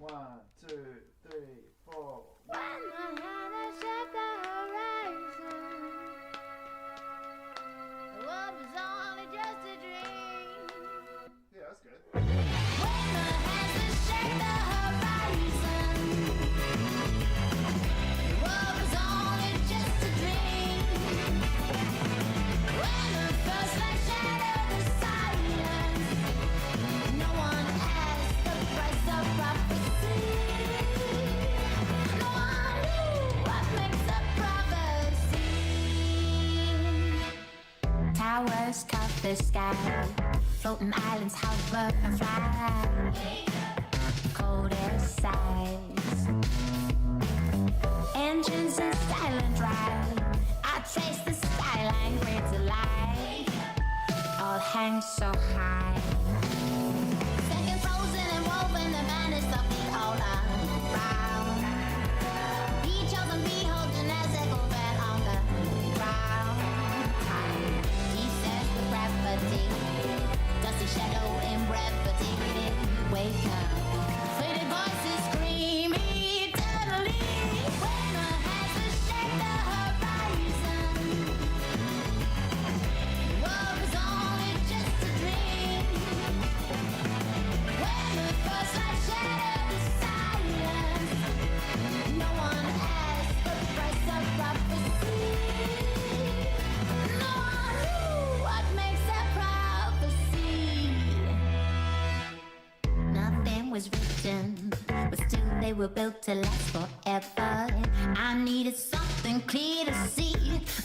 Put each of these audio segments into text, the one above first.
One, two, three, four. When my hand shut the horizon, the world was only just a dream. Yeah, that's good. When my hands shake the horizon, the world was only just a dream. When the first light shattered the silence, no one asked the price of prophecy. No one knew what makes a prophecy. Towers cut the sky, floating islands hover and fly. Cold air sighs, engines in silent drive. I trace the skyline, breathes alive. All hang so high. Second frozen and woven, the madness of the all around. Be chosen, beholden as echo fell on the ground. Time descends with gravity, dusty shadow in brevity. Wake up, faded voices scream eternally. When my hands shake the horizon, the world was only just a dream. When the first light shattered the silence, no one asked the price of prophecy. No one knew what makes a prophecy. Nothing was written, but still they were built to last forever. I needed something clear to see.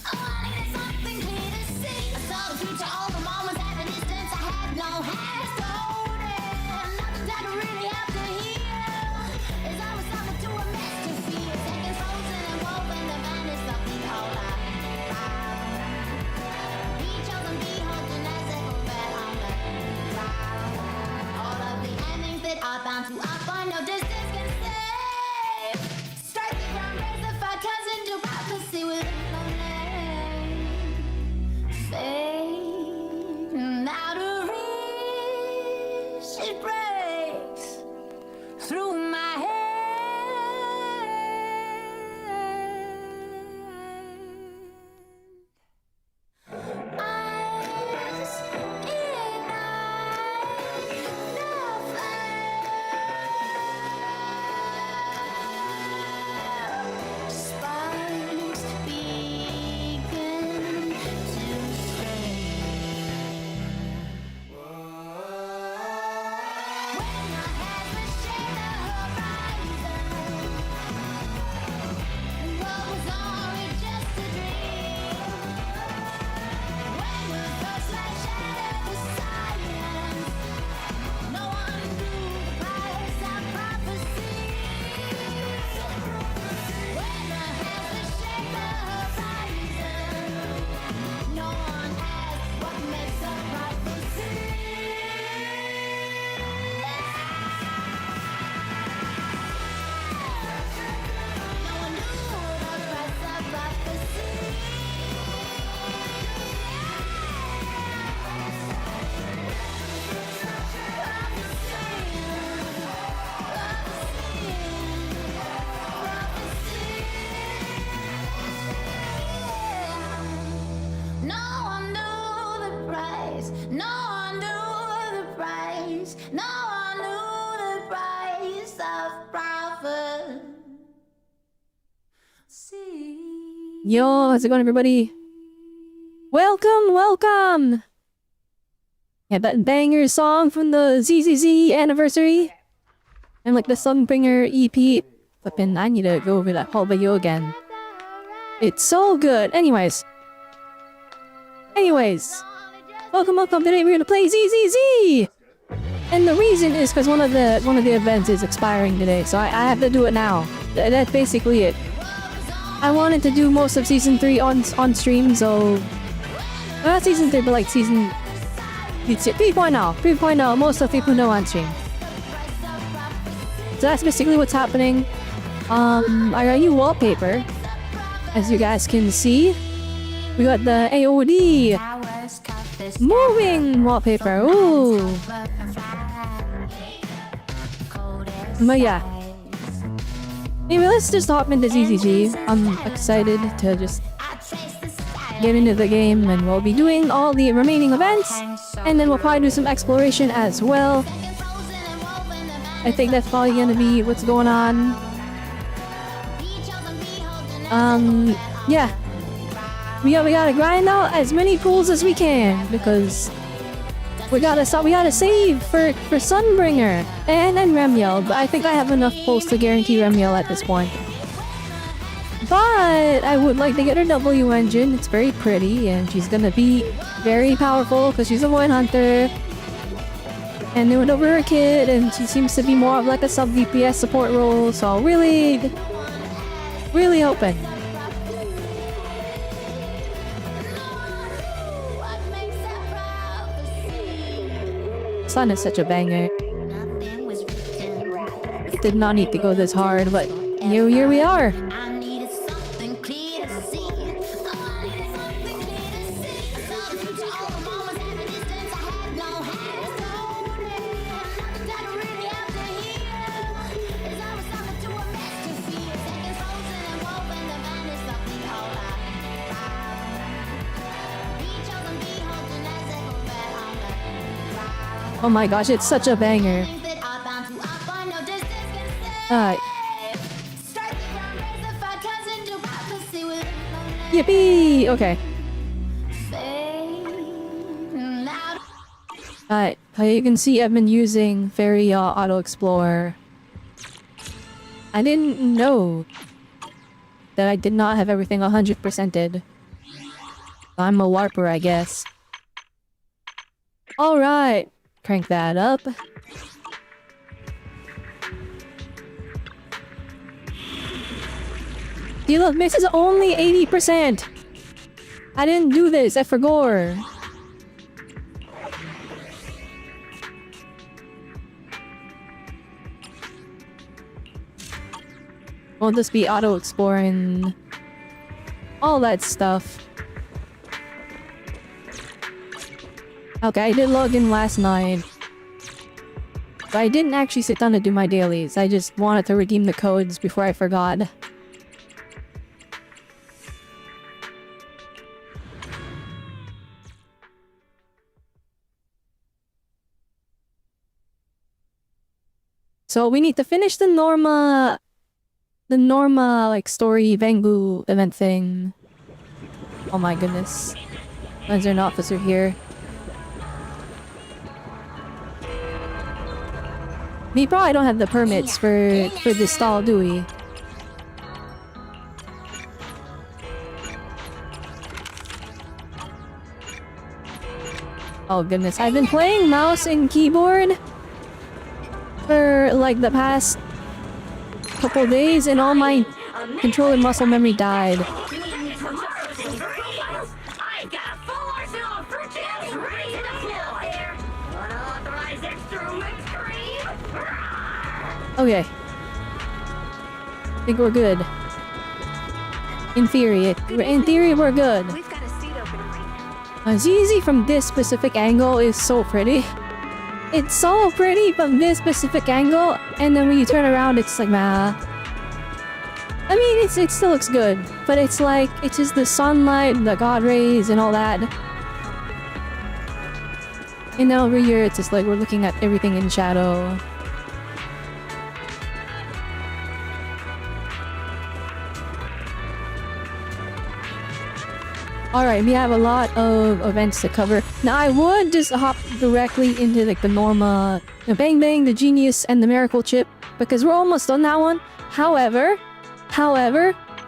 Oh, I needed something clear to see. I saw the future, all the moments at a distance. I had no hands to hold it. Nothing that I really have to hear. There's always something to a mess to fear. Seconds frozen and woven, the madness of the all around. Be chosen, beholden as echo fell on the ground. All of the endings that are bound to our point, no distance can save. Strike the ground, raise the fire, turns into prophecy with no name. Fade out of reach, it breaks through my head. Eyes ignite the flame. Sparks begin to strain. When my hands shake the horizon, the world was only just a dream. When the first light shattered the silence, no one knew the price of prophecy. When my hands shake the horizon, no one asked what makes a prophecy. No one knew the price of prophecy. No one knew the price. No one knew the price. No one knew the price of prophecy. Yo, how's it going, everybody? Welcome! Yeah, that banger song from the ZZZ anniversary. And like the Songbringer EP. Flippin', I need to go over that whole video again. It's so good. Anyways. Welcome. Today we're gonna play ZZZ! And the reason is because one of the events is expiring today, so I have to do it now. That's basically it. I wanted to do most of Season 3 on stream, so... Well, not Season 3, but like Season... 3.0, most of 3.0 on stream. So that's basically what's happening. I got a new wallpaper, as you guys can see. We got the AOD moving wallpaper. Ooh. But yeah. Anyway, let's just hop into ZZG. I'm excited to just get into the game, and we'll be doing all the remaining events, and then we'll probably do some exploration as well. I think that's probably gonna be what's going on. Yeah. We gotta grind out as many pools as we can, because we gotta save for Sunbringer and Remiel, but I think I have enough pulls to guarantee Remiel at this point. But I would like to get her W engine. It's very pretty, and she's gonna be very powerful because she's a void hunter. And they went over her kid, and she seems to be more of like a sub DPS support role. So really hoping. Sun is such a banger. It did not need to go this hard, but here we are. Oh my gosh, it's such a banger. Alright. Yippee! Okay. Alright, you can see I've been using Fairy Auto Explorer. I didn't know that I did not have everything 100%ed. I'm a warper, I guess. Alright. Crank that up. Deal of mix is only 80%. I didn't do this, I forgot. Won't this be auto exploring all that stuff? Okay, I did log in last night. But I didn't actually sit down to do my dailies. I just wanted to redeem the codes before I forgot. So we need to finish the Norma like story Vengu event thing. Oh my goodness. Why is there an officer here? We probably don't have the permits for this stall, do we? Oh goodness, I've been playing mouse and keyboard for like the past couple days, and all my controller muscle memory died. Okay. I think we're good. In theory, we're good. ZZ from this specific angle is so pretty. It's so pretty from this specific angle, and then when you turn around, it's like, nah. I mean, it still looks good, but it's like, it's just the sunlight, the god rays, and all that. And then over here, it's just like we're looking at everything in shadow. Alright, we have a lot of events to cover. Now, I would just hop directly into like the Norma, the Bang Bang, the Genius, and the Miracle Chip, because we're almost on that one. However,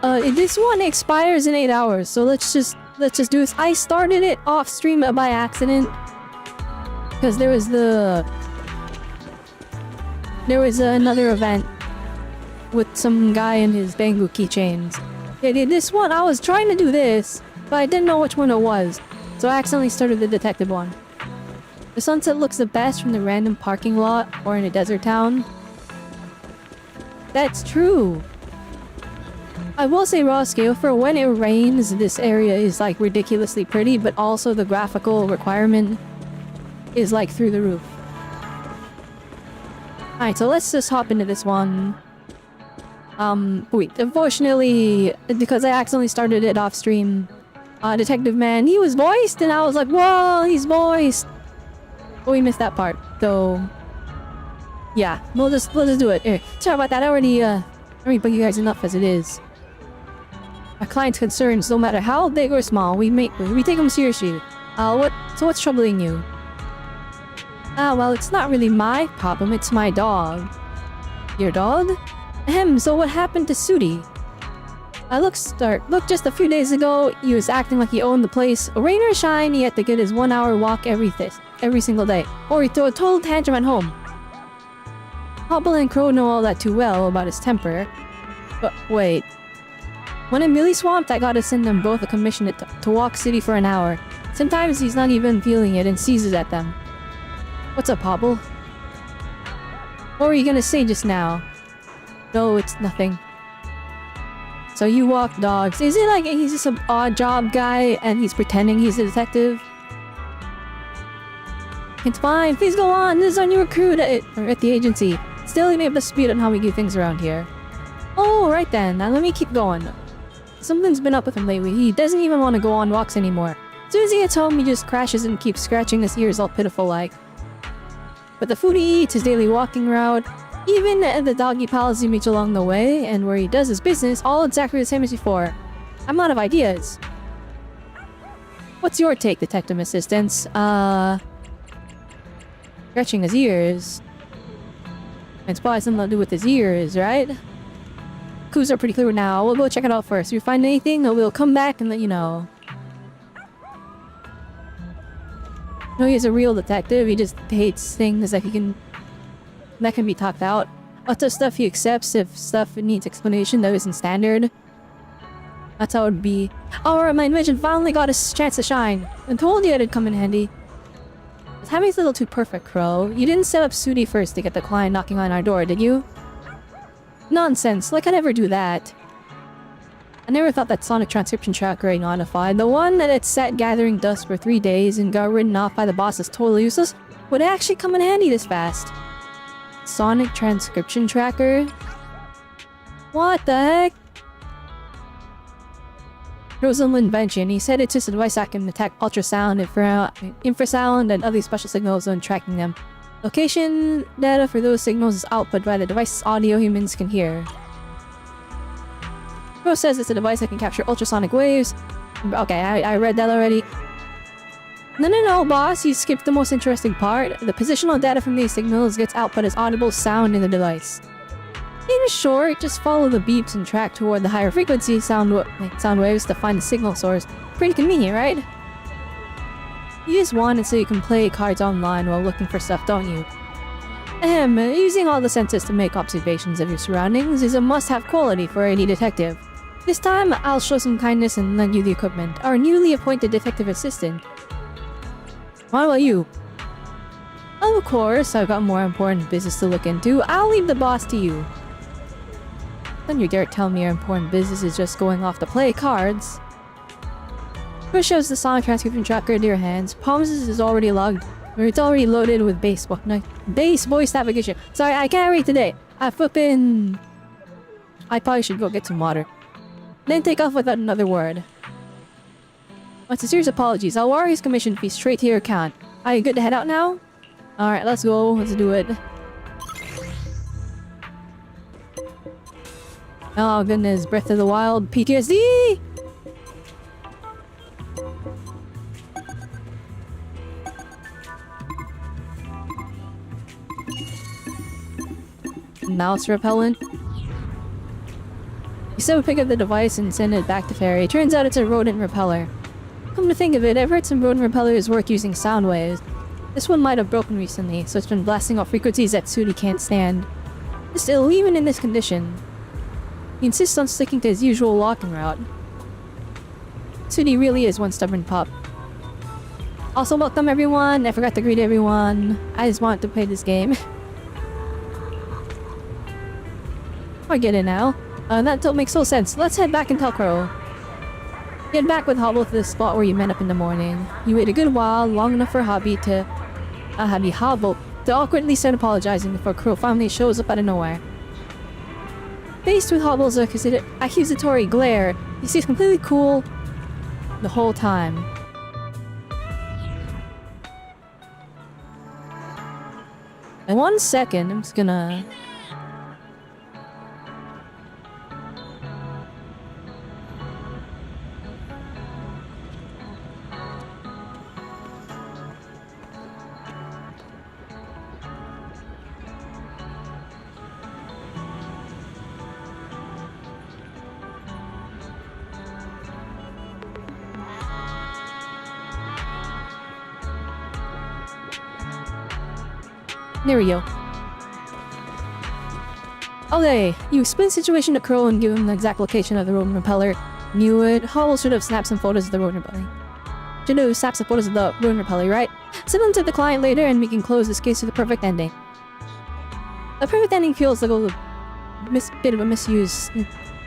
this one expires in 8 hours, so let's just do this. I started it off stream by accident because there was another event with some guy and his Bangu keychains. This one, I was trying to do this, but I didn't know which one it was, so I accidentally started the detective one. The sunset looks the best from the random parking lot or in a desert town. That's true. I will say raw scale, for when it rains, this area is like ridiculously pretty, but also the graphical requirement is like through the roof. Alright, so let's just hop into this one. Wait, unfortunately, because I accidentally started it off stream, Detective Man, he was voiced, and I was like, whoa, he's voiced! But we missed that part, so... yeah, we'll just do it. Here, sorry about that, I already bug you guys enough as it is. Our client's concerns, no matter how big or small, we take them seriously. What's troubling you? Well, it's not really my problem, it's my dog. Your dog? Ahem, so what happened to Sudi? Look, just a few days ago, he was acting like he owned the place. Rain or shine, he had to get his 1 hour walk every single day. Or he'd throw a total tantrum at home. Hobble and Crow know all that too well about his temper. But wait. When I'm really swamped, I gotta send them both a commission to walk city for an hour. Sometimes he's not even feeling it and seizes at them. What's up, Hobble? What were you gonna say just now? No, it's nothing. So you walk dogs. Is it like he's just an odd job guy and he's pretending he's a detective? It's fine, please go on. This is our new recruit at the agency. Still, you may have to speed on how we do things around here. Oh, right then. Now let me keep going. Something's been up with him lately. He doesn't even want to go on walks anymore. As soon as he gets home, he just crashes and keeps scratching his ears all pitiful-like. But the food he eats, his daily walking route, even the doggy pals he meets along the way, and where he does his business, all exactly the same as before. I'm out of ideas. What's your take, Detective Assistants? Scratching his ears. It's probably something to do with his ears, right? Clues are pretty clear now. We'll go check it out first. If we find anything, we'll come back and let you know. No, he's a real detective. He just hates things that can be talked out. Lots of stuff he accepts if stuff needs explanation that isn't standard. That's how it'd be. Alright, my invention finally got a chance to shine. I told you it'd come in handy. The timing's a little too perfect, Crow. You didn't set up Sudi first to get the client knocking on our door, did you? Nonsense, like I never do that. I never thought that sonic transcription tracker ain't modified, the one that had sat gathering dust for 3 days and got written off by the boss as totally useless, would actually come in handy this fast. Sonic transcription tracker? What the heck? It was an invention. He said it's just a device that can detect ultrasound, infrasound, and other special signals when tracking them. Location data for those signals is output by the device's audio humans can hear. Pro says it's a device that can capture ultrasonic waves. Okay, I read that already. No, boss, you skipped the most interesting part. The positional data from these signals gets output as audible sound in the device. In short, just follow the beeps and track toward the higher frequency sound waves to find the signal source. Pretty convenient, right? You just want it so you can play cards online while looking for stuff, don't you? Using all the senses to make observations of your surroundings is a must-have quality for any detective. This time, I'll show some kindness and lend you the equipment. Our newly appointed detective assistant. What about you? Of course, I've got more important business to look into. I'll leave the boss to you. Don't you dare tell me your important business is just going off to play cards. Push shows the sonic transcription tracker into your hands. Palms is already logged, or it's already loaded with base voice navigation. Sorry, I can't read today. I probably should go get some water. Then take off without another word. My sincerest apologies. I'll wire his commission fee straight to your account. Are you good to head out now? Alright, let's go. Let's do it. Oh goodness, Breath of the Wild, PTSD! Mouse repellent. You said we pick up the device and send it back to Fairy. Turns out it's a rodent repeller. Come to think of it, I've heard some rodent repellers work using sound waves. This one might have broken recently, so it's been blasting off frequencies that Sudi can't stand. Still, even in this condition, he insists on sticking to his usual walking route. Sudi really is one stubborn pup. Also, welcome everyone. I forgot to greet everyone. I just wanted to play this game. I get it now. That don't make so sense. Let's head back and tell Crow. Head back with Hobble to the spot where you met up in the morning. You wait a good while, long enough for Hobby to to awkwardly start apologizing before Crow finally shows up out of nowhere. Faced with Hobble's accusatory glare, he stays completely cool the whole time. In 1 second, I'm just gonna... There we go. Okay, you explain the situation to Crow and give him the exact location of the rodent repeller. Knew it. Hobble should have snapped some photos of the rodent repeller. Should have snapped some photos of the rodent repeller, right? Send them to the client later and we can close this case with a perfect ending. The perfect ending feels like a bit of a misuse.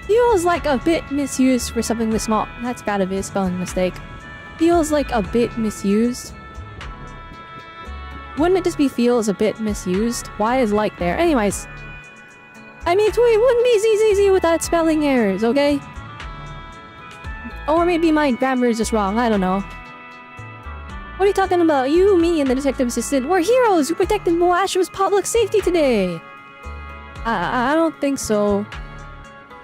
Feels like a bit misused for something this small. That's gotta be a spelling mistake. Feels like a bit misused. Wouldn't it just be feels a bit misused? Why is like there? Anyways. I mean, it wouldn't be easy without spelling errors, okay? Or maybe my grammar is just wrong, I don't know. What are you talking about? You, me, and the detective assistant, we're heroes who protected Moasha's public safety today! I don't think so.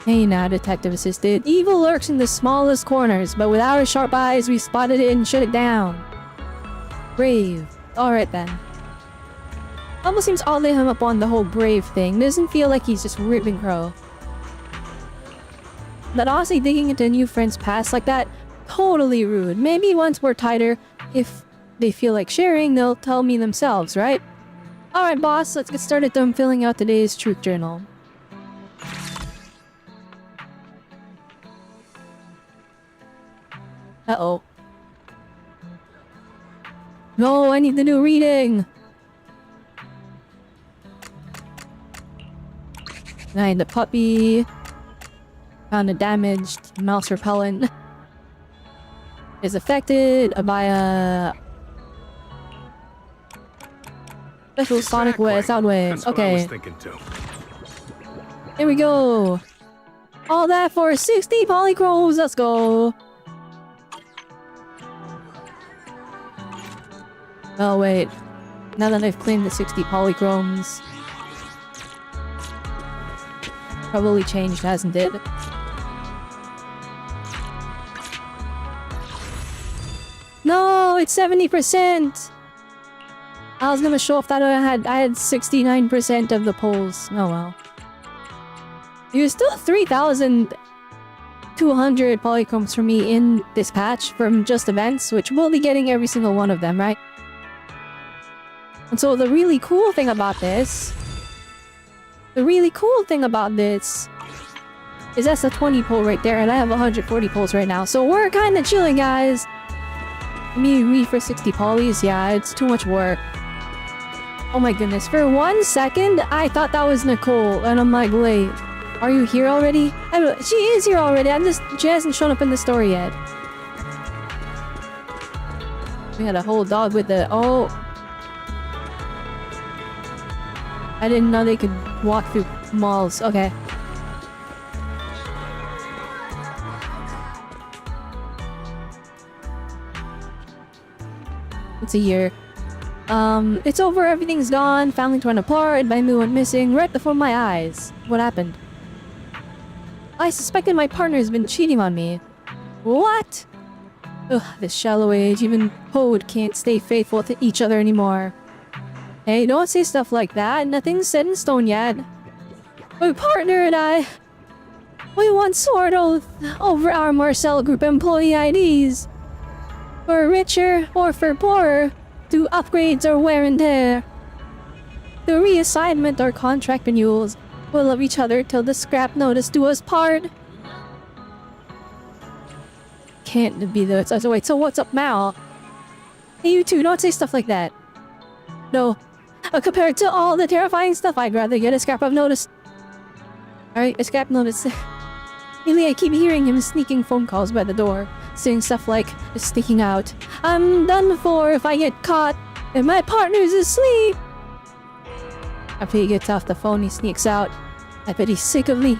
Hey now, detective assistant. Evil lurks in the smallest corners, but with our sharp eyes, we spotted it and shut it down. Brave. Alright then. Almost seems oddly hung up on the whole brave thing. Doesn't feel like he's just ripping Crow. But honestly, digging into a new friend's past like that, totally rude. Maybe once we're tighter, if they feel like sharing, they'll tell me themselves, right? Alright boss, let's get started on filling out today's truth journal. Uh-oh. No, I need the new reading! Find the puppy. Found a damaged mouse repellent. Is affected by a... special sonic wave, sound wave. Okay. Here we go! All that for 60 polychromes, let's go! Oh wait, now that I've claimed the 60 polychromes, probably changed, hasn't it? No, it's 70%! I was gonna show off that I had 69% of the polls. Oh well. There's still 3,200 polychromes for me in this patch from just events, which we'll be getting every single one of them, right? And so the really cool thing about this... is that's a 20 poll right there, and I have 140 polls right now. So we're kinda chilling, guys! Me read for 60 polys? Yeah, it's too much work. Oh my goodness, for 1 second, I thought that was Nicole, and I'm like, wait, are you here already? She is here already, she hasn't shown up in the story yet. We had a whole dog with the... oh... I didn't know they could walk through malls. Okay. It's a year. It's over, everything's gone, family torn apart, my moo went missing right before my eyes. What happened? I suspected my partner's been cheating on me. What? Ugh, this shallow age, even Code can't stay faithful to each other anymore. Hey, don't say stuff like that. Nothing's set in stone yet. My partner and I... we once swore oath over our Marcel Group employee IDs. For richer or for poorer, through upgrades or wear and tear. Through reassignment or contract renewals, we'll love each other till the scrap notice do us part. Can't be the... so wait, so what's up now? Hey, you two, don't say stuff like that. No. Compared to all the terrifying stuff, I'd rather get a scrap of notice. Alright, a scrap notice. Really, I keep hearing him sneaking phone calls by the door, saying stuff like, sneaking out. I'm done for if I get caught, and my partner's asleep. After he gets off the phone, he sneaks out. I bet he's sick of me.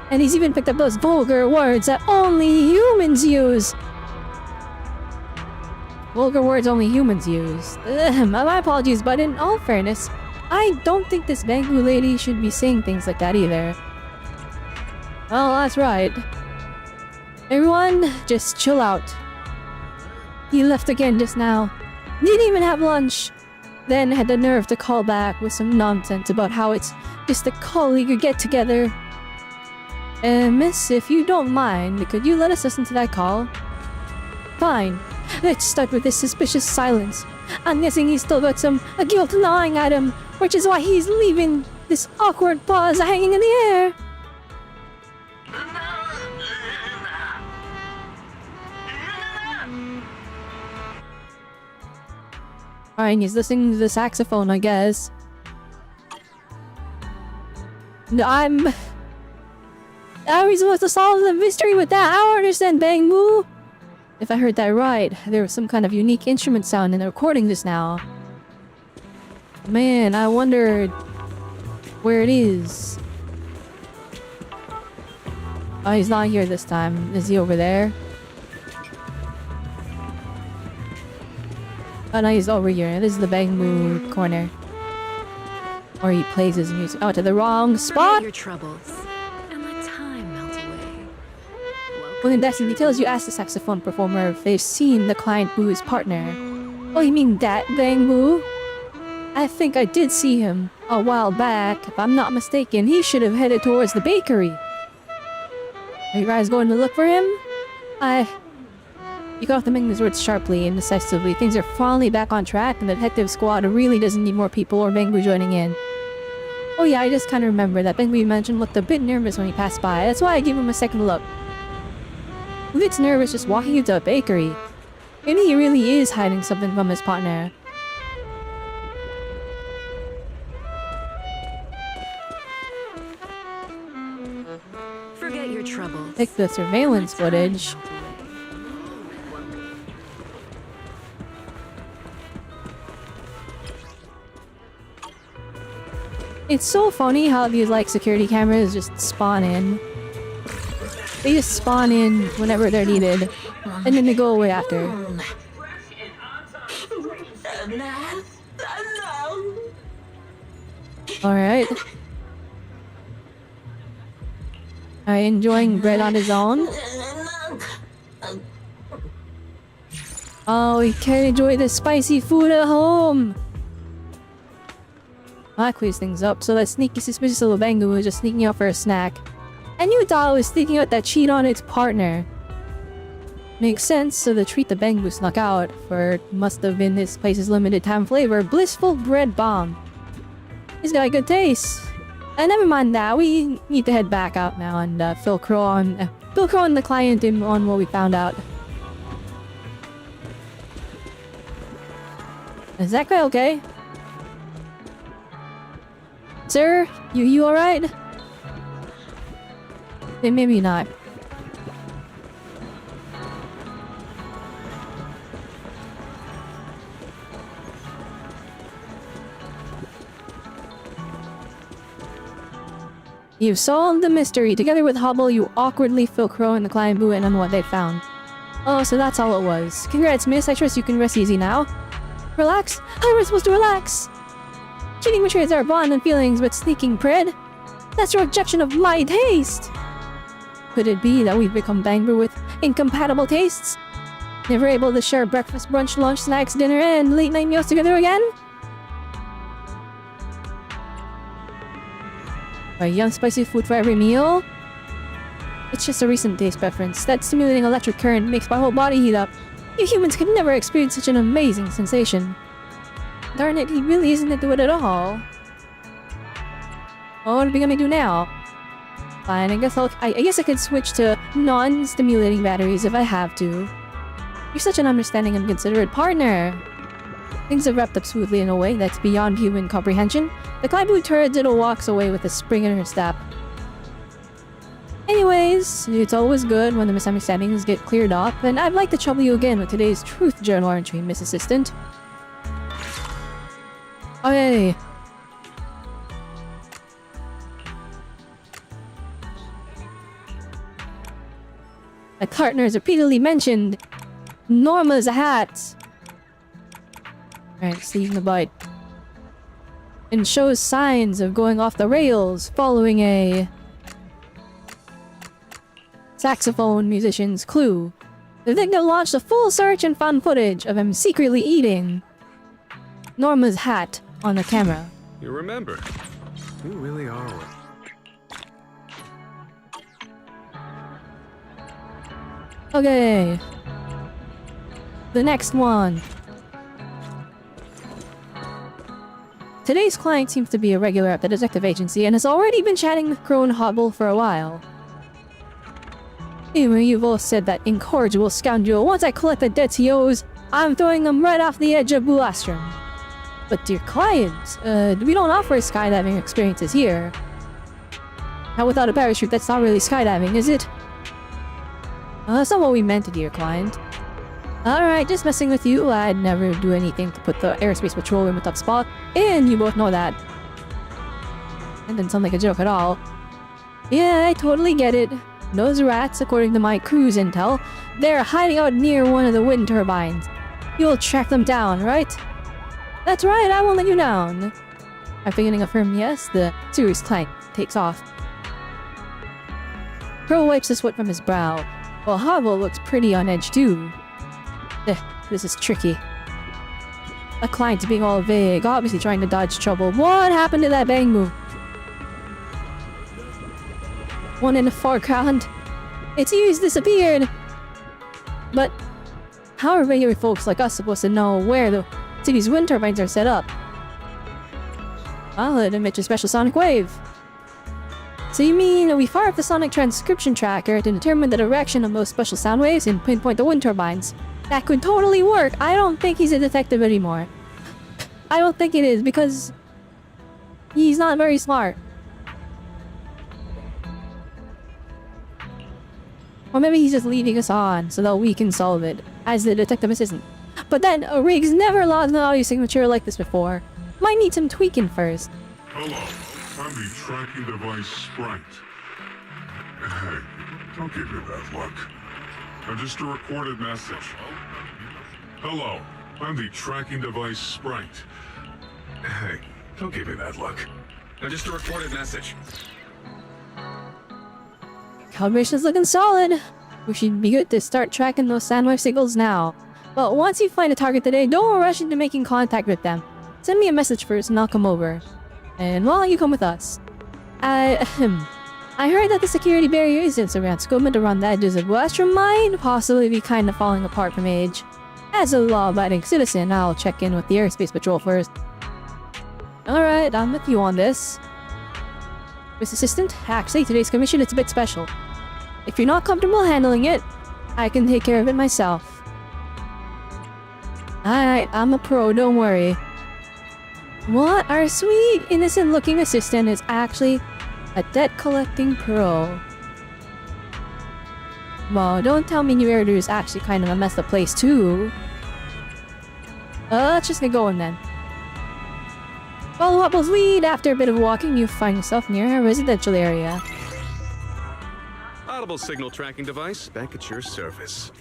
And he's even picked up those vulgar words that only humans use. Vulgar words only humans use. My apologies, but in all fairness, I don't think this Bangu lady should be saying things like that either. Well, that's right. Everyone, just chill out. He left again just now. Didn't even have lunch. Then had the nerve to call back with some nonsense about how it's just a colleague get-together. Miss, if you don't mind, could you let us listen to that call? Fine. Let's start with this suspicious silence. I'm guessing he's still got some guilt gnawing at him, which is why he's leaving this awkward pause hanging in the air. Fine, he's listening to the saxophone, I guess. How are we supposed to solve the mystery with that? I don't understand, Bang Moo. If I heard that right, there was some kind of unique instrument sound in the recording just now. Man, I wondered where it is. Oh, he's not here this time. Is he over there? Oh no, he's over here. This is the Bang Moo corner. Or he plays his music. Oh, to the wrong spot! Forget your troubles and let time melt away. When in Destiny details, you ask the saxophone performer if they've seen the client Boo's partner. Oh, you mean that Bang Boo? I think I did see him a while back. If I'm not mistaken, he should have headed towards the bakery. Are you guys going to look for him? You got off the Ming's words sharply and decisively. Things are finally back on track, and the detective squad really doesn't need more people or Bang Boo joining in. Oh yeah, I just kind of remember that Bang Boo you mentioned looked a bit nervous when he passed by. That's why I gave him a second look. If it's nervous just walking into a bakery, maybe he really is hiding something from his partner. Forget your troubles. Take the surveillance footage. It's so funny how these like security cameras just spawn in. They just spawn in whenever they're needed, and then they go away after. Alright. Enjoying bread on his own. Oh, he can't enjoy the spicy food at home. That clears things up, so that sneaky suspicious little Bang Boo was just sneaking out for a snack. And you thought it was sneaking out that cheat on its partner. Makes sense, so the treat the Bang Boo snuck out for it must have been this place's limited time flavor, Blissful Bread Bomb. He's got a good taste. And never mind that, we need to head back out now and Phil Crow and the client in on what we found out. Is that guy okay? Sir, you alright? Maybe not. You've solved the mystery. Together with Hobble, you awkwardly Phil Crow and the client Boo in on what they'd found. Oh, so that's all it was. Congrats, miss. I trust you can rest easy now. Relax? How am I supposed to relax? Cheating betrays our bond and feelings, but sneaking pred? That's your rejection of my taste! Could it be that we've become Bang Boo with incompatible tastes? Never able to share breakfast, brunch, lunch, snacks, dinner, and late night meals together again? A young spicy food for every meal? It's just a recent taste preference. That stimulating electric current makes my whole body heat up. You humans could never experience such an amazing sensation. Darn it, he really isn't into it at all. Well, what are we gonna do now? Fine, I guess I could switch to non-stimulating batteries if I have to. You're such an understanding and considerate partner. Things have wrapped up smoothly in a way that's beyond human comprehension. The Kaibu Turdiddle walks away with a spring in her step. Anyways, it's always good when the misunderstandings get cleared up, and I'd like to trouble you again with today's Truth Journal entry, Miss Assistant. Okay. My partner has repeatedly mentioned Norma's hat. Alright, Steve the bite. And shows signs of going off the rails following a saxophone musician's clue. The detective launched a full search and found footage of him secretly eating Norma's hat on the camera. You remember. You really are one. Okay. The next one. Today's client seems to be a regular at the detective agency and has already been chatting with Crow and Hobble for a while. Anyway, you've all said that incorrigible scoundrel. Once I collect the debts he owes, I'm throwing them right off the edge of Bulastrum. But dear client, we don't offer skydiving experiences here. Now without a parachute, that's not really skydiving, is it? That's not what we meant, dear client. Alright, just messing with you. I'd never do anything to put the airspace patrol in a tough spot, and you both know that. That didn't sound like a joke at all. Yeah, I totally get it. Those rats, according to my crew's intel, they're hiding out near one of the wind turbines. You'll track them down, right? That's right, I won't let you down. After getting a firm yes, the serious client takes off. Crow wipes the sweat from his brow, while Hobble looks pretty on edge too. This is tricky. A client's being all vague, obviously trying to dodge trouble. What happened to that bang move? One in the foreground. Its ears disappeared! But how are regular folks like us supposed to know where the city's wind turbines are set up? Well, it emits a special sonic wave. So you mean we fire up the sonic transcription tracker to determine the direction of those special sound waves and pinpoint the wind turbines? That could totally work. I don't think he's a detective anymore. I don't think it is because he's not very smart. Or maybe he's just leading us on so that we can solve it as the detective assistant. But then Riggs never lost an audio signature like this before. Might need some tweaking first. Hello, I'm the tracking device Sprite. Hey, don't give me that look. I'm just a recorded message. Hello, I'm the tracking device Sprite. Hey, don't give me that look. I'm just a recorded message. Calibration's looking solid. We should be good to start tracking those soundwave signals now. But once you find a target today, don't rush into making contact with them. Send me a message first and I'll come over. And why don't you come with us? I heard that the security barrier isn't around Scobman around the edges of Bulastrum might possibly be kind of falling apart from age. As a law-abiding citizen, I'll check in with the airspace patrol first. Alright, I'm with you on this. Miss Assistant, actually today's commission is a bit special. If you're not comfortable handling it, I can take care of it myself. Alright, I'm a pro, don't worry. What? Our sweet, innocent-looking assistant is actually a debt-collecting pro. Well, don't tell me New Eridu is actually kind of a messed up place too. Let's just get going then. Follow Hobble's lead. After a bit of walking, you find yourself near a residential area. Audible signal tracking device back at your service.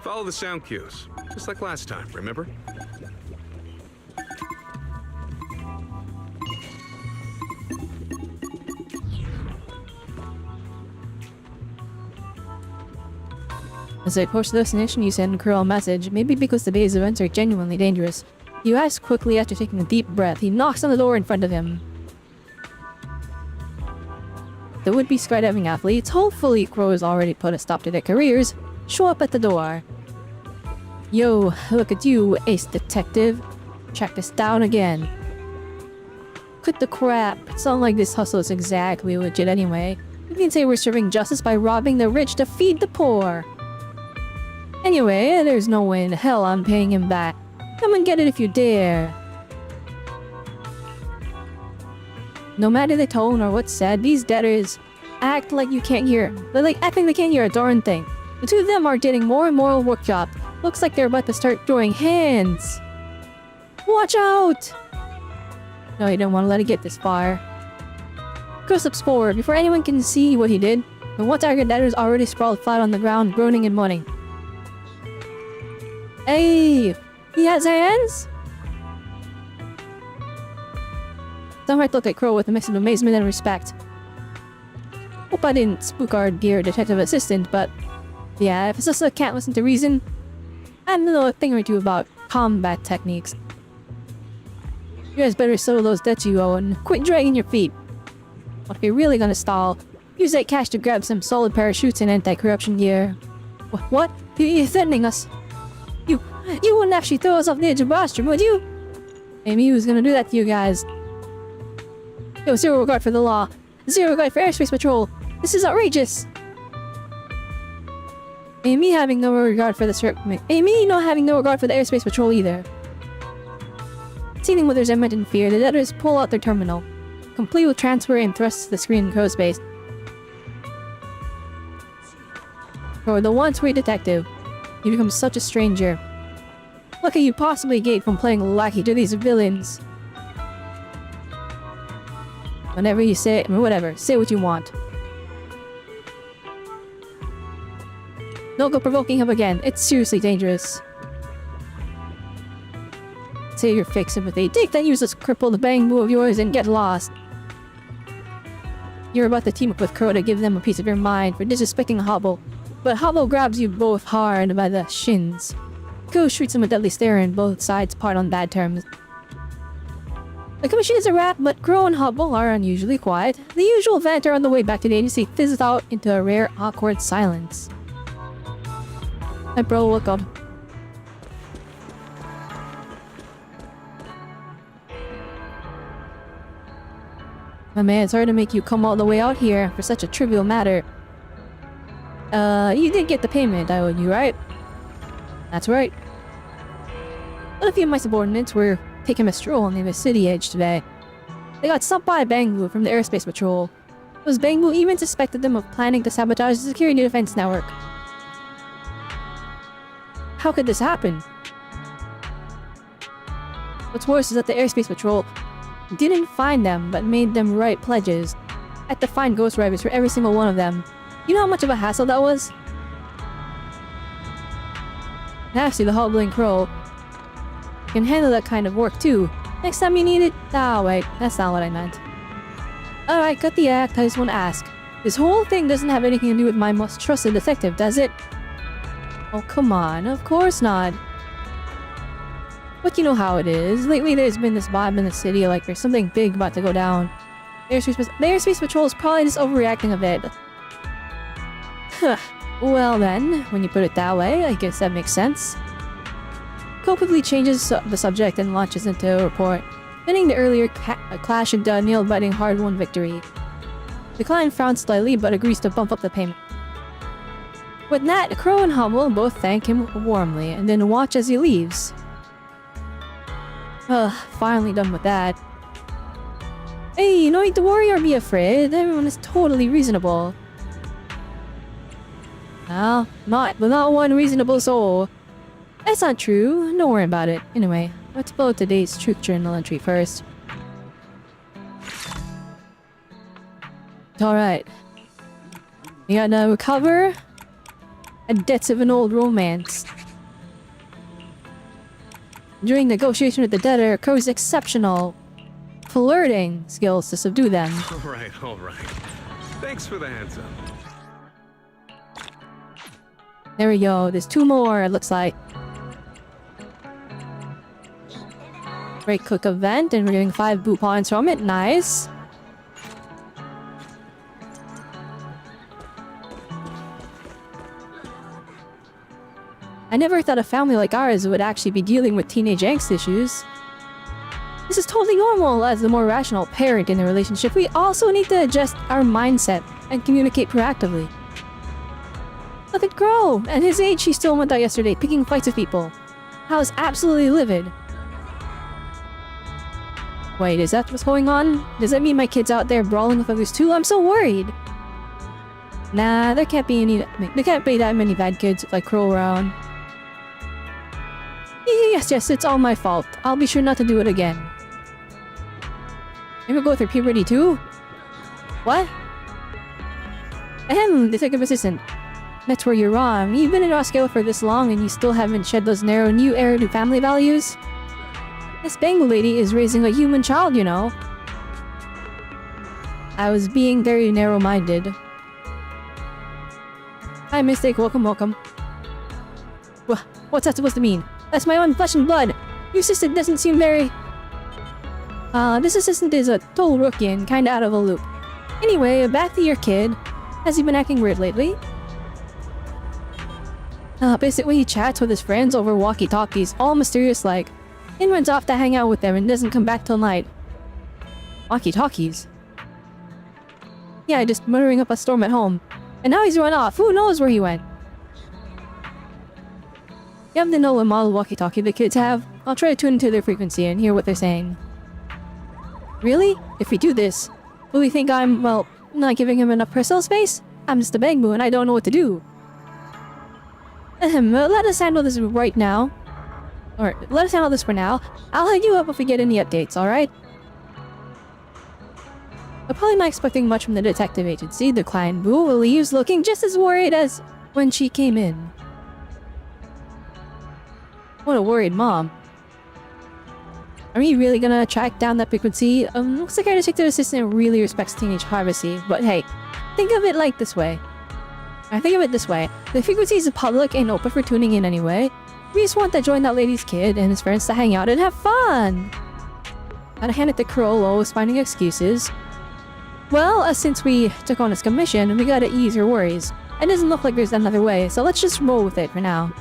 Follow the sound cues, just like last time, remember? As I approach the destination, you send Curl a message, maybe because the day's events are genuinely dangerous. You ask quickly after taking a deep breath. He knocks on the door in front of him. The would-be skydiving athletes, hopefully Crow has already put a stop to their careers, show up at the door. Yo, look at you, ace detective. Track this down again. Quit the crap. It's not like this hustle is exactly legit anyway. You can say we're serving justice by robbing the rich to feed the poor. Anyway, there's no way in hell I'm paying him back. Come and get it if you dare. No matter the tone or what's said, these debtors act like you can't hear. They're like acting they can't hear a darn thing. The two of them are getting more and more workshop. Looks like they're about to start throwing hands. Watch out! No, you don't want to let it get this far. Crow steps forward before anyone can see what he did. The one tiger dad is already sprawled flat on the ground, groaning and moaning. Hey! He has hands? Sunlight looked at Crow with a mix of amazement and respect. Hope I didn't spook our dear detective assistant, but yeah, if Sessa can't listen to reason, I know a thing or two about combat techniques. You guys better settle those debts you owe and quit dragging your feet. But if you're really gonna stall, use that cash to grab some solid parachutes and anti-corruption gear. What? You're threatening us? You wouldn't actually throw us off the edge of Bostrom, would you? Amy was gonna do that to you guys. Yo, zero regard for the law. Zero regard for airspace patrol. This is outrageous. Amy having no regard for the Amy not having no regard for the airspace patrol either. Seeing with their resentment and fear, the debtors pull out their terminal, complete with transfer and thrusts the screen in Crow's face. For the once great detective, you become such a stranger. Lucky you possibly escaped from playing lackey to these villains. Whenever you say, whatever, say what you want. Don't go provoking him again, it's seriously dangerous. Say your fake sympathy, take that useless crippled bamboo of yours and get lost. You're about to team up with Crow to give them a piece of your mind for disrespecting Hobble, but Hobble grabs you both hard by the shins. Crow shoots him a deadly stare and both sides part on bad terms. The commission is a wrap, but Crow and Hobble are unusually quiet. The usual banter on the way back to the agency fizzes out into a rare, awkward silence. Hi, bro, look up. My man, sorry to make you come all the way out here for such a trivial matter. You did get the payment I owed you, right? That's right. But a few of my subordinates were taking a stroll on the city edge today. They got stopped by Bangbu from the airspace patrol. Those Bangbu even suspected them of planning to sabotage the security defense network. How could this happen? What's worse is that the airspace patrol didn't find them, but made them write pledges. I had to find ghost writers for every single one of them. You know how much of a hassle that was? Nasty, the hobbling Crow can handle that kind of work too. Next time you need it. Ah, wait, that's not what I meant. Alright, cut the act. I just want to ask. This whole thing doesn't have anything to do with my most trusted detective, does it? Oh, come on. Of course not. But you know how it is. Lately there's been this vibe in the city like there's something big about to go down. The airspace patrol is probably just overreacting a bit. Huh. Well then, when you put it that way, I guess that makes sense. Cole quickly changes the subject and launches into a report, pinning the earlier clash and nail-biting hard-won victory. The client frowns slightly but agrees to bump up the payment. With that, Crow and Hubble both thank him warmly and then watch as he leaves. Finally done with that. Hey, no need to worry or be afraid. Everyone is totally reasonable. Well, not without one reasonable soul. That's not true. Don't worry about it. Anyway, let's blow today's truth journal entry first. Alright. We gotta recover the debts of an old romance. During negotiation with the debtor, Crow's exceptional flirting skills to subdue them. All right. Thanks for the hands up. There we go. There's two more, it looks like. Great cook event, and we're getting 5 boot points from it. Nice. I never thought a family like ours would actually be dealing with teenage angst issues. This is totally normal as the more rational parent in the relationship. We also need to adjust our mindset and communicate proactively. Look at Crow! At his age, he still went out yesterday picking fights with people. I was absolutely livid. Wait, is that what's going on? Does that mean my kid's out there brawling with others too? I'm so worried! Nah, there can't be that many bad kids like Crow around. Yes, it's all my fault. I'll be sure not to do it again. You ever go through puberty too? What? Ahem, detective assistant. That's where you're wrong. You've been in Roskilde for this long and you still haven't shed those narrow new heir to family values? This Bengal lady is raising a human child, you know. I was being very narrow-minded. Hi, mistake. Welcome, welcome. What's that supposed to mean? That's my own flesh and blood. Your assistant doesn't seem very... this assistant is a total rookie and kinda out of a loop. Anyway, back to your kid. Has he been acting weird lately? Basically he chats with his friends over walkie-talkies, all mysterious-like. Then runs off to hang out with them and doesn't come back till night. Walkie-talkies? Yeah, just muttering up a storm at home. And now he's run off. Who knows where he went? You happen to know what model walkie-talkie the kids have? I'll try to tune into their frequency and hear what they're saying. Really? If we do this, will we think I'm, well, not giving him enough personal space? I'm just a bangboo and I don't know what to do. Let us handle this right now. Or, let us handle this for now. I'll hit you up if we get any updates, alright? I'm probably not expecting much from the detective agency, declined Boo, who leaves looking just as worried as when she came in. What a worried mom. Are we really gonna track down that frequency? Looks like our detective assistant really respects teenage privacy, but hey, think of it like this way. The frequency is public and open for tuning in anyway. We just want to join that lady's kid and his friends to hang out and have fun! Gotta hand it to Crollo is finding excuses. Well, since we took on his commission, we gotta ease your worries. It doesn't look like there's another way, so let's just roll with it for now.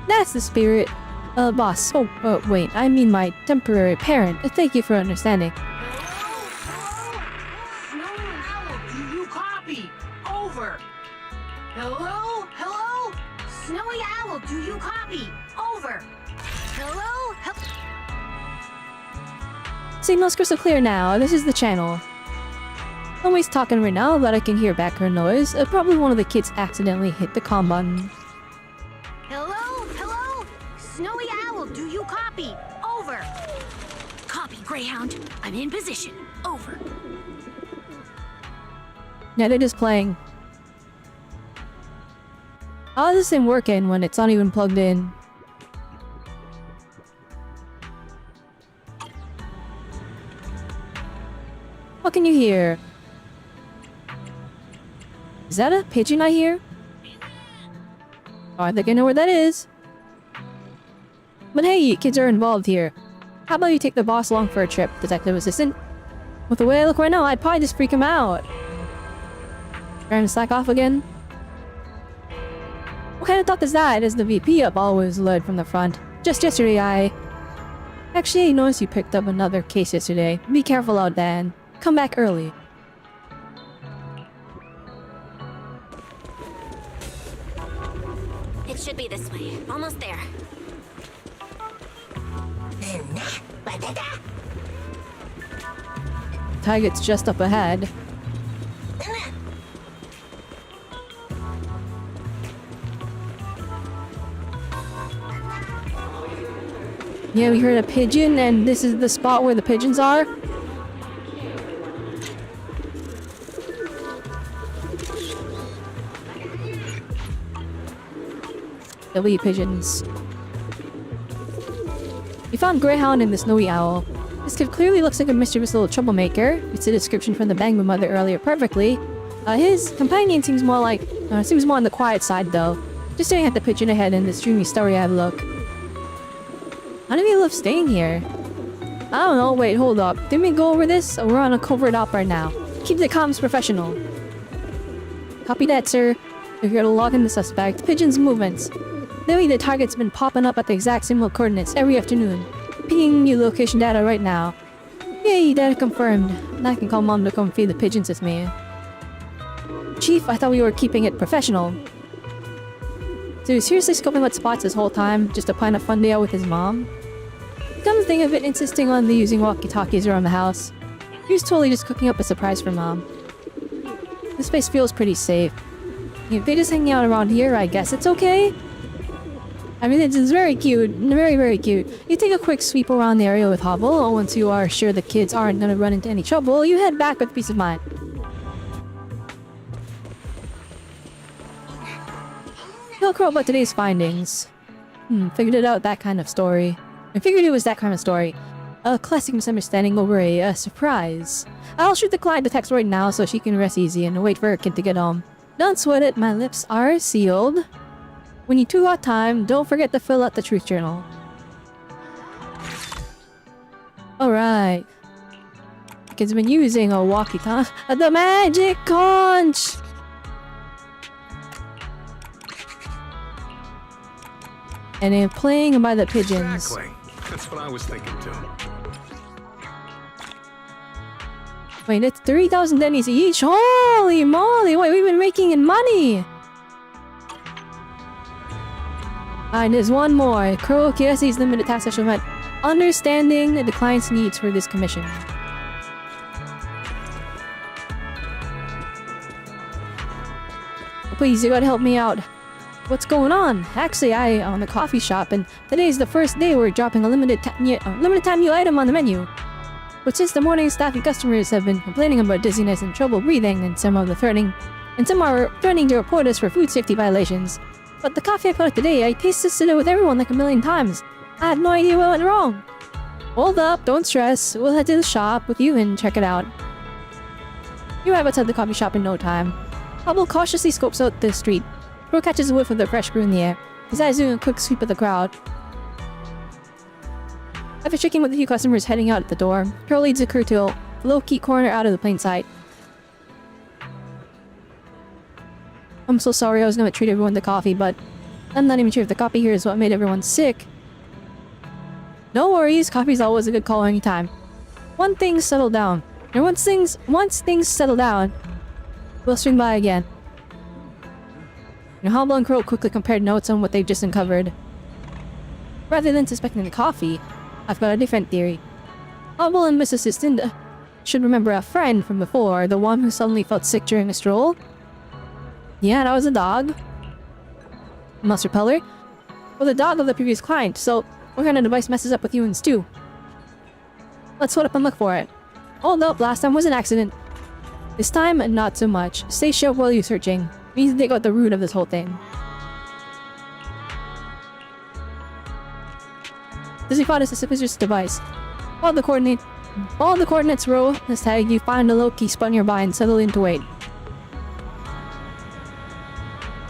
That's the spirit. Boss. Oh, wait, I mean my temporary parent. Thank you for understanding. Do you copy? Over. Hello? Hello? Snowy Owl, do you copy? Over. Hello? Signal's crystal clear now. This is the channel. Nobody's talking right now, but I can hear background noise. Probably one of the kids accidentally hit the comm button. Hello? Hello? Snowy Owl, do you copy? Over. Copy, Greyhound. I'm in position. Over. Yeah, they're just playing. How is this thing working when it's not even plugged in? What can you hear? Is that a pigeon I hear? Oh, I think I know where that is. But hey, kids are involved here. How about you take the boss along for a trip, detective assistant? With the way I look right now, I'd probably just freak him out. Trying to slack off again? What kind of thought is that? As the VP up always led from the front. Just yesterday Actually, I noticed you picked up another case yesterday. Be careful out there and come back early. It should be this way. Almost there. Target's just up ahead. Yeah, we heard a pigeon, and this is the spot where the pigeons are. W pigeons. We found Greyhound and the Snowy Owl. This kid clearly looks like a mischievous little troublemaker. It's a description from the Bangma mother earlier perfectly. His companion seems more on the quiet side though. Just staring at the pigeon ahead in this dreamy starry-eyed look. How do we love staying here? I don't know, wait, hold up. Didn't we go over this? We're on a covert op right now. Keep the comms professional. Copy that, sir. We're here to log in the suspect. Pigeon's movements. Lately, the target's been popping up at the exact same coordinates every afternoon. Pinging you location data right now. Yay, data confirmed. Now I can call mom to come feed the pigeons with me. Chief, I thought we were keeping it professional. So he was seriously scoping out spots this whole time, just to plan a fun day out with his mom? Come to think of it, insisting on the using walkie-talkies around the house. He was totally just cooking up a surprise for mom. This place feels pretty safe. If they just hang out around here, I guess it's okay? I mean, it's very cute. Very, very cute. You take a quick sweep around the area with Hobble. Once you are sure the kids aren't gonna run into any trouble, you head back with peace of mind. Tell Crow about today's findings. Figured it out, that kind of story. I figured it was that kind of story. A classic misunderstanding over a surprise. I'll shoot the client a text right now so she can rest easy and wait for her kid to get home. Don't sweat it, my lips are sealed. When you two got time, don't forget to fill out the truth journal. Alright. Kids been using a walkie-talkie. The magic conch! And then playing by the pigeons. Exactly. That's what I was thinking too. Wait, that's 3,000 dennies each? Holy moly! Wait, we've been raking in money! Alright, there's one more. Crow KSA's limited task session event. Understanding the client's needs for this commission. Please, you gotta help me out. What's going on? Actually, I own a coffee shop, and today's the first day we're dropping a limited time new item on the menu. But since the morning, staff and customers have been complaining about dizziness and trouble breathing, and some are threatening to report us for food safety violations. But the coffee I put out today, I tasted it with everyone like a million times. I have no idea what went wrong. Hold up, don't stress. We'll head to the shop with you and check it out. You arrive outside the coffee shop in no time. Hubble cautiously scopes out the street. Crow catches a whiff of the fresh brew in the air. His eyes doing a quick sweep of the crowd. After checking with a few customers heading out at the door, Crow leads the crew to a low-key corner out of the plain sight. I'm so sorry I was gonna treat everyone to coffee, but I'm not even sure if the coffee here is what made everyone sick. No worries, coffee's always a good call anytime. Once things settle down, we'll swing by again. Hubble and Crow quickly compared notes on what they've just uncovered. Rather than suspecting the coffee, I've got a different theory. Hubble and Miss Assistant should remember a friend from before, the one who suddenly felt sick during a stroll. Yeah, that was a dog. Must repeller? Well, the dog of the previous client, so what kind of device messes up with you and Stu? Let's split up and look for it. Hold up, last time was an accident. This time, not so much. Stay sharp while you're searching. We need to dig out the root of this whole thing. Does he find a suspicious device? Follow the coordinates row this tag, you find a low-key spot nearby and settle in to wait.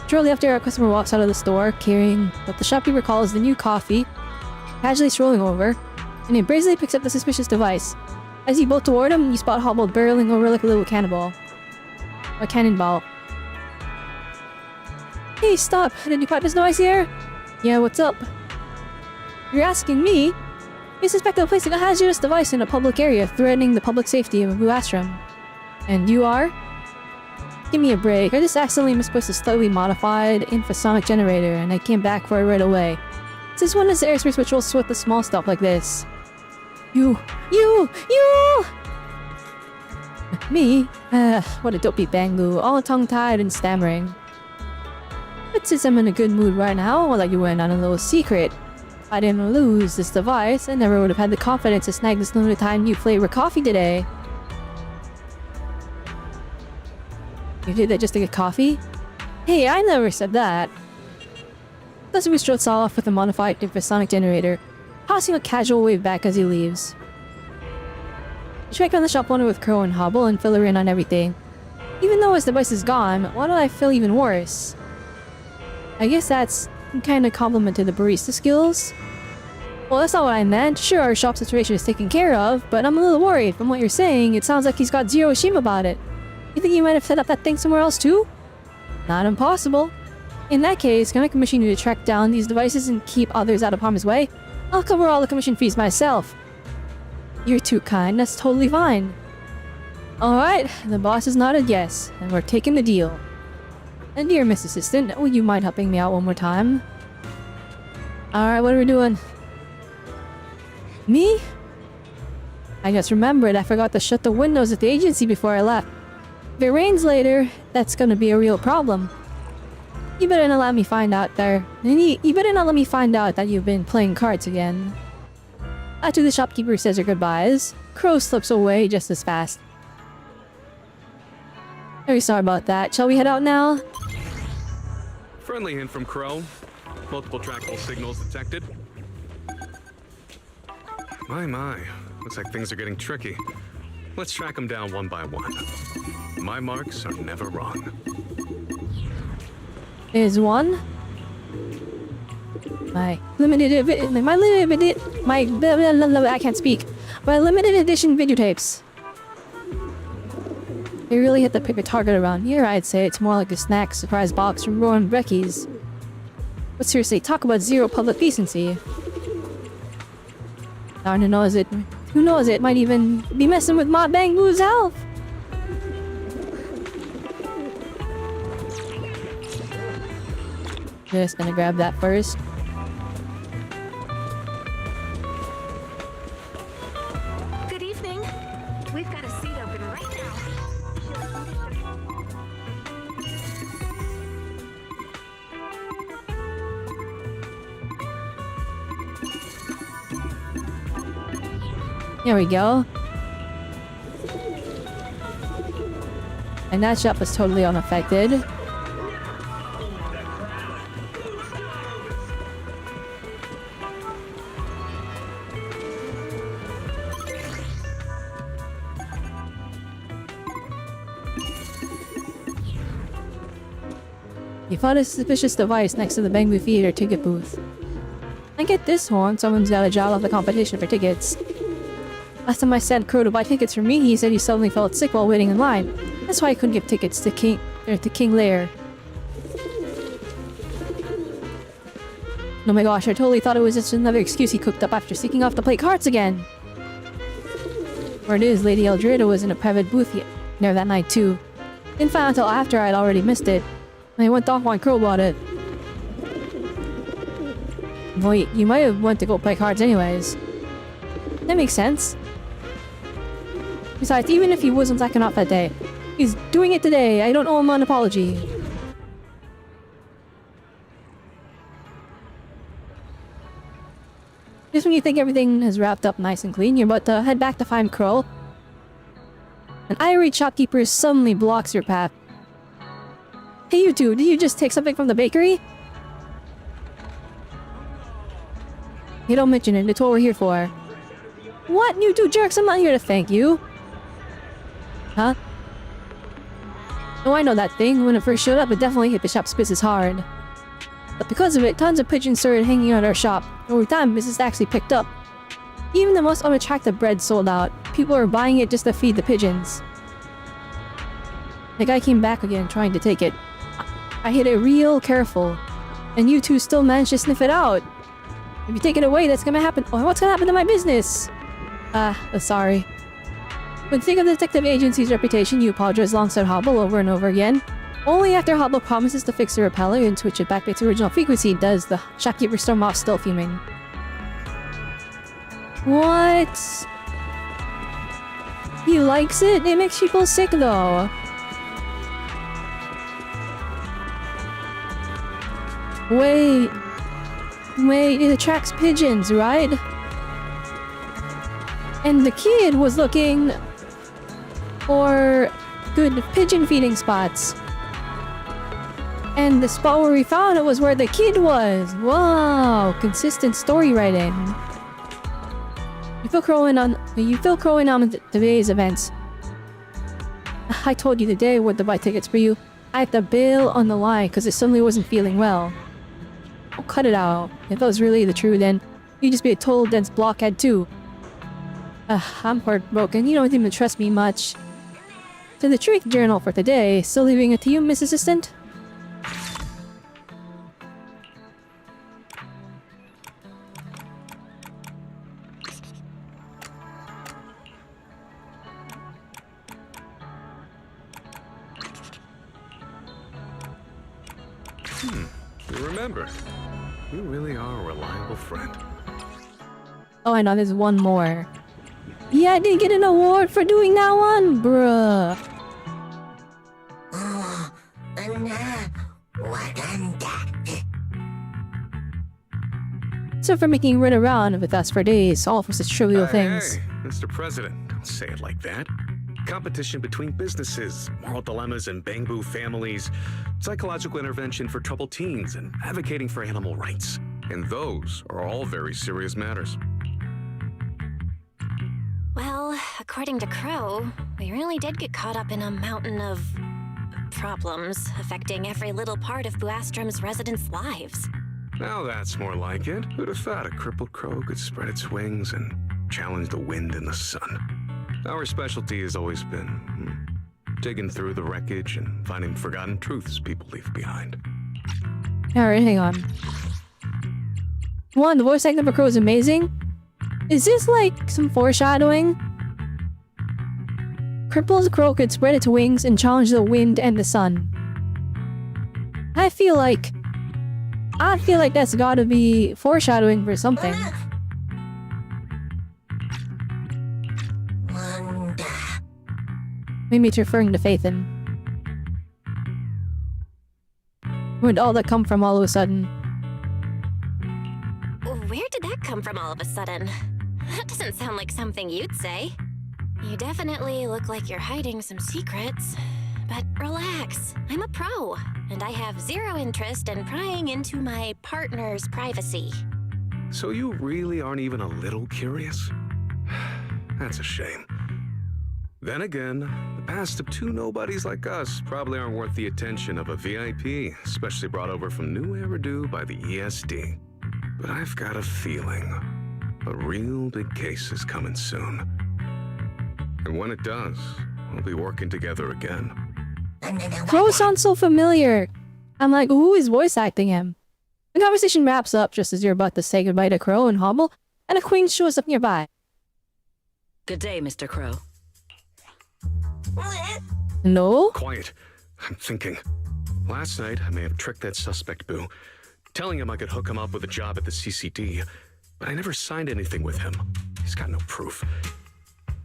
Shortly after, our customer walks out of the store, carrying what the shopkeeper calls the new coffee, casually strolling over, and he brazenly picks up the suspicious device. As you bolt toward him, you spot Hobble barreling over like a little cannonball. A cannonball. Hey, stop! Did you pipe this noise here? Yeah, what's up? You're asking me? You suspect of placing a hazardous device in a public area, threatening the public safety of Abu Ashram. And you are? Give me a break. I just accidentally misplaced a slightly modified infrasonic generator, and I came back for it right away. Since when does the airspace patrol sweat the small stuff like this? You! Me? What a dopey Bangu, all tongue-tied and stammering. But since I'm in a good mood right now, I'll let you in on a little secret. If I didn't lose this device, I never would have had the confidence to snag this limited time new flavor coffee today. You did that just to get coffee? Hey, I never said that. Thus we strolls off with a modified infrasonic generator, tossing a casual wave back as he leaves. I check on the shop owner with Crow and Hobble and fill her in on everything. Even though his device is gone, why do I feel even worse? I guess that's kind of compliment to the barista skills. Well, that's not what I meant. Sure, our shop situation is taken care of, but I'm a little worried. From what you're saying, it sounds like he's got zero shame about it. You think he might have set up that thing somewhere else too? Not impossible. In that case, can I commission you to track down these devices and keep others out of harm's way? I'll cover all the commission fees myself. You're too kind, that's totally fine. Alright, the boss has nodded yes, and we're taking the deal. And dear Miss Assistant, would you mind helping me out one more time? Alright, what are we doing? Me? I just remembered I forgot to shut the windows at the agency before I left. If it rains later, that's gonna be a real problem. You better not let me find out that you've been playing cards again. After the shopkeeper says her goodbyes, Crow slips away just as fast. Very sorry about that. Shall we head out now? Friendly hint from Crow. Multiple trackable signals detected. My. Looks like things are getting tricky. Let's track them down one by one. My marks are never wrong. There's one. I can't speak. My limited edition videotapes. They really hit the pick a target around here. I'd say it's more like a snack surprise box from Rowan Becky's. But seriously, talk about zero public decency. Darn, who knows it? Who knows it? Might even be messing with Ma Bang Boo's health. Just gonna grab that first. Good evening. We've got a seat open right now. There we go. And that shop was totally unaffected. You found a suspicious device next to the Bangbu Theater ticket booth. I get this horn, someone's got a job of the competition for tickets. Last time I sent Crow to buy tickets for me, he said he suddenly felt sick while waiting in line. That's why I couldn't give tickets to King Lair. Oh my gosh, I totally thought it was just another excuse he cooked up after sneaking off to play cards again. Word is, Lady Eldreda was in a private booth there that night too. Didn't find out until after I'd already missed it. I went off when Crow bought it. Wait, you might have went to go play cards anyways. That makes sense. Besides, even if he wasn't slacking off that day, he's doing it today. I don't owe him an apology. Just when you think everything is wrapped up nice and clean, you're about to head back to find Crow. An irate shopkeeper suddenly blocks your path. Hey you two, did you just take something from the bakery? Hey, don't mention it, it's what we're here for. What? You two jerks, I'm not here to thank you. Huh? Oh, I know that thing. When it first showed up, it definitely hit the shop's business hard. But because of it, tons of pigeons started hanging out our shop. Over time, business actually picked up. Even the most unattractive bread sold out. People are buying it just to feed the pigeons. The guy came back again, trying to take it. I hit it real careful. And you two still managed to sniff it out. If you take it away, that's gonna happen. Oh, what's gonna happen to my business? Sorry. When you think of the detective agency's reputation, you apologize alongside Hobble over and over again. Only after Hobble promises to fix the repeller and switch it back to its original frequency does the shopkeeper storm off, still fuming. What? He likes it? It makes people sick though. Wait, it attracts pigeons, right? And the kid was looking for good pigeon feeding spots. And the spot where we found it was where the kid was. Wow, consistent story writing. You feel crowing on today's events. I told you today I would to buy tickets for you. I have to bail on the line because it suddenly wasn't feeling well. Oh, cut it out. If that was really the truth, then you'd just be a total dense blockhead too. I'm heartbroken. You don't even trust me much. So the trick journal for today, still leaving it to you, Miss Assistant? You remember. You really are a reliable friend. Oh, I know, there's one more. Yeah, I did get an award for doing that one, bruh. So for making run around with us for days, all for such trivial things. Hey, Mr. President, don't say it like that. Competition between businesses, moral dilemmas and bamboo families, psychological intervention for troubled teens, and advocating for animal rights. And those are all very serious matters. Well, according to Crow, we really did get caught up in a mountain of problems affecting every little part of Buastrom's residents' lives. Now that's more like it. Who'd have thought a crippled crow could spread its wings and challenge the wind and the sun? Our specialty has always been digging through the wreckage and finding forgotten truths people leave behind. Alright, hang on. One, the voice acting for Crow is amazing. Is this like some foreshadowing? Crippled crow could spread its wings and challenge the wind and the sun. I feel like that's gotta be foreshadowing for something. Maybe it's referring to Faithin. Where'd all that come from all of a sudden? Where did that come from all of a sudden? That doesn't sound like something you'd say. You definitely look like you're hiding some secrets. But relax, I'm a pro, and I have zero interest in prying into my partner's privacy. So you really aren't even a little curious? That's a shame. Then again, the past of two nobodies like us probably aren't worth the attention of a VIP, especially brought over from New Eridu by the ESD. But I've got a feeling a real big case is coming soon. And when it does, we'll be working together again. Crow sounds so familiar. I'm like, who is voice acting him? The conversation wraps up just as you're about to say goodbye to Crow and Hobble, and a queen shows up nearby. Good day, Mr. Crow. No? Quiet. I'm thinking. Last night, I may have tricked that suspect, Boo, telling him I could hook him up with a job at the CCD, but I never signed anything with him. He's got no proof.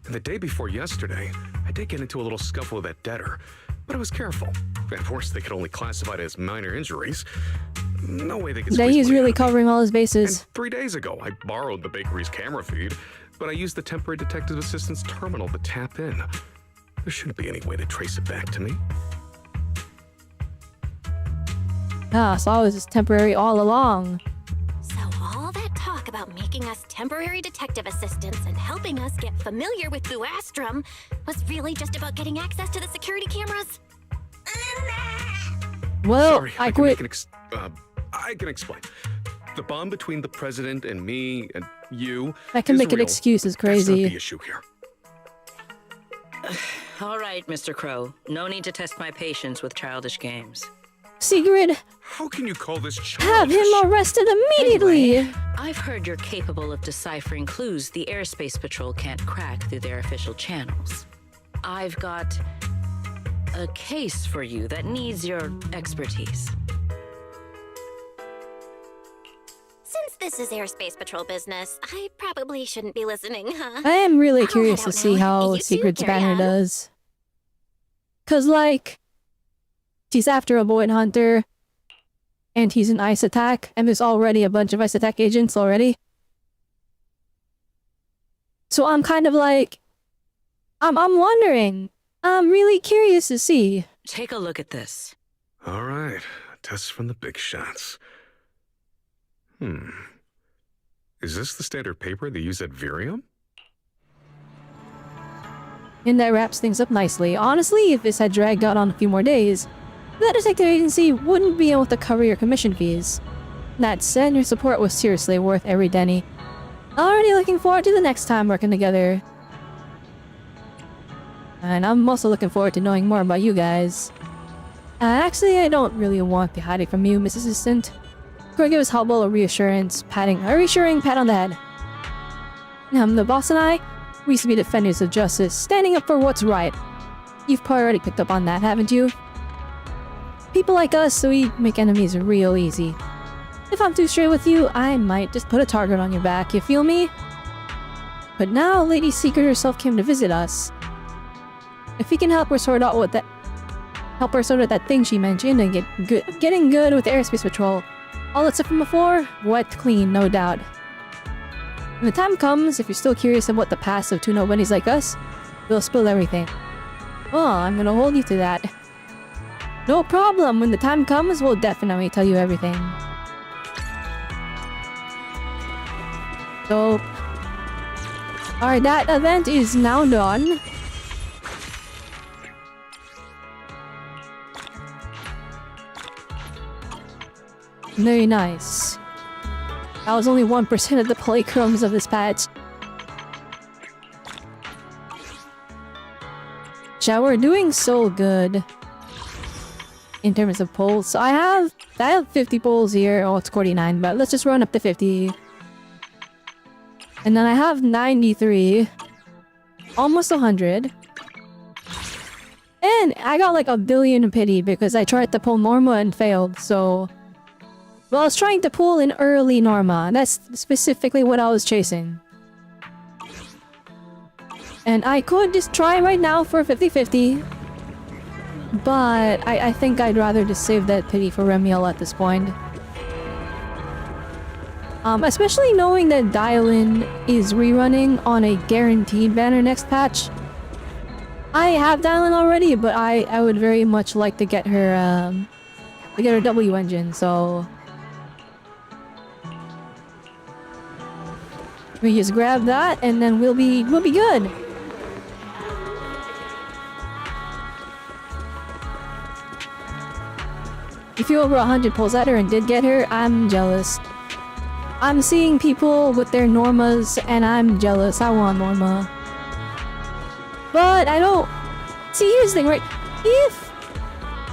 And the day before yesterday, I did get into a little scuffle with that debtor, but I was careful. At worst, they could only classify it as minor injuries. No way they could That squeeze he's money really out of me. covering all his bases. And 3 days ago, I borrowed the bakery's camera feed, but I used the temporary detective assistant's terminal to tap in. There shouldn't be any way to trace it back to me. Ah, so I was just temporary all along. So all that talk about making us temporary detective assistants and helping us get familiar with Buastrom was really just about getting access to the security cameras? Well, Sorry, I quit. I can explain. The bond between the president and me and you I can is make an real. excuse is That's not crazy. the issue here. All right, Mr. Crow. No need to test my patience with childish games. Sigrid, How can you call this have childish? him arrested immediately! Anyway, I've heard you're capable of deciphering clues the Airspace Patrol can't crack through their official channels. I've got a case for you that needs your expertise. Since this is Airspace Patrol business, I probably shouldn't be listening, huh? I am really I'll curious head to out see now. how You two Sigrid's carry banner on. does. Cause like, he's after a Void Hunter, and he's an Ice Attack, and there's already a bunch of Ice Attack agents already. So I'm kind of like, I'm wondering. I'm really curious to see. Take a look at this. All right, a test from the big shots. Is this the standard paper they use at Virium? And that wraps things up nicely. Honestly, if this had dragged out on a few more days, that detective agency wouldn't be able to cover your commission fees. That said, your support was seriously worth every penny. Already looking forward to the next time working together. And I'm also looking forward to knowing more about you guys. Actually, I don't really want to hide it from you, Miss Assistant. Corey gives Hobble a reassuring pat on the head. The boss and I, we used to be defenders of justice, standing up for what's right. You've probably already picked up on that, haven't you? People like us, we make enemies real easy. If I'm too straight with you, I might just put a target on your back, you feel me? But now, Lady Secret herself came to visit us. If we can help her sort out that thing she mentioned and getting good with the Airspace Patrol. All that stuff from before, wet clean, no doubt. When the time comes, if you're still curious about the past of two nobodies like us, we'll spill everything. Oh, I'm gonna hold you to that. No problem. When the time comes, we'll definitely tell you everything. So, alright, that event is now done. Very nice. That was only 1% of the polychromes of this patch. Yeah, we're doing so good in terms of polls. So I have 50 polls here. Oh, it's 49, but let's just run up to 50. And then I have 93. Almost 100. And I got like a billion pity because I tried to pull Norma and failed, so... Well, I was trying to pull an early Norma. That's specifically what I was chasing. And I could just try right now for 50-50. But I think I'd rather just save that pity for Remiel at this point. Especially knowing that Dial-In is rerunning on a guaranteed banner next patch. I have Dial-In already, but I would very much like to get her W engine, so... We just grab that and then we'll be good. If you're over 100 pulls at her and did get her, I'm jealous. I'm seeing people with their Normas and I'm jealous. I want Norma. But I don't... See, here's the thing, right?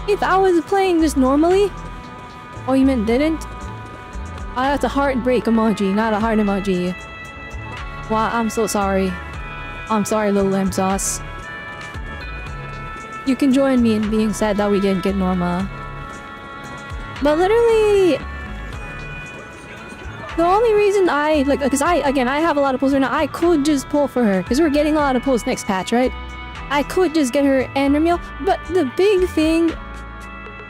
If I was playing this normally... Oh, you meant didn't? That's a heartbreak emoji, not a heart emoji. Wow, I'm so sorry. I'm sorry, little M sauce. You can join me in being sad that we didn't get Norma. But literally... The only reason I, like, because I have a lot of pulls right now. I could just pull for her, because we're getting a lot of pulls next patch, right? I could just get her and Remiel, but the big thing,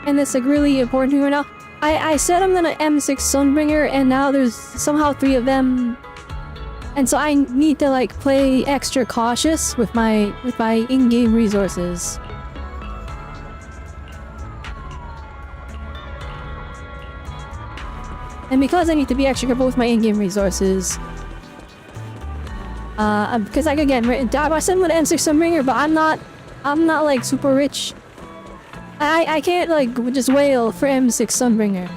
and that's like really important to me right now, I said I'm gonna M6 Sunbringer, and now there's somehow 3 of them. And so I need to like play extra cautious with my in-game resources. And because I need to be extra careful with my in-game resources, because like again, I said I'm gonna M6 Sunbringer, but I'm not like super rich. I can't like just wail for M6 Sunbringer.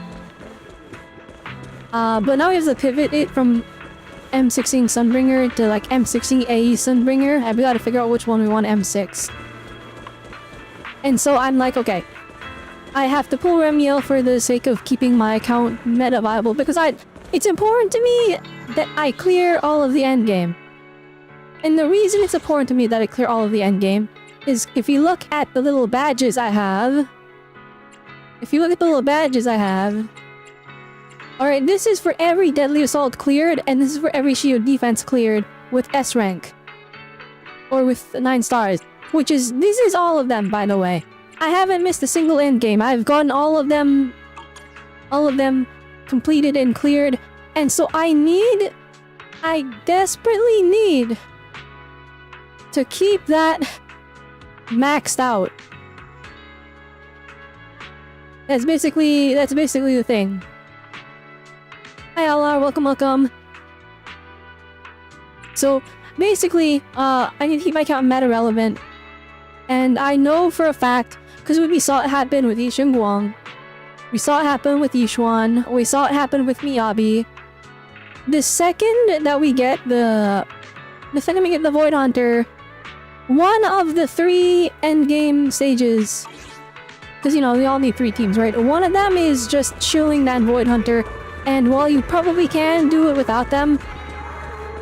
But now we have to pivot it from M16 Sunbringer to like M16 AE Sunbringer, and we gotta figure out which one we want M6. And so I'm like, okay, I have to pull Remiel for the sake of keeping my account meta viable, because it's important to me that I clear all of the endgame. And the reason it's important to me that I clear all of the endgame is if you look at the little badges I have... Alright, this is for every Deadly Assault cleared, and this is for every Shield Defense cleared with S rank. Or with 9 stars. This is all of them, by the way. I haven't missed a single endgame. I've gotten all of them completed and cleared. And so I desperately need to keep that maxed out. That's basically the thing. Hi LR, welcome. So basically, I need to keep my account meta relevant. And I know for a fact, because we saw it happen with Yishun Guang, we saw it happen with Yishuan, we saw it happen with Miyabi. The second we get the Void Hunter, one of the 3 endgame stages, because you know, we all need 3 teams, right? One of them is just chilling that Void Hunter, and while you probably can do it without them,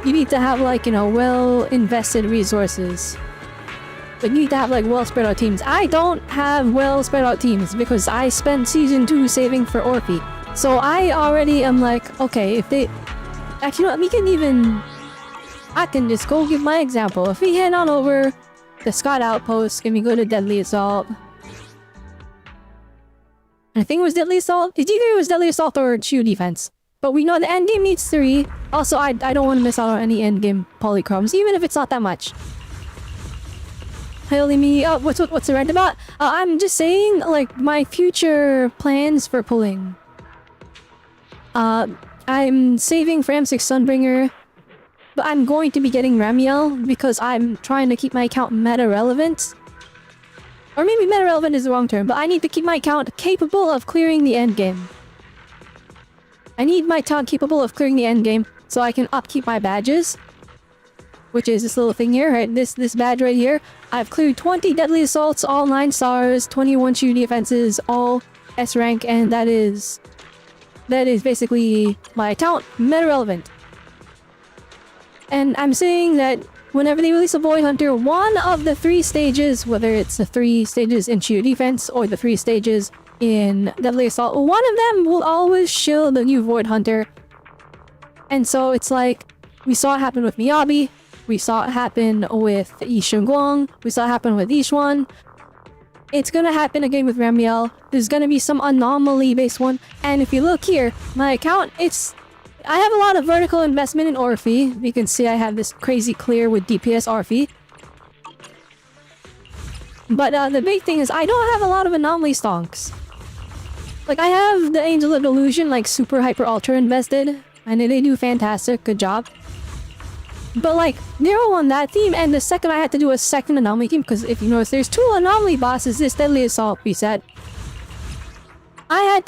you need to have like, you know, well invested resources. But you need to have like well spread out teams. I don't have well spread out teams because I spent season 2 saving for Orphe. So I already am like, okay, if they... Actually, you know what, I can just go give my example. If we head on over the Scott Outpost, can we go to Deadly Assault? I think it was Deadly Assault. It's either it was Deadly Assault or Shield Defense. But we know the endgame needs 3. Also, I don't want to miss out on any endgame polychromes, even if it's not that much. hailing me. What's the rant about? I'm just saying, like, my future plans for pulling. I'm saving for M6 Sunbringer, but I'm going to be getting Ramiel because I'm trying to keep my account meta relevant. Or maybe meta relevant is the wrong term, but I need to keep my account capable of clearing the endgame. I need my account capable of clearing the endgame so I can upkeep my badges. Which is this little thing here, right? This badge right here. I've cleared 20 deadly assaults, all 9 stars, 21 shooting offenses, all S rank, and that is basically my account meta relevant. And I'm saying that whenever they release a Void Hunter, one of the 3 stages, whether it's the 3 stages in shooting defense or the 3 stages in deadly assault, one of them will always shield the new Void Hunter. And so it's like, we saw it happen with Miyabi. We saw it happen with Guang. We saw it happen with Yishuan. It's gonna happen again with Ramiel. There's gonna be some anomaly-based one. And if you look here, my account, I have a lot of vertical investment in Orphe. You can see I have this crazy clear with DPS Orphe. But the big thing is I don't have a lot of anomaly stonks. Like, I have the Angel of Delusion, like, super hyper ultra invested. And they do fantastic, good job. But like, Nero won that theme, and the second I had to do a second anomaly team, because if you notice, there's 2 anomaly bosses this deadly assault reset. I had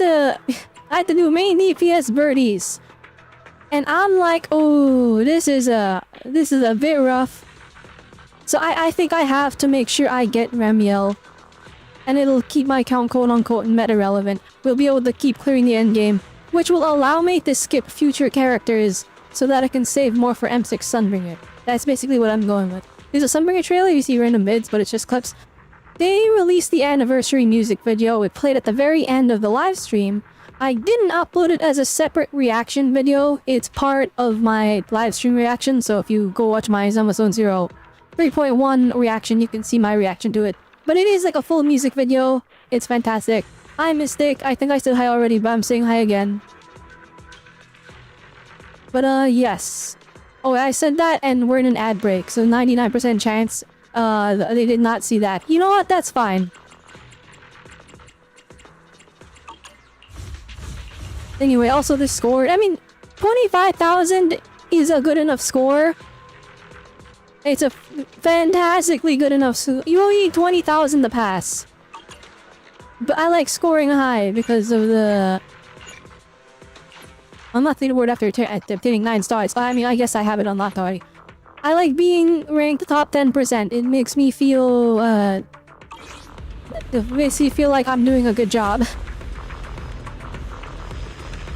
to do main DPS birdies. And I'm like, oh, this is a bit rough. So I think I have to make sure I get Ramiel. And it'll keep my account quote-unquote meta relevant. We'll be able to keep clearing the endgame, which will allow me to skip future characters so that I can save more for M6 Sunbringer. That's basically what I'm going with. There's a Sunbringer trailer, you see random bids, but it's just clips. They released the anniversary music video. It played at the very end of the live stream. I didn't upload it as a separate reaction video. It's part of my live stream reaction, so if you go watch my Zenless Zone 0 3.1 reaction, you can see my reaction to it. But it is like a full music video. It's fantastic. I'm Mystic. I think I said hi already, but I'm saying hi again. But yes. Oh, I said that and we're in an ad break, so 99% chance they did not see that. You know what? That's fine. Anyway, also the score. I mean, 25,000 is a good enough score. It's a fantastically good enough score. You only need 20,000 to pass. But I like scoring high because of the... I'm not thinking the word after obtaining 9 stars. I mean, I guess I have it unlocked already. I like being ranked top 10%. It makes me feel, it makes me feel like I'm doing a good job.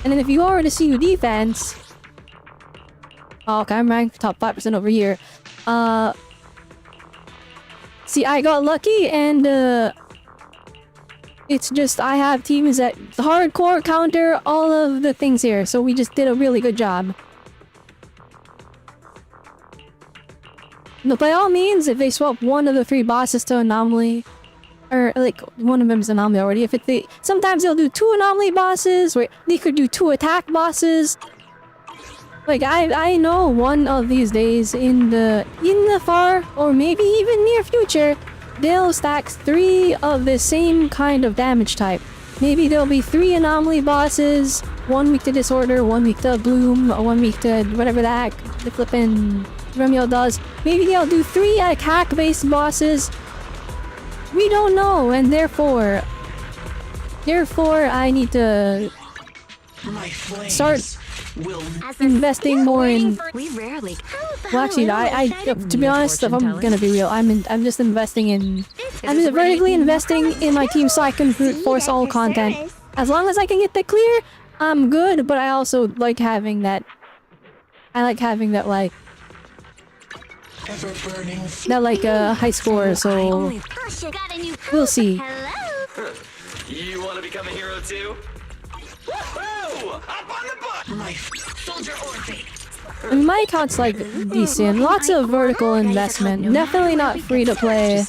And then if you are to see your defense... Oh, okay, I'm ranked top 5% over here. See, I got lucky and, it's just I have teams that hardcore counter all of the things here, so we just did a really good job. But by all means, if they swap one of the 3 bosses to anomaly, or like one of them is anomaly already. If sometimes they'll do 2 anomaly bosses, or they could do 2 attack bosses. Like I know one of these days in the far or maybe even near future, they'll stack 3 of the same kind of damage type. Maybe there'll be 3 anomaly bosses, 1 week to Disorder, 1 week to Bloom, 1 week to whatever the heck the flippin' Ramiel does. Maybe they'll do 3 attack-based bosses. We don't know, and therefore I need to start investing more in... We rarely. Well, actually, to be honest, if I'm gonna be real, I'm just investing in... I'm just vertically investing in my team so I can brute force all content. As long as I can get that clear, I'm good, but I also like having that... I like having that, like... high score, so... We'll see. You want to become a hero too? Woohoo! Up on the bus! My soldier Orphe. I mean, my account's like decent. Lots of vertical investment. Definitely not free to play.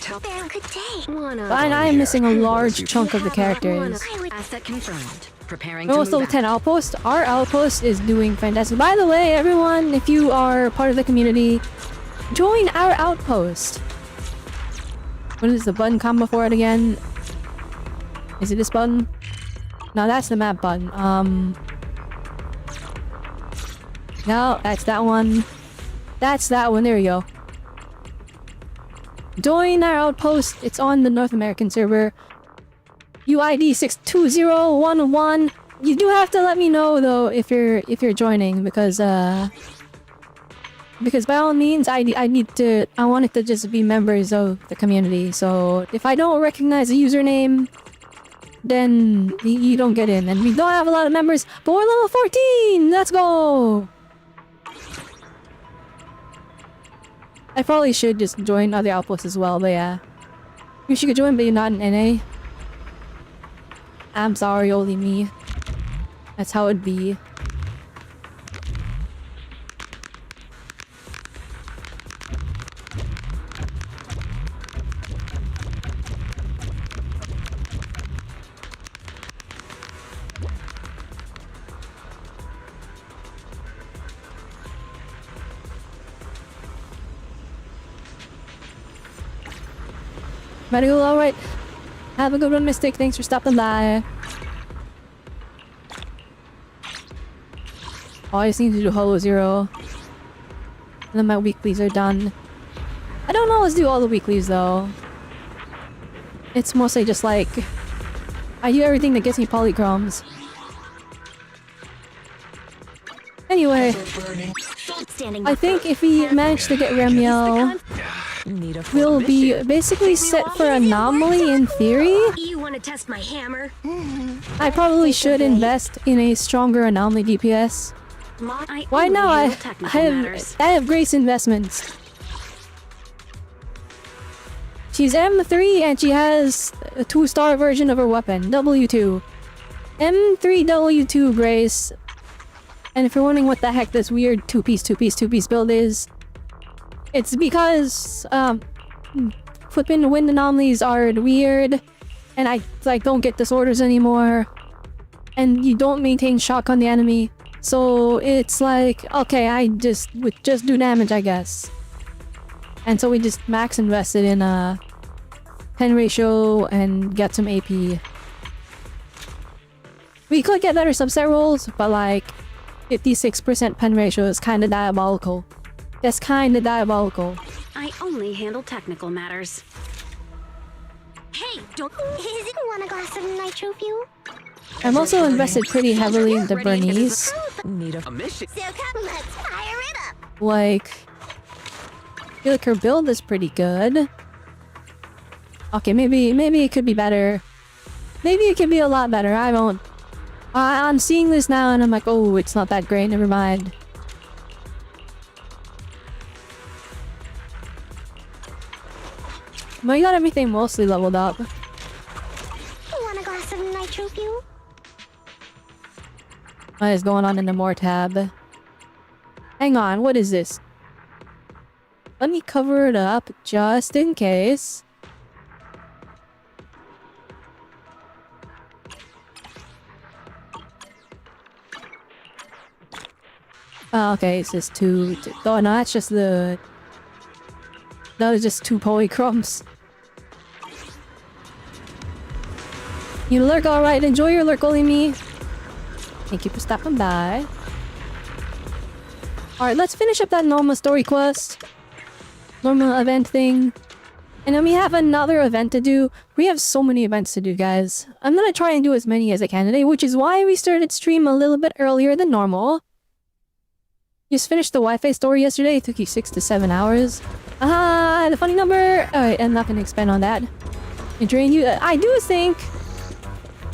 But I am missing a large chunk of the characters. Asset confirmed. Preparing We're almost level 10 outpost. Our outpost is doing fantastic. By the way, everyone, if you are part of the community, join our outpost. What is the button combo for it again? Is it this button? No, that's the map button. No, that's that one. That's that one. There we go. Join our outpost. It's on the North American server. UID 62011. You do have to let me know though if you're joining because by all means I want it to just be members of the community. So if I don't recognize a username, then you don't get in. And we don't have a lot of members, but we're level 14. Let's go. I probably should just join other outposts as well, but yeah. Wish you could join, but you're not in NA. I'm sorry, only me. That's how it'd be. Medical, alright. Have a good one, Mystic. Thanks for stopping by. Oh, I just need to do Holo Zero. And then my weeklies are done. I don't always do all the weeklies though. It's mostly just like I do everything that gets me polychromes. Anyway, I think if we manage to get Remiel, we'll be basically set for Anomaly in theory. You want to test my hammer? I probably should invest in a stronger Anomaly DPS. Why now? I have Grace investments. She's M3 and she has a 2-star version of her weapon, W2. M3 W2 Grace. And if you're wondering what the heck this weird two-piece build is, it's because flipping wind anomalies are weird, and I don't get disorders anymore, and you don't maintain shock on the enemy, so it's like, okay, I just do damage, I guess. And so we just max invested in a pen ratio and get some AP. We could get better subset rolls, but like 56% pen ratio is kind of diabolical. That's kind of diabolical. I only handle technical matters. Hey, don't... Want a glass of nitro fuel? I'm also invested pretty heavily into Bernice. Need a mission. So come, let's fire it up! Like... I feel like her build is pretty good. Okay, maybe it could be better. Maybe it could be a lot better, I won't... I'm seeing this now and I'm like, oh, it's not that great, never mind. But you got everything mostly leveled up. Want a glass of nitro fuel? What is going on in the more tab? Hang on, what is this? Let me cover it up just in case. Oh, okay, it's just two... Oh, no, that's just the... That was just 2 polychromes. You lurk, alright. Enjoy your lurk, only me. Thank you for stopping by. Alright, let's finish up that normal story quest. Normal event thing. And then we have another event to do. We have so many events to do, guys. I'm gonna try and do as many as I can today, which is why we started stream a little bit earlier than normal. Just finished the Wi-Fi story yesterday. It took you 6 to 7 hours. The funny number. Alright, I'm not gonna expand on that. Enjoying you. I do think,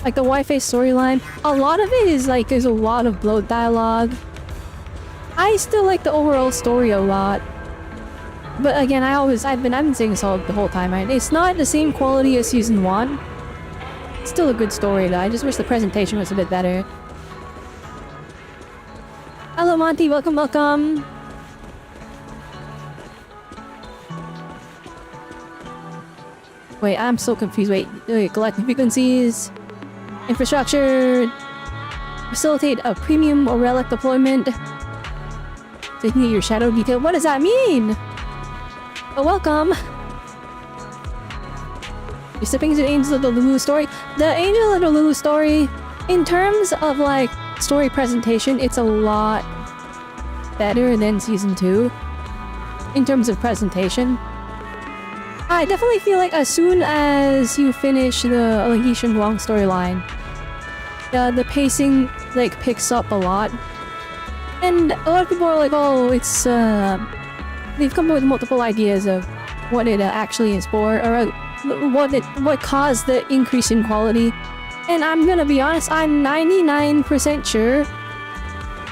like, the Wi-Fi storyline, a lot of it is like there's a lot of bloat dialogue. I still like the overall story a lot. But again, I've been saying this all the whole time, right? It's not the same quality as season 1. It's still a good story though. I just wish the presentation was a bit better. Hello Monty, welcome, welcome. Wait, I'm so confused. Wait, collecting frequencies. Infrastructure. Facilitate a premium or relic deployment. Taking your shadow detail. What does that mean? Oh, welcome. You're stepping into the Angels of the Lulu story. The Angel of the Lulu story, in terms of like story presentation, it's a lot better than season 2. In terms of presentation, I definitely feel like as soon as you finish the Yi Shenhuang storyline, the pacing like picks up a lot. And a lot of people are like, oh, it's they've come up with multiple ideas of what it actually is for, or what caused the increase in quality. And I'm gonna be honest, I'm 99% sure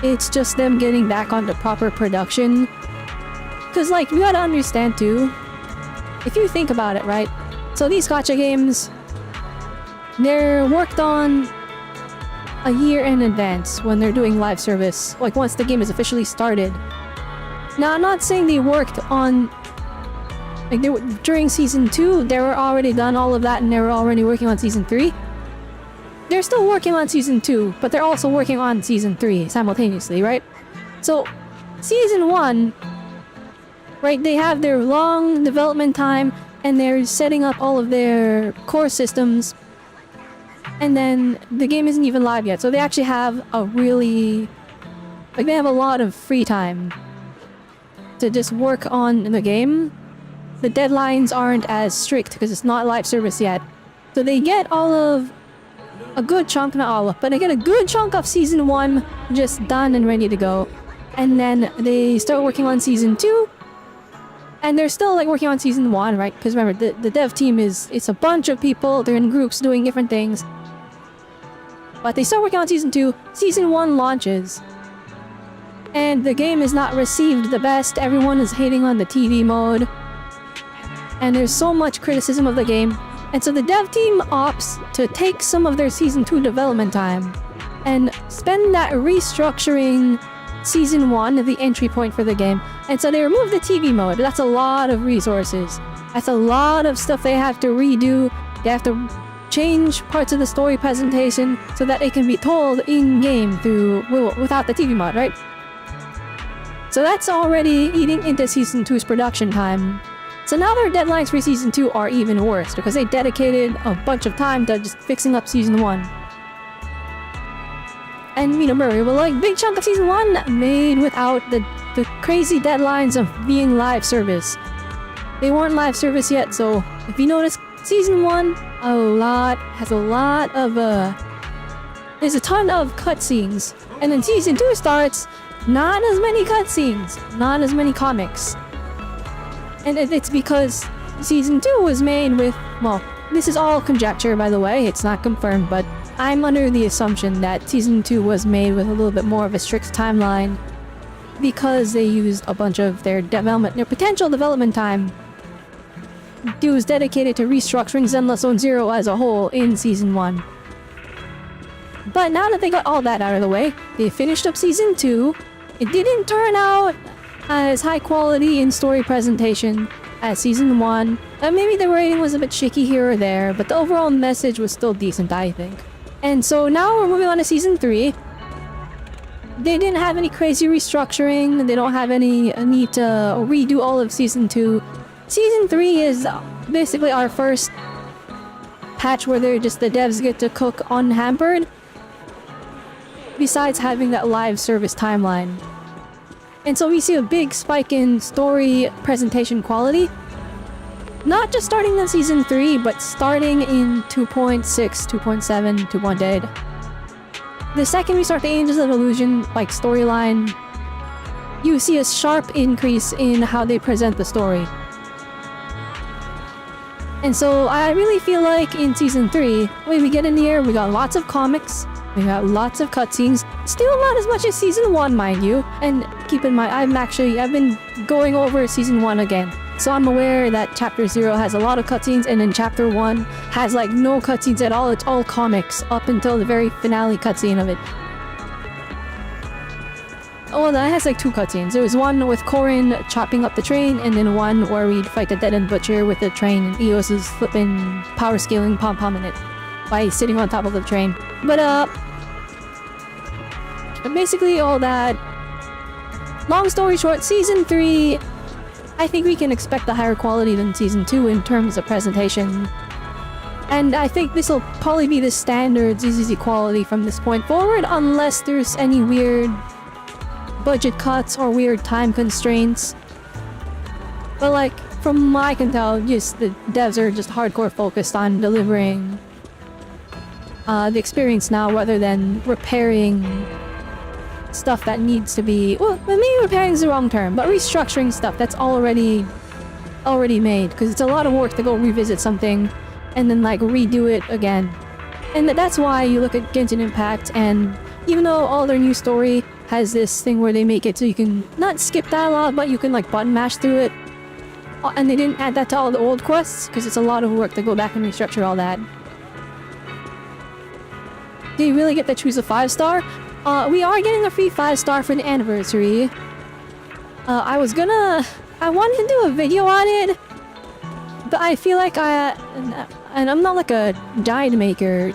it's just them getting back onto proper production. Cause like, you gotta understand too, if you think about it, right? So these gacha games, they're worked on a year in advance when they're doing live service, like once the game is officially started. Now, I'm not saying they worked on, like during season 2, they were already done all of that and they were already working on season 3. They're still working on season 2, but they're also working on season 3 simultaneously, right? So, season 1, right, they have their long development time and they're setting up all of their core systems. And then the game isn't even live yet, so they actually have a really... like, they have a lot of free time to just work on the game. The deadlines aren't as strict because it's not live service yet. So they get all of... a good chunk, not all, but they get a good chunk of season 1 just done and ready to go. And then they start working on season 2. And they're still like working on season 1, right? Because remember, the dev team it's a bunch of people, they're in groups doing different things. But they start working on season 2, season 1 launches. And the game is not received the best, everyone is hating on the TV mode. And there's so much criticism of the game. And so the dev team opts to take some of their season 2 development time and spend that restructuring season 1, the entry point for the game. And so they remove the TV mode. That's a lot of resources. That's a lot of stuff they have to redo. They have to change parts of the story presentation so that it can be told in-game through without the TV mod, right? So that's already eating into season 2's production time. So now their deadlines for season 2 are even worse because they dedicated a bunch of time to just fixing up season 1. And you know, Murray, well, like, big chunk of season 1 made without the crazy deadlines of being live service. They weren't live service yet, so if you notice, season 1 has a lot of there's a ton of cutscenes, and then season 2 starts, not as many cutscenes, not as many comics. And it's because season 2 was made with, well, this is all conjecture by the way, it's not confirmed, but I'm under the assumption that season 2 was made with a little bit more of a strict timeline because they used a bunch of their potential development time. It was dedicated to restructuring Zenless Zone Zero as a whole in season 1. But now that they got all that out of the way, they finished up season 2. It didn't turn out as high quality in story presentation as season 1. Maybe the rating was a bit shaky here or there, but the overall message was still decent, I think. And so now we're moving on to season 3. They didn't have any crazy restructuring, they don't have any need to redo all of season 2. Season 3 is basically our first patch where the devs get to cook unhampered, besides having that live service timeline. And so we see a big spike in story presentation quality. Not just starting in season 3, but starting in 2.6, 2.7, 2.8. The second we start the Angels of Illusion like storyline, you see a sharp increase in how they present the story. And so I really feel like in season 3, when we get in here, we got lots of comics, we got lots of cutscenes, still not as much as season 1, mind you. And keep in mind, I've been going over season 1 again. So I'm aware that chapter 0 has a lot of cutscenes, and then chapter 1 has like no cutscenes at all, it's all comics up until the very finale cutscene of it. Oh, that has like 2 cutscenes. There was one with Corin chopping up the train, and then one where we'd fight the dead-end butcher with the train, and Eos is flipping power scaling pom-pom in it by sitting on top of the train. But basically all that. Long story short, season 3, I think we can expect a higher quality than season 2 in terms of presentation. And I think this will probably be the standard ZZZ quality from this point forward, unless there's any weird budget cuts or weird time constraints. But like, from what I can tell, just the devs are just hardcore focused on delivering the experience now rather than repairing stuff that needs to be... Well, maybe repairing is the wrong term, but restructuring stuff that's already made, because it's a lot of work to go revisit something and then like redo it again. And that's why you look at Genshin Impact, and even though all their new story has this thing where they make it so you can not skip dialogue, but you can like button mash through it, and they didn't add that to all the old quests because it's a lot of work to go back and restructure all that. Do you really get to choose a 5-star? We are getting a free 5-star for the anniversary. I wanted to do a video on it, but I feel like and I'm not like a guide maker,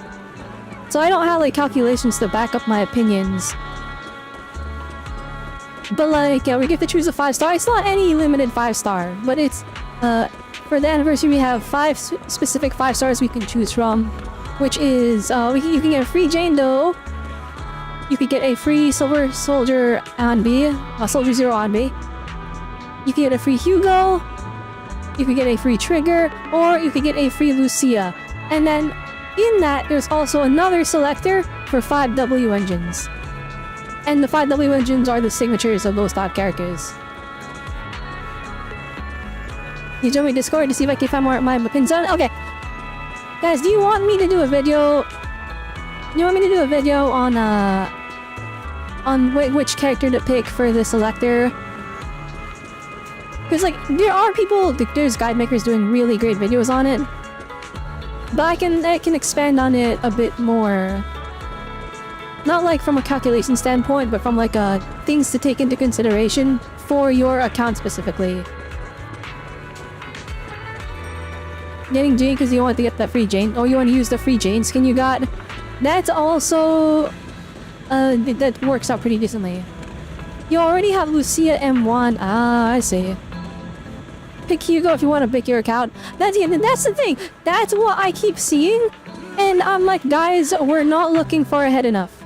so I don't have like calculations to back up my opinions. But like, yeah, we get to choose a 5-star. It's not any limited 5-star, but it's for the anniversary we have 5 specific 5-stars we can choose from, which is you can get a free Jane Doe, you could get a free Silver Soldier Anbi, Soldier Zero Anbi, you could get a free Hugo, you could get a free Trigger, or you could get a free Lucia. And then in that, there's also another selector for 5 W engines. And the 5 W engines are the signatures of those top characters. You join me Discord to see if I can find more of my pins on. Okay. Guys, do you want me to do a video? On which character to pick for the selector? Because like there are people, there's guide makers doing really great videos on it, but I can expand on it a bit more. Not like from a calculation standpoint, but from like things to take into consideration for your account specifically. Getting Jane because you want to get that free Jane. Oh, you want to use the free Jane skin you got? That's also that works out pretty decently. You already have Lucia M1. Ah, I see. Pick Hugo if you want to pick your account. That's the thing. That's what I keep seeing, and I'm like, guys, we're not looking far ahead enough.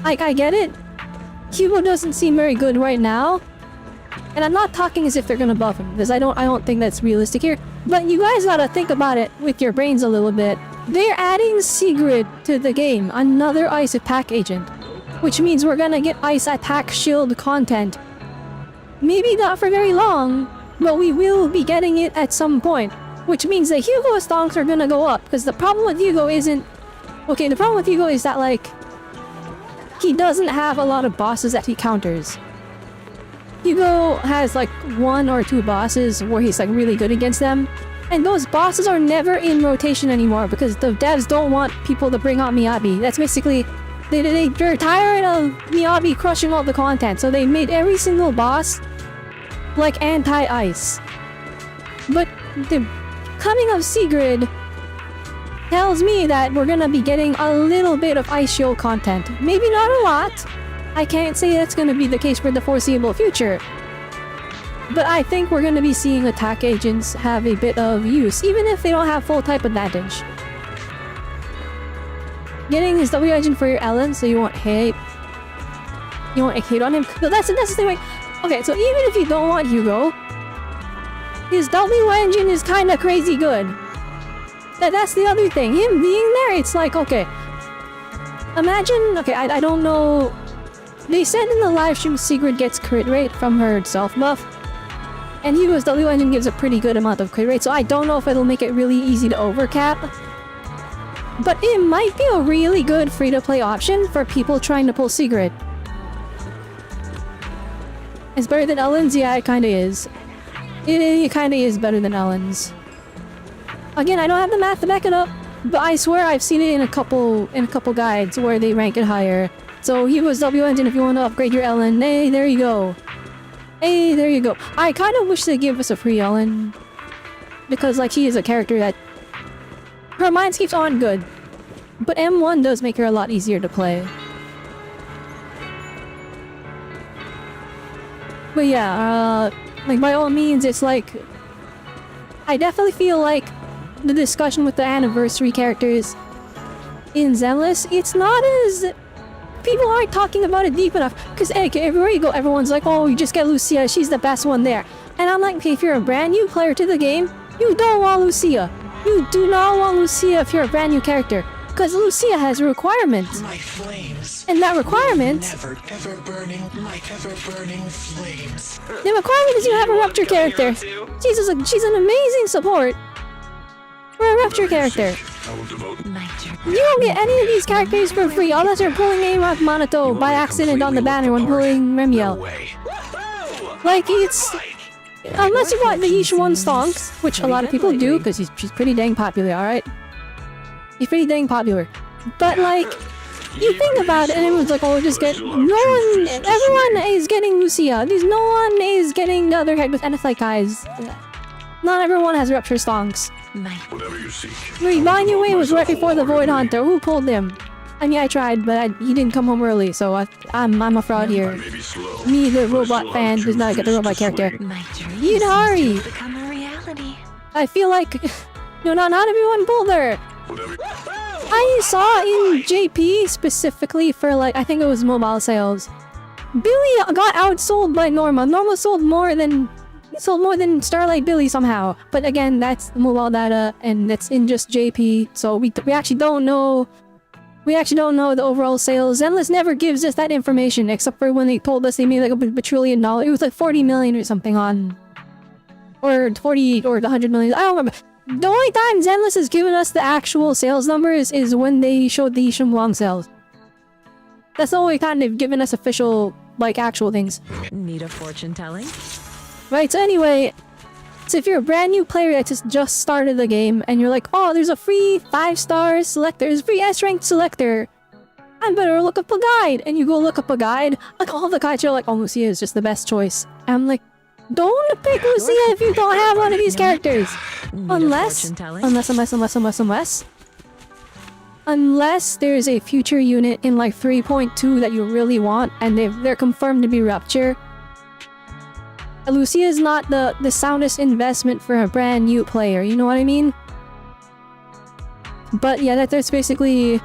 Like, I get it. Hugo doesn't seem very good right now, and I'm not talking as if they're gonna buff him, because I don't think that's realistic here. But you guys gotta think about it with your brains a little bit. They're adding Sigrid to the game, another Ice Attack agent, which means we're gonna get Ice Attack Shield content. Maybe not for very long, but we will be getting it at some point, which means that Hugo stonks are gonna go up, because the problem with Hugo isn't... Okay, the problem with Hugo is that, like, he doesn't have a lot of bosses that he counters. Hugo has, like, 1 or 2 bosses where he's, like, really good against them, and those bosses are never in rotation anymore, because the devs don't want people to bring out Miyabi. That's basically... They're tired of Miyabi crushing all the content, so they made every single boss like anti-ice. But the coming of Sigrid tells me that we're gonna be getting a little bit of Ice Shield content. Maybe not a lot. I can't say that's gonna be the case for the foreseeable future. But I think we're gonna be seeing attack agents have a bit of use, even if they don't have full type advantage. Getting his W engine for your Ellen, so you won't hate. You won't hate on him. No, that's the thing. Like, okay, so even if you don't want Hugo, his W engine is kind of crazy good. That's the other thing. Him being there, it's like, okay. Imagine, okay, I don't know. They said in the live stream Sigrid gets crit rate from her self buff, and Hugo's W engine gives a pretty good amount of crit rate, so I don't know if it'll make it really easy to overcap. But it might be a really good free-to-play option for people trying to pull Sigrid. It's better than Ellen's? Yeah, it kinda is. It kinda is better than Ellen's. Again, I don't have the math to back it up, but I swear I've seen it in a couple guides where they rank it higher. So Hugo's W engine if you want to upgrade your Ellen. Hey, there you go. Hey, there you go. I kind of wish they'd give us a free Ellen, because like she is a character that her Mindscape's aren't good, but M1 does make her a lot easier to play. But yeah, like by all means, it's like I definitely feel like the discussion with the anniversary characters in Zenless, it's not as... People aren't talking about it deep enough. Because everywhere you go, everyone's like, oh, you just get Lucia, she's the best one there. And I'm like, okay, if you're a brand new player to the game, you don't want Lucia. You do not want Lucia if you're a brand new character. Because Lucia has a requirement. My flames. And that requirement... Never, ever burning, my ever-burning flames. The requirement is you have a Rupture character. She's an amazing support for a Rupture character. You don't get any of these characters for free unless you're pulling Aimrock Monato by accident on the banner when pulling Remiel. Like, it's... Unless you want the Yishuan Stonks, which a lot of people do, because she's pretty dang popular, alright? He's pretty dang popular. But like, you think about it and everyone's like, oh, just get... Everyone is getting Lucia. No one is getting the other characters. And it's like, guys, not everyone has Rupture Stonks. Whatever you seek. Banyu Wei was right before the Void Hunter. Who pulled him? I mean, I tried, but he didn't come home early, so I'm a fraud here. Me, the robot fan, does not get the robot character. Yidari! I feel like... No, not everyone pulled her! I saw in JP specifically for like, I think it was mobile sales. Billy got outsold by Norma. Norma sold more than Starlight Billy somehow. But again, that's the mobile data and that's in just JP. So we actually don't know. We actually don't know the overall sales. Zenless never gives us that information except for when they told us they made like $1 trillion. It was like 40 million or something on, or 40 or 100 million. I don't remember. The only time Zenless has given us the actual sales numbers is when they showed the Shimwang sales. That's the only time they've given us official, like, actual things. Need a fortune telling? Right, so anyway, so if you're a brand new player that just started the game and you're like, oh, there's a free 5-star selector, there's a free S-ranked selector, I better look up a guide. And you go look up a guide, like all the guides are like, oh, Lucia is just the best choice. And I'm like, don't pick Lucia if you don't have one of these characters. Unless there's a future unit in like 3.2 that you really want and they're confirmed to be Rupture. Lucia is not the soundest investment for a brand new player, you know what I mean? But yeah, that's basically...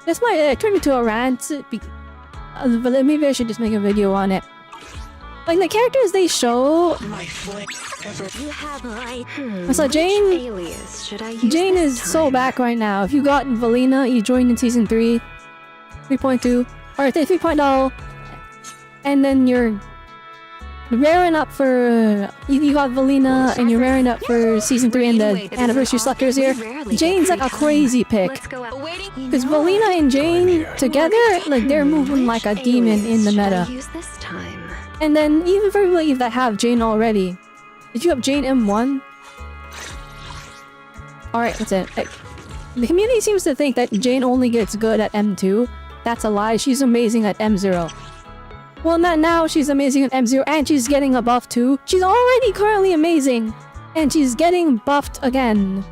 That's my... It turned into a rant. Maybe I should just make a video on it. Like, the characters they show... So Jane is so back right now. If you got Valina, you joined in Season 3, 3.2, or 3.0, and then you're raring up for... You got Valina, and you're raring up for Season 3 and the Anniversary Selectors here. Jane's like a crazy pick. Because Valina and Jane together, like, they're moving like a demon in the meta. And then, even for people that have Jane already, did you have Jane M1? Alright, that's it. The community seems to think that Jane only gets good at M2. That's a lie. She's amazing at M0. Well, not now. She's amazing at M0, and she's getting a buff too. She's already currently amazing, and she's getting buffed again.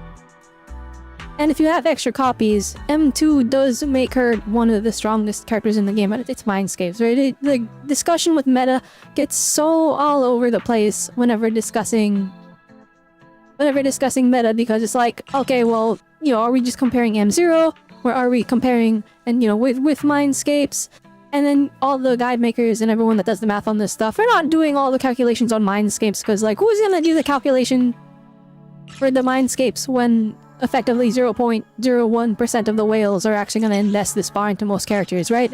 And if you have extra copies, M2 does make her one of the strongest characters in the game, but it's Mindscapes, right? The discussion with meta gets so all over the place whenever discussing meta, because it's like, okay, well, you know, are we just comparing M0, or are we comparing, and you know, with Mindscapes? And then all the guide makers and everyone that does the math on this stuff are not doing all the calculations on Mindscapes, because like, who's gonna do the calculation for the Mindscapes when effectively 0.01% of the whales are actually going to invest this far into most characters, right?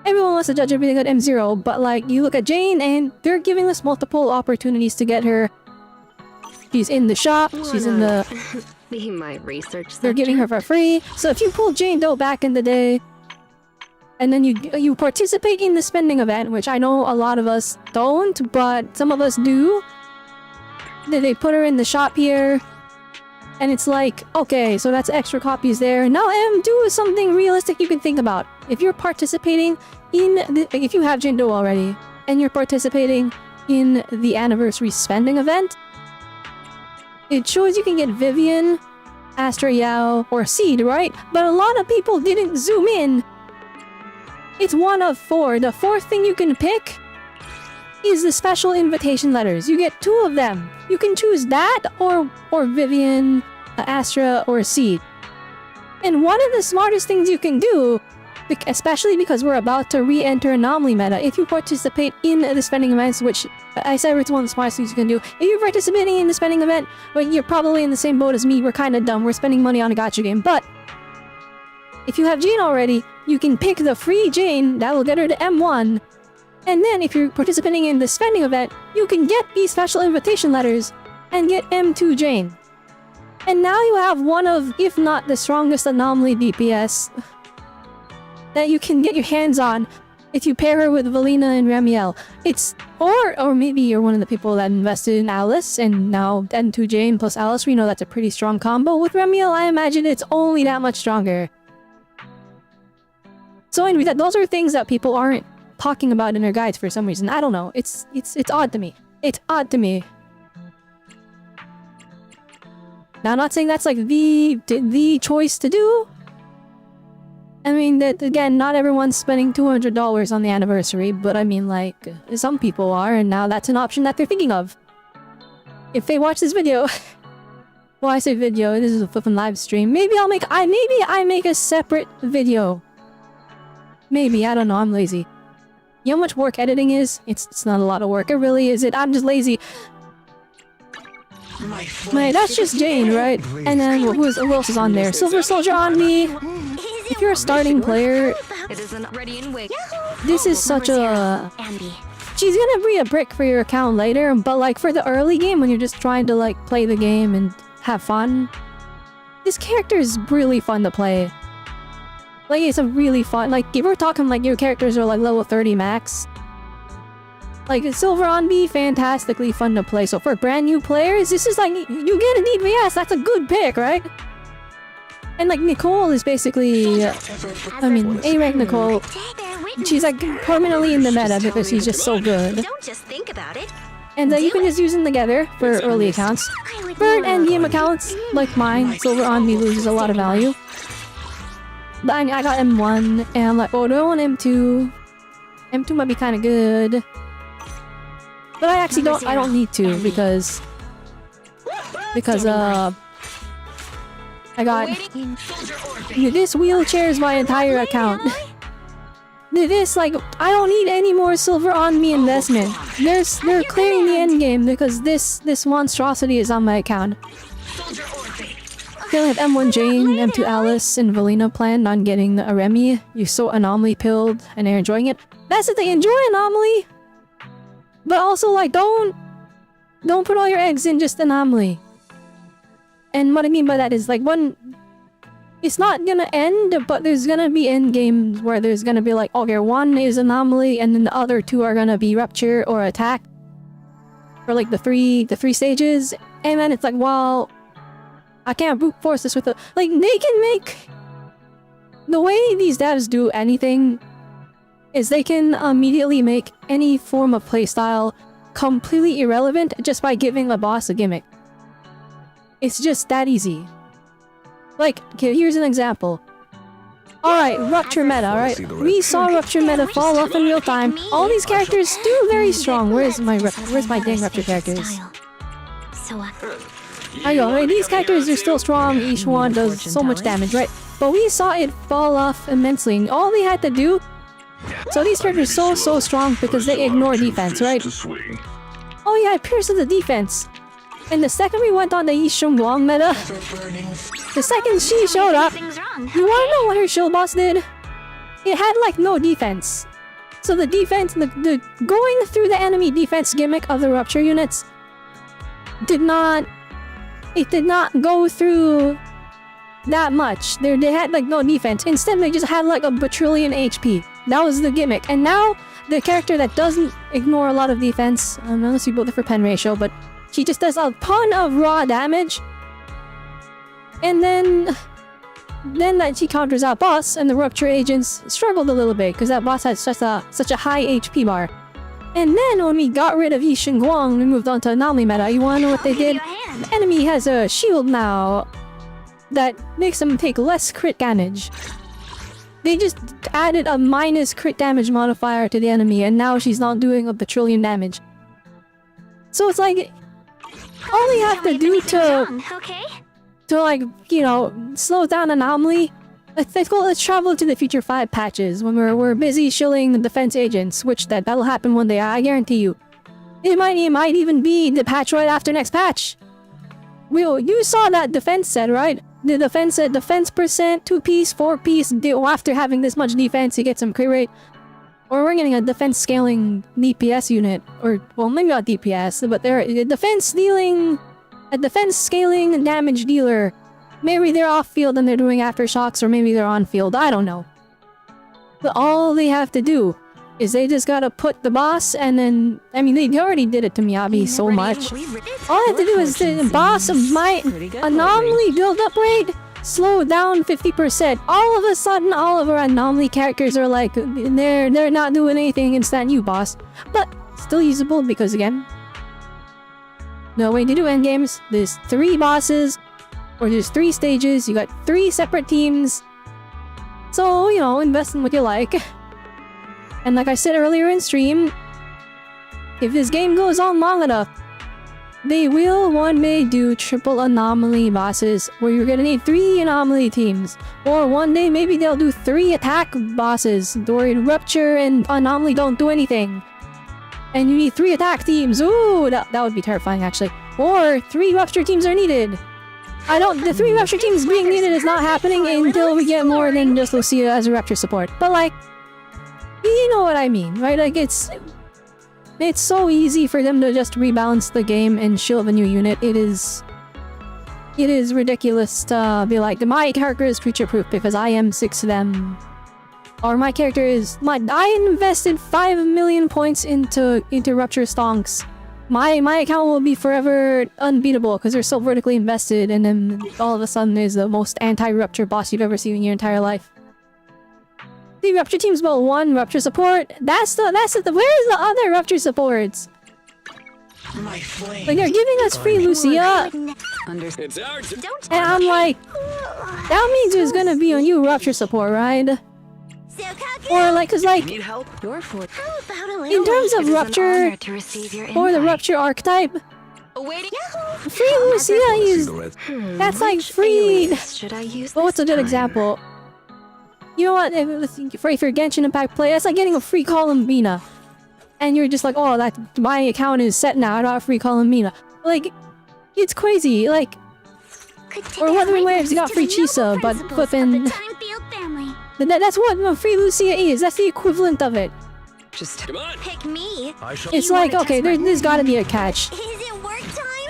Everyone wants to judge everything at M0, but like, you look at Jane and they're giving us multiple opportunities to get her. She's in the shop, she's in the... Be my research. They're giving her for free. So if you pull Jane Doe back in the day, and then you participate in the spending event, which I know a lot of us don't, but some of us do. Then they put her in the shop here. And it's like, okay, so that's extra copies there. Now M2 is something realistic you can think about. If you're participating in if you have Jane Doe already, and you're participating in the anniversary spending event, it shows you can get Vivian, Astra Yao, or Seed, right? But a lot of people didn't zoom in. It's one of 4. The 4th thing you can pick is the special invitation letters. You get 2 of them. You can choose that or Vivian, Astra, or Seed. And one of the smartest things you can do, especially because we're about to re-enter Anomaly meta, if you participate in the spending events, which I said it's one of the smartest things you can do. If you're participating in the spending event, well, you're probably in the same boat as me. We're kind of dumb. We're spending money on a gacha game. But if you have Jane already, you can pick the free Jane that will get her to M1. And then if you're participating in the spending event, you can get these special invitation letters and get M2 Jane. And now you have one of, if not the strongest Anomaly DPS that you can get your hands on if you pair her with Valina and Ramiel. It's or maybe you're one of the people that invested in Alice and now M2 Jane plus Alice. We know that's a pretty strong combo. With Ramiel, I imagine it's only that much stronger. So anyway, those are things that people aren't talking about in their guides for some reason. I don't know. It's odd to me. It's odd to me. Now, I'm not saying that's like the choice to do. I mean, that again, not everyone's spending $200 on the anniversary, but I mean, like, some people are, and now that's an option that they're thinking of. If they watch this video, well, I say video, this is a flippin' live stream. Maybe I make a separate video. Maybe, I don't know, I'm lazy. You know how much work editing is? It's not a lot of work, it really is. I'm just lazy. Wait, that's just Jane, right? And then who else is on there? Silver Soldier on me. If you're a starting player, this is such a... She's gonna be a brick for your account later, but like for the early game when you're just trying to like play the game and have fun, this character is really fun to play. Like it's a really fun, like if we're talking like your characters are like level 30 max, like Silver on B, fantastically fun to play. So for brand new players, this is like, you get an EVS, that's a good pick, right? And like Nicole is basically, I mean, A-rank Nicole, she's like permanently in the meta because she's just so good. Don't just think about it. And you can just use them together for early accounts. For NDM accounts, like mine, Silver on me loses a lot of value. But I got M1, and like Auto and M2. M2 might be kind of good. But I actually I don't need to because I got this wheelchair is my entire account. This like I don't need any more Silver on me investment. They're clearing the end game because this monstrosity is on my account. Okay, I have M1 Jane, M2 Alice, and Valina planned on getting the Aremi. You so Anomaly pilled and they're enjoying it. That's the thing, enjoy Anomaly! But also like don't put all your eggs in just Anomaly. And what I mean by that is like it's not gonna end, but there's gonna be end games where there's gonna be like, okay, one is Anomaly and then the other two are gonna be Rupture or Attack. For like the three stages. And then it's like, well, I can't brute force this with a... Like, they can make... The way these devs do anything is they can immediately make any form of playstyle completely irrelevant just by giving a boss a gimmick. It's just that easy. Like, okay, here's an example. Alright, Rupture meta, alright? We saw Rupture meta fall off in real time. All these characters still very strong. Where's my dang Rupture characters? I go, right? These characters are still strong, each one does so much damage, right? But we saw it fall off immensely, and all they had to do... So these characters are so strong because they ignore defense, right? Oh yeah, it pierces the defense. And the second we went on the Yi Sheng-Guang meta, the second she showed up, you wanna know what her shield boss did? It had like no defense. So the defense, the going through the enemy defense gimmick of the Rupture units did not go through that much. They had like no defense. Instead, they just had like a bajillion HP. That was the gimmick. And now, the character that doesn't ignore a lot of defense, unless you build it for pen ratio, but she just does a ton of raw damage. And then that she counters out boss, and the Rupture agents struggled a little bit because that boss had such a high HP bar. And then when we got rid of Yi Sheng-Guang, we moved on to Anomaly meta. You wanna know what they did? The enemy has a shield now that makes them take less crit damage. They just added a minus crit damage modifier to the enemy, and now she's not doing a bajillion damage. So it's like, all you have to do to... to like, you know, slow down Anomaly. Let's travel to the Future 5 patches when we're busy shilling the defense agents, which that'll happen one day, I guarantee you. It might even be the patch right after next patch. You saw that defense set, right? The defense set, defense percent, 2-piece, 4-piece, after having this much defense, you get some crit rate. Or we're getting a defense scaling DPS unit, or, well, maybe not DPS, but they're a defense scaling damage dealer. Maybe they're off-field and they're doing aftershocks, or maybe they're on-field, I don't know. But all they have to do is they just gotta put the boss, and then... I mean, they already did it to Miyabi so much. All I have to do is the boss of my Anomaly build-up rate slow down 50%. All of a sudden, all of our Anomaly characters are like, they're not doing anything against that new boss. But still usable because, again, no way to do endgames. There's 3 bosses, or there's 3 stages, you got 3 separate teams. So, you know, invest in what you like. And like I said earlier in stream, if this game goes on long enough, they will one day do triple Anomaly bosses, where you're gonna need 3 Anomaly teams. Or one day maybe they'll do 3 attack bosses, where Rupture and Anomaly don't do anything. And you need 3 attack teams. Ooh, that would be terrifying actually. Or 3 Rupture teams are needed. The 3 Rupture teams being needed is not happening until we get more than just Lucia as a Rupture support. But like, you know what I mean, right? Like, it's so easy for them to just rebalance the game and shield a new unit. It is ridiculous to be like, my character is creature-proof because I am 6 of them. Or my character is... I invested 5 million points into Rupture Stonks. My account will be forever unbeatable because they're so vertically invested, and then all of a sudden is the most anti-Rupture boss you've ever seen in your entire life. The Rupture team's about 1 Rupture support. Where's the other Rupture supports? Like, they're giving us free Lucia. It's our And I'm like, that means there's gonna be a new Rupture support, right? Or like, cause like, in terms of Rupture, or the Rupture archetype, free Lucia is, that's like free. Well, what's a good example? You know what, for Genshin Impact play, that's like getting a free Columbina. And you're just like, oh, my account is set now, I don't have free Columbina. Like, it's crazy, like... Or Wuthering Waves got free Chisa, but flippin'... That's what free Lucia is, that's the equivalent of it. Just pick me. It's like, okay, there's gotta be a catch.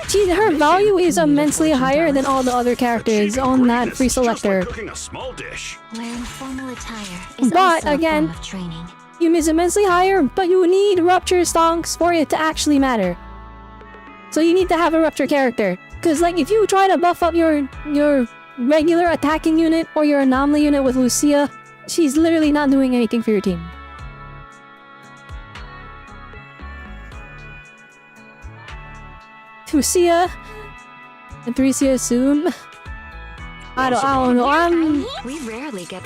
Her value is immensely higher than all the other characters on that free selector. But again, you miss immensely higher, but you need Rupture Stonks for it to actually matter. So you need to have a Rupture character. Cause like, if you try to buff up your regular attacking unit or your Anomaly unit with Lucia, she's literally not doing anything for your team. Lucia and Thresia soon. I don't know.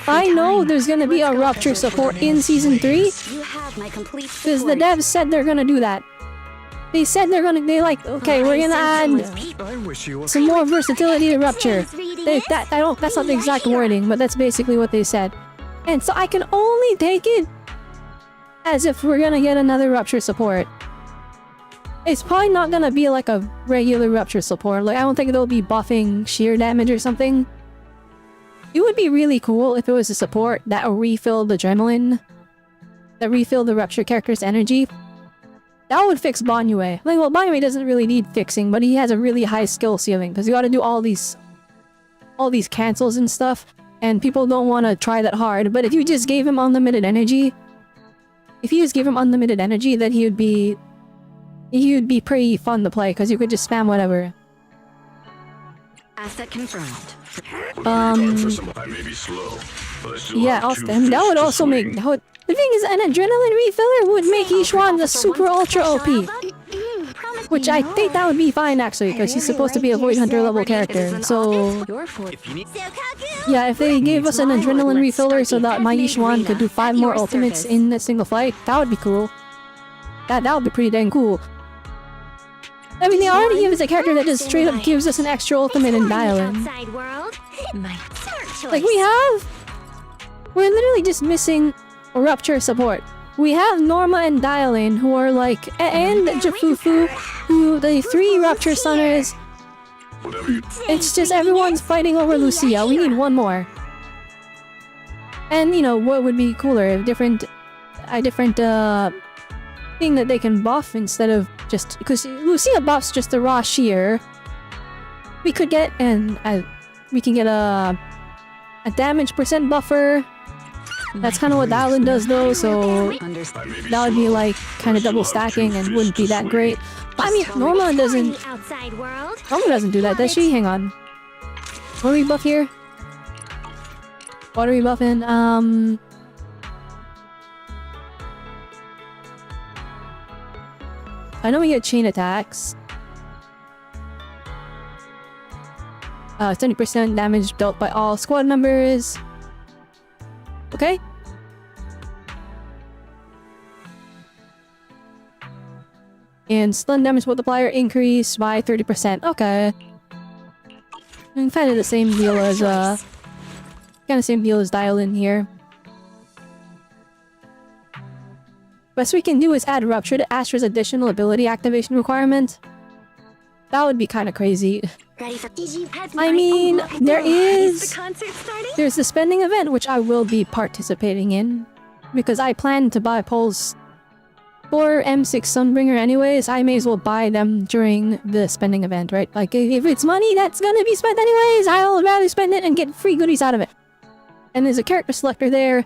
I know there's gonna be a Rupture support in Season 3. Because the devs said they're gonna do that. They said they're okay, we're gonna add some more versatility to Rupture. That's not the exact wording, but that's basically what they said. And so I can only take it as if we're gonna get another Rupture support. It's probably not gonna be like a regular Rupture support. Like, I don't think they'll be buffing sheer damage or something. It would be really cool if it was a support that refilled Adrenaline, that refilled the Rupture character's energy. That would fix Banyue. Like, well, Banyue doesn't really need fixing, but he has a really high skill ceiling because you gotta do all these cancels and stuff, and people don't want to try that hard. But if you just gave him unlimited energy, then he would be pretty fun to play because you could just spam whatever. Asset confirmed. I may be slow, but I still Yeah, have two that would fists also to make... swing. The thing is, an Adrenaline refiller would make Yishuan the super ultra OP. Which I think that would be fine actually, because he's supposed to be a Void Hunter level character. So... yeah, if they gave us an Adrenaline refiller so that my Yishuan could do 5 more ultimates in a single fight, that would be cool. That would be pretty dang cool. I mean, they already give us a character that just straight up gives us an extra ultimate in dial-in. Outside world. My smart choice. Like, we're literally just missing Rupture support. We have Norma and Dial-in, who are like, and Jafufu, who the 3 Rupture Stunners. It's just everyone's fighting over Lucia. We need one more. And, you know, what would be cooler? A different thing that they can buff instead of just... Because Lucia buffs just the raw sheer. We could get we can get a damage percent buffer. That's kind of what Dial-in does though, so that would be like kind of double stacking and wouldn't be that great. But, I mean, Norma doesn't do that, does she? Hang on. What do we buff here? What are we buffing? I know we get chain attacks. 70% damage dealt by all squad members. Okay. And stun damage multiplier increased by 30%. Okay. And kind of the same deal as Dial-in here. Best we can do is add Rupture to Astra's additional ability activation requirement. That would be kind of crazy. I mean, there's the spending event, which I will be participating in. Because I plan to buy Pulse for M6 Sunbringer anyways, I may as well buy them during the spending event, right? Like, if it's money that's gonna be spent anyways, I'll rather spend it and get free goodies out of it. And there's a character selector there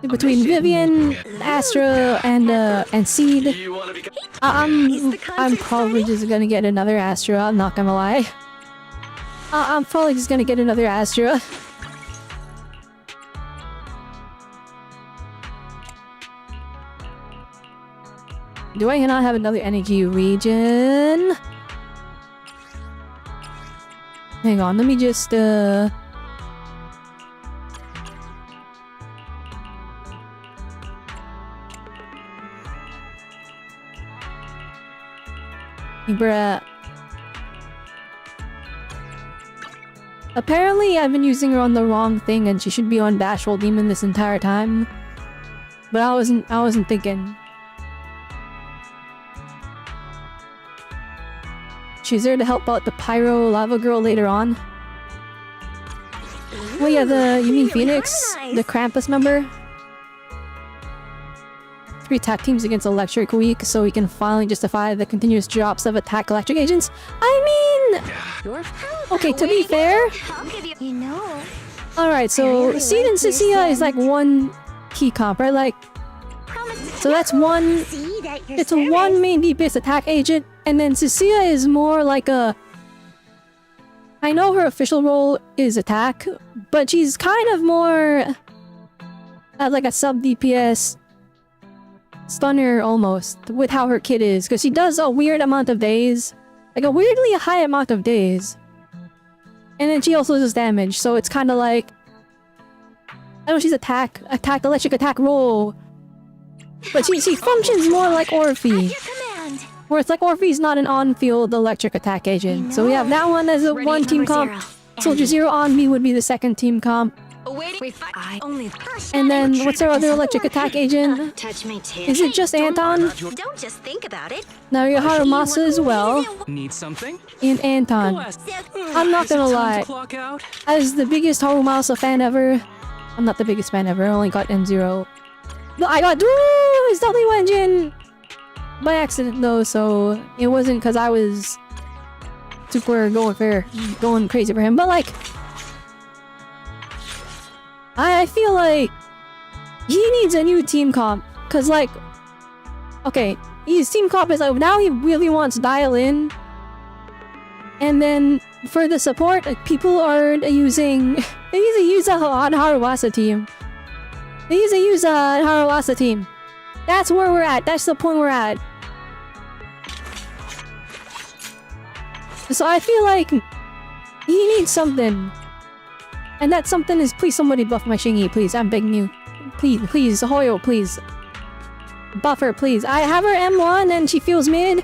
between Vivian, Astra, and Seed. I'm probably just gonna get another Astra, I'm not gonna lie. I'm probably just gonna get another Astra. Do I not have another energy region? Hang on, let me just bruh. Apparently, I've been using her on the wrong thing, and she should be on Bashful Demon this entire time. But I wasn't thinking. She's there to help out the Pyro Lava Girl later on. Well, yeah, you mean Phoenix? The Krampus member? 3 attack teams against Electric Week, so we can finally justify the continuous drops of attack electric agents. I mean... Okay, to be fair... Alright, so Seed and Cecilia is like one key comp, right? Like... So that's one... It's a one main DPS attack agent, and then Cecilia is more like a... I know her official role is attack, but she's kind of more... like a sub-DPS... stunner almost, with how her kit is, because she does a weird amount of days. Like a weirdly high amount of days. And then she also does damage, so it's kind of like... I know she's electric attack role. But she functions more like Orphe. Where it's like Orphe's not an on-field electric attack agent. So we have that one as a one team comp. Soldier Zero on me would be the second team comp. And then what's our other electric attack agent? Is it just Anton? Don't just think about it. Narihara Masa as well. Need something? And Anton. I'm not gonna lie. As the biggest Harumasa fan ever, I'm not the biggest fan ever, I only got M0. No, I got his W engine! By accident though, so it wasn't because I was super going crazy for him, but like... I feel like he needs a new team comp, cause like... Okay, his team comp is like, now he really wants Dial-in. And then for the support, like, people are using... They need to use a Haruwasa team. They need to use a Haruwasa team. That's where we're at. That's the point we're at. So I feel like he needs something. And that something is, please somebody buff my Shingy, please. I'm begging you. Please, Hoyo, please. Buff her, please. I have her M1 and she feels mid.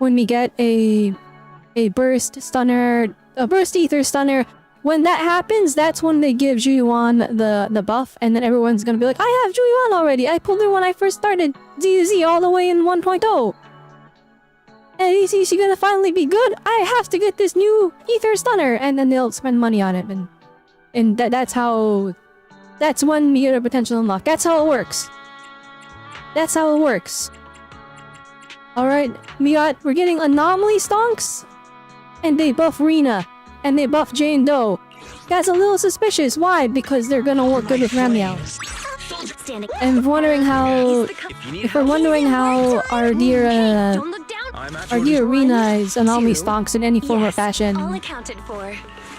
when we get a burst stunner, a burst ether stunner. When that happens, that's when they give Jujuan the buff, and then everyone's gonna be like, I have Jujuan already! I pulled her when I first started Z all the way in 1.0! And is she gonna finally be good? I have to get this new ether stunner! And then they'll spend money on it, and that's how... That's when we get a potential unlock. That's how it works. That's how it works. Alright, we're getting Anomaly Stonks, and they buff Rena. And they buff Jane Doe. That's a little suspicious. Why? Because they're gonna work good with Ramiao. And if we're wondering how our dear Rena is Anomaly Stonks in any form or fashion,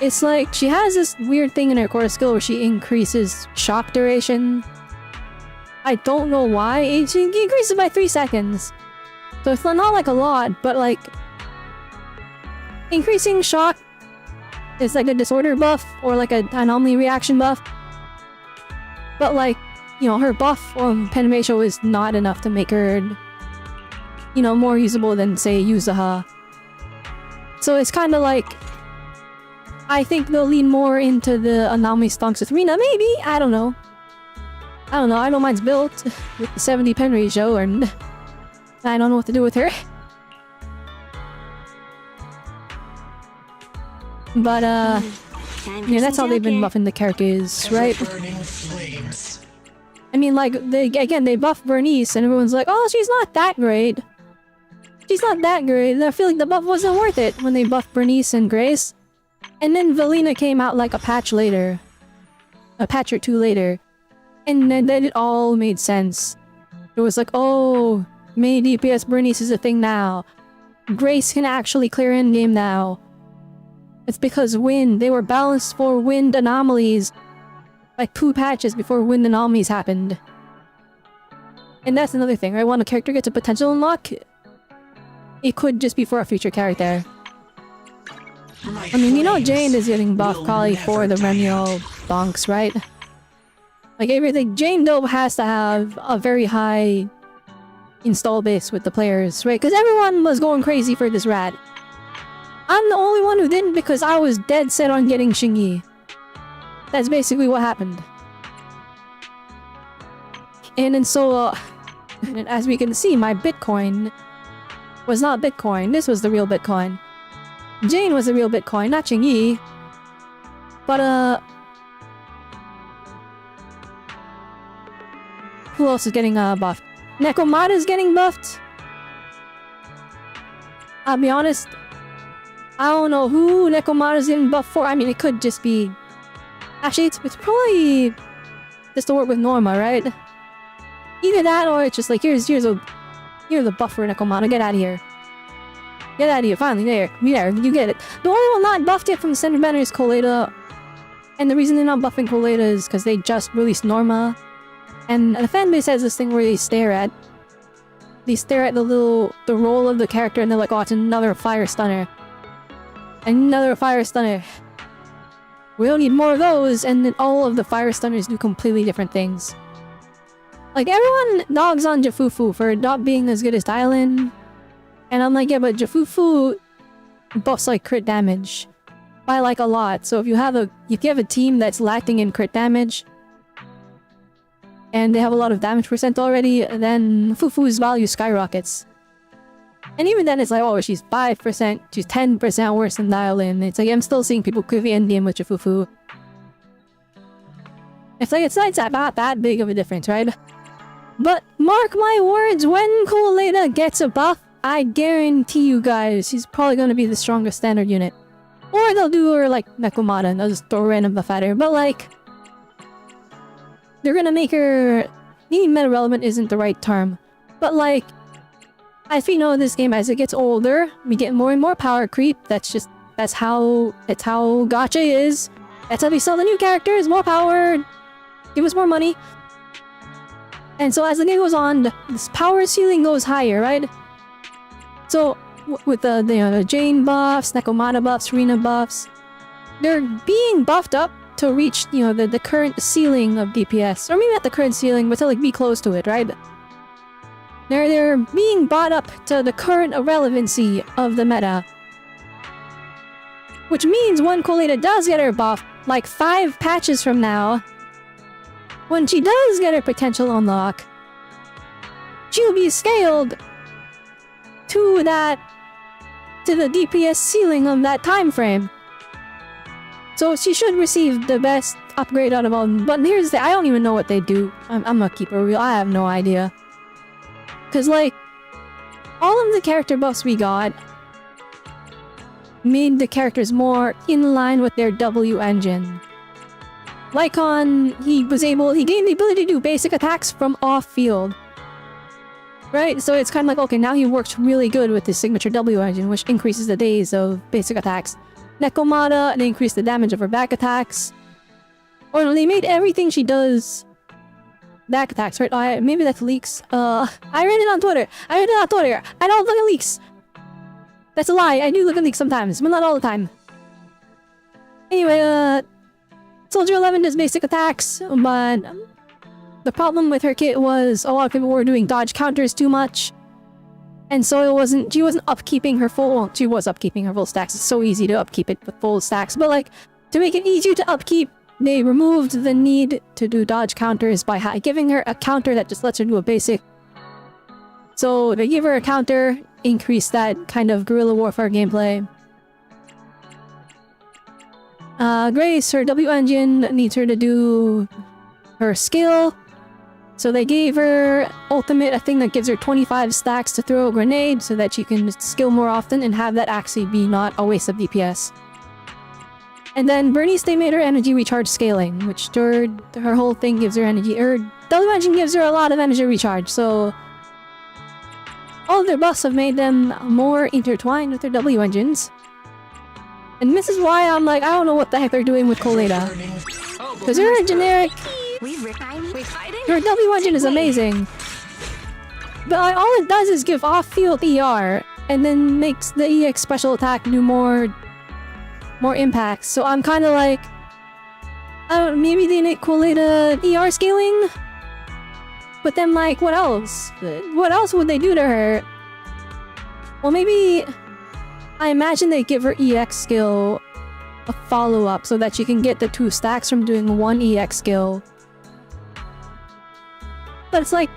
it's like she has this weird thing in her core skill where she increases shock duration. I don't know why. She increases by 3 seconds. So it's not like a lot, but like increasing shock is like a disorder buff or like an anomaly reaction buff. But like, you know, her buff on Penimation is not enough to make her, you know, more usable than say Yuzaha. So it's kind of like, I think they'll lean more into the anomaly stonks with Rena, maybe? I don't know. I know mine's built with the 70 pen ratio and I don't know what to do with her. But, yeah, that's how they've been buffing the characters, right? I mean, like, they buff Bernice, and everyone's like, oh, she's not that great. She's not that great. I feel like the buff wasn't worth it when they buffed Bernice and Grace. And then Valina came out like a patch later. A patch or two later. And then it all made sense. It was like, oh, main DPS Bernice is a thing now. Grace can actually clear in-game now. It's because they were balanced for wind anomalies like 2 patches before wind anomalies happened. And that's another thing, right? When a character gets a potential unlock, it could just be for a future character. I mean, you know Jane is getting buffed probably for the Remiel bonks, right? Like everything, Jane Doe has to have a very high install base with the players, right? Because everyone was going crazy for this rat. I'm the only one who didn't because I was dead set on getting Xingyi. That's basically what happened. And then so, and as we can see, my Bitcoin was not Bitcoin. This was the real Bitcoin. Jane was the real Bitcoin, not Xingyi. But, who else is getting, buffed? Nekomata's getting buffed? I'll be honest, I don't know who Nekomata's getting buffed for. I mean, it could just be... Actually, it's probably just to work with Norma, right? Either that or it's just like, here's the buff for Nekomata. Get out of here. Get out of here. Finally, there, you get it. The only one not buffed yet from the center banner is Coleta. And the reason they're not buffing Coleta is because they just released Norma. And the fanbase has this thing where they stare at the roll of the character and they're like, oh, it's another fire stunner. Another fire stunner. We don't need more of those, and then all of the fire stunners do completely different things. Like, everyone dogs on Jafufu for not being as good as Dylan. And I'm like, yeah, but Jafufu buffs like crit damage by like a lot. So if you have a team that's lacking in crit damage and they have a lot of damage percent already, then Fufu's value skyrockets. And even then it's like, oh, she's 5%, she's 10% worse than Dylan. It's like, I'm still seeing people quickly endgame with Jafufu. It's like, it's not that big of a difference, right? But mark my words, when Coleta gets a buff, I guarantee you guys, she's probably going to be the strongest standard unit. Or they'll do her like Nekomata and they'll just throw a random buff at her. But like, they're gonna make her... Maybe meta relevant isn't the right term. But like, as we know in this game, as it gets older, we get more and more power creep. That's how gacha is. That's how we sell the new characters. More power, give us more money. And so as the game goes on, this power ceiling goes higher, right? So with the Jane buffs, Nekomata buffs, Rena buffs, they're being buffed up to reach, you know, the current ceiling of DPS. Or maybe not the current ceiling, but to like be close to it, right? They're being brought up to the current irrelevancy of the meta. Which means when Coletta does get her buff, like 5 patches from now, when she does get her potential unlock, she'll be scaled to the DPS ceiling of that time frame. So she should receive the best upgrade out of all. But here's the I don't even know what they do. I'm gonna keep it real. I have no idea. Cause like all of the character buffs we got made the characters more in line with their W engine. Lycon, he gained the ability to do basic attacks from off-field. Right? So it's kind of like, okay, now he works really good with his signature W engine, which increases the days of basic attacks. Nekomata, they increase the damage of her back attacks. Or no, they made everything she does back attacks, right? Maybe that's leaks. I read it on Twitter. I don't look at leaks. That's a lie. I do look at leaks sometimes, but not all the time. Anyway, Soldier 11 does basic attacks, but the problem with her kit was a lot of people were doing dodge counters too much. And so she wasn't upkeeping her full, well, she was upkeeping her full stacks. It's so easy to upkeep it with full stacks. But like, to make it easier to upkeep, they removed the need to do dodge counters by giving her a counter that just lets her do a basic. So they give her a counter, increase that kind of guerrilla warfare gameplay. Grace, her W engine needs her to do her skill. So they gave her ultimate, a thing that gives her 25 stacks to throw a grenade so that she can skill more often and have that actually be not a waste of DPS. And then Bernice, they made her energy recharge scaling, which her whole thing gives her energy. Her W engine gives her a lot of energy recharge, so all of their buffs have made them more intertwined with their W engines. And this is why I'm like, I don't know what the heck they're doing with Coletta. Because her generic... Her W engine is amazing. But like, all it does is give off-field ER, and then makes the EX special attack do more impact. So I'm kind of like, I don't know, maybe they make Coletta ER scaling? But then like, what else? What else would they do to her? Well, maybe... I imagine they give her EX skill a follow-up so that she can get the 2 stacks from doing 1 EX skill. But it's like,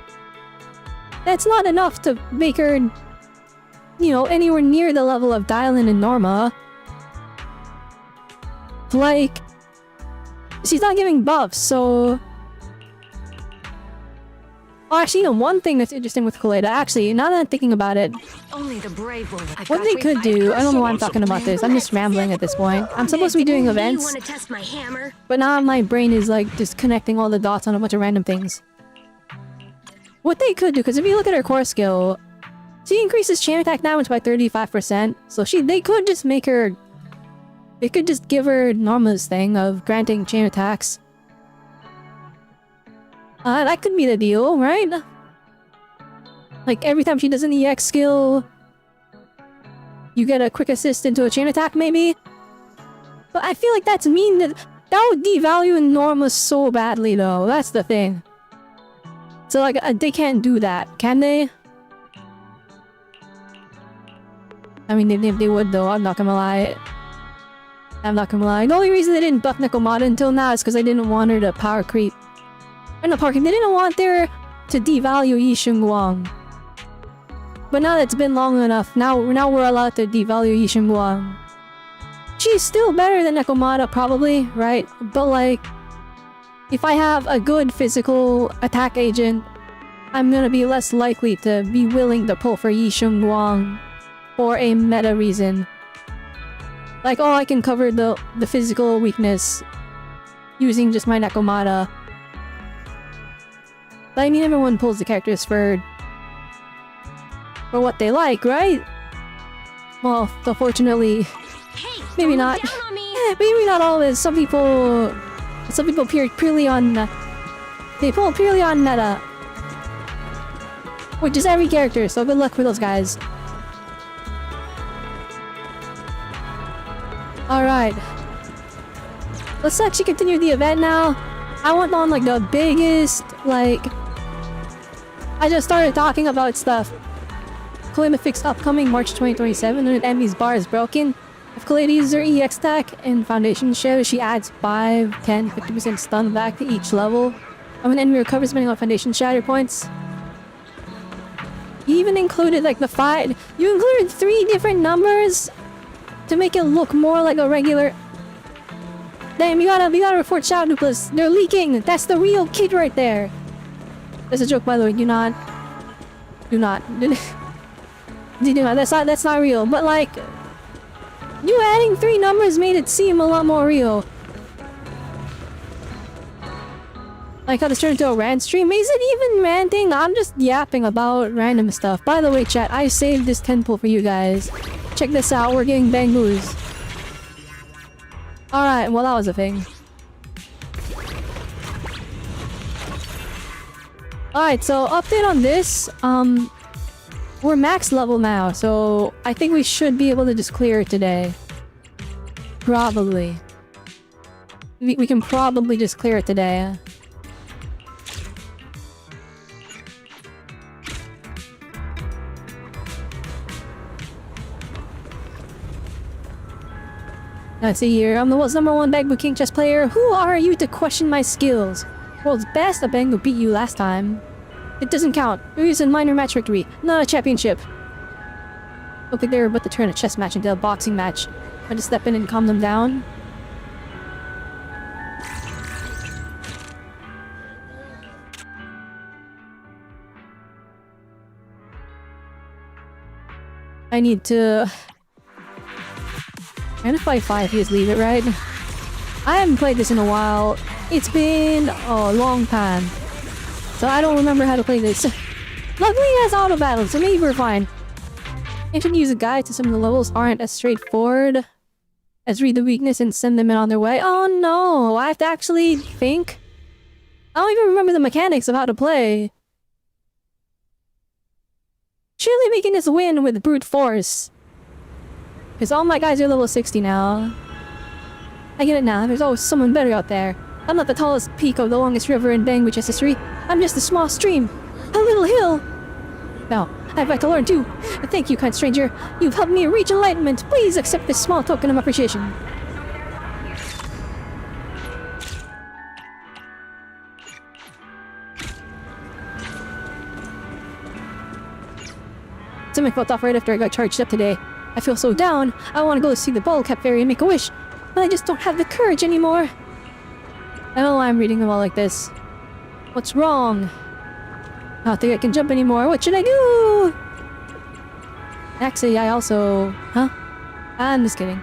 that's not enough to make her, you know, anywhere near the level of Dylan and Norma. Like, she's not giving buffs, so... Oh, actually, you know, one thing that's interesting with Coletta, actually, now that I'm thinking about it, Only the brave will. what they could do, I don't know why I'm talking about this, I'm just rambling at this point. I'm supposed to be doing events, Want to test my hammer? but now my brain is like just connecting all the dots on a bunch of random things. What they could do, because if you look at her core skill, she increases chain attack damage by 35%, so they could just make her... They could just give her Norma's thing of granting chain attacks. That could be the deal, right? Like, every time she does an EX skill, you get a quick assist into a chain attack, maybe? But I feel like that's mean that would devalue Norma so badly, though. That's the thing. So, like, they can't do that, can they? I mean, if they would, though, I'm not gonna lie. I'm not gonna lie. The only reason they didn't buff Nekomata until now is because they didn't want her to power creep. Or not power creep, they didn't want her to devalue Yi Shengguang. But now that it's been long enough, now we're allowed to devalue Yi Shengguang. She's still better than Nekomata, probably, right? But like, if I have a good physical attack agent, I'm gonna be less likely to be willing to pull for Yi Shengguang for a meta reason. Like, oh, I can cover the physical weakness using just my Nekomata. But I mean, everyone pulls the characters for what they like, right? Well, unfortunately, maybe not. Maybe not always. Some people purely on... They pull purely on meta. Which is every character, so good luck for those guys. Alright. Let's actually continue the event now. I went on like the biggest, like... I just started talking about stuff. Kalima fixed upcoming March 2027 when Emmy's bar is broken. If Kalima uses her EX stack in Foundation Shadow, she adds 5, 10, 50% stun back to each level. And when enemy recovers spending on Foundation Shatter points. You even included like the 5. You included 3 different numbers to make it look more like a regular. Damn, you gotta report Shadow Dupless. They're leaking. That's the real kid right there. That's a joke, by the way. Do not. That's not real. But like, you adding 3 numbers made it seem a lot more real. Like how this turned into a rant stream. Is it even ranting? I'm just yapping about random stuff. By the way, chat, I saved this 10 pull for you guys. Check this out. We're getting bangoos. Alright, well that was a thing. Alright, so update on this. We're max level now, so I think we should be able to just clear it today. Probably. We can probably just clear it today. Let's see here. I'm the world's #1 Bangu King chess player. Who are you to question my skills? World's best, a Bangu beat you last time. It doesn't count. It was a minor match victory, not a championship. Look like they were about to turn a chess match into a boxing match. Try to step in and calm them down. I need to... I'm gonna fight 5, just leave it, right? I haven't played this in a while. It's been a long time. So I don't remember how to play this. Luckily it has auto battles, so maybe we're fine. I should use a guide to some of the levels aren't as straightforward as read the weakness and send them in on their way. Oh no, I have to actually think? I don't even remember the mechanics of how to play. Surely we can just win with brute force. Because all my guys are level 60 now. I get it now, there's always someone better out there. I'm not the tallest peak of the longest river in Bangladesh history. I'm just a small stream. A little hill. Now, I'd like to learn too. Thank you, kind stranger. You've helped me reach enlightenment. Please accept this small token of appreciation. Something felt off right after I got charged up today. I feel so down. I want to go see the ball cap fairy and make a wish. But I just don't have the courage anymore. I don't know why I'm reading them all like this. What's wrong? I don't think I can jump anymore. What should I do? Actually, I also... Huh? I'm just kidding.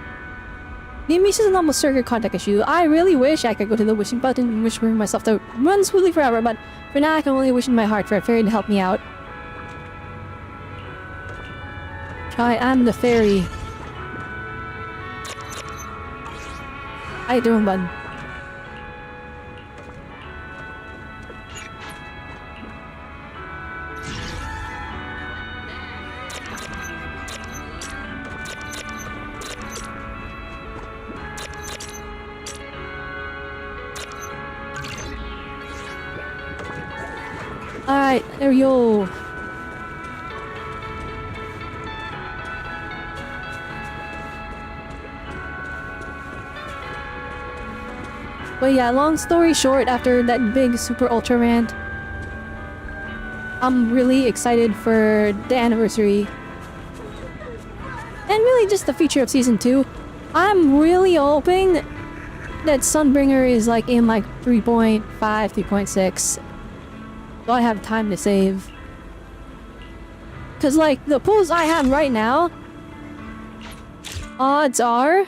Maybe this is an almost circular contact issue. I really wish I could go to the wishing button and wish for myself to run smoothly forever, but for now I can only wish in my heart for a fairy to help me out. I am the fairy. How you doing, bud? Alright, there we go. But yeah, long story short, after that big super ultra rant, I'm really excited for the anniversary. And really just the future of season 2. I'm really hoping that Sunbringer is like in like 3.5, 3.6. So I have time to save. Cause like the pools I have right now, odds are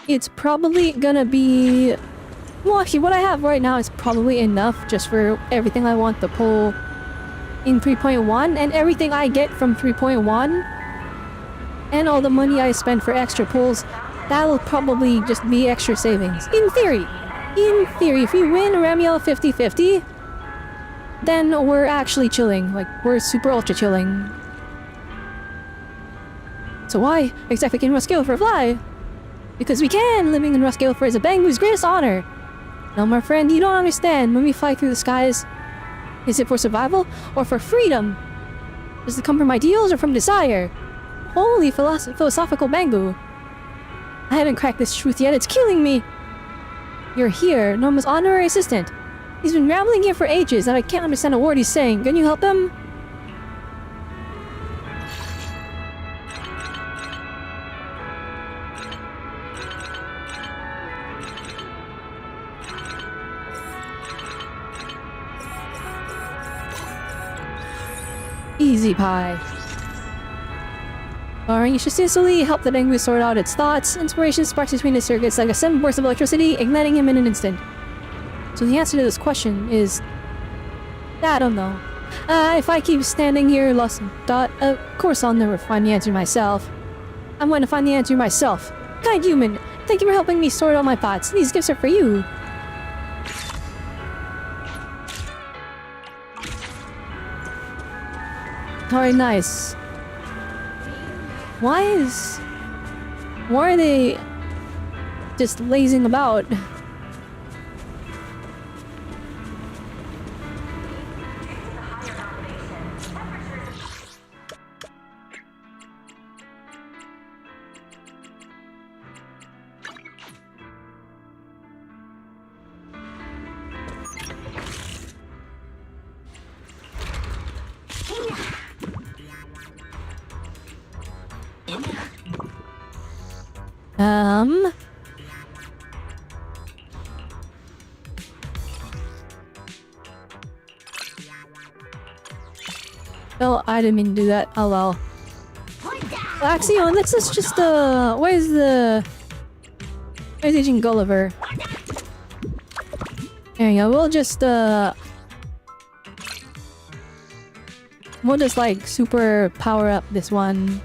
it's probably gonna be... Well, actually, what I have right now is probably enough just for everything I want to pull in 3.1, and everything I get from 3.1, and all the money I spend for extra pulls, that'll probably just be extra savings. In theory, if we win Ramiel 50-50, then we're actually chilling. Like, we're super ultra chilling. So why exactly can Ruskale for fly? Because we can! Living in Ruskale for is a Bangu's greatest honor! No, my friend, you don't understand. When we fly through the skies, Is it for survival or for freedom? Does it come from ideals or from desire? Holy philosophical bamboo. I haven't cracked this truth yet, it's killing me! You're here, Norma's honorary assistant. He's been rambling here for ages and I can't understand a word he's saying. Can you help him? Easy pie. Alright, you should seriously help the Dengu sort out its thoughts. Inspiration sparks between the circuits like a sudden burst of electricity, igniting him in an instant. So the answer to this question is... I don't know. If I keep standing here lost in thought, of course I'll never find the answer myself. I'm going to find the answer myself. Kind human, thank you for helping me sort out my thoughts. These gifts are for you. Alright, nice. Why are they just lazing about? Well, I didn't mean to do that. Oh well. Well, actually, let's just, where's Agent Gulliver? There you go, we'll just, like, super power up this one.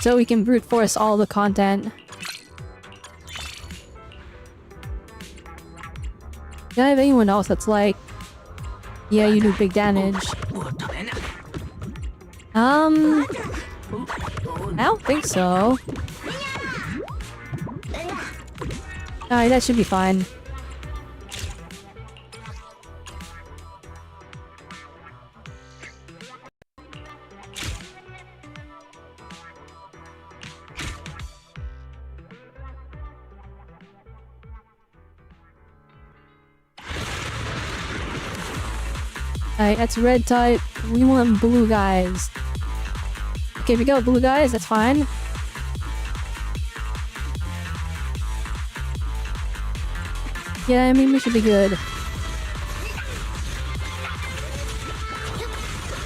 So we can brute force all the content. Do I have anyone else that's like, yeah, you do big damage? I don't think so. Alright, that should be fine. Alright, that's red type. We want blue guys. Okay, we go blue guys, that's fine. Yeah, I mean, we should be good.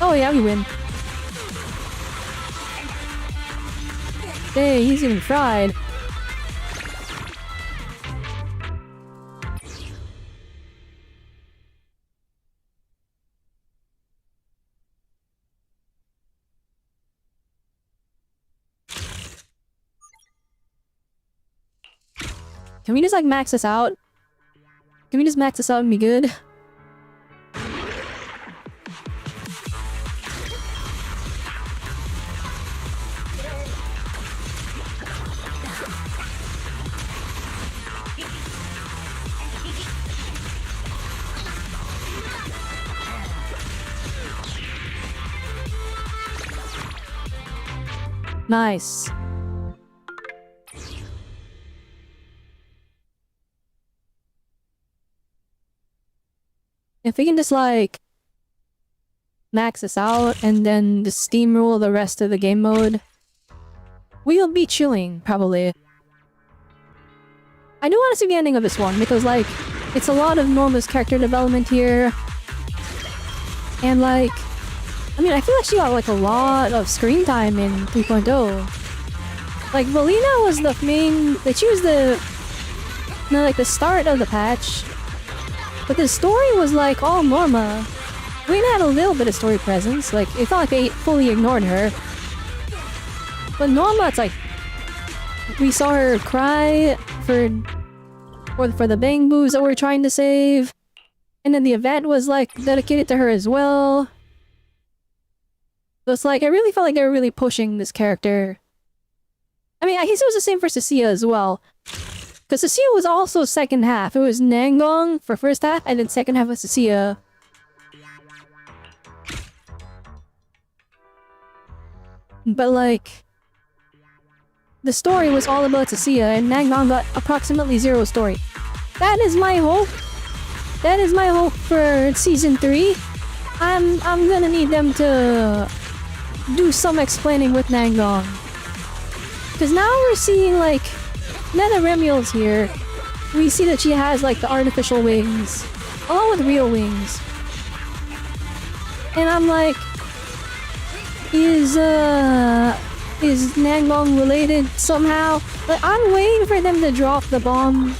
Oh yeah, we win. Hey, he's even fried. Can we just like max this out? Can we just max this out and be good? Nice. If we can just like max this out and then just steamroll the rest of the game mode, we'll be chilling, probably. I do want to see the ending of this one because like it's a lot of Norma's character development here. And like, I mean, I feel like she got like a lot of screen time in 3.0. Like, Valina was the main, like she was the start of the patch. But the story was like all Norma. We had a little bit of story presence, like it's not like they fully ignored her. But Norma, it's like we saw her cry for for the Bangbus that we're trying to save. And then the event was like dedicated to her as well. So it's like, I really felt like they were really pushing this character. I mean, I guess it was the same for Cecilia as well. Because Cecilia was also second half. It was Nangong for first half, and then second half was Cecilia. But like, the story was all about Cecilia, and Nangong got approximately zero story. That is my hope. That is my hope for season 3. I'm gonna need them to do some explaining with Nangong. Because now we're seeing like, now that Remiel's here, we see that she has like the artificial wings, along with real wings. And I'm like, is Nangong related somehow? Like, I'm waiting for them to drop the bomb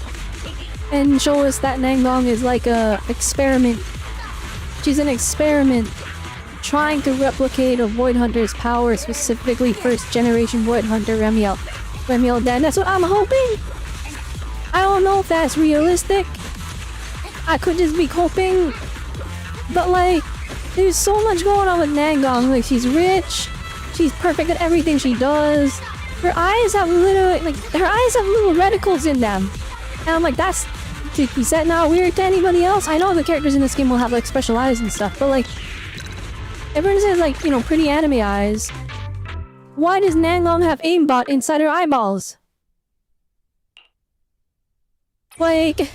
and show us that Nangong is like a experiment. She's an experiment trying to replicate a Void Hunter's power, specifically first generation Void Hunter Remiel Den. That's what I'm hoping. I don't know if that's realistic. I could just be hoping. But like, there's so much going on with Nangong. Like, she's rich. She's perfect at everything she does. Her eyes have little reticles in them. And I'm like, is that not weird to anybody else? I know the characters in this game will have like special eyes and stuff, but like, everyone says like, you know, pretty anime eyes. Why does Nangong have aimbot inside her eyeballs? Like,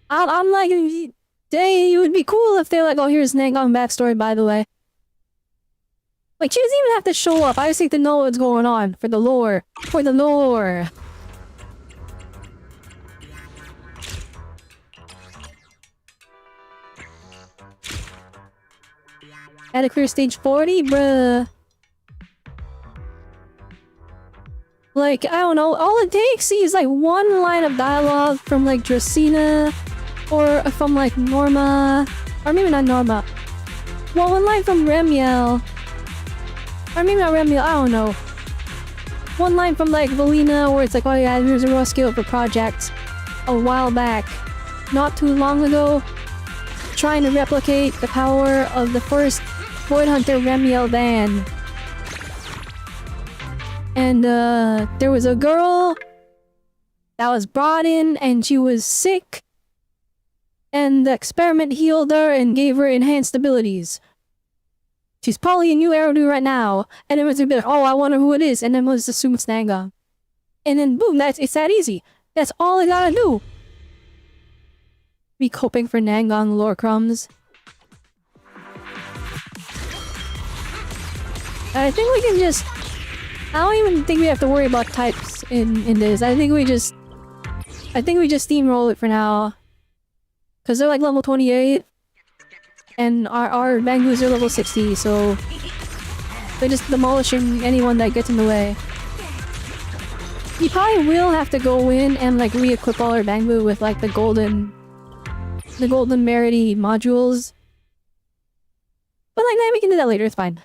I'm like, it would be cool if they're like, oh, here's Nangong backstory, by the way. Like, she doesn't even have to show up. I just need to know what's going on for the lore. For the lore. Had to clear stage 40, bruh. Like, I don't know, all it takes is like one line of dialogue from like Dracena, or from like Norma, or maybe not Norma. Well, one line from Remiel, or maybe not Remiel, I don't know. One line from like Valina, where it's like, oh yeah, there's a raw skill for project a while back, not too long ago, trying to replicate the power of the first Void Hunter Remiel Dan. And there was a girl that was brought in and she was sick. And the experiment healed her and gave her enhanced abilities. She's probably a new Eridu right now. And it was a bit, oh, I wonder who it is. And then we'll just assume it's Nangong. And then boom, it's that easy. That's all I gotta do. Be hoping for Nangong lore crumbs. I think we can just... I don't even think we have to worry about types in this. I think we just steamroll it for now. Cause they're like level 28. And our Bangus are level 60, so... they're just demolishing anyone that gets in the way. You probably will have to go in and like re-equip all our Bangu with like the golden Merity modules. But like, we can do that later, it's fine.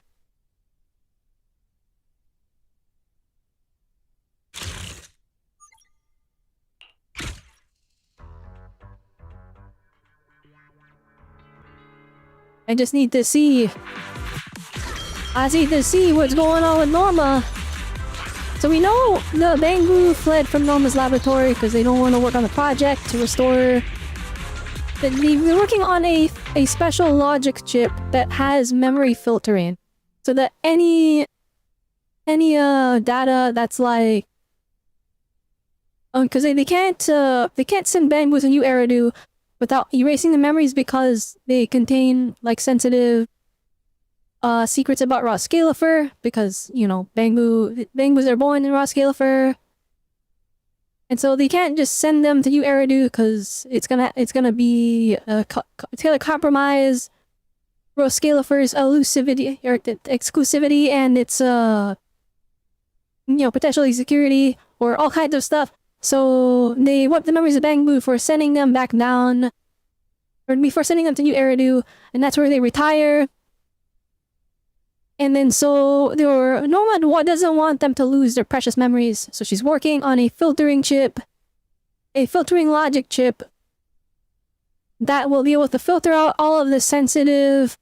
I just need to see... I need to see what's going on with Norma. So we know the Bangu fled from Norma's laboratory because they don't want to work on the project to restore her. But they're working on a special logic chip that has memory filtering. So that any data that's like... because they can't send Bangus a new Eridu without erasing the memories because they contain like sensitive secrets about raw Scalifer, because you know Bangus are born in raw Scalifer, and so they can't just send them to new Eridu because it's gonna compromise raw Scalifer's elusivity or exclusivity and its potentially security or all kinds of stuff. So they wipe the memories of Bangu before sending them back down, or before sending them to new Eridu, and that's where they retire. And then so Norma doesn't want them to lose their precious memories, so she's working on a filtering chip a filtering logic chip that will be able to filter out all of the sensitive,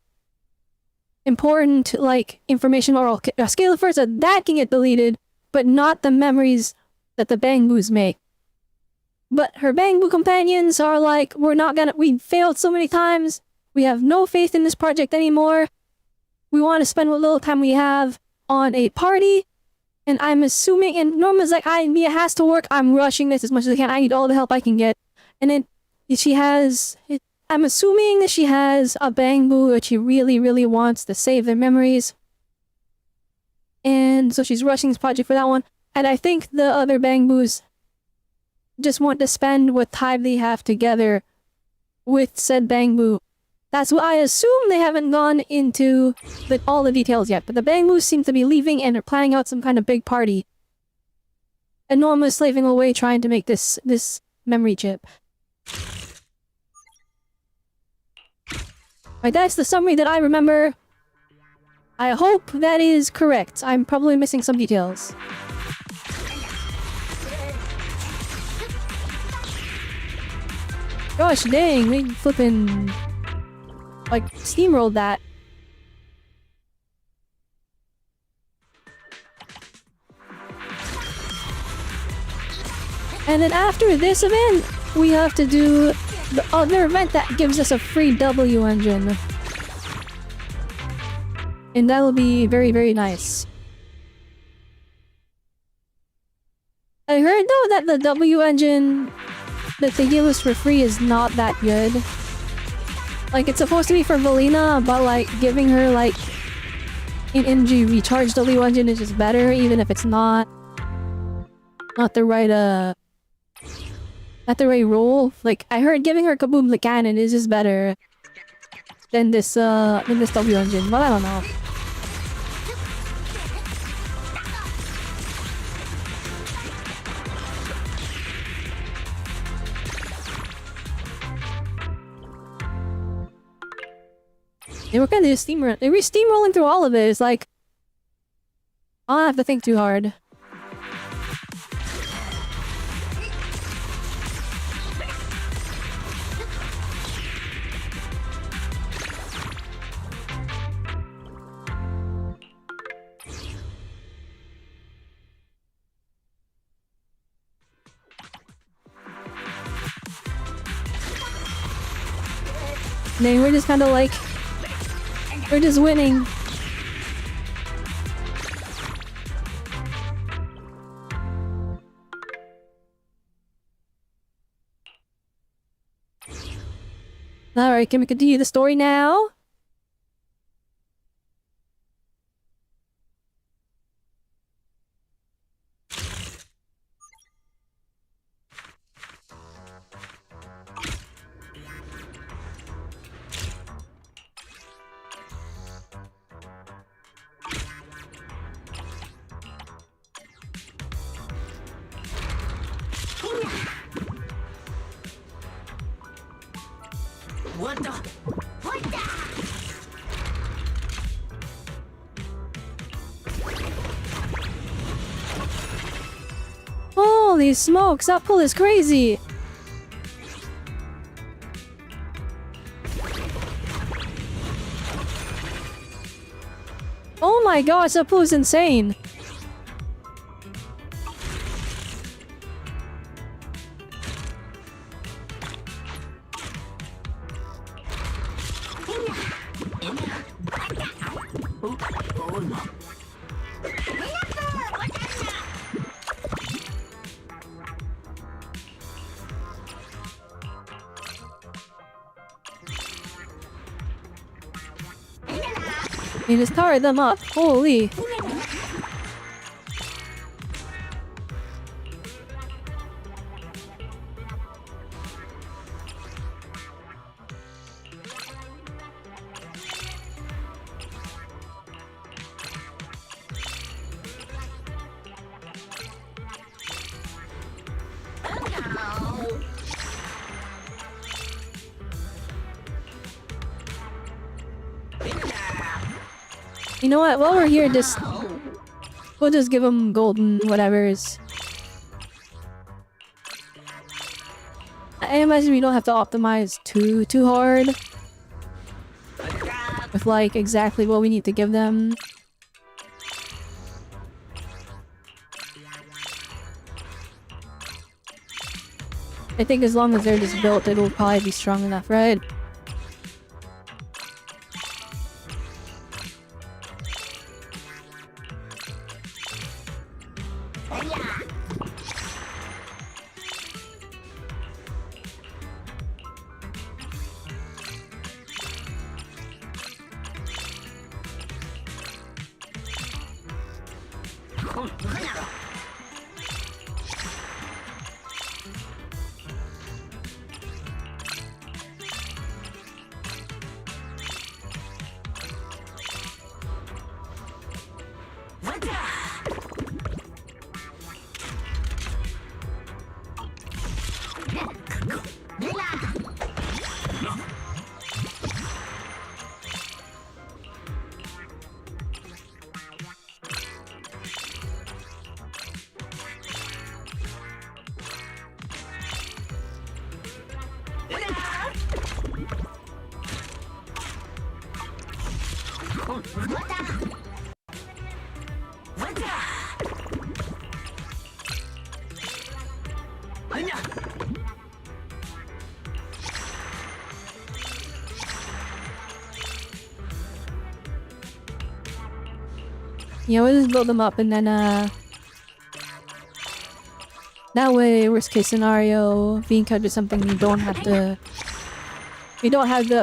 important, like, information or scalifers, so that can get deleted, but not the memories that the Bangboos make. But her Bangboo companions are like, we failed so many times, we have no faith in this project anymore, we want to spend what little time we have on a party, and I'm assuming, and Norma's like, Mia has to work, I'm rushing this as much as I can, I need all the help I can get. And then I'm assuming that she has a Bangboo that she really, really wants to save their memories. And so she's rushing this project for that one. And I think the other Bangboos just want to spend what time they have together with said Bangboo. That's what I assume. They haven't gone into all the details yet. But the Bangboos seem to be leaving and are planning out some kind of big party. And Norma's slaving away trying to make this memory chip. Right, that's the summary that I remember. I hope that is correct. I'm probably missing some details. Gosh dang, we flippin' like steamrolled that. And then after this event, we have to do the other event that gives us a free W engine. And that'll be very, very nice. I heard though that the W engine that they give us for free is not that good. Like, it's supposed to be for Valina, but like giving her like an energy recharge W engine is just better, even if it's not the right rule. Like, I heard giving her Kaboom the cannon is just better than this W engine, but I don't know. They were kind of steamrolling through all of it. It's like, I don't have to think too hard. And then we're just kind of like, we're just winning. Alright, can we continue the story now? What the? What the? Holy smokes, that pull is crazy! Oh my gosh, that pull is insane! He just powered them up. Holy. You know what? While we're here, we'll just give him golden whatevers. I imagine we don't have to optimize too hard with like exactly what we need to give them. I think as long as they're just built, it'll probably be strong enough, right? Yeah, we'll just build them up and then that way, worst case scenario, if we encounter something we don't have the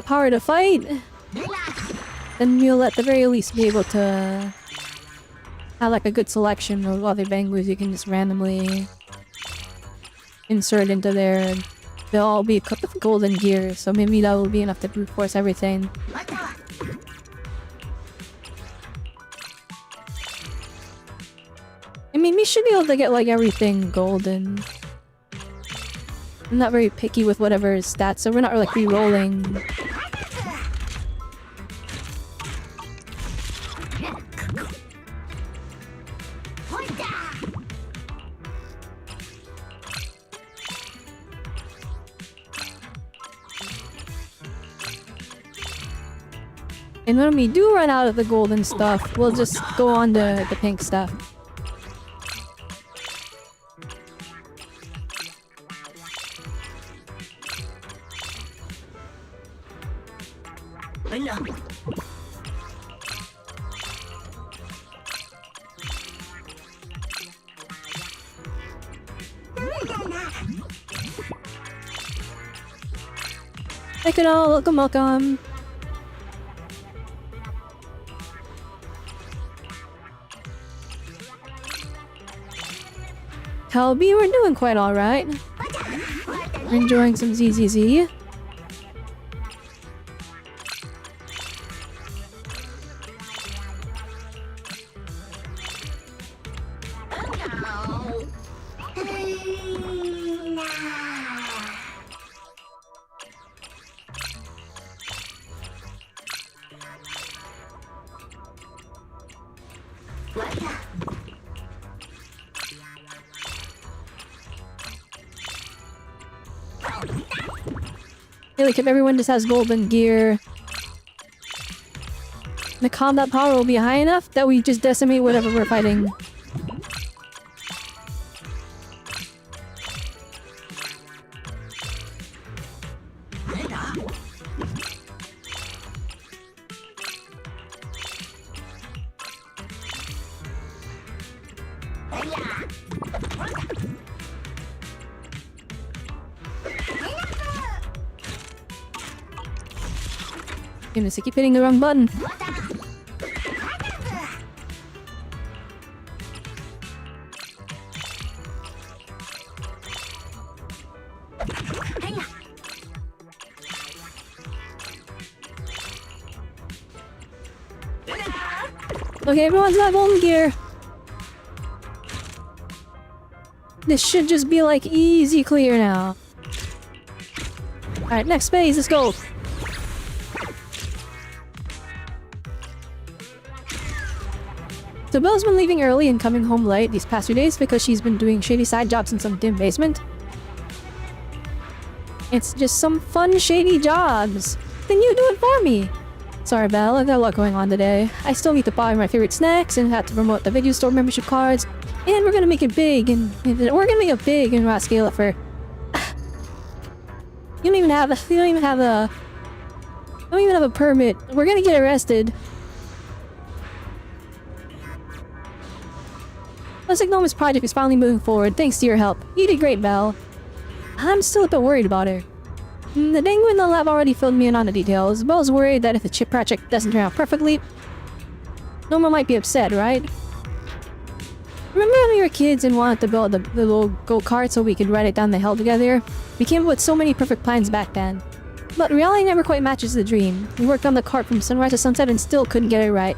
power to fight, then we'll at the very least be able to have like a good selection of other bangus you can just randomly insert into there. They'll all be equipped with golden gear, so maybe that will be enough to brute force everything. I mean, we should be able to get like everything golden. I'm not very picky with whatever stats, so we're not like re-rolling. And when we do run out of the golden stuff, we'll just go on to the pink stuff. Take it all, welcome, welcome. Calby, we're doing quite alright. Enjoying some ZZZ. Like if everyone just has golden gear, the combat power will be high enough that we just decimate whatever we're fighting. Goodness, I keep hitting the wrong button. Okay, everyone's got golden gear. This should just be like easy clear now. Alright, next phase, let's go. So Belle's been leaving early and coming home late these past few days because she's been doing shady side jobs in some dim basement. It's just some fun, shady jobs. Then you do it for me. Sorry, Belle, I've got a lot going on today. I still need to buy my favorite snacks and have to promote the video store membership cards. And we're gonna make it big and not scale it for. You don't even have a permit. We're gonna get arrested. Looks like Noma's project is finally moving forward thanks to your help. You did great, Belle. I'm still a bit worried about her. The Dango in the lab already filled me in on the details. Belle's worried that if the chip project doesn't turn out perfectly, Noma might be upset, right? Remember when we were kids and wanted to build the little go-kart so we could ride it down the hill together? We came up with so many perfect plans back then. But reality never quite matches the dream. We worked on the kart from sunrise to sunset and still couldn't get it right.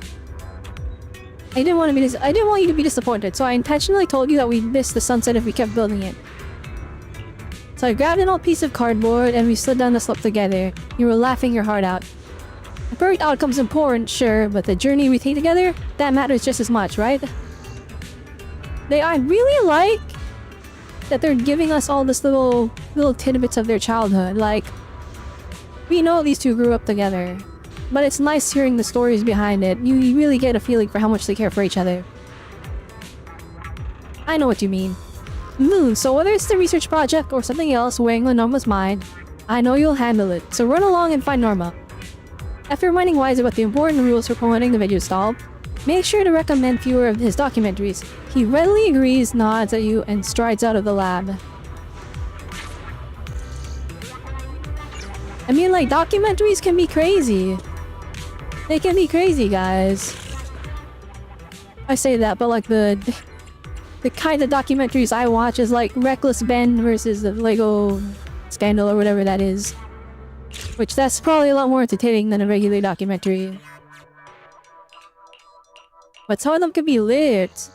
I didn't want you to be disappointed, so I intentionally told you that we'd miss the sunset if we kept building it. So I grabbed an old piece of cardboard and we slid down the slope together. You were laughing your heart out. The perfect outcome's important, sure, but the journey we take together, that matters just as much, right? I really like that they're giving us all this little tidbits of their childhood. Like, we know these two grew up together, but it's nice hearing the stories behind it. You really get a feeling for how much they care for each other. I know what you mean. So whether it's the research project or something else weighing on Norma's mind, I know you'll handle it, so run along and find Norma. After reminding Wise about the important rules for promoting the video stall, make sure to recommend fewer of his documentaries. He readily agrees, nods at you, and strides out of the lab. I mean, like, documentaries can be crazy. They can be crazy, guys. I say that, but like the kind of documentaries I watch is like Reckless Ben versus the Lego Scandal or whatever that is. Which that's probably a lot more entertaining than a regular documentary. But some of them can be lit.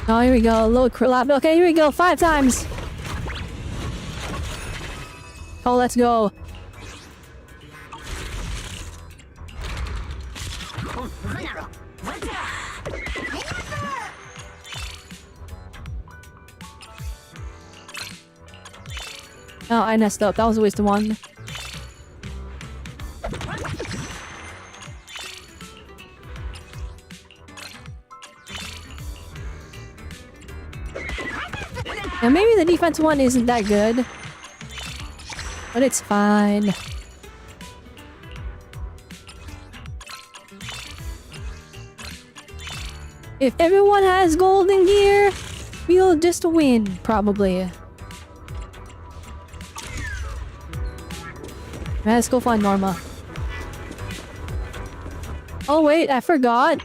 Oh, here we go. Load collab. Okay, here we go. 5 times. Oh, let's go. Oh, I messed up. That was a waste of one. Now maybe the defense one isn't that good, but it's fine. If everyone has golden gear, we'll just win, probably. Let's go find Norma. Oh wait, I forgot.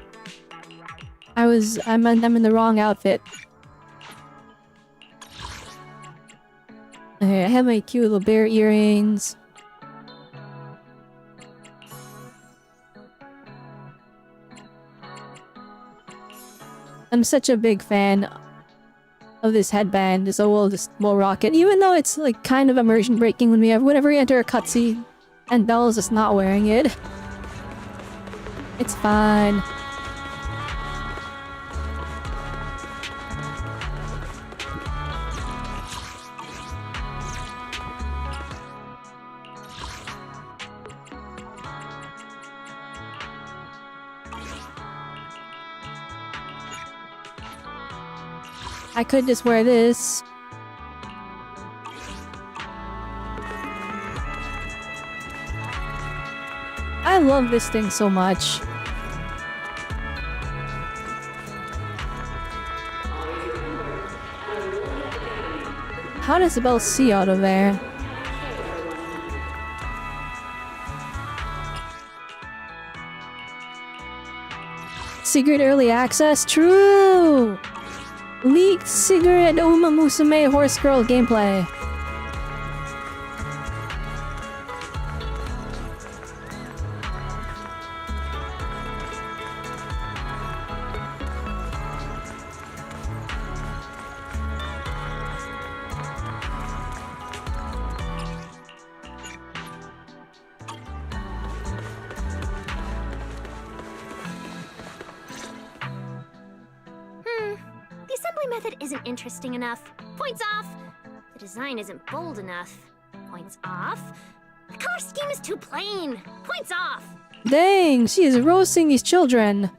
I'm in the wrong outfit. Okay, I have my cute little bear earrings. I'm such a big fan of this headband, so we'll rock it. Even though it's like kind of immersion breaking whenever we enter a cutscene and Belle's just not wearing it. It's fine. I could just wear this. I love this thing so much. How does Belle see out of there? Secret early access? True! Leaked cigarette Uma Musume Horse Girl gameplay. method isn't interesting enough. Points off. The design isn't bold enough. Points off. The color scheme is too plain. Points off. Dang, she is roasting these children.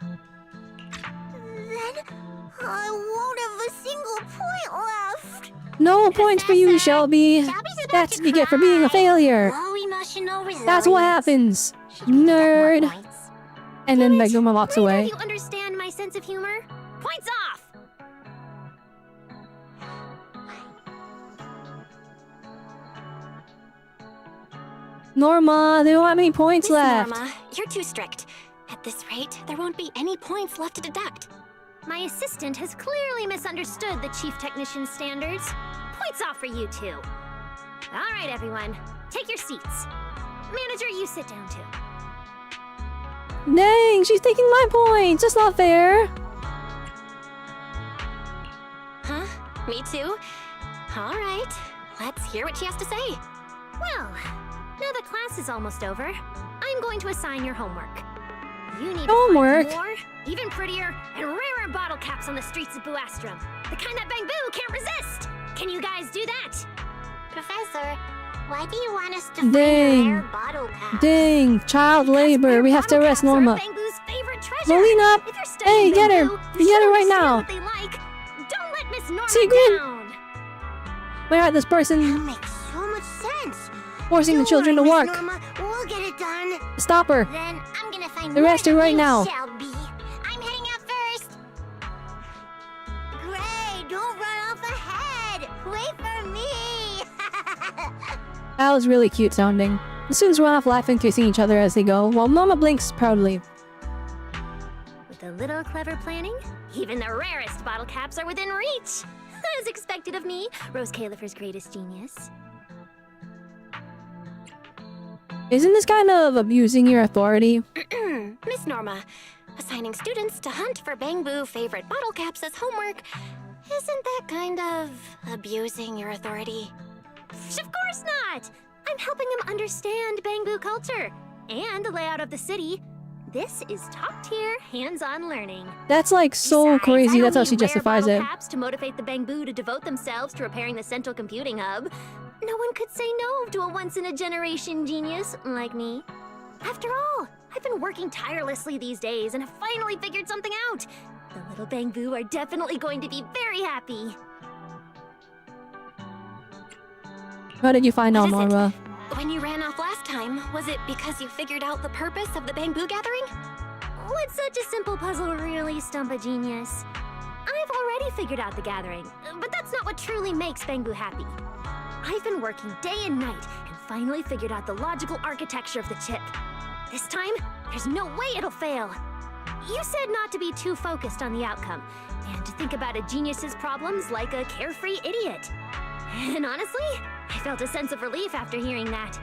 Then I won't have a single point left. No points for you, Shelby. That's what you get for being a failure. Low emotional resilience. That's what happens. Nerd. And then Meguma walks Neither away. of you understand my sense of humor? Points off. Norma, they don't have any points Miss left. Norma, you're too strict. At this rate, there won't be any points left to deduct. My assistant has clearly misunderstood the chief technician's standards. Points off for you two. All right, everyone. Take your seats. Manager, you sit down too. Dang, she's taking my points. That's not fair. Huh? Me too? All right. Let's hear what she has to say. Well, now that class is almost over, I'm going to assign your homework. You need Homework? to find more, even prettier, and rarer bottle caps on the streets of Buastrum. The kind that Bang Boo can't resist. Can you guys do that? Professor, why do you want us to find Dang. rare bottle caps? Dang, child labor. We have to arrest Norma. Bang Boo's favorite treasure. Molina! If you're studying Hey, get Bang her! Boo, You get her right should now! understand what they like. Don't let Miss Norma Secret! down. Where at this That person makes so much sense. forcing the Don't children to worry, Miss work? Norma, we'll get it done. Stop her. Then I'm gonna find Arrest more her than right you, now. Shelby. I'm heading out first. Gray, don't run off ahead. Wait for me. That was really cute sounding. The students run off laughing, kissing each other as they go, while Norma blinks proudly. With a little clever planning, even the rarest bottle caps are within reach. As expected of me, Rose Califer's greatest genius. Isn't this kind of abusing your authority? Miss Norma, assigning students to hunt for Bang Boo favorite bottle caps as homework, isn't that kind of abusing your authority? Of course not! I'm helping them understand Bang Boo culture and the layout of the city. This is top-tier, hands-on learning. That's like so Besides, crazy. I That's how don't she need rare justifies bottle it. caps to motivate the Bang Boo to devote themselves to repairing the central computing hub. No one could say no to a once-in-a-generation genius like me. After all, I've been working tirelessly these days and have finally figured something out. The little Bang Boo are definitely going to be very happy. How did you find out, What is it? Norma? When you ran off last time, was it because you figured out the purpose of the Bang Boo gathering? Would such a simple puzzle really stump a genius? I've already figured out the gathering, but that's not what truly makes Bang Boo happy. I've been working day and night and finally figured out the logical architecture of the chip. This time, there's no way it'll fail. You said not to be too focused on the outcome, and to think about a genius's problems like a carefree idiot. And honestly, I felt a sense of relief after hearing that.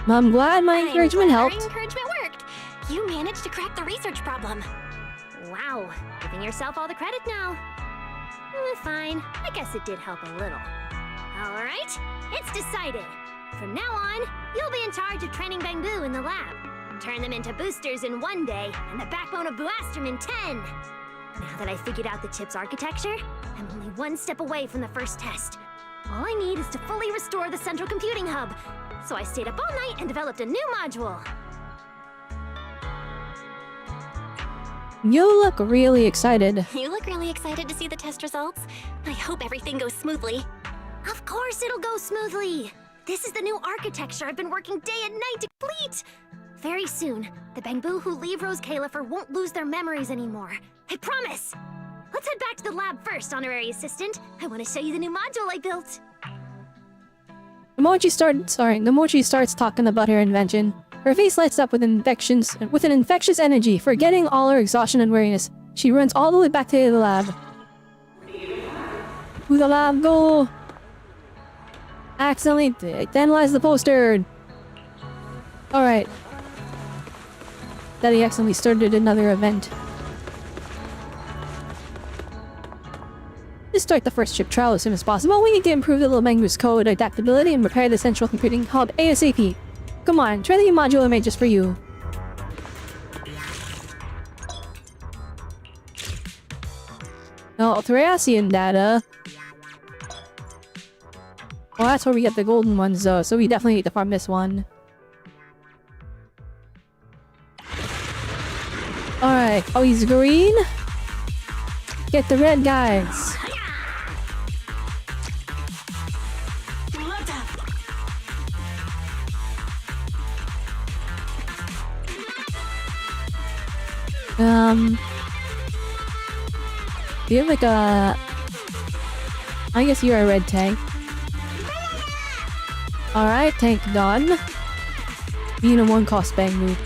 I'm glad my encouragement I'm glad helped. Our encouragement worked. You managed to crack the research problem. Wow, giving yourself all the credit now. Fine, I guess it did help a little. All right, it's decided. From now on, you'll be in charge of training Bang Boo in the lab. Turn them into boosters in 1 day, and the backbone of Buastrum in 10. Now that I figured out the chip's architecture, I'm only 1 step away from the first test. All I need is to fully restore the central computing hub. So I stayed up all night and developed a new module. You look really excited. You look really excited to see the test results. I hope everything goes smoothly. Of course it'll go smoothly. This is the new architecture I've been working day and night to complete. Very soon, the Bang Boo who leave Rose Califer won't lose their memories anymore. I promise. Let's head back to the lab first, honorary assistant. I want to show you the new module I built. The Mochi starts talking about her invention. Her face lights up with an infectious energy, forgetting all her exhaustion and weariness. She runs all the way back to the lab. To the lab, go! Accidentally analyze the poster. Alright. Daddy accidentally started another event. To start the first chip trial as soon as possible, we need to improve the little Bang Boo's code adaptability and repair the central computing hub ASAP. Come on, try the new module I made just for you. No, Thracian data. Well, that's where we get the golden ones, though, so we definitely need to farm this one. Alright. Oh, he's green? Get the red guys. Do you have like a... I guess you're a red tank. Alright, tank done. Being a one cost bang move.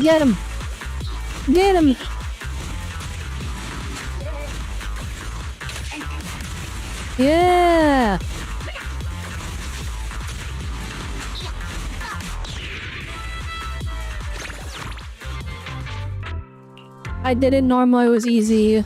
Get him! Get him! Yeah! I did it normal, it was easy.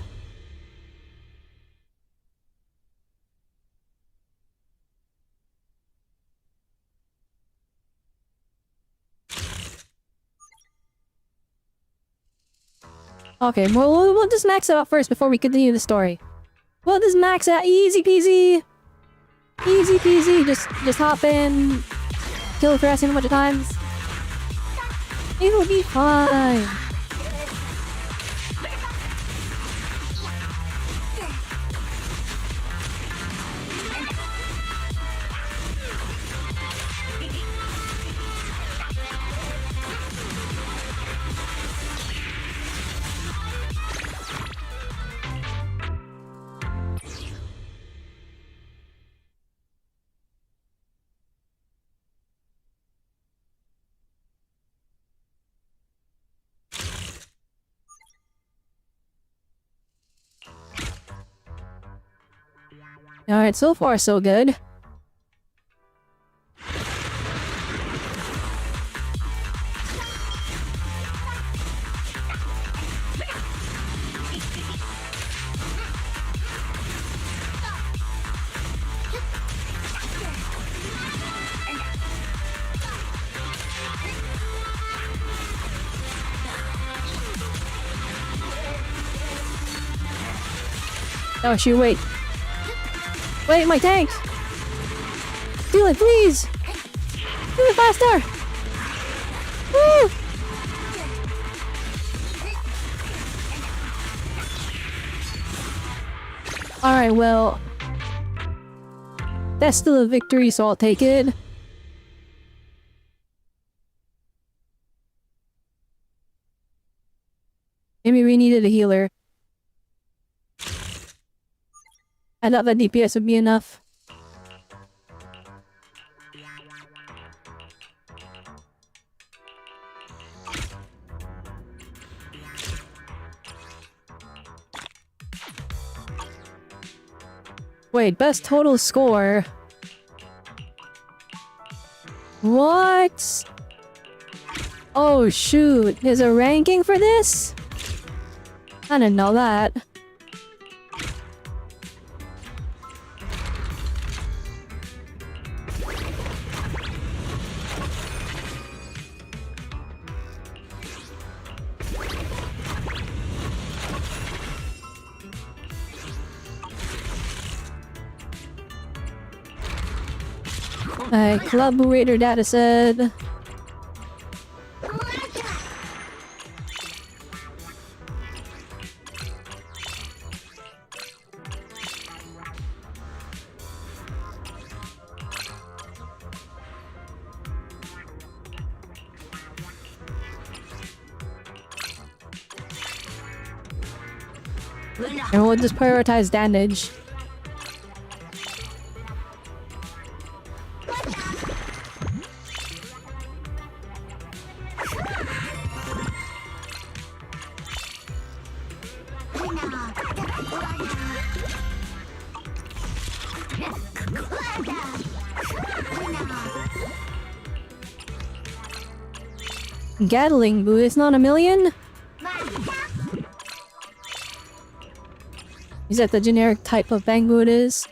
Okay, well, we'll just max it out first before we continue the story. We'll just max it out, easy peasy! Easy peasy, just hop in, kill the Thracian a bunch of times. It'll be fine. Alright, so far so good. Oh shoot, wait. Wait, my tanks! Do it, please! Do it faster! Woo! Alright, well... that's still a victory, so I'll take it. Maybe we needed a healer. I thought that DPS would be enough. Wait, best total score? What? Oh shoot, there's a ranking for this? I didn't know that. Collaborator data said. And we'll just prioritize damage. Gatling boo, it's not a million? Is that the generic type of bamboo it is?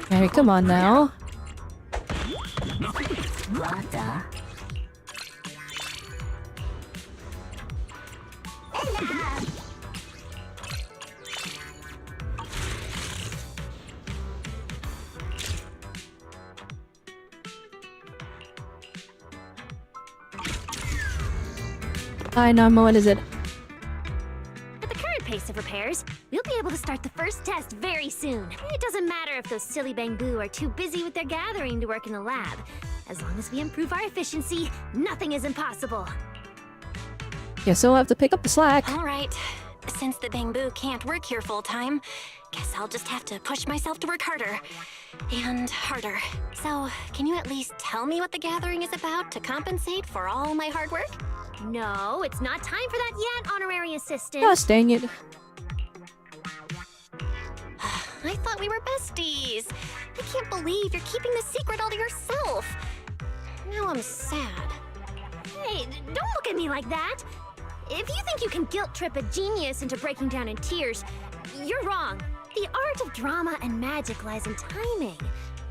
Alright, come on now. Hi, Norma, what is it? At the current pace of repairs, we'll be able to start the first test very soon. It doesn't matter if those silly bamboo are too busy with their gathering to work in the lab. As long as we improve our efficiency, nothing is impossible. Yeah, so I'll have to pick up the slack. All right. Since the bamboo can't work here full-time, guess I'll just have to push myself to work harder. And harder. So, can you at least tell me what the gathering is about to compensate for all my hard work? No, it's not time for that yet, honorary assistant. Gosh dang it. I thought we were besties. I can't believe you're keeping the secret all to yourself. Now I'm sad. Hey, don't look at me like that. If you think you can guilt trip a genius into breaking down in tears, you're wrong. The art of drama and magic lies in timing.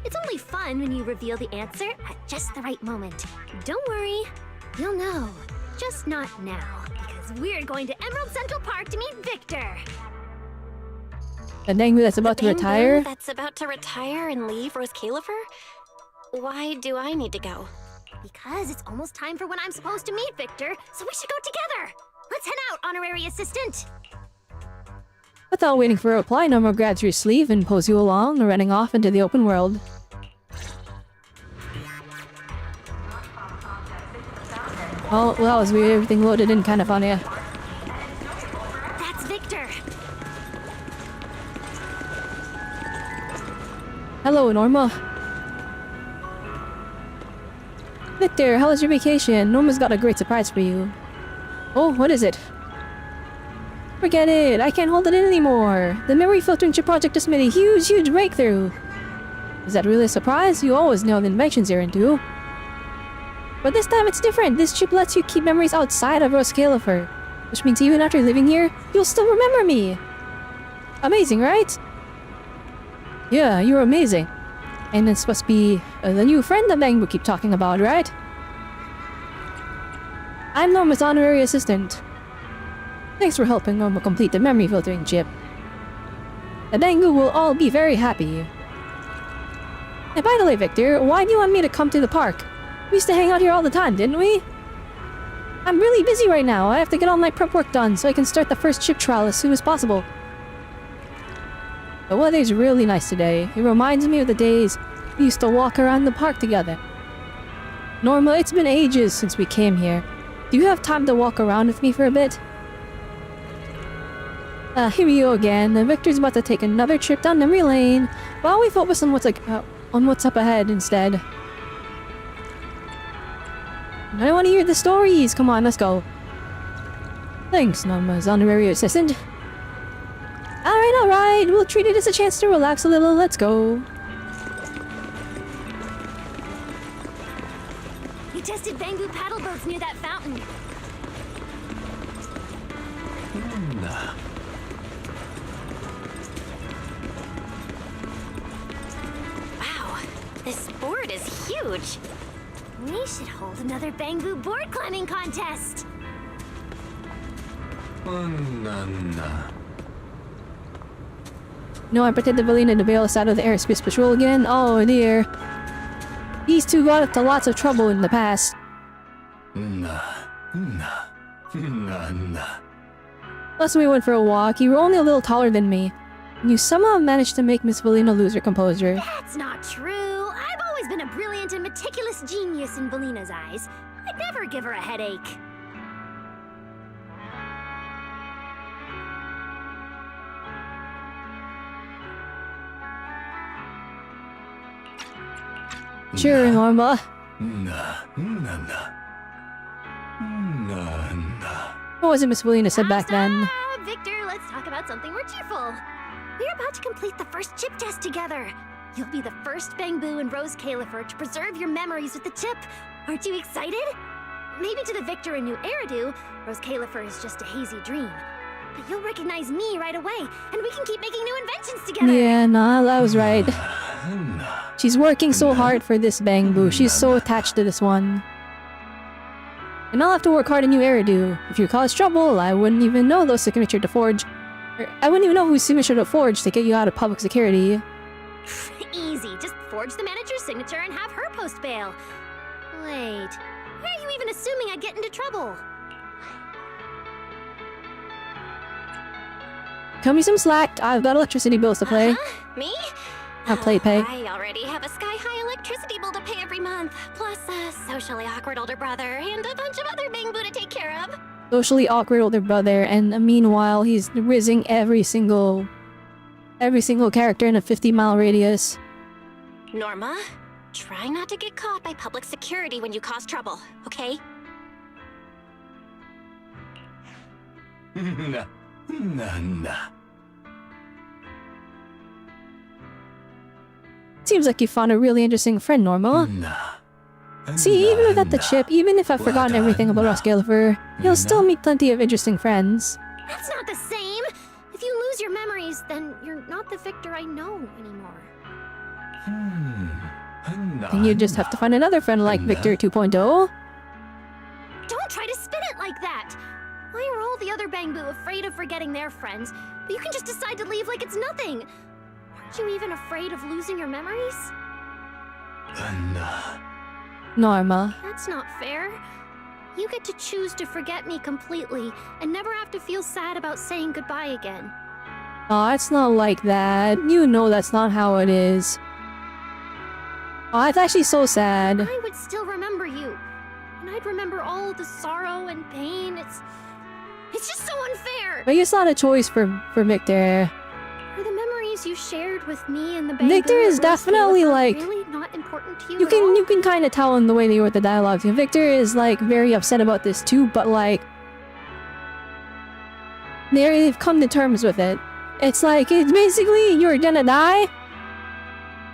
It's only fun when you reveal the answer at just the right moment. Don't worry, you'll know. Just not now, because we're going to Emerald Central Park to meet Victor. The Dangu that's about to retire? That's about to retire and leave Rose Califer? Why do I need to go? Because it's almost time for when I'm supposed to meet Victor, so we should go together. Let's head out, honorary assistant. Without waiting for a reply, Norma grabs your sleeve and pulls you along, running off into the open world. Oh, well, that was weird. Everything loaded in kind of on you. That's Victor. Hello, Norma. Victor, how was your vacation? Norma's got a great surprise for you. Oh, what is it? Forget it! I can't hold it in anymore! The memory filtering chip project just made a huge breakthrough! Is that really a surprise? You always know the inventions you're into. But this time it's different! This chip lets you keep memories outside of Rose Califer, which means even after living here, you'll still remember me! Amazing, right? Yeah, you're amazing. And it's supposed to be the new friend that Bang will keep talking about, right? I'm Norma's honorary assistant. Thanks for helping Norma complete the memory filtering chip. The Dangu will all be very happy. And by the way, Victor, why do you want me to come to the park? We used to hang out here all the time, didn't we? I'm really busy right now. I have to get all my prep work done so I can start the first chip trial as soon as possible. The weather's really nice today. It reminds me of the days we used to walk around the park together. Norma, it's been ages since we came here. Do you have time to walk around with me for a bit? Here we go again. Victor's about to take another trip down memory lane while we focus on what's up ahead instead. I want to hear the stories. Come on, let's go. Thanks, Norma's honorary assistant. Alright. We'll treat it as a chance to relax a little. Let's go. We tested bamboo paddle boats near that fountain. Wow, this board is huge. We should hold another bamboo board climbing contest. No, I pretended Valina to bail us out of the airspace patrol again. Oh dear. These two got into lots of trouble in the past. Plus, we went for a walk. You were only a little taller than me. And you somehow managed to make Miss Valina lose her composure. That's not true. I've always been a brilliant and meticulous genius in Valina's eyes. I'd never give her a headache. Sure, Norma. What was it Miss Valina said back then? Victor, let's talk about something more cheerful. We're about to complete the first chip test together. You'll be the first Bangbu and Rose Califer to preserve your memories with the chip. Aren't you excited? Maybe to the victor in New Eridu, Rose Califer is just a hazy dream. But you'll recognize me right away, and we can keep making new inventions together. Yeah, nah, I was right. She's working so hard for this Bangbu. She's so attached to this one. And I'll have to work hard in New Eridu. If you cause trouble, I wouldn't even know those signature to forge. I wouldn't even know whose signature to forge to get you out of public security. Easy, just forge the manager's signature and have her post bail. Wait, why are you even assuming I'd get into trouble? Cut me some slack. I've got electricity bills to pay. Me? I'll pay. I already have a sky-high electricity bill to pay every month, plus a socially awkward older brother and a bunch of other Bangbu to take care of. Socially awkward older brother, and meanwhile he's rizzing every single character in a 50-mile radius. Norma, try not to get caught by public security when you cause trouble, okay? Nah. Seems like you found a really interesting friend, Norma. See, even without the chip, even if I've forgotten everything about Rose Califer, you'll still meet plenty of interesting friends. That's not the same! If you lose your memories, then you're not the Victor I know anymore. Then you just have to find another friend like Victor 2.0. Don't try to spin it like that! Why are all the other Bangbu afraid of forgetting their friends, but you can just decide to leave like it's nothing? Aren't you even afraid of losing your memories? Norma. That's not fair. You get to choose to forget me completely and never have to feel sad about saying goodbye again. Aw, it's not like that. You know that's not how it is. Aw, it's actually so sad. I would still remember you. And I'd remember all the sorrow and pain. It's just so unfair! But it's not a choice for Victor. Are the memories you shared with me and the Bangbu Victor is definitely like... really not important to you You can kind of tell in the way they wrote the dialogue. Victor is like very upset about this too, but like... They've come to terms with it. It's like, it's basically, you're gonna die.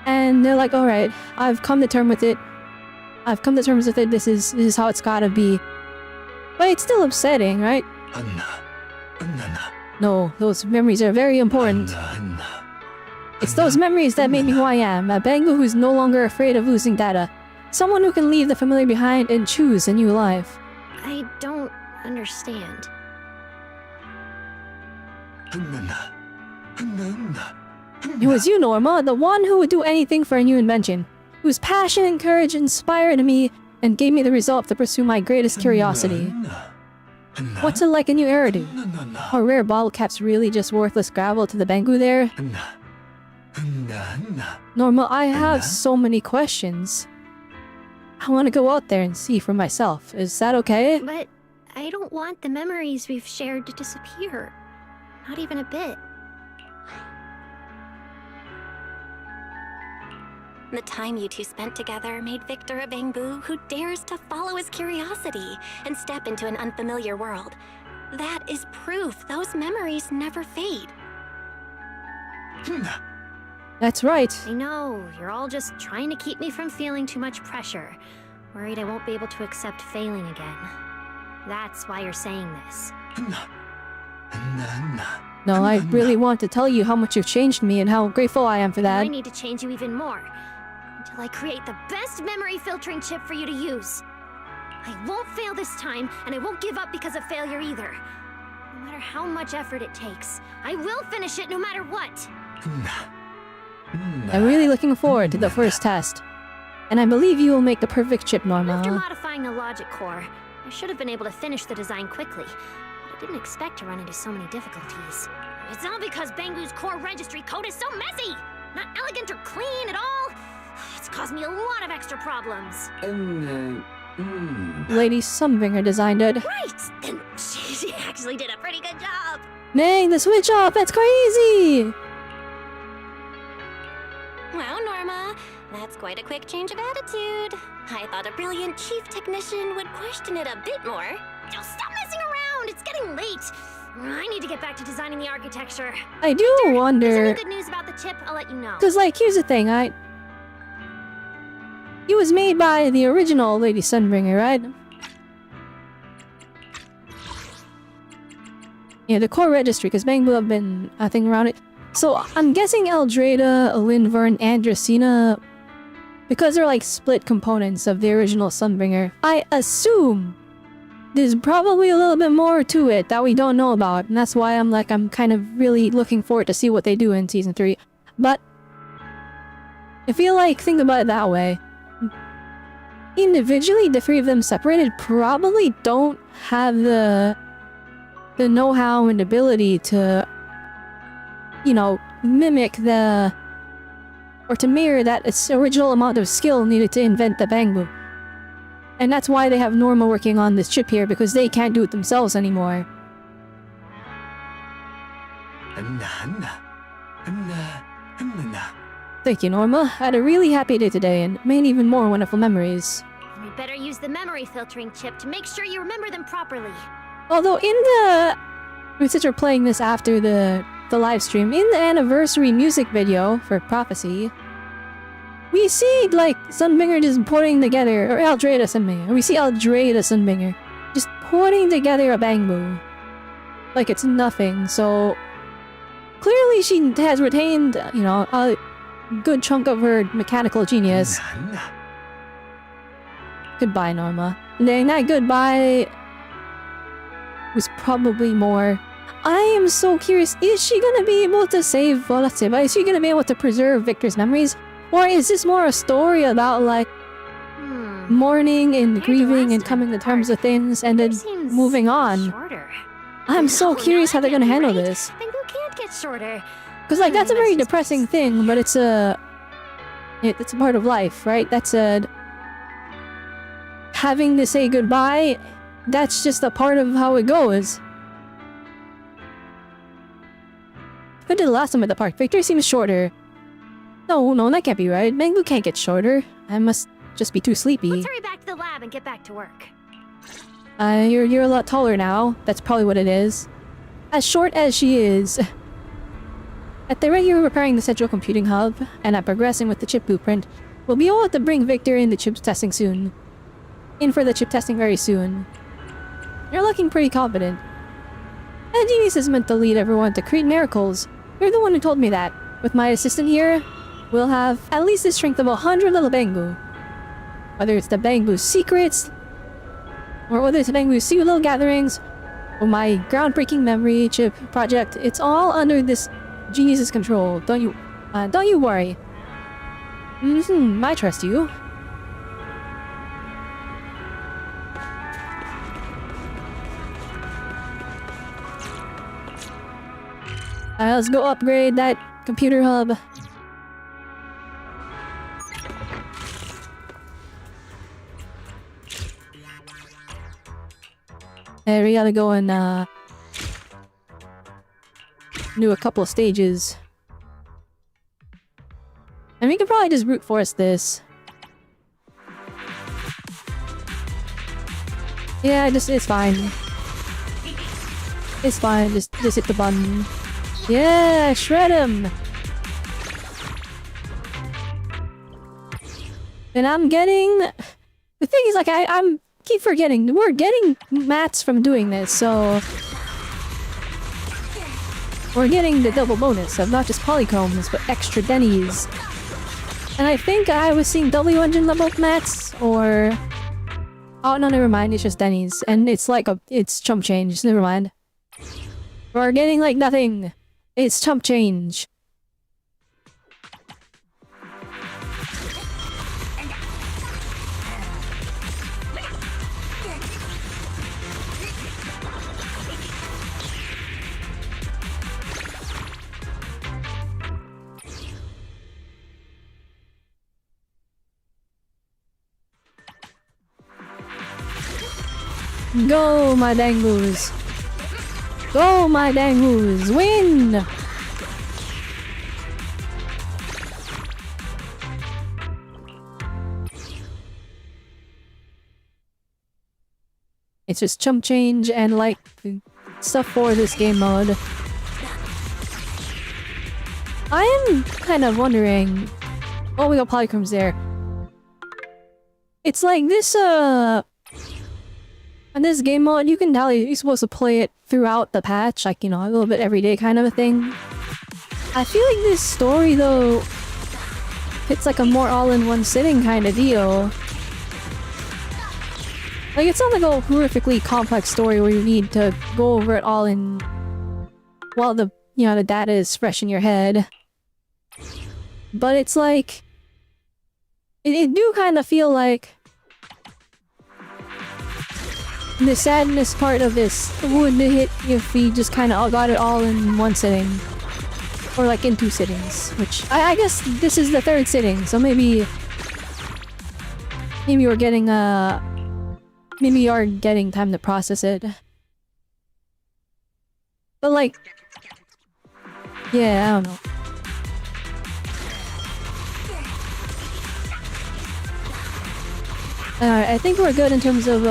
And they're like, alright, I've come to terms with it. This is how it's gotta be. But it's still upsetting, right? No, those memories are very important. It's those memories that made me who I am, a Bangbu who's no longer afraid of losing data. Someone who can leave the familiar behind and choose a new life. I don't understand. It was you, Norma, the one who would do anything for a new invention, whose passion and courage inspired me and gave me the resolve to pursue my greatest curiosity. What's it like in New Eridu? Are rare bottle caps really just worthless gravel to the Bangbu there? Norma, I have so many questions. I want to go out there and see for myself. Is that okay? But I don't want the memories we've shared to disappear. Not even a bit. The time you two spent together made Victor a Bangbu who dares to follow his curiosity and step into an unfamiliar world. That is proof those memories never fade. That's right. I know, you're all just trying to keep me from feeling too much pressure. Worried I won't be able to accept failing again. That's why you're saying this. No, I really want to tell you how much you've changed me and how grateful I am for that. I need to change you even more. Until I create the best memory filtering chip for you to use. I won't fail this time, and I won't give up because of failure either. No matter how much effort it takes, I will finish it no matter what. I'm really looking forward to the first test. And I believe you will make the perfect chip, Norma. After modifying the logic core, I should have been able to finish the design quickly. But I didn't expect to run into so many difficulties. It's all because Bangbu's core registry code is so messy! Not elegant or clean at all! It's caused me a lot of extra problems. Lady Sunbringer designed it. Right! Then she actually did a pretty good job! Dang, the switch off! That's crazy! Wow, Norma, that's quite a quick change of attitude. I thought a brilliant chief technician would question it a bit more. Just stop messing around! It's getting late! I need to get back to designing the architecture. I do If there's wonder... any good news about the chip, I'll let you know. Because, like, here's the thing, It was made by the original Lady Sunbringer, right? Yeah, the core registry, because Bang Boo have been a thing around it. So, I'm guessing Eldrada, Linvern, and Dracena, because they're like split components of the original Sunbringer, I assume there's probably a little bit more to it that we don't know about, and that's why I'm kind of really looking forward to see what they do in Season 3. But, I feel like, think about it that way. Individually, the three of them separated probably don't have the know-how and ability to, you know, mimic the... or to mirror that original amount of skill needed to invent the Bang Boo. And that's why they have Norma working on this chip here, because they can't do it themselves anymore. Thank you, Norma. I had a really happy day today, and made even more wonderful memories. We better use the memory filtering chip to make sure you remember them properly. Although in the... since we're playing this after the live stream, in the anniversary music video for Prophecy, we see, like, Sunbringer just putting together, or Eldrada Sunbringer, we see Eldrada Sunbringer just putting together a Bang Boo. Like it's nothing, so... clearly she has retained, you know, a good chunk of her mechanical genius. Goodbye, Norma. And that goodbye was probably more... I am so curious, is she gonna be able to save Volatiba? Is she gonna be able to preserve Victor's memories? Or is this more a story about, like, mourning and grieving and coming to terms with things and then moving on? Shorter. I'm so curious how they're gonna handle this. Bang Boo can't get shorter. Because, like, that's a very depressing thing, but it's a... it's a part of life, right? That's a... having to say goodbye, that's just a part of how it goes. Who did the last time at the park? Victor seems shorter. No, that can't be right. Bang Boo can't get shorter. I must just be too sleepy. Let's hurry back to the lab and get back to work. You're a lot taller now. That's probably what it is. As short as she is. At the rate you're repairing the central computing hub, and at progressing with the chip blueprint, we'll be able to bring Victor in the chip testing soon. In for the chip testing very soon. You're looking pretty confident. And Genius is meant to lead everyone to create miracles. You're the one who told me that. With my assistant here, we'll have at least the strength of 100 little Bang Boo. Whether it's the Bang Boo secrets, or whether it's the Bang Boo secret little gatherings, or my groundbreaking memory chip project, it's all under this genius's control. Don't you worry. I trust you. Let's go upgrade that computer hub. Hey, we gotta go and do a couple of stages. And we could probably just brute force this. Yeah, it's fine. It's fine, just hit the button. Yeah, shred him! And I'm getting... The thing is, like, I'm keep forgetting. We're getting mats from doing this, so... We're getting the double bonus of not just polychromes, but extra dennies. And I think I was seeing W engine level mats, or... Oh, no, never mind, it's just dennies. And it's like it's chump change, never mind. We're getting, like, nothing. It's chump change. Go, my dangoos! Go, my dangoos! Win! It's just chump change and like stuff for this game mode. I am kind of wondering... Oh, we got polychromes there. It's like this, on this game mode, you can tell you're supposed to play it throughout the patch, like, you know, a little bit every day kind of a thing. I feel like this story, though, it's like a more all-in-one sitting kind of deal. Like, it's not like a horrifically complex story where you need to go over it all in... while the, you know, the data is fresh in your head. But it's like... It do kind of feel like... the sadness part of this wouldn't hit if we just kind of got it all in one sitting. Or like in 2 sittings, which I guess this is the 3rd sitting, so maybe we're getting maybe you are getting time to process it. But like, yeah, I don't know. Alright, I think we're good in terms of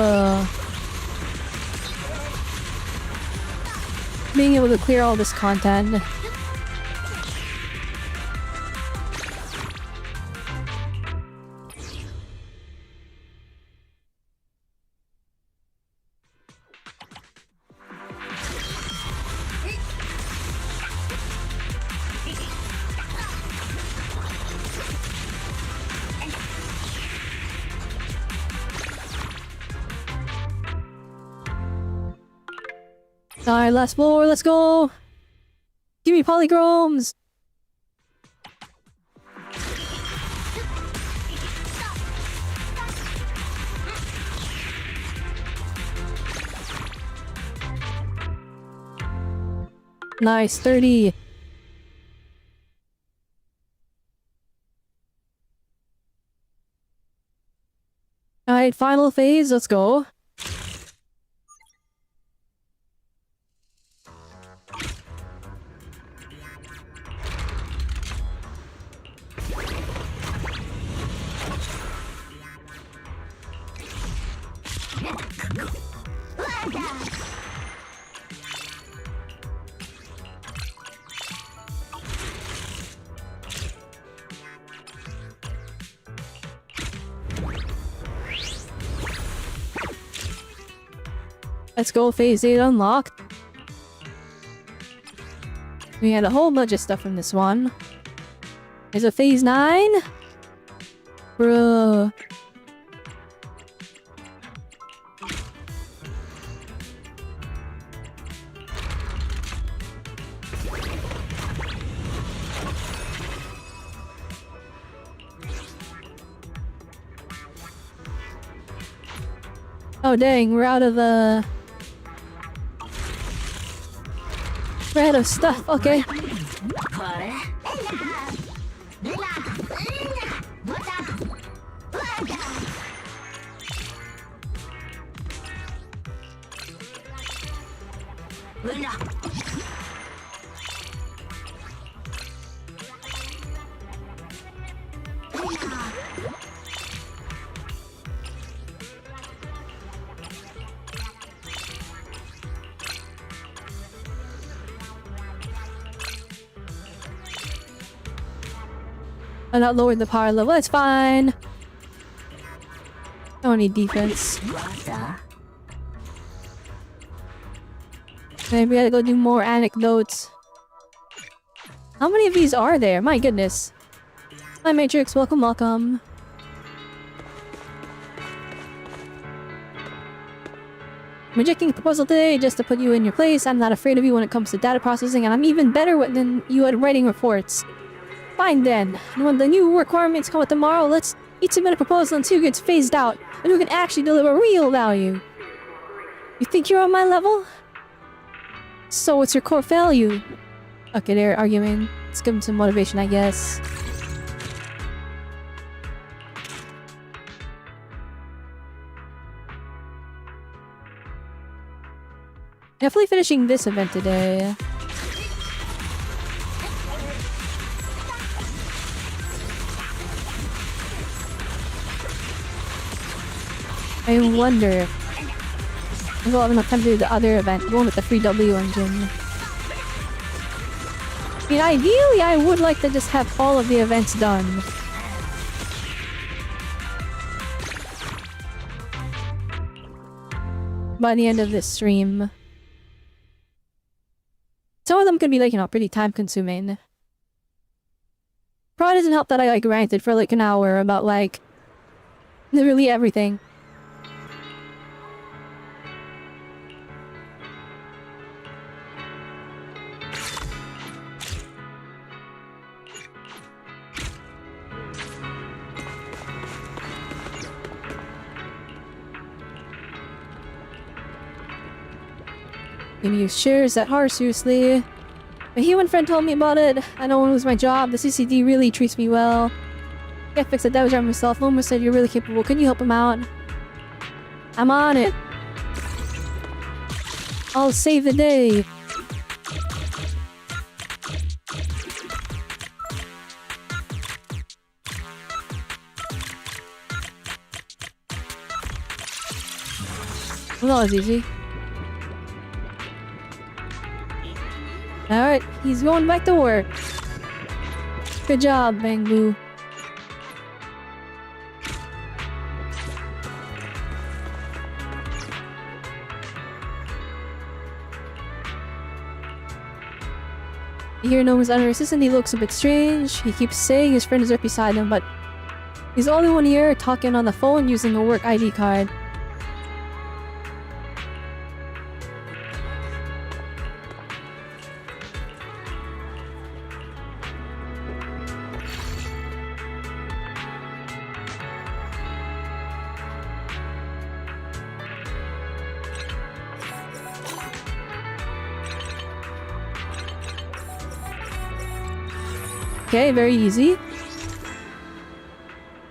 being able to clear all this content. Alright, last floor, let's go! Give me polychromes! Nice, 30! Alright, final phase, let's go. Let's go, phase 8 unlocked. We had a whole bunch of stuff from this one. There's a phase 9? Bruh. Oh dang, we're out of the... we're out of stuff, okay. I not lowered the power level, it's fine. I don't need defense. Maybe I gotta go do more anecdotes. How many of these are there? My goodness. Hi Matrix, welcome, welcome. I'm rejecting the proposal today just to put you in your place. I'm not afraid of you when it comes to data processing, and I'm even better than you at writing reports. Fine then. And when the new requirements come out tomorrow, let's each submit a proposal and see who gets phased out, and who can actually deliver real value. You think you're on my level? So what's your core value? Okay, they're arguing. Let's give them some motivation, I guess. Definitely finishing this event today. I wonder. I will have enough time to do the other event, the one with the free W engine. I mean, ideally, I would like to just have all of the events done. By the end of this stream. Some of them could be like, you know, pretty time consuming. Probably doesn't help that I like ranted for like an hour about like literally everything. Gonna use shares that hard, seriously. My human friend told me about it. I don't want to lose my job. The CCD really treats me well. I fixed the damage on myself. Loma said you're really capable. Can you help him out? I'm on it. I'll save the day. Well, that was easy. Alright, he's going back to work. Good job, Bang Boo. You hear Noma's under assistant, he looks a bit strange. He keeps saying his friend is right beside him, but he's the only one here talking on the phone using a work ID card. Okay, very easy.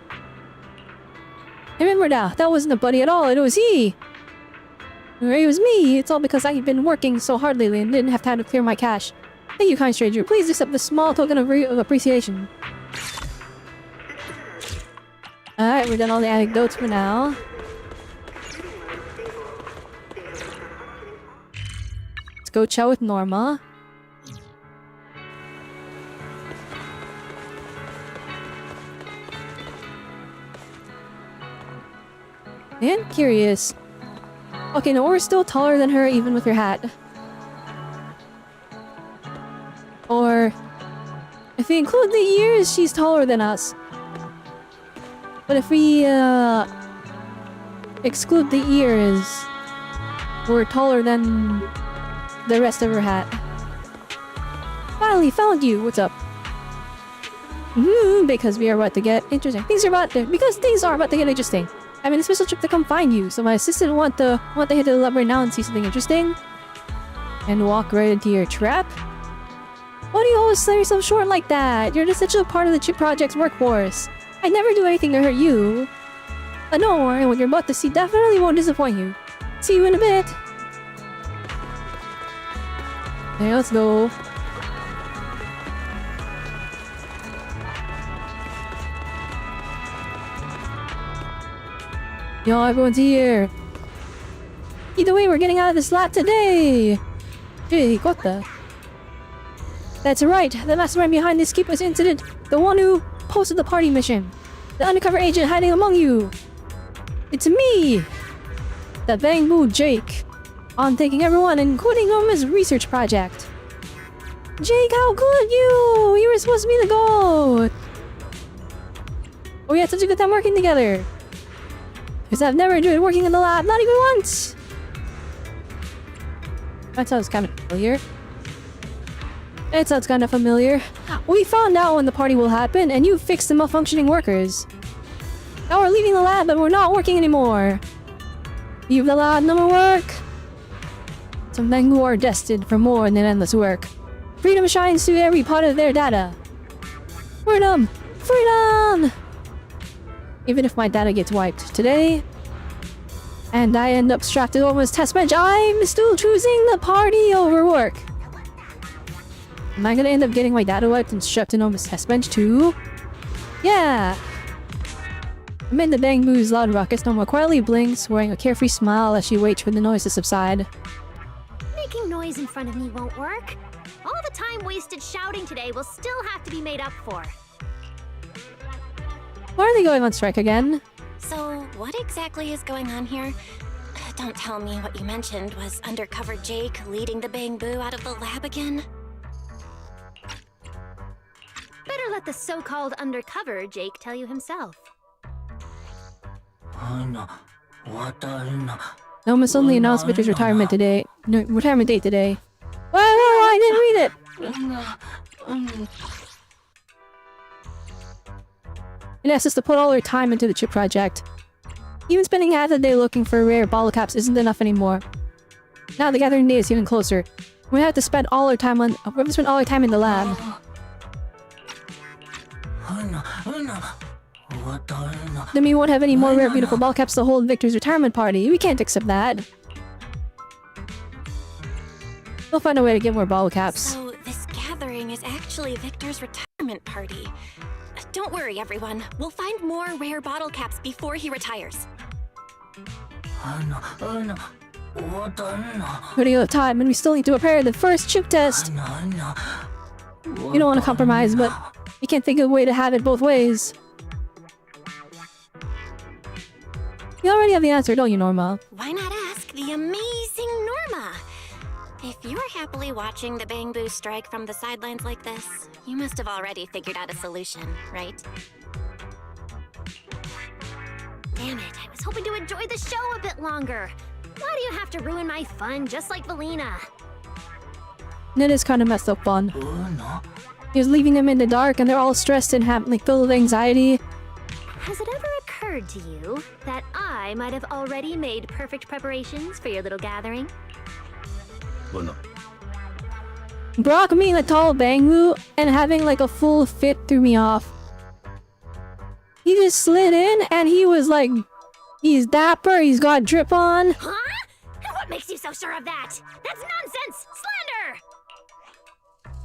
I remember now, that wasn't a buddy at all, it was he! Or it was me, it's all because I've been working so hard lately and didn't have time to clear my cash. Thank you, kind stranger, please accept this small token of appreciation. Alright, we're done all the anecdotes for now. Let's go chat with Norma. And curious. Okay, no, we're still taller than her even with her hat. Or if we include the ears, she's taller than us. But if we exclude the ears, we're taller than the rest of her hat. Finally found you. What's up? Because we are about to get interesting. Because things are about to get interesting. I'm in a special trip to come find you, so my assistant want to hit the lab right now and see something interesting. And walk right into your trap? Why do you always sell yourself short like that? You're an essential part of the chip project's workforce. I'd never do anything to hurt you. But don't worry, what you're about to see definitely won't disappoint you. See you in a bit. Okay, let's go. Yo, everyone's here. Either way, we're getting out of this lab today. Hey, what the? That's right, the mastermind behind this keeper's incident. The one who posted the party mission. The undercover agent hiding among you. It's me, the Bang Boo Jake. I'm taking everyone, including Norma's research project. Jake, how could you? You were supposed to be the GOAT. Oh, we had such a good time working together. Because I've never enjoyed working in the lab, not even once! That sounds kind of familiar. It sounds kind of familiar. We found out when the party will happen, and you fixed the malfunctioning workers. Now we're leaving the lab, and we're not working anymore. Leave the lab, no more work. Some men who are destined for more than endless work. Freedom shines through every part of their data. Freedom! Freedom! Even if my data gets wiped today, and I end up strapped to Norma's test bench, I'm still choosing the party over work. Am I gonna end up getting my data wiped and strapped to Norma's test bench too? Yeah! Amid the Bangbu's loud ruckus, Norma quietly blinks, wearing a carefree smile as she waits for the noise to subside. Making noise in front of me won't work. All the time wasted shouting today will still have to be made up for. Why are they going on strike again? So, what exactly is going on here? Don't tell me what you mentioned was undercover Jake leading the Bangbu out of the lab again? Better let the so-called undercover Jake tell you himself. Norma suddenly announced Victor's retirement today. No, retirement date today. Why, I didn't read it! It asks us to put all our time into the chip project. Even spending half the day looking for rare bottle caps isn't enough anymore. Now the gathering day is even closer. We have to spend all our time in the lab. Then we won't have any more rare beautiful ball caps to hold Victor's retirement party. We can't accept that. We'll find a way to get more ball caps. So, this gathering is actually Victor's retirement party. Don't worry, everyone. We'll find more rare bottle caps before he retires. Running out of time, and we still need to prepare the first chip test. You don't want to compromise, but we can't think of a way to have it both ways. You already have the answer, don't you, Norma? Why not ask the amazing Norma? If you're happily watching the Bangbu strike from the sidelines like this, you must have already figured out a solution, right? Damn it, I was hoping to enjoy the show a bit longer. Why do you have to ruin my fun just like Valina? That is kind of messed up fun. He was leaving them in the dark and they're all stressed and filled with anxiety. Has it ever occurred to you that I might have already made perfect preparations for your little gathering? Brock being a tall Bangbu and having like a full fit threw me off. He just slid in and he was like, he's dapper, he's got drip on. Huh? What makes you so sure of that? That's nonsense!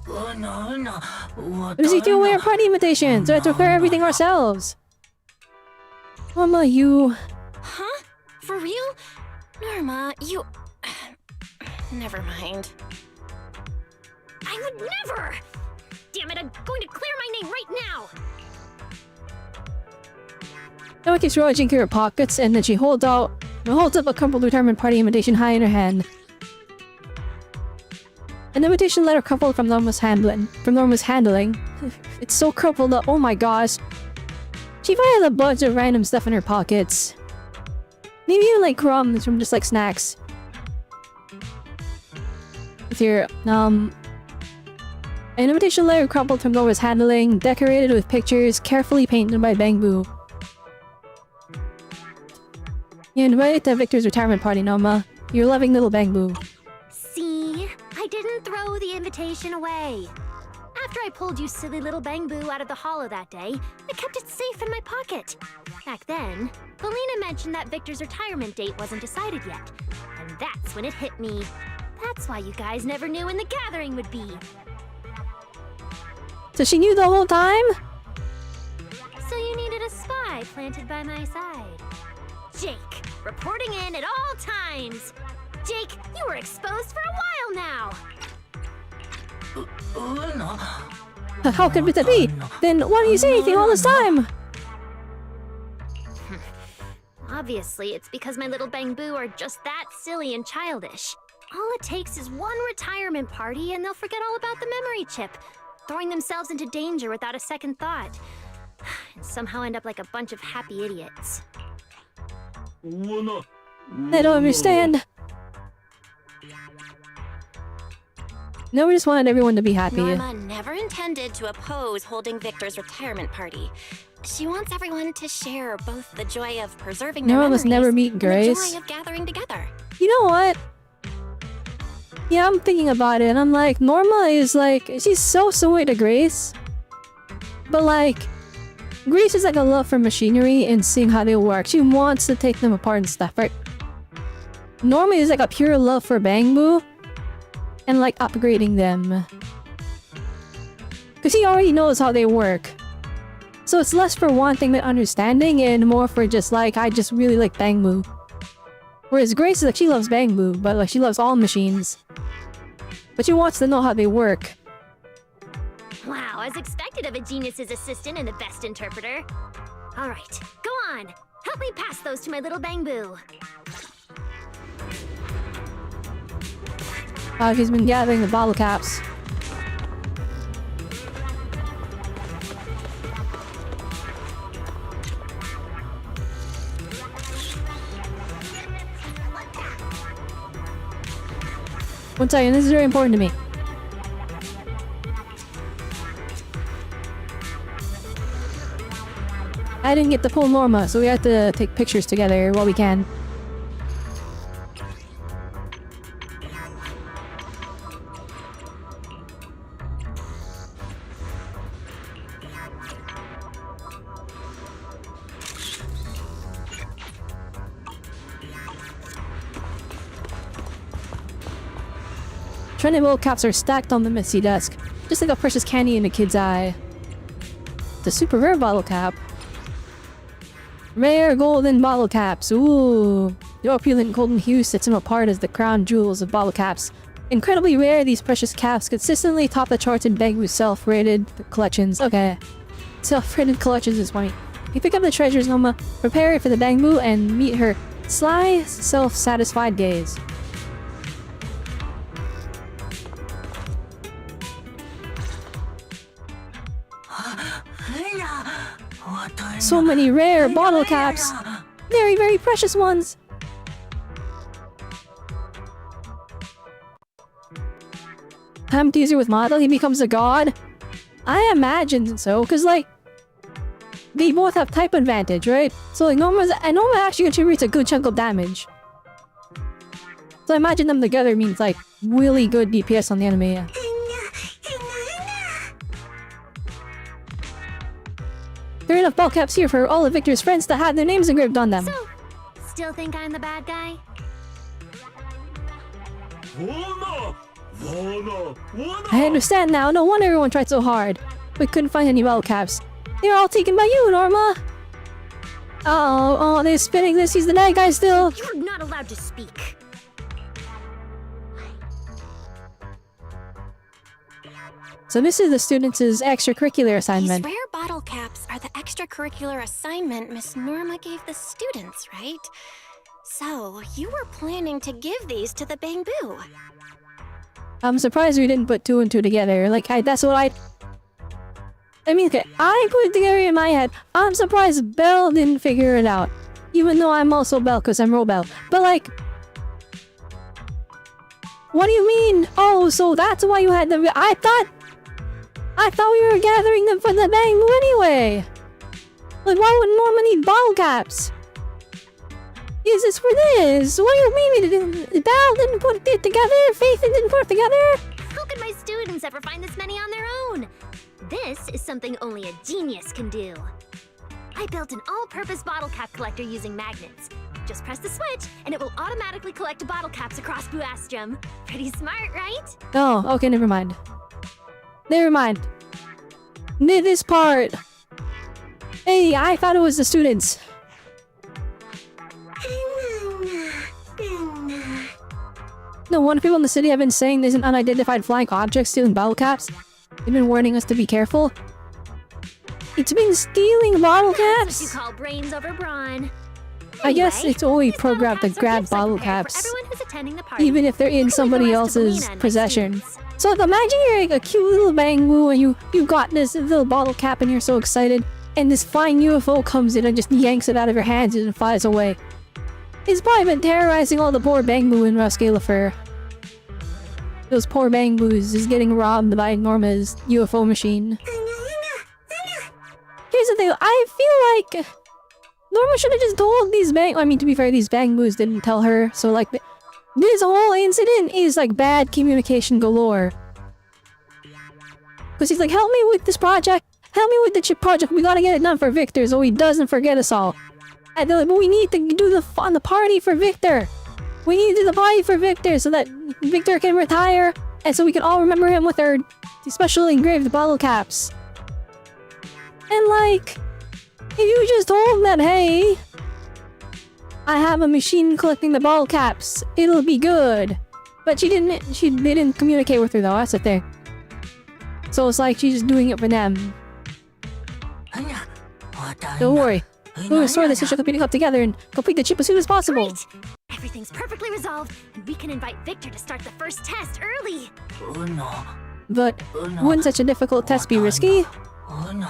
Slander! Does he do wear party invitations? So we have to prepare everything ourselves. Norma, you... Huh? For real? Norma, you... Never mind. I would never! Damn it, I'm going to clear my name right now! Noah keeps rummaging through her pockets and then she holds up a crumpled retirement party invitation high in her hand. An invitation letter crumpled from Norma's handling. It's so crumpled up, oh my gosh. She probably has a bunch of random stuff in her pockets. Maybe even like crumbs from just like snacks. With your, an invitation letter crumpled from Norma's handling, decorated with pictures carefully painted by Bangbu. You're invited to Victor's retirement party, Norma. Your loving little Bangbu. See? I didn't throw the invitation away. After I pulled you silly little Bangbu out of the hollow that day, I kept it safe in my pocket. Back then, Valina mentioned that Victor's retirement date wasn't decided yet. And that's when it hit me. That's why you guys never knew when the gathering would be. So she knew the whole time? So you needed a spy planted by my side. Jake, reporting in at all times. Jake, you were exposed for a while now. How could it be? Then why didn't you say anything all this time? Obviously, it's because my little Bangbu are just that silly and childish. All it takes is one retirement party and they'll forget all about the memory chip, throwing themselves into danger without a second thought. And somehow end up like a bunch of happy idiots. I don't understand. No, we just wanted everyone to be happy. Norma never intended to oppose holding Victor's retirement party. She wants everyone to share both the joy of preserving their Norma memories must never meet Grace. and the joy of gathering together. You know what? Yeah, I'm thinking about it. I'm like, Norma is like, she's so sweet to Grace. But like, Grace is like a love for machinery and seeing how they work. She wants to take them apart and stuff, right? Norma is like a pure love for Bangbu and like upgrading them. Because he already knows how they work. So it's less for wanting the understanding and more for just like, I just really like Bangbu. Whereas Grace is like, she loves Bangbu, but like she loves all machines. But she wants to know how they work. Wow, as expected of a genius's assistant and the best interpreter. Alright, go on. Help me pass those to my little Bangbu. She's been gathering the bottle caps. One second, this is very important to me. I didn't get to pull Norma, so we have to take pictures together while we can. Trendy bottle caps are stacked on the messy desk, just like a precious candy in a kid's eye. The super rare bottle cap. Rare golden bottle caps. Ooh. The opulent golden hue sets them apart as the crown jewels of bottle caps. Incredibly rare, these precious caps consistently top the charts in Bangbu's self-rated collections. Okay. Self-rated collections is funny. You pick up the treasures, Noma, prepare for the Bangbu, and meet her sly, self-satisfied gaze. So many rare bottle caps! Very, very precious ones! Time to use it with Model, he becomes a god? I imagine so, cause like... they both have type advantage, right? So like Norma actually contributes a good chunk of damage. So I imagine them together means like really good DPS on the enemy. There are enough ball caps here for all of Victor's friends to have their names engraved on them. So, still think I'm the bad guy? I understand now. No wonder everyone tried so hard. We couldn't find any ball caps. They were all taken by you, Norma. Oh, they're spinning this. He's the bad guy still. You're not allowed to speak. So this is the students' extracurricular assignment. These rare bottle caps are the extracurricular assignment Miss Norma gave the students, right? So, you were planning to give these to the Bangbu. I'm surprised we didn't put two and two together. Like, that's what I mean, okay, I put it together in my head. I'm surprised Belle didn't figure it out. Even though I'm also Belle, because I'm Robelle. But like... what do you mean? Oh, so that's why you had the... I thought we were gathering them for the Bangbu anyway! Like, why would Norma need bottle caps? Is this for this? What do you mean Belle didn't put it together? Faith didn't put it together? How could my students ever find this many on their own? This is something only a genius can do. I built an all-purpose bottle cap collector using magnets. Just press the switch, and it will automatically collect bottle caps across Buastrum. Pretty smart, right? Oh, okay, never mind. Never mind. This part. Hey, I thought it was the students. No wonder people in the city have been saying there's an unidentified flying object stealing bottle caps. They've been warning us to be careful. It's been stealing bottle caps? That's what you call brains over brawn. I guess it's only programmed to grab bottle caps, even if they're in somebody else's possession. So imagine you're like a cute little Bangbu and you got this little bottle cap and you're so excited, and this flying UFO comes in and just yanks it out of your hands and flies away. It's probably been terrorizing all the poor Bangbu in Rascalifer. Those poor Bangbus is getting robbed by Norma's UFO machine. Here's the thing, I feel like Norma should have just told these to be fair, these Bangbus didn't tell her, so like, this whole incident is like bad communication galore. Because he's like, help me with this project, help me with the chip project, we gotta get it done for Victor so he doesn't forget us all. And they're like, but we need to do the party for Victor. We need to do the party for Victor so that Victor can retire, and so we can all remember him with our special engraved bottle caps. And like, if you just told them that, hey, I have a machine collecting the ball caps, it'll be good. But they didn't communicate with her though, that's the thing. So it's like she's just doing it for them. Don't worry. We'll restore the Central Computing Hub together and complete the chip as soon as possible. Great! Everything's perfectly resolved, and we can invite Victor to start the first test early. But wouldn't such a difficult test be risky? Don't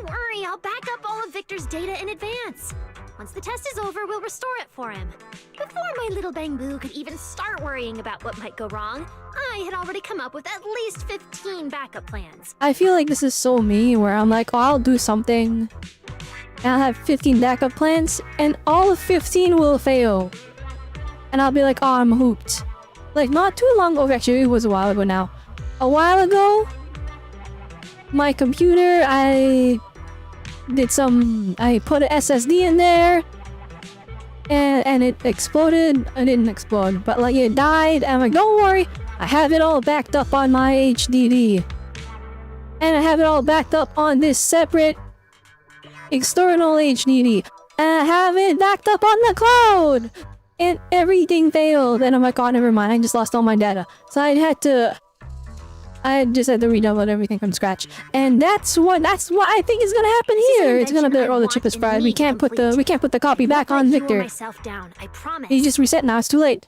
worry, I'll back up all of Victor's data in advance. Once the test is over, we'll restore it for him. Before my little Bangbu could even start worrying about what might go wrong, I had already come up with at least 15 backup plans. I feel like this is so me, where I'm like, oh, I'll do something. And I'll have 15 backup plans, and all of 15 will fail. And I'll be like, oh, I'm hooped. Like, not too long ago, actually, it was a while ago now. A while ago, my computer, I put an SSD in there, and it exploded. It didn't explode, but like it died. And I'm like, don't worry, I have it all backed up on my HDD, and I have it all backed up on this separate external HDD, and I have it backed up on the cloud, and everything failed. And I'm like, oh, never mind, I just lost all my data. So I just had to redownload everything from scratch, and that's what I think is gonna happen here. It's gonna be, oh, the chip is fried. We can't put the copy back on Victor. Myself down, I promise. He just reset now. It's too late.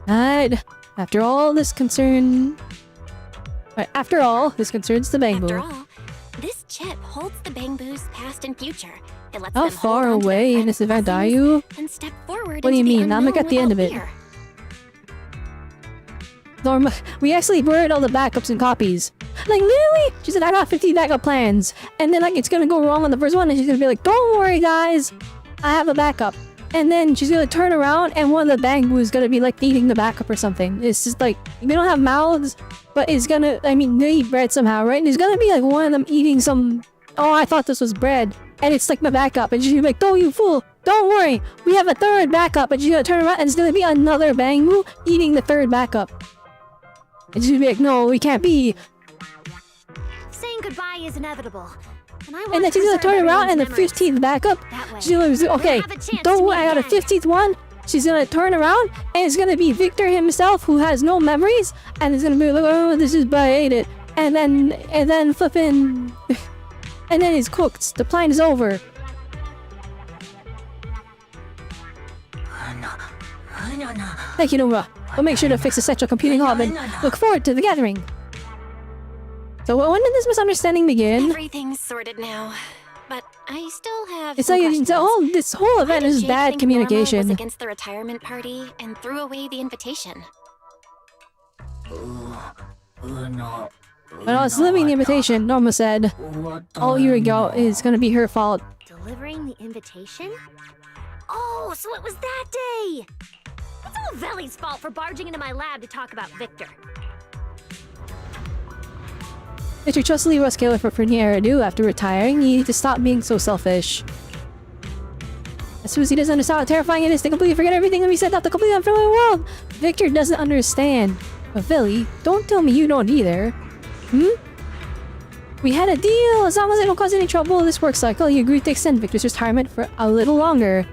Alright. After all, this concerns the Bangbu. After all, this chip holds the Bangbu's past and future. It lets How them far hold on to their away in friends' this event are blessings you? and step forward What do you into the mean? I'm like unknown at the end of without it. fear. Norma, we actually buried all the backups and copies. Like, literally, she said, I got 50 backup plans. And then, like, it's gonna go wrong on the first one, and she's gonna be like, don't worry, guys, I have a backup. And then she's gonna turn around, and one of the Bangbu is gonna be, like, eating the backup or something. It's just, like, they don't have mouths, but it's gonna, I mean, they eat bread somehow, right? And it's gonna be, like, one of them eating some, oh, I thought this was bread. And it's, like, my backup. And she's gonna be like, oh, you fool, don't worry, we have a third backup. And she's gonna turn around, and it's gonna be another Bangbu eating the third backup. And she'd be like, no, we can't be. Saying goodbye is inevitable. And then she's gonna turn around, and the 15th backup, she's gonna be, okay, don't worry, I got a 15th one. She's gonna turn around, and it's gonna be Victor himself, who has no memories, and it's gonna be like, oh, this is, but I ate it. And then flipping, and then it's cooked. The plan is over. Thank you, Nora. We'll make sure to fix the Central Computing Hub and look forward to the gathering. So when did this misunderstanding begin? Everything's sorted now, but I still have. It's some like questions. this whole event Why did is Jake bad think communication. Norma was against the retirement party and threw away the invitation. When I was delivering the invitation, Norma said, "Oh, here we go. It's gonna be her fault." Delivering the invitation? Oh, so it was that day! It's all Velli's fault for barging into my lab to talk about Victor. If you trust Lee Ruskiller for Premier Adu after retiring, you need to stop being so selfish. As soon as he doesn't understand how terrifying it is to completely forget everything and be sent out to completely unfamiliar world, Victor doesn't understand. But Villy, don't tell me you don't either. We had a deal. As long as it don't cause any trouble this work cycle, you agreed to extend Victor's retirement for a little longer.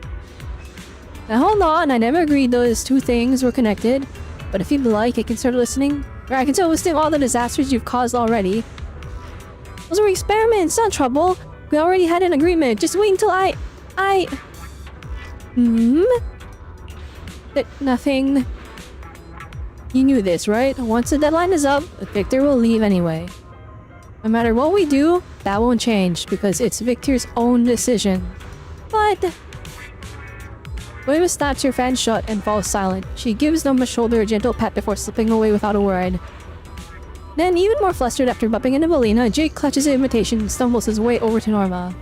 Now hold on, I never agreed those two things were connected. But if you'd like, I can start listening. Or I can start listing all the disasters you've caused already. Those were experiments, not trouble. We already had an agreement. Just wait until Nothing. You knew this, right? Once the deadline is up, Victor will leave anyway. No matter what we do, that won't change, because it's Victor's own decision. But... William snaps her fan shut and falls silent. She gives Noma's shoulder a gentle pat before slipping away without a word. Then, even more flustered after bumping into Melina, Jake clutches the invitation and stumbles his way over to Norma.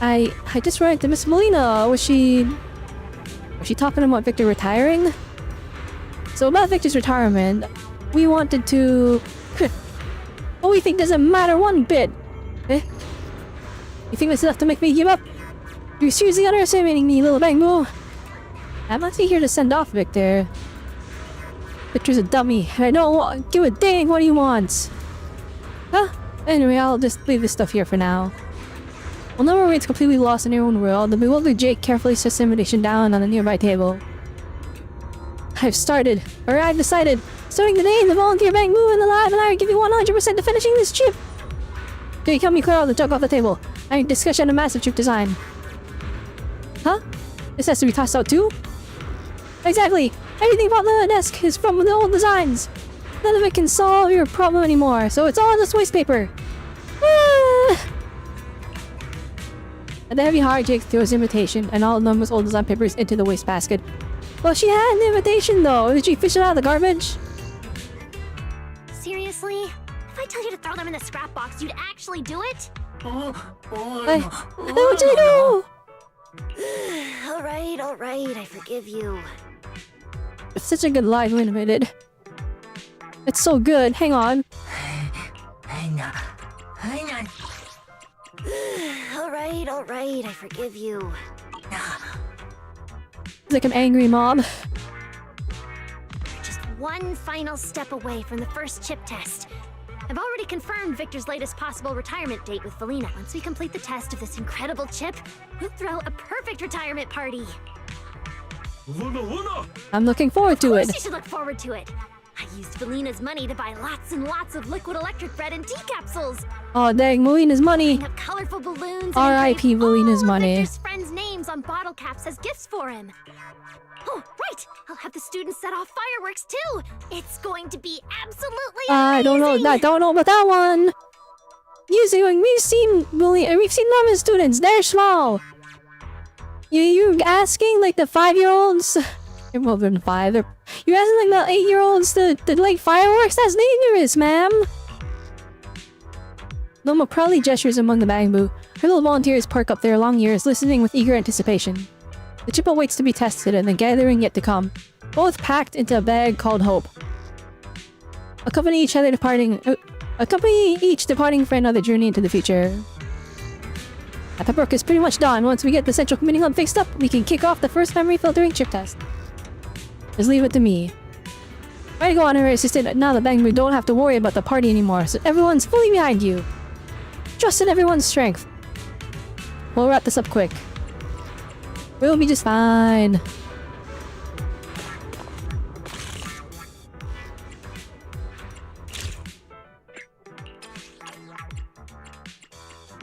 I just ran into Miss Melina. Was she talking about Victor retiring? So about Victor's retirement, we wanted to... what we think doesn't matter one bit. You think that's enough to make me give up? You're seriously underestimating me, little Bangbu. I'm not here to send off Victor. Victor's a dummy, and I don't give a dang what he wants. Huh? Anyway, I'll just leave this stuff here for now. While Nova remains completely lost in her own world, the bewildered Jake carefully sets the invitation down on a nearby table. I've decided, starting today, the volunteer bank move in the lab, and I will give you 100% to finishing this chip. Jake, help me clear all the junk off the table. I need discussion on massive chip design. Huh? This has to be tossed out too? Exactly! Everything about the desk is from the old designs. None of it can solve your problem anymore, so it's all in this waste paper. Ah! At the heavy heart, Jake throws his invitation and all of Norma's old design papers into the wastebasket. Well, she had an invitation though. Did she fish it out of the garbage? Seriously? If I tell you to throw them in the scrap box, you'd actually do it? I want you to do! Alright, I forgive you. It's such a good lie when admitted. It's so good. Hang on. Alright, I forgive you. It's like an angry mob. Just one final step away from the first chip test. I've already confirmed Victor's latest possible retirement date with Felina. Once we complete the test of this incredible chip, we'll throw a perfect retirement party. I'm looking forward to it. Of course you should look forward to it. I used Felina's money to buy lots and lots of liquid electric bread and tea capsules. Oh dang, Melina's money. Up colorful balloons. R.I.P. Melina's money. Victor's friends' names on bottle caps as gifts for him. Oh, right! I'll have the students set off fireworks too. It's going to be absolutely amazing. I don't know about that one. We've seen Norman students. They're small. You're asking like the 5-year-olds. They're more than 5. You're asking like the 8-year-olds to light fireworks? That's dangerous, ma'am. Noma proudly gestures among the bamboo. Her little volunteers park up their long ears, listening with eager anticipation. The chip awaits to be tested and the gathering yet to come, both packed into a bag called Hope. Accompany each departing for another journey into the future. The paperwork is pretty much done. Once we get the central computing hub fixed up, we can kick off the first memory filtering chip test. Just leave it to me. Right to go on her assistant. Now the bang, we don't have to worry about the party anymore, so everyone's fully behind you. Trust in everyone's strength. We'll wrap this up quick. We'll be just fine.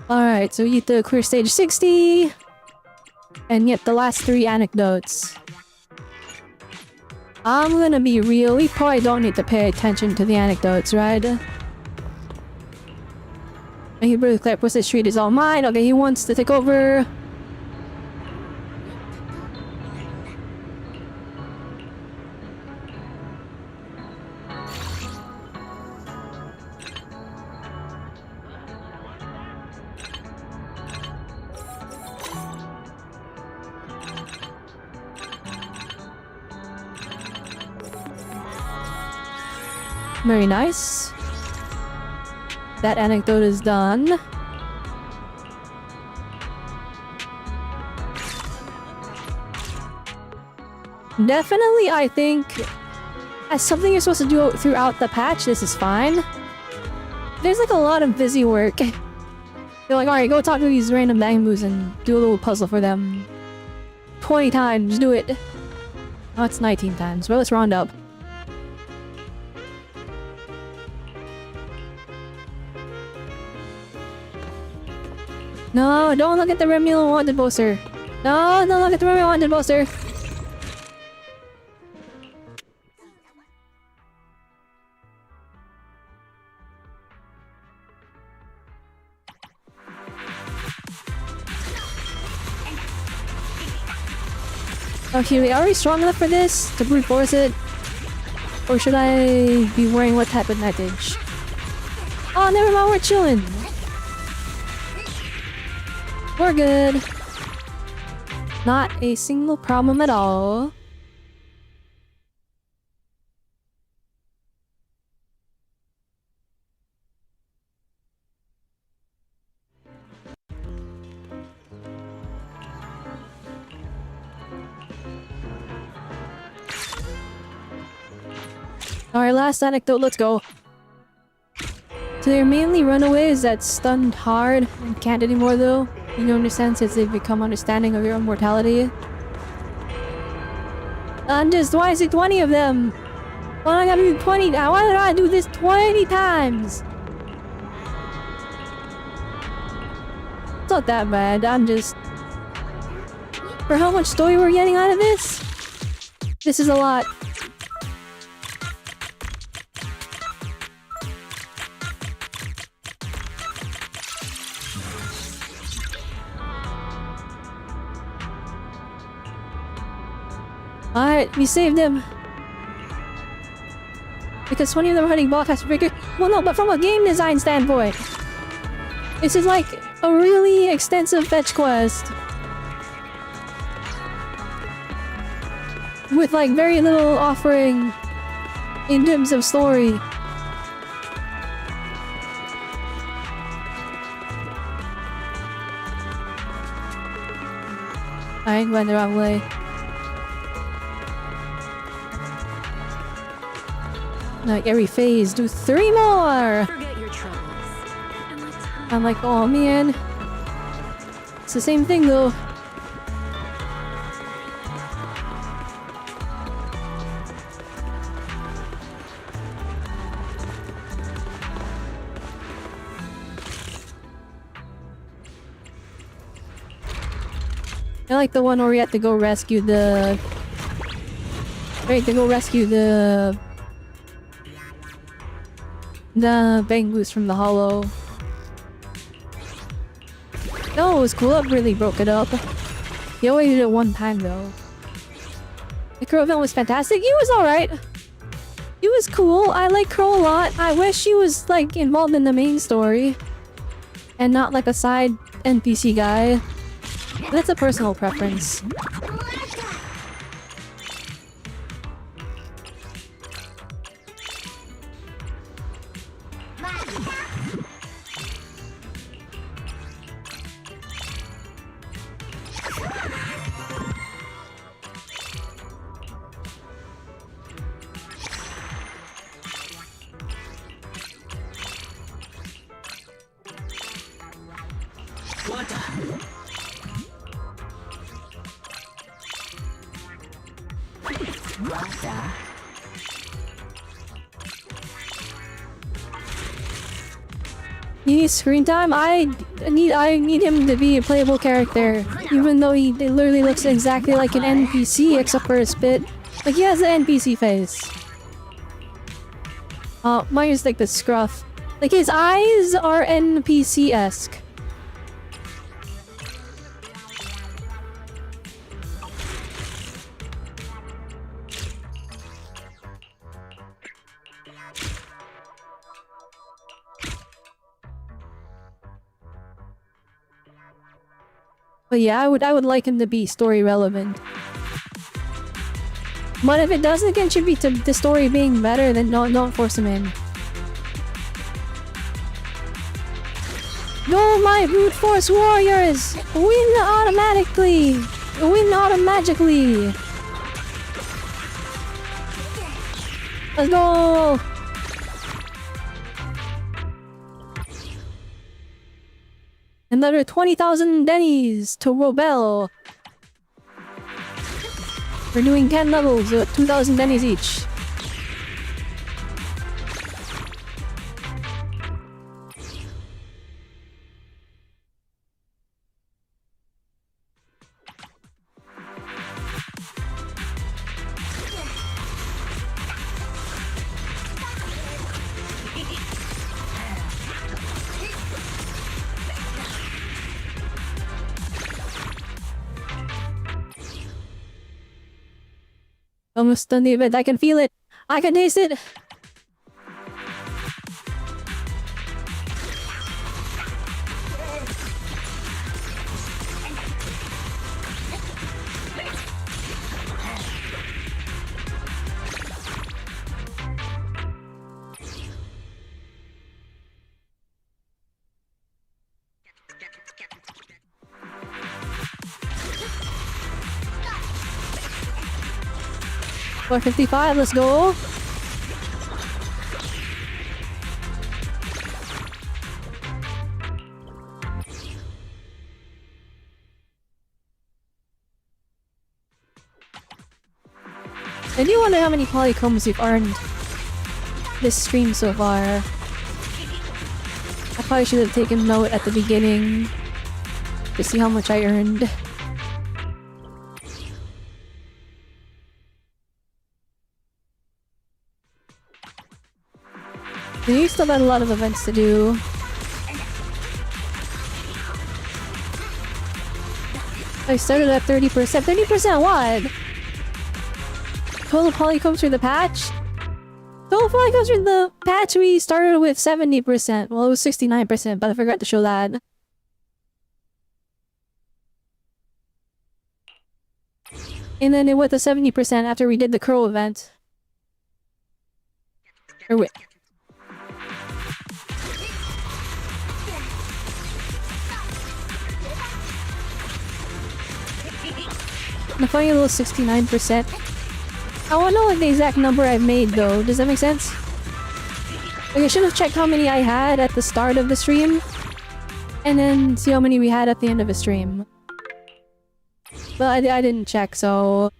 Alright, so we get to clear stage 60. And yet the last 3 anecdotes. I'm gonna be real, we probably don't need to pay attention to the anecdotes, right? And he really clear, the street is all mine. Okay, he wants to take over. Very nice. That anecdote is done. Definitely, I think, as something you're supposed to do throughout the patch, this is fine. There's like a lot of busy work. They're like, alright, go talk to these random bangaboos and do a little puzzle for them. 20 times, do it. Oh, it's 19 times. Well, let's round up. No, don't look at the Romulan Wanted poster. No, don't look at the Romulan Wanted poster. Okay, are we strong enough for this? To brute force it? Or should I be worrying what type of advantage? Oh, never mind, we're chilling. We're good. Not a single problem at all. Alright, last anecdote, let's go. So they're mainly runaways that stunned hard and can't anymore though. You understand since they've become understanding of your own mortality. And just why is it 20 of them? Why I gotta do 20 now? Why did I do this 20 times? It's not that bad, I'm just... For how much story we're getting out of this? This is a lot. Alright, we saved him. Because 20 of them are hunting ball has bigger. Well, no, but from a game design standpoint, this is like a really extensive fetch quest. With like very little offering in terms of story. I went the wrong way. Like every phase, do 3 more! Forget your troubles. I'm like, oh man. It's the same thing though. I like the one where we had to go rescue the... Right, to go rescue the Bangoos from the hollow. No, it was cool. It really broke it up. He only did it one time though. The Crow event was fantastic. He was alright. He was cool. I like Crow a lot. I wish he was like involved in the main story and not like a side NPC guy. That's a personal preference. He needs screen time? I need him to be a playable character. Even though he literally looks exactly like an NPC except for his spit. Like he has an NPC face. Mine is like the scruff. Like his eyes are NPC-esque. But yeah, I would like him to be story relevant. But if it doesn't contribute to the story being better, then don't force him in. Go my brute force warriors! Win automatically! Win automagically! Let's go! Another 20,000 Dennies to Robelle. We're doing 10 levels at 2,000 Dennies each. Almost done the event. I can feel it. I can taste it. $455, let's go. I do wonder how many polycombs we've earned this stream so far. I probably should have taken note at the beginning to see how much I earned. We still got a lot of events to do. I started at 30%. 30% what? Total polycombs for the patch? Total polycombs for the patch we started with 70%. Well, it was 69%, but I forgot to show that. And then it went to 70% after we did the crow event. Or wait. The funny little 69%. I want to know like the exact number I've made though. Does that make sense? Like I should have checked how many I had at the start of the stream. And then see how many we had at the end of the stream. But I didn't check, so...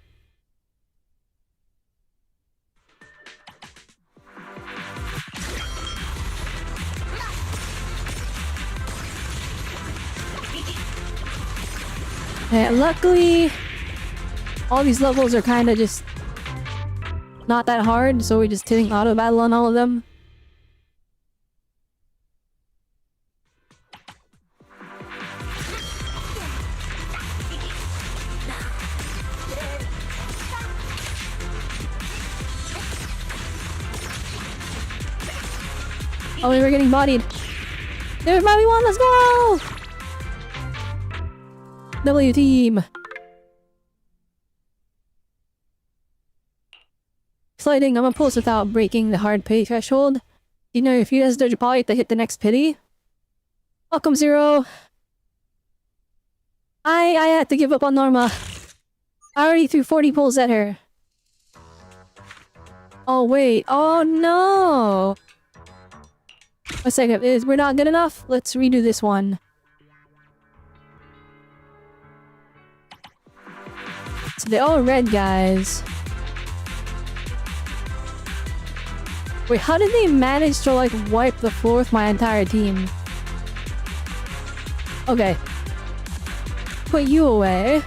luckily, all these levels are kind of just not that hard, so we're just hitting auto battle on all of them. Oh, we were getting bodied. There's my one, let's go! W team. Sliding, I'm a pulse without breaking the hard pity threshold. You know, if you guys dodge a poly to hit the next pity. Welcome, Zero. I had to give up on Norma. I already threw 40 pulls at her. Oh, wait. Oh, no. A second. We're not good enough? Let's redo this one. So they're all red guys. Wait, how did they manage to like wipe the floor with my entire team? Okay. Put you away.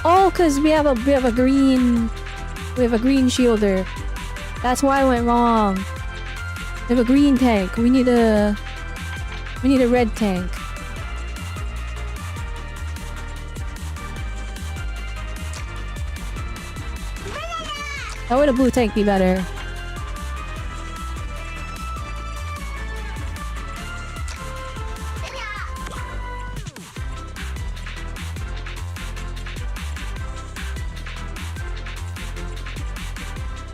Oh, cause we have a green shielder. That's why I went wrong. We have a green tank. We need a red tank. How would a blue tank be better?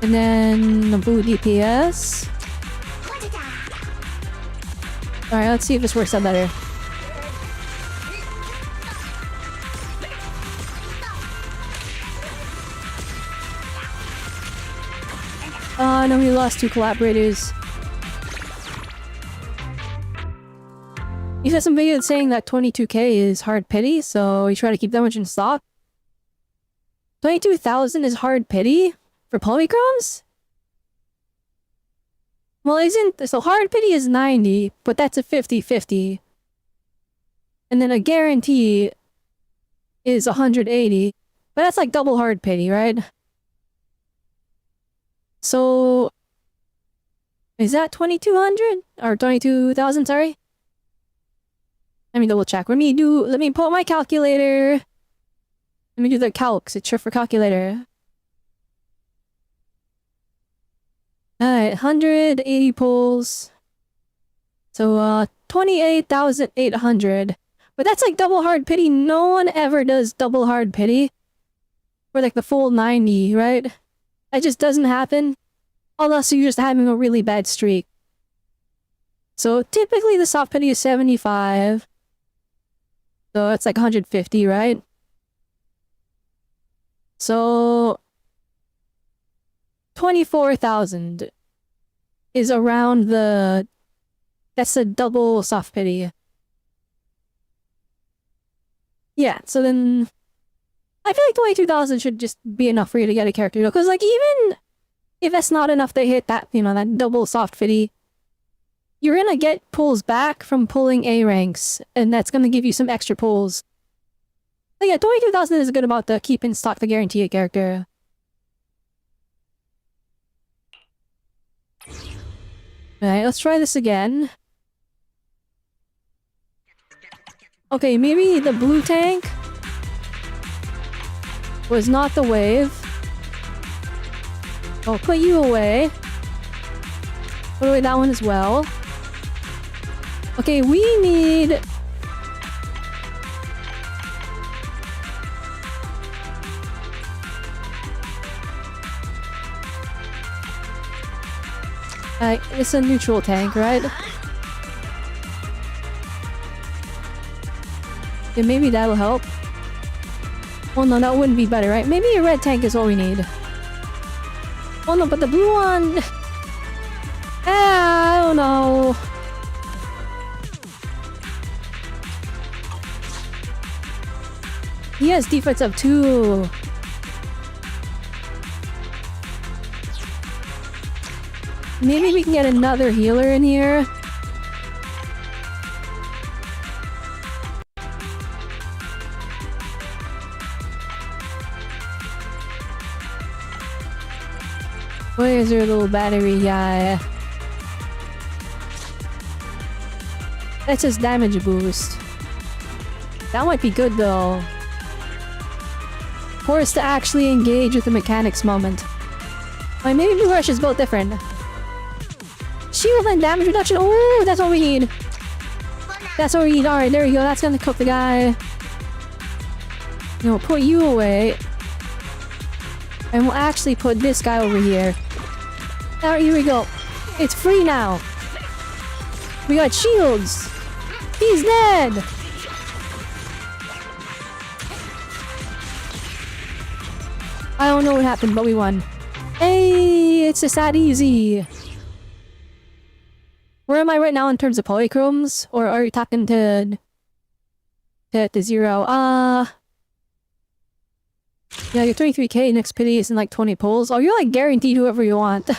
And then the blue DPS. Alright, let's see if this works out better. No, we lost 2 collaborators. You said some video saying that 22k is hard pity, so we try to keep that much in stock. 22,000 is hard pity? For polychromes? Well, isn't... So hard pity is 90, but that's a 50-50. And then a guarantee is 180. But that's like double hard pity, right? So... Is that 2,200? Or 22,000, sorry? Let me double check. Let me pull up my calculator. Let me do the calcs. It's short for calculator. Alright, 180 pulls. So, 28,800. But that's like double hard pity. No one ever does double hard pity. For like the full 90, right? That just doesn't happen. Unless you're just having a really bad streak. So, typically the soft pity is 75. So, it's like 150, right? So... 24,000 is around the... That's a double soft pity. Yeah, so then... I feel like 22,000 should just be enough for you to get a character, because like even if that's not enough to hit that, you know, that double soft fitty, you're gonna get pulls back from pulling A ranks, and that's gonna give you some extra pulls. But yeah, 22,000 is a good amount to keep in stock to guarantee a character. Alright, let's try this again. Okay, maybe the blue tank was not the wave. I'll put you away. Put away that one as well. Okay, we need... it's a neutral tank, right? Yeah, maybe that'll help. Oh no, that wouldn't be better, right? Maybe a red tank is all we need. Oh no, but the blue one... I don't know. He has defense of 2. Maybe we can get another healer in here. Where's your little battery guy? That's just damage boost. That might be good though. For us to actually engage with the mechanics moment. Like maybe Blue Rush is built different. Shield and damage reduction. Oh, that's what we need. That's what we need. Alright, there we go. That's gonna cook the guy. No, put you away. And we'll actually put this guy over here. Alright, here we go. It's free now. We got shields. He's dead. I don't know what happened, but we won. Hey, it's just that easy. Where am I right now in terms of polychromes? Or are you talking to 0? Yeah, you're 23k, next pity is in like 20 pulls. Oh, you're like guaranteed whoever you want.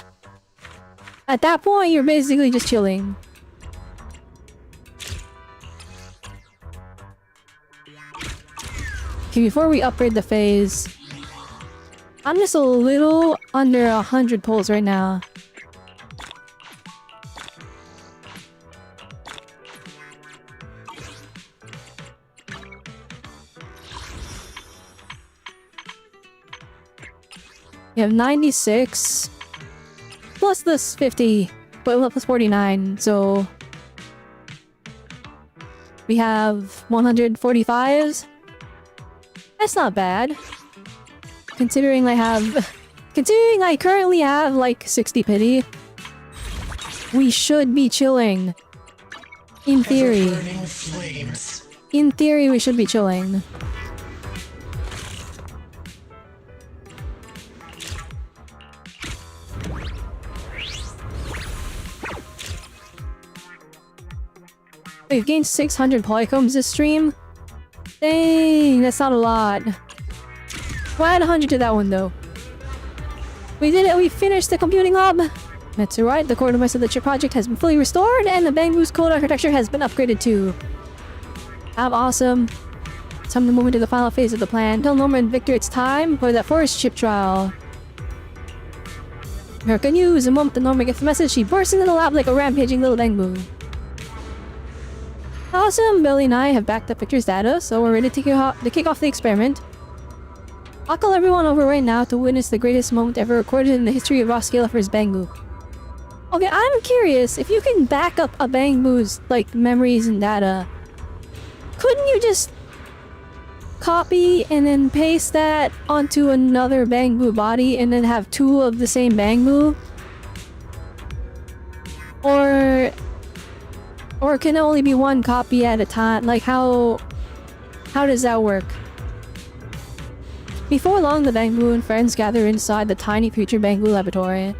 At that point, you're basically just chilling. Okay, before we upgrade the phase, I'm just a little under 100 pulls right now. We have 96 plus this 50, but plus 49, so we have 145s. That's not bad. Considering I currently have like 60 pity, we should be chilling. In theory. In theory, we should be chilling. We've gained 600 polychromes this stream. Dang, that's not a lot. We'll add 100 to that one though. We did it, we finished the computing hub. That's right, the core device of the chip project has been fully restored and the Bangoo's code architecture has been upgraded too. How awesome. Time to move into the final phase of the plan. Tell Norma and Victor it's time for that first chip trial. American news, the moment that Norma gets the message, she bursts into the lab like a rampaging little Bangoo. Awesome, Billy and I have backed up Victor's data, so we're ready to kick off the experiment. I'll call everyone over right now to witness the greatest moment ever recorded in the history of Roskilde for his Bangoo. Okay, I'm curious, if you can back up a Bangoo's, like, memories and data, couldn't you just copy and then paste that onto another Bangoo body and then have 2 of the same Bangoo? Or can it only be 1 copy at a time? Like, how does that work? Before long, the Bangoo and friends gather inside the tiny future Bangoo laboratory.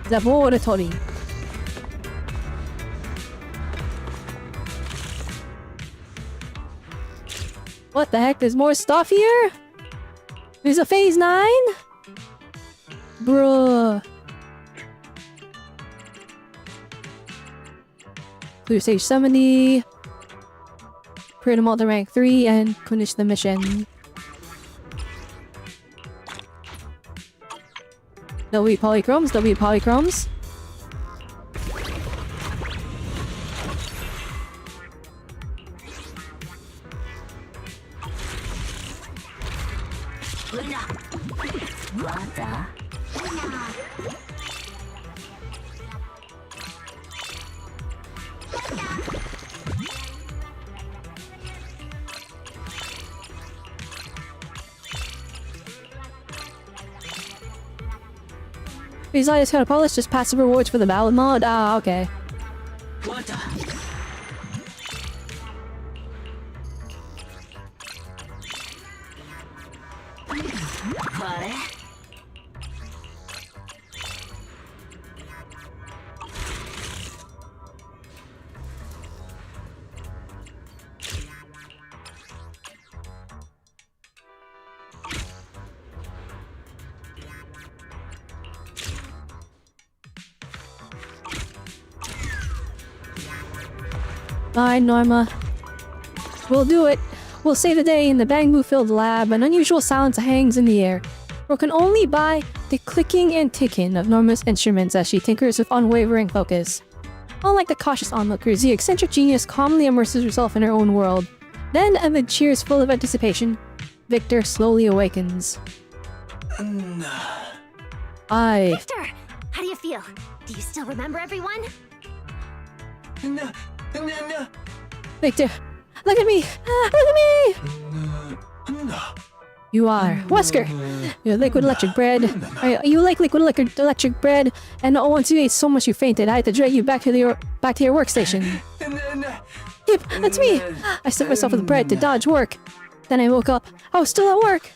Laboratory. What the heck? There's more stuff here? There's a phase 9? Bruh. Clear stage 70. Create them all to rank 3 and finish the mission. There'll be polychromes, there'll be polychromes. Besides kind of polish, just passive rewards for the ballad mod? Ah, okay. What the? Fine, Norma. We'll do it. We'll save the day in the bamboo-filled lab. An unusual silence hangs in the air, broken only by the clicking and ticking of Norma's instruments as she tinkers with unwavering focus. Unlike the cautious onlookers, the eccentric genius calmly immerses herself in her own world. Then, amid cheers full of anticipation, Victor slowly awakens. Victor! How do you feel? Do you still remember everyone? No. Victor, look at me! Look at me! You are Wesker. You're liquid electric bread. You like liquid electric bread, and once you ate so much you fainted, I had to drag you back to your workstation. Yep, that's me. I stuffed myself with bread to dodge work. Then I woke up. I was still at work.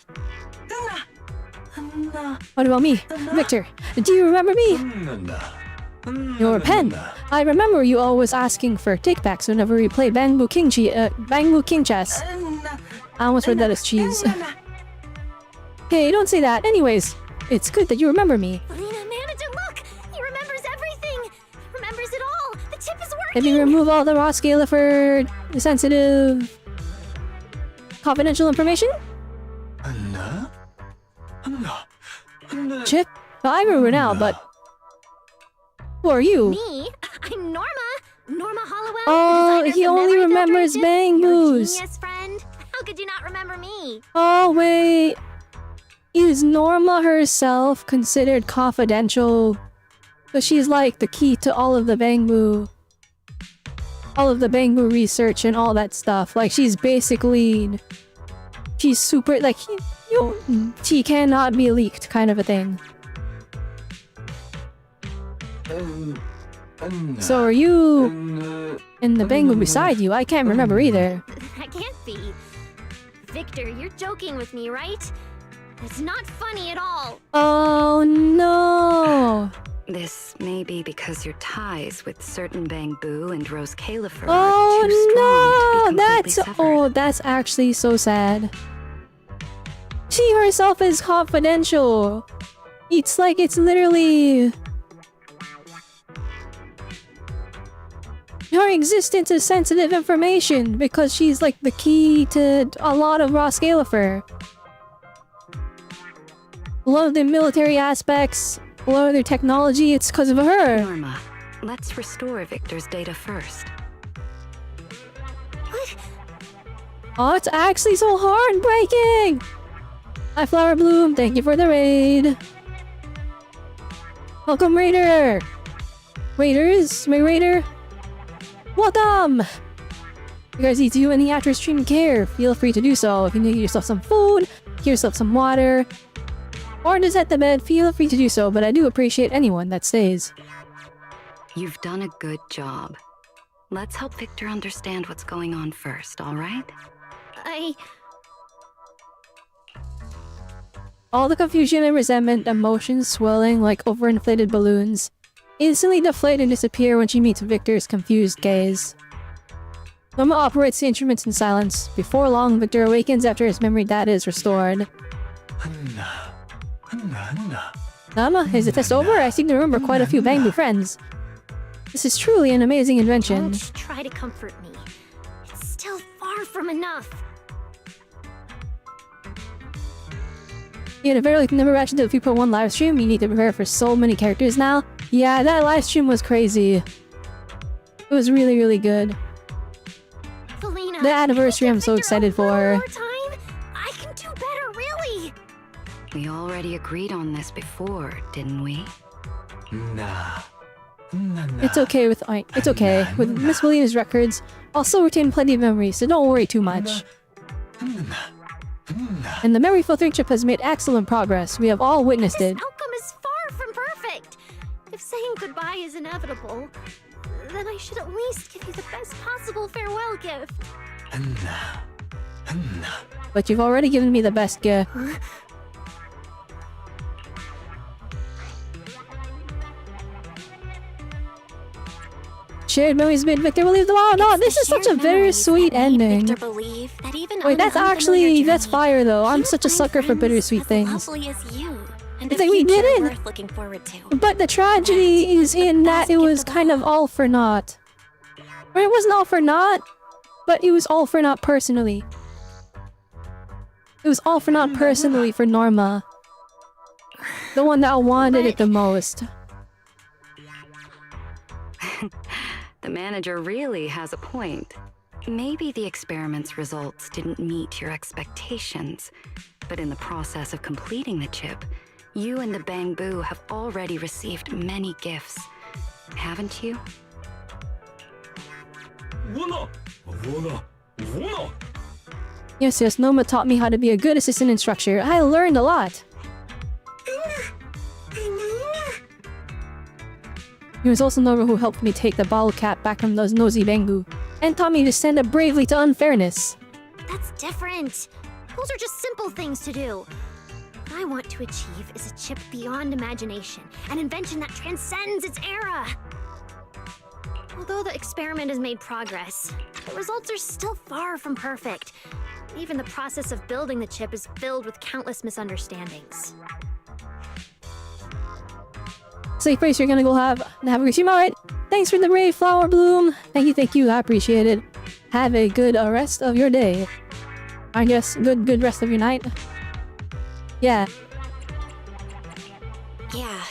What about me, Victor? Do you remember me? Your pen. I remember you always asking for take-backs whenever we play Bamboo King chess. I almost read that as cheese. Hey, don't say that. Anyways, it's good that you remember me. Lena, manager, look! He remembers everything! Remembers it all! The chip is working! Let me remove all the raw scale for sensitive... confidential information? Chip? I remember now, but... Who are you? Me? I'm Norma! Norma Hollowell. Oh, he only remembers Bangboo's. Genius friend. How could you not remember me? Oh, wait. Is Norma herself considered confidential? Because she's like the key to all of the Bamboo. All of the Bamboo research and all that stuff. Like, she's basically... She's super... Like, she cannot be leaked kind of a thing. So are you... in the Bamboo beside you? I can't remember either. That can't be. Victor, you're joking with me, right? It's not funny at all. Oh no! This may be because your ties with certain Bamboo and Rose Califer oh, are too strong to be completely severed. That's actually so sad. She herself is confidential. It's like it's literally... Her existence is sensitive information because she's like the key to a lot of raw Scalifer. A lot of the military aspects, a lot of their technology, it's because of her. Norma, let's restore Victor's data first. What? Oh, it's actually so heartbreaking! Hi, Flower Bloom. Thank you for the raid. Welcome, Raider! Raiders? My Raider? Welcome! If you guys need to do any after stream care, feel free to do so. If you need yourself some food, get yourself some water, or just at the bed, feel free to do so, but I do appreciate anyone that stays. You've done a good job. Let's help Victor understand what's going on first, alright? All the confusion and resentment, emotions swelling like overinflated balloons, instantly deflate and disappear when she meets Victor's confused gaze. Norma operates the instruments in silence. Before long, Victor awakens after his memory data is restored. Norma, is the test over? I seem to remember quite a few Bangbu friends. This is truly an amazing invention. Don't try to comfort me. It's still far from enough. You had a very never watched into a 3.1 live stream. You need to prepare for so many characters now. Yeah, that live stream was crazy. It was really, really good. Felina, The anniversary I'm so excited for. One more time? I can do better, really. We already agreed on this before, didn't we? It's okay with it's okay. With Miss Felina's records, I'll still retain plenty of memories, so don't worry too much. And the memory filtering chip has made excellent progress. We have all witnessed it. This outcome is far from perfect. If saying goodbye is inevitable, then I should at least give you the best possible farewell gift. But you've already given me the best gift. Shared memories made Victor believe the wow. No, this is such a very sweet ending. Wait, that's fire though. I'm such a sucker for bittersweet things. It's like we did it! But the tragedy is in that it was kind of all for naught. Or it wasn't all for naught, but it was all for naught personally. It was all for naught personally for Norma. The one that wanted it the most. The manager really has a point. Maybe the experiment's results didn't meet your expectations, but in the process of completing the chip, you and the Bangbu have already received many gifts, haven't you? Yes, Norma taught me how to be a good assistant instructor. I learned a lot. It was also Norma who helped me take the bottle cap back from those nosy Bangbu, and taught me to stand up bravely to unfairness. That's different. Those are just simple things to do. What I want to achieve is a chip beyond imagination, an invention that transcends its era. Although the experiment has made progress, the results are still far from perfect. Even the process of building the chip is filled with countless misunderstandings. Safe race, you're gonna go have a great stream. Alright, thanks for the brave flower bloom. Thank you, I appreciate it. Have a good rest of your day. I guess good rest of your night. Yeah. Yeah.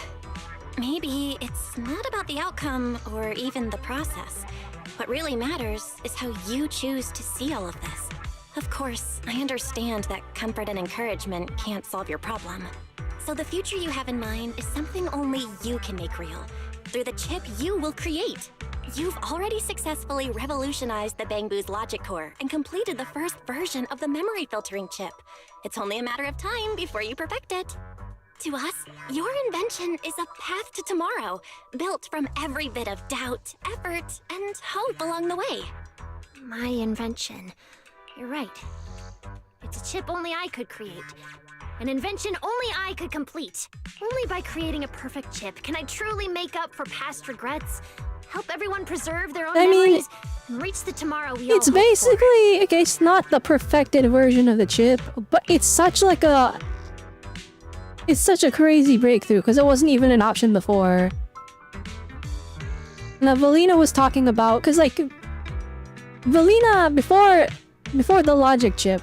Maybe it's not about the outcome or even the process. What really matters is how you choose to see all of this. Of course, I understand that comfort and encouragement can't solve your problem. So the future you have in mind is something only you can make real. Through the chip you will create. You've already successfully revolutionized the Bangbu's logic core and completed the first version of the memory filtering chip. It's only a matter of time before you perfect it. To us, your invention is a path to tomorrow, built from every bit of doubt, effort, and hope along the way. My invention. You're right. It's a chip only I could create. An invention only I could complete. Only by creating a perfect chip can I truly make up for past regrets, help everyone preserve their own memories, and reach the tomorrow we all hope for. It's basically, okay, it's not the perfected version of the chip, but it's such like a... It's such a crazy breakthrough, because it wasn't even an option before. Now, Valina was talking about, because like... Valina, before the logic chip,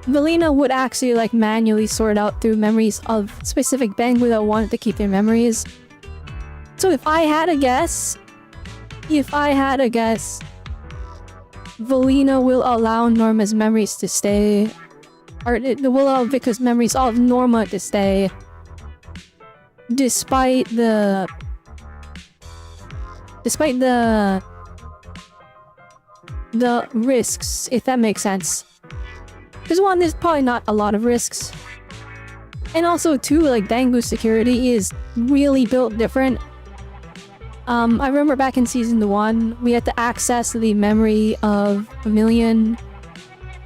Valina would actually like manually sort out through memories of specific Bangbu that wanted to keep their memories. So if I had a guess, Valina will allow Norma's memories to stay. Or it will allow Vika's memories of Norma to stay. Despite the risks, if that makes sense. Because one, there's probably not a lot of risks. And also two, like Bangbu's security is really built different. I remember back in season 1, we had to access the memory of Vermilion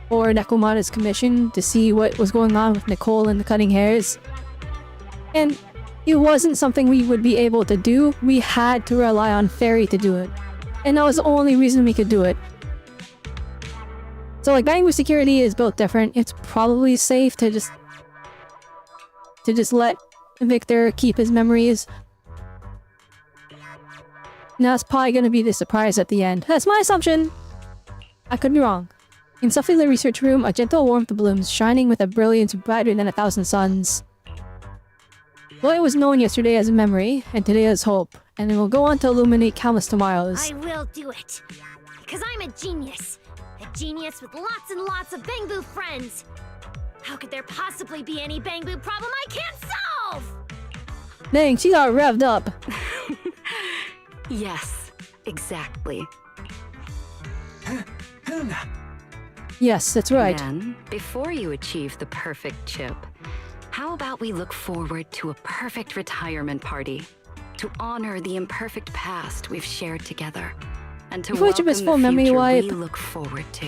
or Nekomata's commission to see what was going on with Nicole and the cutting hairs. And it wasn't something we would be able to do. We had to rely on Fairy to do it. And that was the only reason we could do it. So like Bangboo security is built different. It's probably safe to just let Victor keep his memories. Now it's probably gonna be the surprise at the end. That's my assumption. I could be wrong. In Sophie the research room, a gentle warmth blooms, shining with a brilliance brighter than 1,000 suns. Loy was known yesterday as a memory, and today as hope, and it will go on to illuminate countless tomorrows. I will do it. Because I'm a genius. A genius with lots and lots of Bangboo friends. How could there possibly be any Bangboo problem I can't solve? Dang, she got revved up. Yes, exactly. Yes, that's right. Then, before you achieve the perfect chip, how about we look forward to a perfect retirement party? To honor the imperfect past we've shared together, and to Before welcome Chip is the full memory future wipe. we look forward to.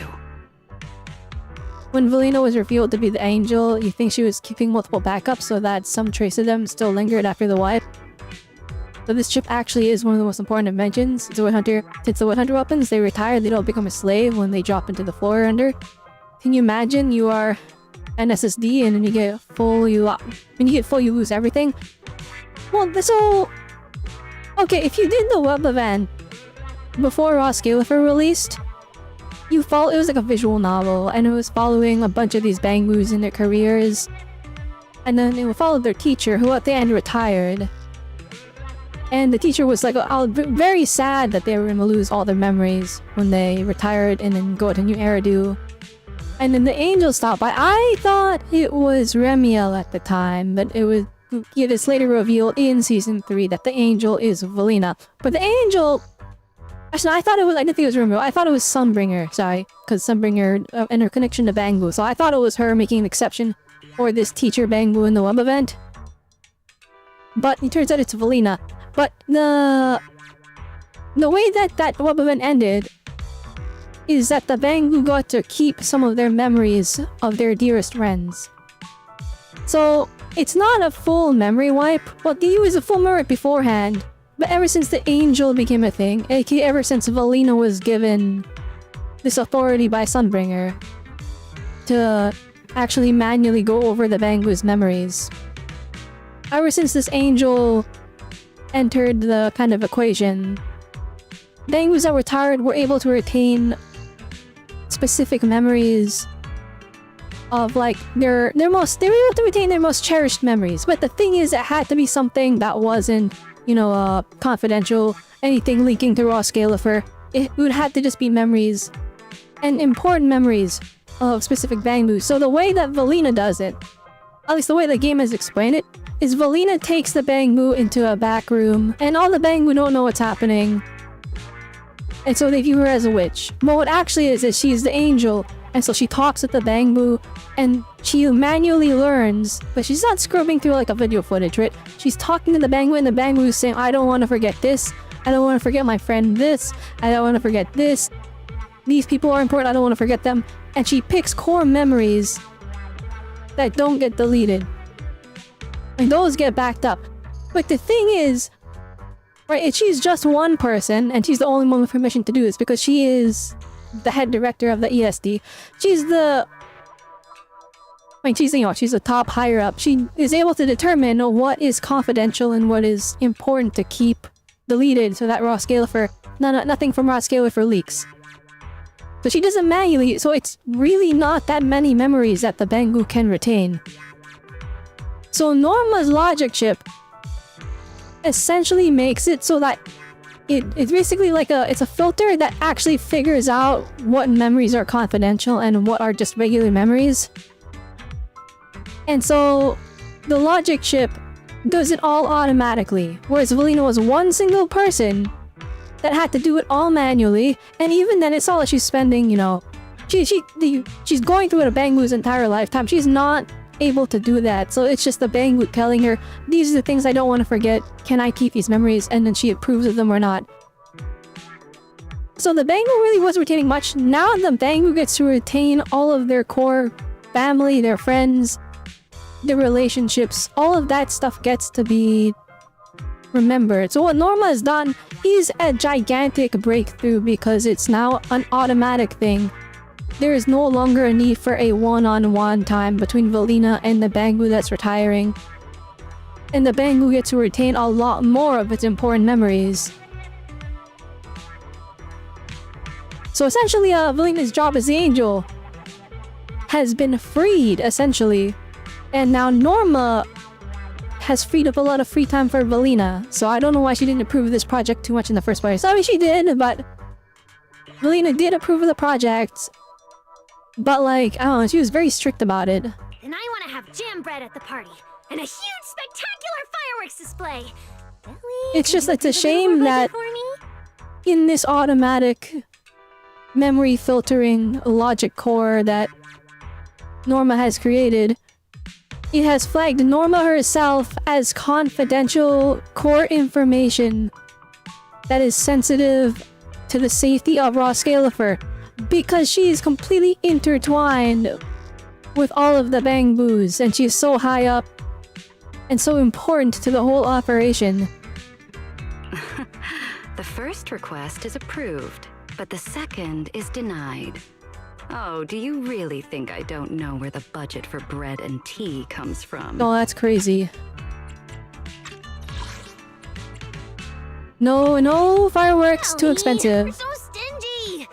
When Valina was revealed to be the angel, you think she was keeping multiple backups so that some trace of them still lingered after the wipe? So this chip actually is one of the most important inventions. Since the Wood Hunter weapons, they retire, they don't become a slave when they drop into the floor under. Can you imagine you are an SSD and then you get full, you lose everything? Well, this whole... Okay, if you did the web event before Ross Galifer released, it was like a visual novel, and it was following a bunch of these Bangboos in their careers. And then it would follow their teacher, who at the end retired. And the teacher was like very sad that they were gonna lose all their memories when they retired and then go to New Eridu. And then the angel stopped by. I thought it was Remiel at the time, but it is later revealed in season 3 that the angel is Valina. But the angel... Actually, I didn't think it was Remiel. I thought it was Sunbringer, sorry. Because Sunbringer and her connection to Bangboo. So I thought it was her making an exception for this teacher Bangboo in the web event. But it turns out it's Valina. But the way that web event ended is that the Bangboo got to keep some of their memories of their dearest friends. So it's not a full memory wipe. Well, they used a full memory beforehand, but ever since the angel became a thing, aka ever since Valina was given this authority by Sunbringer to actually manually go over the Bangboo's memories, ever since this angel entered the kind of equation, Bangboo's that retired were able to retain specific memories of like they were able to retain their most cherished memories. But the thing is, it had to be something that wasn't, confidential, anything linking to Ross Galifer. It would have to just be memories, and important memories of specific Bangboo. So the way that Valina does it, at least the way the game has explained it, is Valina takes the Bangboo into a back room, and all the Bangboo don't know what's happening. And so they view her as a witch. But what actually is she's the angel, and so she talks with the Bangboo, and she manually learns, but she's not scrubbing through like a video footage, right? She's talking to the Bangboo, and the Bangboo is saying, I don't want to forget this, I don't want to forget my friend this, I don't want to forget this, these people are important, I don't want to forget them. And she picks core memories that don't get deleted. And those get backed up. But the thing is, right, she's just one person, and she's the only one with permission to do this because she is the head director of the ESD. She's the top higher up. She is able to determine what is confidential and what is important to keep deleted so that nothing from Ross Galifer leaks. So she doesn't manually, so it's really not that many memories that the Bangboo can retain. So Norma's logic chip essentially makes it so that it's basically like it's a filter that actually figures out what memories are confidential and what are just regular memories. And so the logic chip does it all automatically, whereas Valina was one single person that had to do it all manually, and even then it's all that she's spending, she's going through a Bangboo's entire lifetime. She's not able to do that, so it's just the Bangboo telling her, these are the things I don't want to forget, can I keep these memories, and then she approves of them or not. So the Bangboo really wasn't retaining much. Now the Bangboo gets to retain all of their core family, their friends, their relationships, all of that stuff gets to be remembered. So what Norma has done is a gigantic breakthrough because it's now an automatic thing there is no longer a need for a one-on-one time between Valina and the Bangu that's retiring. And the Bangu gets to retain a lot more of its important memories. So essentially, Valina's job as the angel has been freed, essentially. And now Norma has freed up a lot of free time for Valina. So I don't know why she didn't approve of this project too much in the first place. I mean, she did, but Valina did approve of the project. But like, I don't know, she was very strict about it. And I want to have jam bread at the party. And a huge, spectacular fireworks display. Billy, It's just, it's a little shame more that budget for me? in this automatic memory filtering logic core that Norma has created, it has flagged Norma herself as confidential core information that is sensitive to the safety of Roskalifer because she is completely intertwined with all of the Bangbus and she is so high up and so important to the whole operation. The first request is approved, but the second is denied. Oh, do you really think I don't know where the budget for bread and tea comes from? Oh, that's crazy. No fireworks, too expensive. We're so stingy.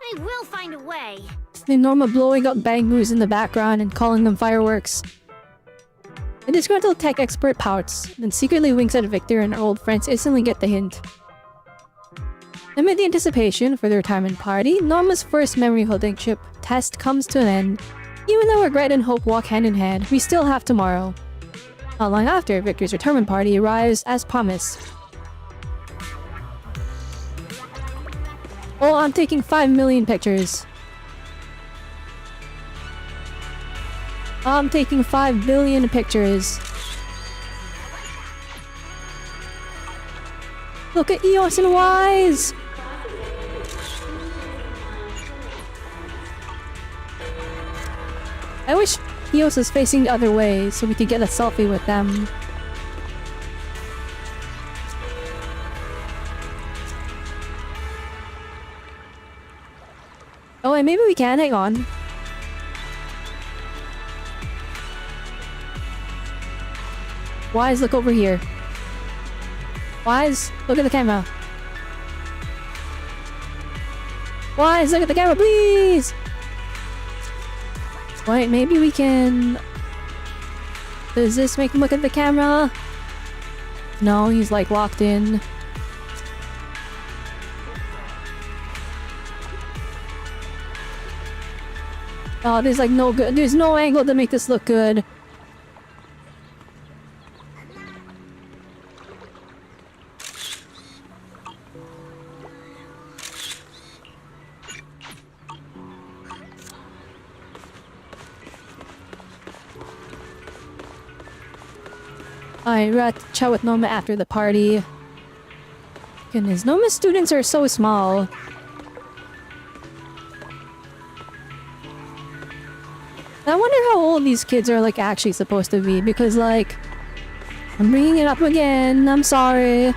I will find a way. Then Norma blowing up Bangus in the background and calling them fireworks. The disgruntled tech expert pouts, then secretly winks at Victor and her old friends instantly get the hint. Amid the anticipation for the retirement party, Norma's first memory holding chip test comes to an end. Even though regret and hope walk hand in hand, we still have tomorrow. Not long after, Victor's retirement party arrives as promised. Oh, I'm taking 5 million pictures. I'm taking 5 billion pictures. Look at Eos and Wise! I wish Eos was facing the other way so we could get a selfie with them. Oh, and maybe we can, hang on. Wise, look over here. Wise, look at the camera. Wise, look at the camera, please! Wait, maybe we can... Does this make him look at the camera? No, he's like locked in. Oh, there's like no good. There's no angle to make this look good. Alright, we're at chat with Noma after the party. Goodness, Noma's students are so small. I wonder how old these kids are like actually supposed to be, because like, I'm bringing it up again, I'm sorry.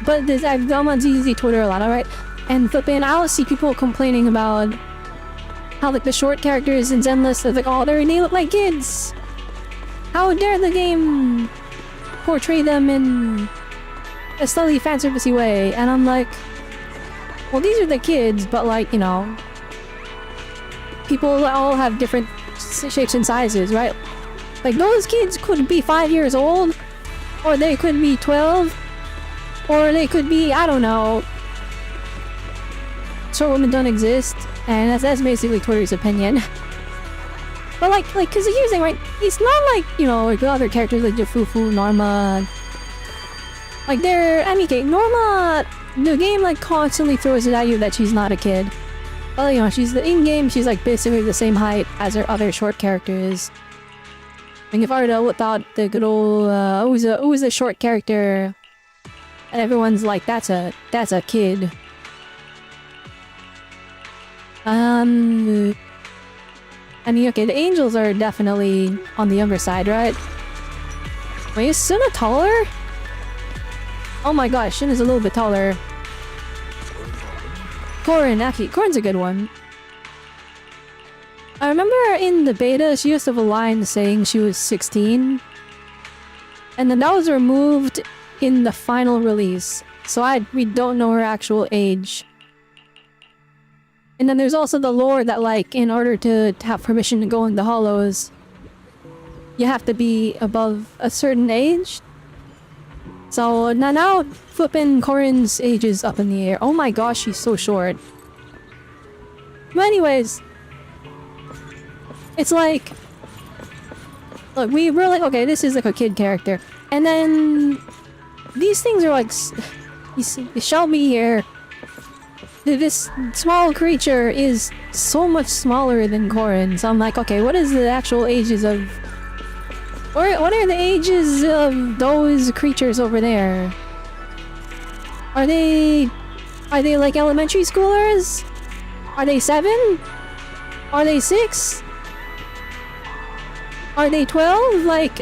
But this, I've done on ZZ Twitter a lot, alright? And flipping, I'll see people complaining about how like the short characters in Zenless are like, oh, they look like kids! How dare the game portray them in a slightly fanservice-y way? And I'm like, well, these are the kids, but like, you know, people all have different shapes and sizes, right? Like, those kids could be 5 years old, or they could be 12, or they could be, I don't know. Short women don't exist, and that's basically Twitter's opinion. But like, cause here's the thing, right? It's not like, you know, like the other characters like Fufu, Norma. Like they're, I mean, okay, Norma, the game like constantly throws it at you that she's not a kid. But you know, she's in-game, she's like basically the same height as her other short characters. Like if Arda without the good old, who's a short character, and everyone's like, that's a kid. I mean, okay, the angels are definitely on the younger side, right? Wait, is Suna taller? Oh my gosh, Shin is a little bit taller. Corin, actually, Corin's a good one. I remember in the beta, she used to have a line saying she was 16. And then that was removed in the final release. So we don't know her actual age. And then there's also the lore that, like, in order to have permission to go in the Hollows, you have to be above a certain age. So now flipping Corin's age is up in the air. Oh my gosh, she's so short. But anyways, it's like, look, we're like, okay, this is like a kid character. And then these things are like, Shelby here. This small creature is so much smaller than Corin, so I'm like, okay, what is the actual ages of... What are the ages of those creatures over there? Are they like elementary schoolers? Are they 7? Are they 6? Are they 12? Like...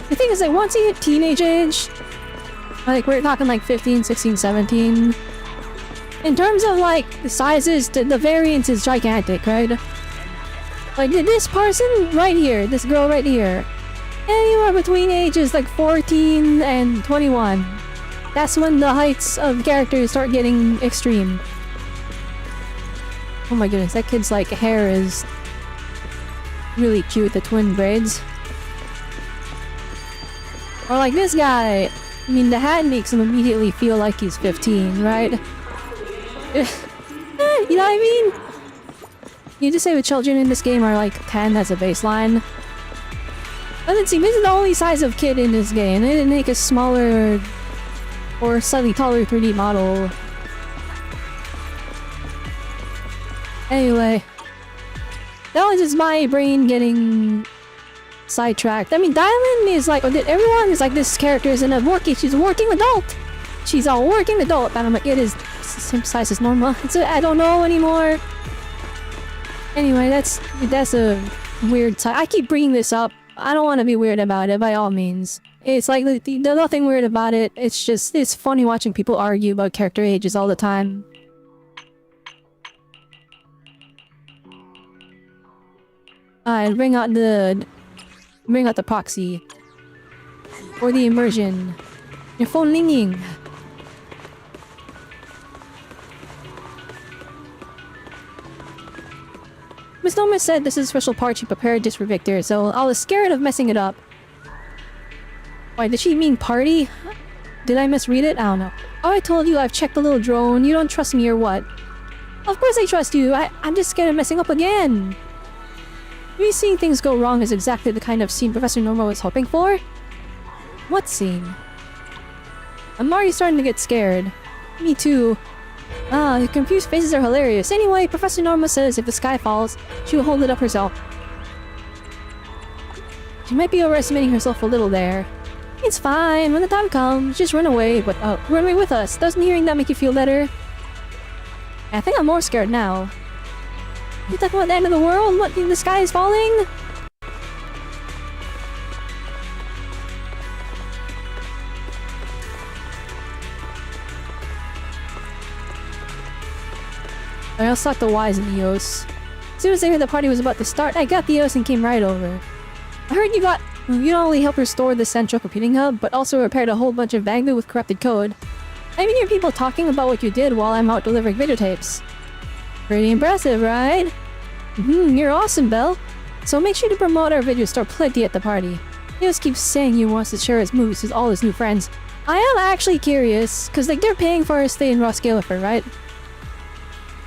The thing is, like, once you hit teenage age, like, we're talking like 15, 16, 17... In terms of, like, the sizes, the variance is gigantic, right? Like, this person right here, this girl right here, anywhere between ages like 14 and 21. That's when the heights of characters start getting extreme. Oh my goodness, that kid's, like, hair is really cute, the twin braids. Or like this guy, I mean, the hat makes him immediately feel like he's 15, right? You know what I mean? You just say the children in this game are like 10 as a baseline. But let's see, this is the only size of kid in this game. They didn't make a smaller or slightly taller 3D model. Anyway, that was just my brain getting sidetracked. I mean, Dylan is like, everyone is like, this character is in she's a working adult. She's a working adult, but I'm like, it is same size as normal. I don't know anymore. Anyway, that's a weird side. I keep bringing this up. I don't want to be weird about it, by all means. It's like, there's nothing weird about it. It's just, it's funny watching people argue about character ages all the time. Alright, bring out the proxy. Or the immersion. Your phone ringing. Miss Noma said this is a special part she prepared just for Victor, so I was scared of messing it up. Why, did she mean party? Did I misread it? I don't know. Oh, I told you I've checked the little drone. You don't trust me or what? Of course I trust you. I'm just scared of messing up again. Maybe seeing things go wrong is exactly the kind of scene Professor Norma was hoping for? What scene? I'm already starting to get scared. Me too. Ah, the confused faces are hilarious. Anyway, Professor Norma says if the sky falls, she will hold it up herself. She might be overestimating herself a little there. It's fine. When the time comes, just run away. But run away with us. Doesn't hearing that make you feel better? I think I'm more scared now. You talking about the end of the world? What? The sky is falling? I also sought the Y's in Eos. As soon as I heard the party was about to start, I got the Eos and came right over. I heard you not only helped restore the central computing hub, but also repaired a whole bunch of Bagbu with corrupted code. I even hear people talking about what you did while I'm out delivering videotapes. Pretty impressive, right? You're awesome, Belle. So make sure to promote our video star plenty at the party. Eos keeps saying he wants to share his moves with all his new friends. I am actually curious, cause like they're paying for our stay in Roskillifer, right?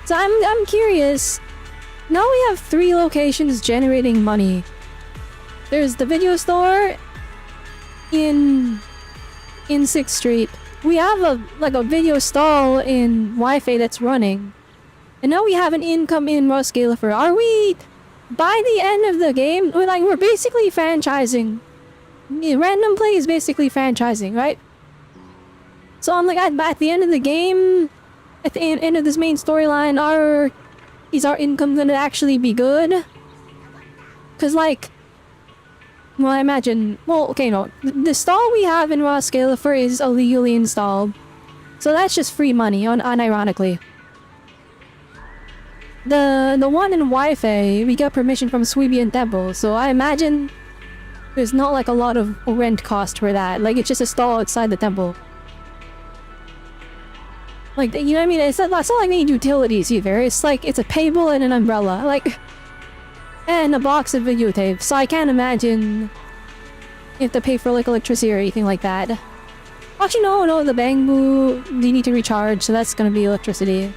So I'm curious. Now we have 3 locations generating money. There's the video store in 6th Street. We have a video stall in Wi-Fi that's running. And now we have an income in Roskillifer. Are we, by the end of the game, we're basically franchising. Random play is basically franchising, right? So I'm like, at the end of the game, at the end of this main storyline, is our income gonna actually be good? Cause like, well, I imagine, well, okay, no, the stall we have in Roskillifer is illegally installed, so that's just free money, unironically. The one in Wi-Fi, we got permission from Sweebian Temple, so I imagine there's not like a lot of rent cost for that. Like, it's just a stall outside the temple. Like, you know what I mean? It's not like we need utilities either. It's like, it's a table and an umbrella. Like, and a box of videotapes. So I can't imagine you have to pay for like electricity or anything like that. Actually, no, the bamboo, you need to recharge, so that's gonna be electricity.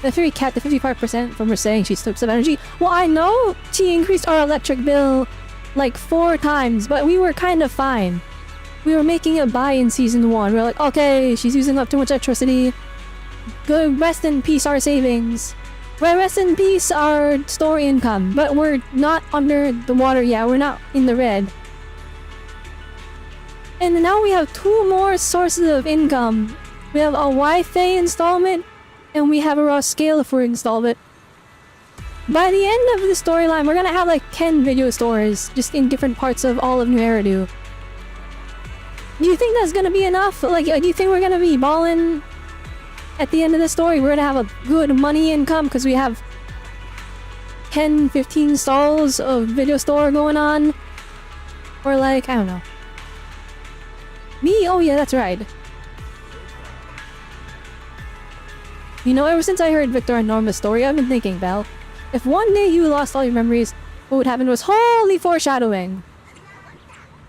The theory kept the 55% from her saying she took some energy. Well, I know she increased our electric bill like 4 times, but we were kind of fine. We were making it by in season 1. We were like, okay, she's using up too much electricity. Good, rest in peace our savings. Well, rest in peace our store income. But we're not under the water yet. We're not in the red. And now we have 2 more sources of income. We have a Wi-Fi installment, and we have a raw scale for installment. By the end of the storyline, we're gonna have like 10 video stores just in different parts of all of New Eridu. Do you think that's gonna be enough? Like, do you think we're gonna be balling at the end of the story? We're gonna have a good money income because we have 10, 15 stalls of video store going on? Or like, I don't know. Me? Oh yeah, that's right. You know, ever since I heard Victor and Norma's story, I've been thinking, Belle, if one day you lost all your memories, what would happen was holy foreshadowing.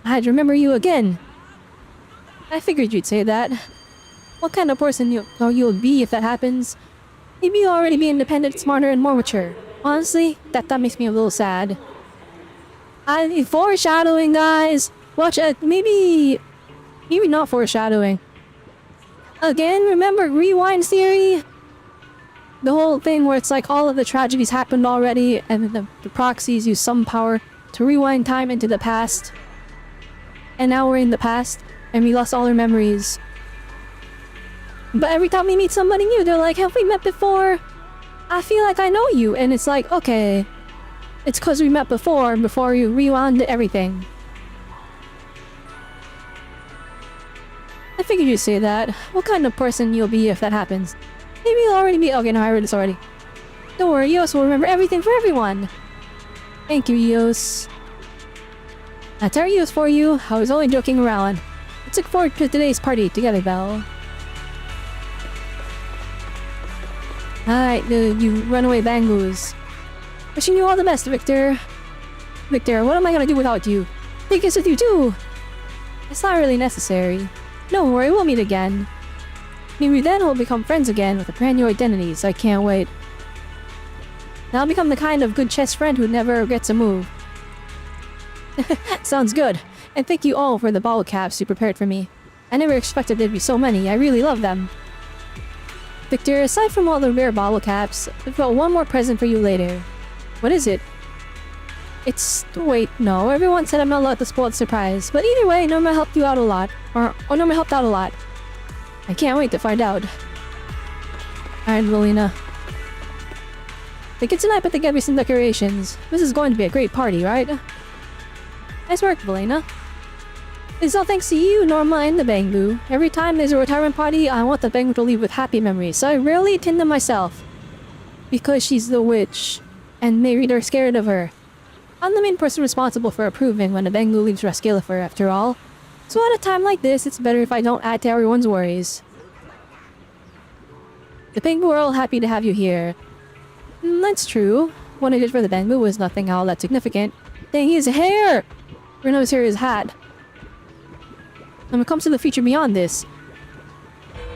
I'd remember you again. I figured you'd say that. What kind of person you'll be if that happens? Maybe you'll already be independent, smarter, and more mature. Honestly, that makes me a little sad. Foreshadowing, guys! Watch it. Maybe not foreshadowing. Again, remember rewind theory? The whole thing where it's like all of the tragedies happened already and the proxies use some power to rewind time into the past. And now we're in the past and we lost all our memories. But every time we meet somebody new, they're like, have we met before? I feel like I know you. And it's like, okay, it's because we met before you rewound everything. I figured you'd say that. What kind of person you'll be if that happens? Maybe you'll already be— okay, no, I read this already. Don't worry, Eos will remember everything for everyone. Thank you, Eos. That's our Eos for you. I was only joking around. Let's look forward to today's party together, Belle. Alright, you runaway bangoos. Wishing you all the best, Victor. Victor, what am I gonna do without you? Take us with you too! It's not really necessary. Don't worry, we'll meet again. Maybe then we'll become friends again with a brand new identity, so I can't wait. Now I'll become the kind of good chess friend who never gets a move. Sounds good. And thank you all for the bottle caps you prepared for me. I never expected there'd be so many. I really love them. Victor, aside from all the rare bottle caps, I've got one more present for you later. What is it? It's— wait, no. Everyone said I'm not allowed to spoil the surprise. But either way, Norma helped you out a lot. Or Norma helped out a lot. I can't wait to find out. Alright, Melina. The kids and I put together some decorations. This is going to be a great party, right? Nice work, Melina. It's all thanks to you, Norma, and the Bangbu. Every time there's a retirement party, I want the Bangbu to leave with happy memories, so I rarely attend them myself. Because she's the witch, and maybe they're scared of her. I'm the main person responsible for approving when the Bangbu leaves Rascalifer, after all. So at a time like this, it's better if I don't add to everyone's worries. The Bangbu are all happy to have you here. That's true. What I did for the Bangbu was nothing all that significant. Dang, his hair! Renault's hair is hat. When it comes to the future beyond this,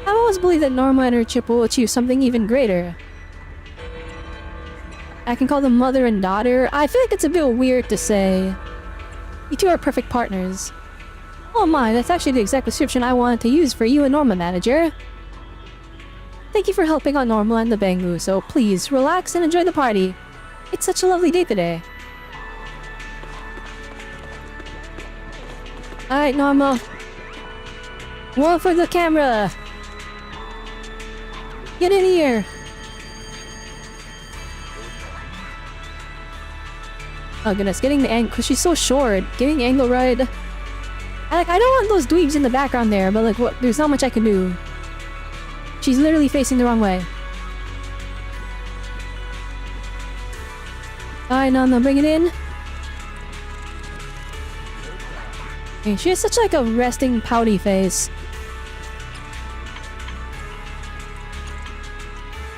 I've always believed that Norma and her chip will achieve something even greater. I can call them mother and daughter. I feel like it's a bit weird to say. You two are perfect partners. Oh my, that's actually the exact description I wanted to use for you and Norma, manager. Thank you for helping out Norma and the Bangbu, so please relax and enjoy the party. It's such a lovely day today. Alright, Norma. One for the camera. Get in here. Oh goodness, getting the angle, because she's so short. Getting the angle right. I don't want those dweebs in the background there, but like, what? There's not much I can do. She's literally facing the wrong way. Alright, no, bring it in. Okay, she has such like a resting pouty face.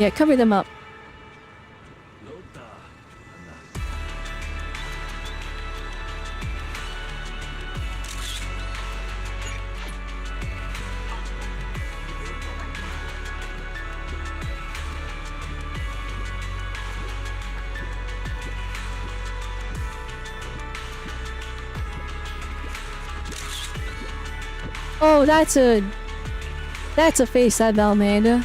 Yeah, cover them up. Oh, that's a face that Belle made.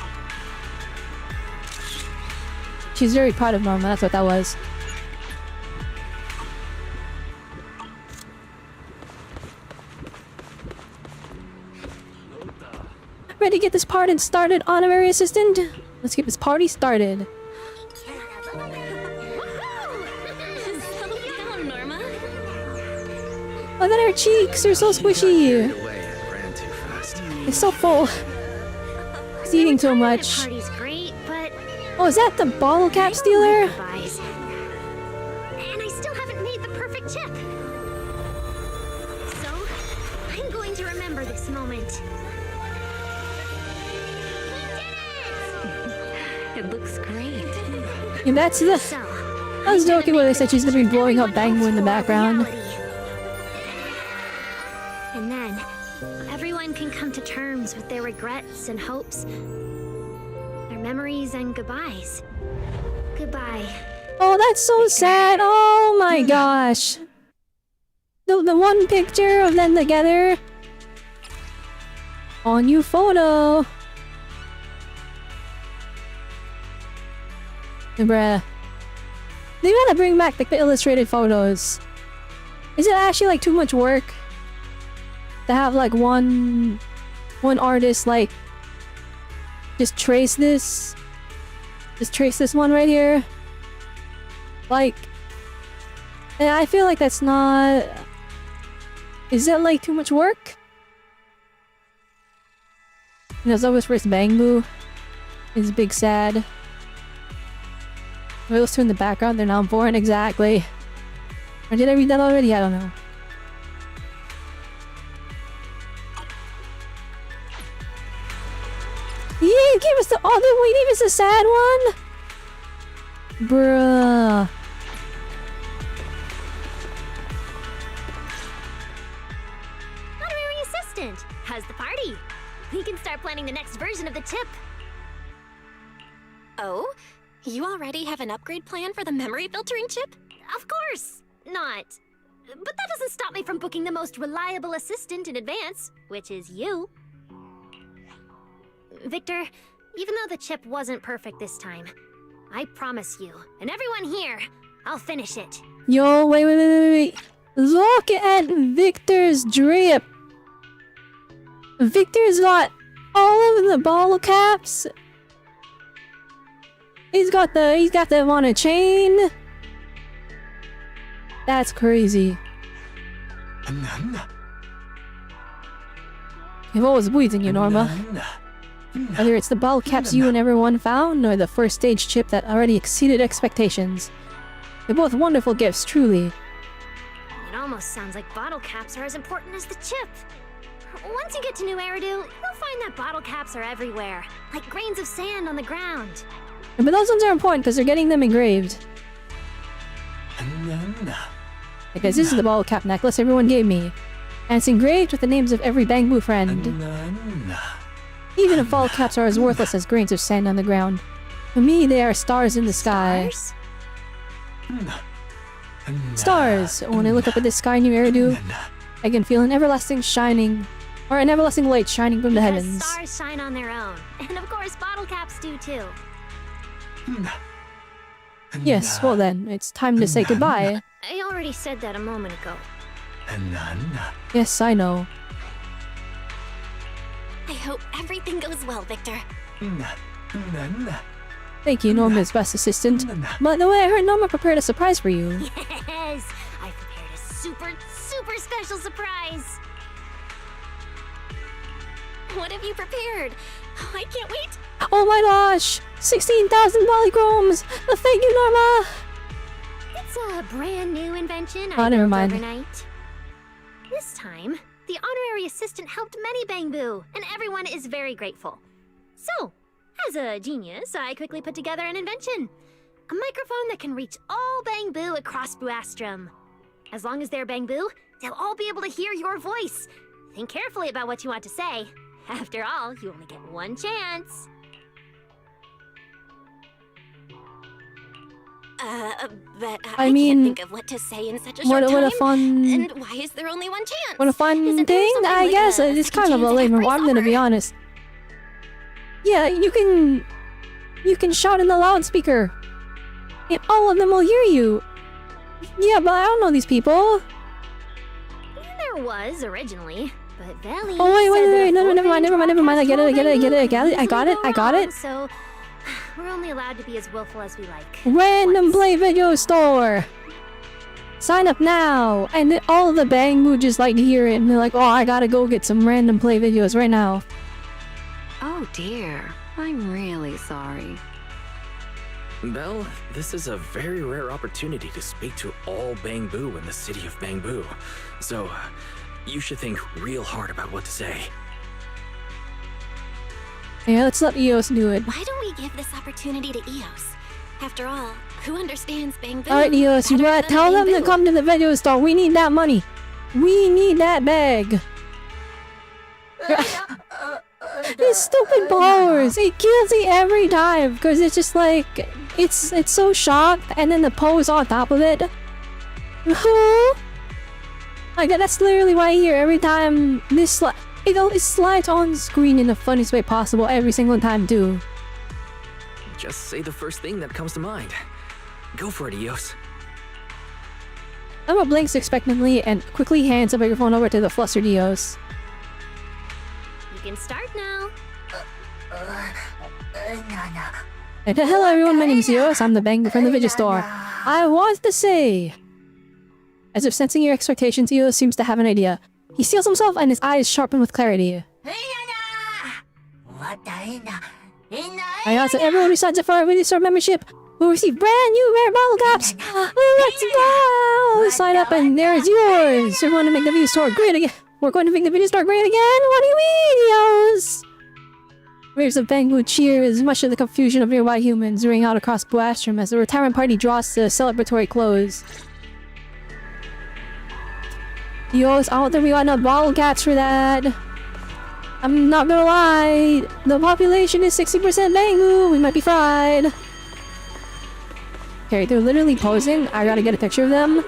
She's very proud of Norma, that's what that was. Ready to get this party started, honorary assistant? Let's get this party started. Slow down, Norma. Oh, then her cheeks are so squishy. It's so full. It's eating too much. Party's great, but Oh, is that the bottle cap stealer? goodbyes. And I still haven't made the perfect chip. So, I'm going to remember this moment. It looks great. And that's the... So, I was joking when they said she's gonna be blowing up Bangmo in the background. And then, everyone can come to terms with their regrets and hopes, their memories and goodbyes. Goodbye. Oh, that's so sad. Oh my gosh. The one picture of them together. On your photo. Bruh. They gotta bring back the illustrated photos. Is it actually like too much work to have like one artist like just trace this one right here? Like, and I feel like that's not... Is that like too much work? And there's always first Bangmo. It's big sad. Wait, let's turn the background. They're not born exactly. Or did I read that already? I don't know. Yeah, give us the other one. Give us the sad one. Bruh. Honorary assistant, how's the party? We can start planning the next version of the chip. Oh? You already have an upgrade plan for the memory filtering chip? Of course not. But that doesn't stop me from booking the most reliable assistant in advance, which is you. Victor, even though the chip wasn't perfect this time, I promise you, and everyone here, I'll finish it. Yo, wait. Look at Victor's drip. Victor's got all of the bottle caps. He's got them on a chain. That's crazy. I've always believed in you, Norma. Whether it's the bottle caps you and everyone found, or the first stage chip that already exceeded expectations. They're both wonderful gifts, truly. It almost sounds like bottle caps are as important as the chip. Once you get to New Eridu, you'll find that bottle caps are everywhere, like grains of sand on the ground. But those ones are important because they're getting them engraved. Like guys, this is the bottle cap necklace everyone gave me. And it's engraved with the names of every Bangmo friend. Even if bottle caps are as worthless as grains of sand on the ground, to me they are stars in the sky. Stars! When I look up at the sky near Eridu, I can feel an everlasting shining, or an everlasting light shining from the Because heavens. stars shine on their own. And of course, bottle caps do too. Yes, well then, it's time to say goodbye. I already said that a moment ago. Yes, I know. I hope everything goes well, Victor. Thank you, Norma's best assistant. By the way, I heard Norma prepared a surprise for you. Yes! I prepared a super special surprise! What have you prepared? Oh, I can't wait. Oh my gosh! 16,000 polychromes! Thank you, Norma! It's It's a brand new invention Oh, I never built mind. overnight. This time, the honorary assistant helped many Bangbu, and everyone is very grateful. So, as a genius, I quickly put together an invention. A microphone that can reach all Bangbu across Buastrum. As long as they're Bangbu, they'll all be able to hear your voice. Think carefully about what you want to say. After all, you only get one chance. But I I mean, can't think of what to say in such a short time. what a fun... And why is there only one chance? What a fun Isn't there thing, something I like guess. a It's second kind of a chance at lame half price requirement, to be offer? honest. Yeah, you can shout in the loudspeaker. And all of them will hear you. Yeah, but I don't know these people. There was originally, but Valley. Oh, wait, said that a no, never full-range mind. I get it. broadcast I got it. easily I got go it. wrong, So we're only allowed to be as willful as we like. Random Once. Play Video Store. Sign up now. And then all of the Bangbu just like to hear it. And they're like, oh, I gotta go get some Random Play videos right now. Oh dear, I'm really sorry. Belle, this is a very rare opportunity to speak to all Bangbu in the city of Bangbu. So, you should think real hard about what to say. Yeah, let's let EOS do it. Why don't we give this opportunity to Eos? After all, who understands Bangbu? Alright, EOS, you better gotta than tell them to Bangbu? come to the video store. We need that money. We need that bag. These stupid powers, it kills me every time because it's just like it's so shocked, and then the pose on top of it. Like that's literally what I hear every time this it slides on screen in the funniest way possible every single time too. Just say the first thing that comes to mind. Go for it, Eos. Emma blinks expectantly and quickly hands the microphone over to the flustered EOS. You can start now. And hello everyone, my name's EOS. I'm the Bang from the video store. I want to say... As if sensing your expectations, EOS seems to have an idea. He steels himself and his eyes sharpen with clarity. I ask that everyone who signs up for our video store membership will receive brand new rare bottle caps. Let's go! Sign up and there's yours. We want to make the video store great again. We're going to make the video store great again? What do you mean, EOS? Waves of Bangbu cheer as much of the confusion of nearby humans ring out across Buastrum as the retirement party draws to a celebratory close. EOS, I don't think we got enough bottle caps for that. I'm not gonna lie, the population is 60% Bangbu. We might be fried. Okay, they're literally posing. I gotta get a picture of them.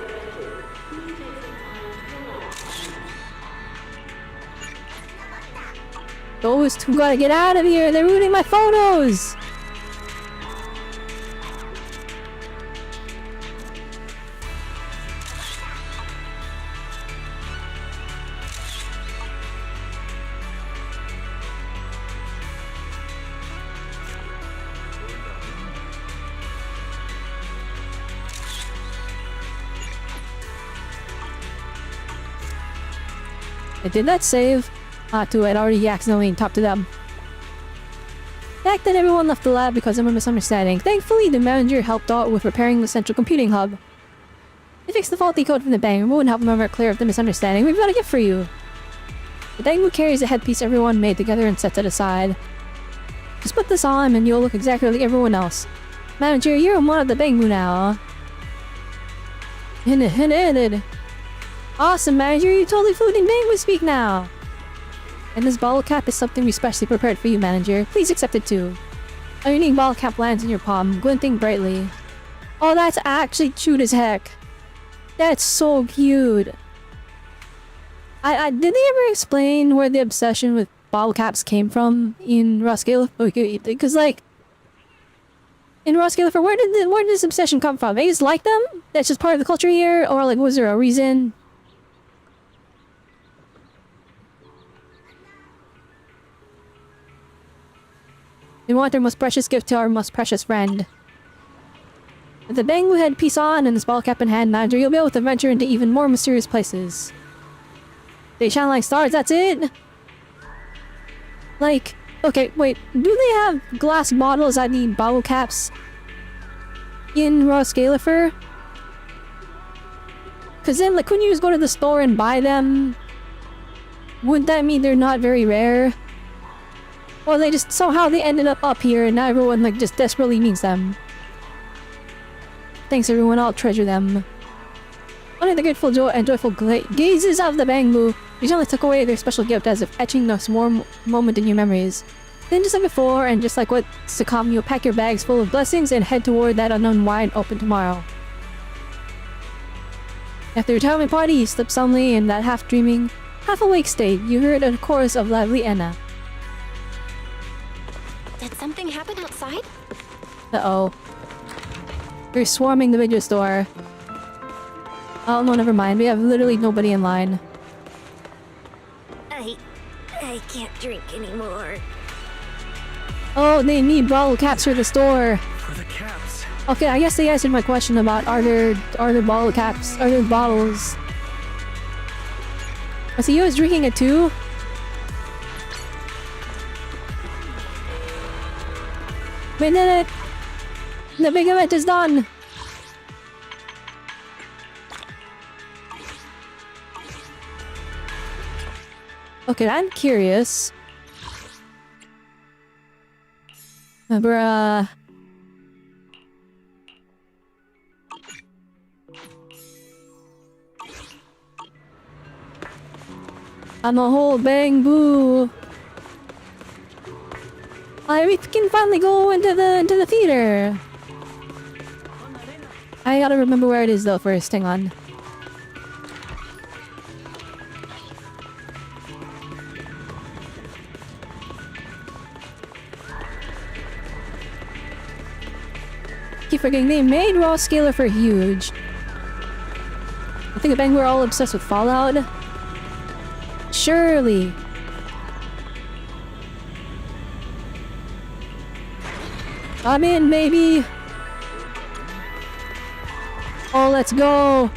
Those two gotta get out of here. They're ruining my photos. I did not save. To it, already accidentally talked to them. The fact that everyone left the lab because of a misunderstanding. Thankfully, the manager helped out with repairing the central computing hub. They fixed the faulty code from the Bang and helped them clear up the misunderstanding. We've got a gift for you. The Bangbu carries a headpiece everyone made together and sets it aside. Just put this on and you'll look exactly like everyone else. Manager, you're one of the Bangbu now. Awesome, manager, you totally fluent in Bangbu speak now. And this bottle cap is something we specially prepared for you, manager. Please accept it too. A unique bottle cap lands in your palm, glinting brightly. Oh, that's actually cute as heck. That's so cute. Did they ever explain where the obsession with bottle caps came from in Roskilde? Because like, in Roskilde, where did this obsession come from? They just like them? That's just part of the culture here? Or like, was there a reason? We want their most precious gift to our most precious friend. With the Bangbu headpiece on and this ball cap in hand, manager, you'll be able to venture into even more mysterious places. They shine like stars, that's it? Like, okay, wait, do they have glass bottles that need bottle caps in Roskilde? Cause then, like, couldn't you just go to the store and buy them? Wouldn't that mean they're not very rare? Or they just somehow they ended up here and now everyone like just desperately needs them. Thanks everyone, I'll treasure them. Only the grateful joy and joyful gazes of the Bangbu usually took away their special gift as if etching this warm moment in your memories. Then just like before and just like what's to come, you'll pack your bags full of blessings and head toward that unknown wide open tomorrow. After your retirement party, you slept soundly in that half-dreaming, half-awake state. You heard a chorus of lively Enna. Did something happen outside? Uh-oh. They're swarming the video store. Oh, no, never mind. We have literally nobody in line. I can't drink anymore. Oh, they need bottle caps for the store. For the caps. Okay, I guess they answered my question about are there bottle caps? Are there bottles? I see you was drinking it too? We did it! The big event is done! Okay, I'm curious. Bruh. I'm a whole Bangbu. We can finally go into the theater. I gotta remember where it is though first. Hang on. Keep forgetting they made raw scalar for huge. I think Bang we're all obsessed with Fallout. Surely. I'm in, baby. Oh, let's go.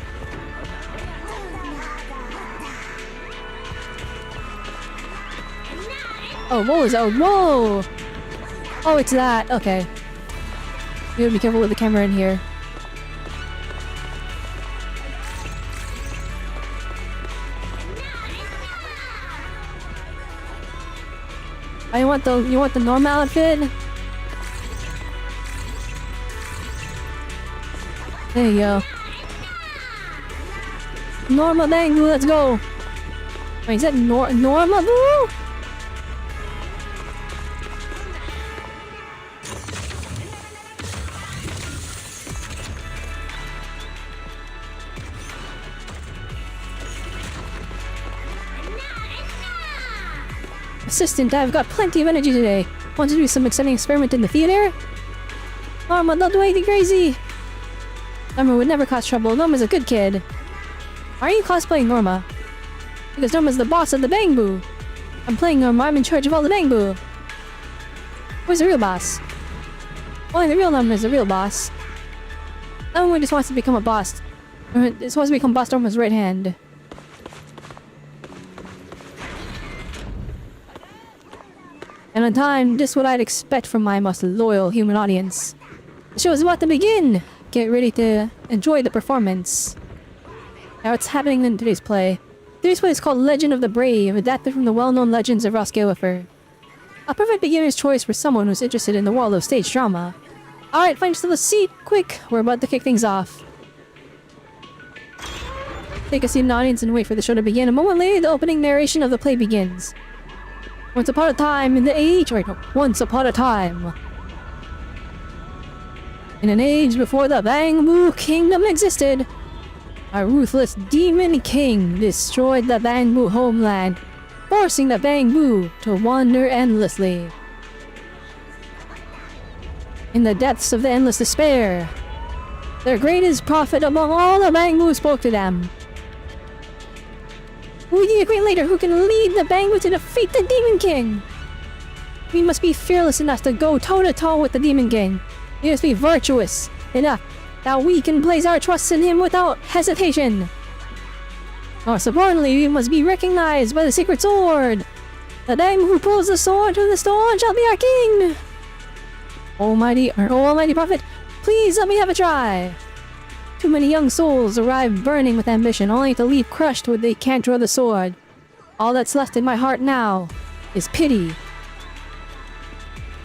Oh, what was that? Whoa! Oh, it's that. Okay. We gotta be careful with the camera in here. You want the normal outfit? There you go. Norma Bang Boo, let's go! Wait, is that Norma Boo? Assistant, I've got plenty of energy today. Want to do some exciting experiment in the theater? Norma, don't do anything crazy! Norma would never cause trouble. Norma's a good kid. Why are you cosplaying Norma? Because Norma's the boss of the Bangbu. I'm playing Norma. I'm in charge of all the Bangbu. Where's the real boss? Only the real Norma is the real boss. Norma just wants to become a boss. Just wants to become Boss Norma's right hand. And on time, just what I'd expect from my most loyal human audience. The show is about to begin! Get ready to enjoy the performance. Now what's happening in today's play? Today's play is called Legend of the Brave, adapted from the well-known legends of Roskillifer. A perfect beginner's choice for someone who's interested in the world of stage drama. Alright, find yourself a seat, quick! We're about to kick things off. Take a seat in the audience and wait for the show to begin. A moment later, the opening narration of the play begins. Once upon a time in the age... Wait, no. Once upon a time. In an age before the Bangbu Kingdom existed, a ruthless demon king destroyed the Bangbu homeland, forcing the Bangbu to wander endlessly. In the depths of the endless despair, their greatest prophet among all the Bangbu spoke to them. We need a great leader who can lead the Bangbu to defeat the Demon King. We must be fearless enough to go toe-to-toe with the Demon King. We must be virtuous enough that we can place our trust in him without hesitation. Most importantly, we must be recognized by the secret sword. The Bangbu who pulls the sword from the stone shall be our king. Almighty prophet, please let me have a try. Too many young souls arrive burning with ambition, only to leave crushed when they can't draw the sword. All that's left in my heart now is pity.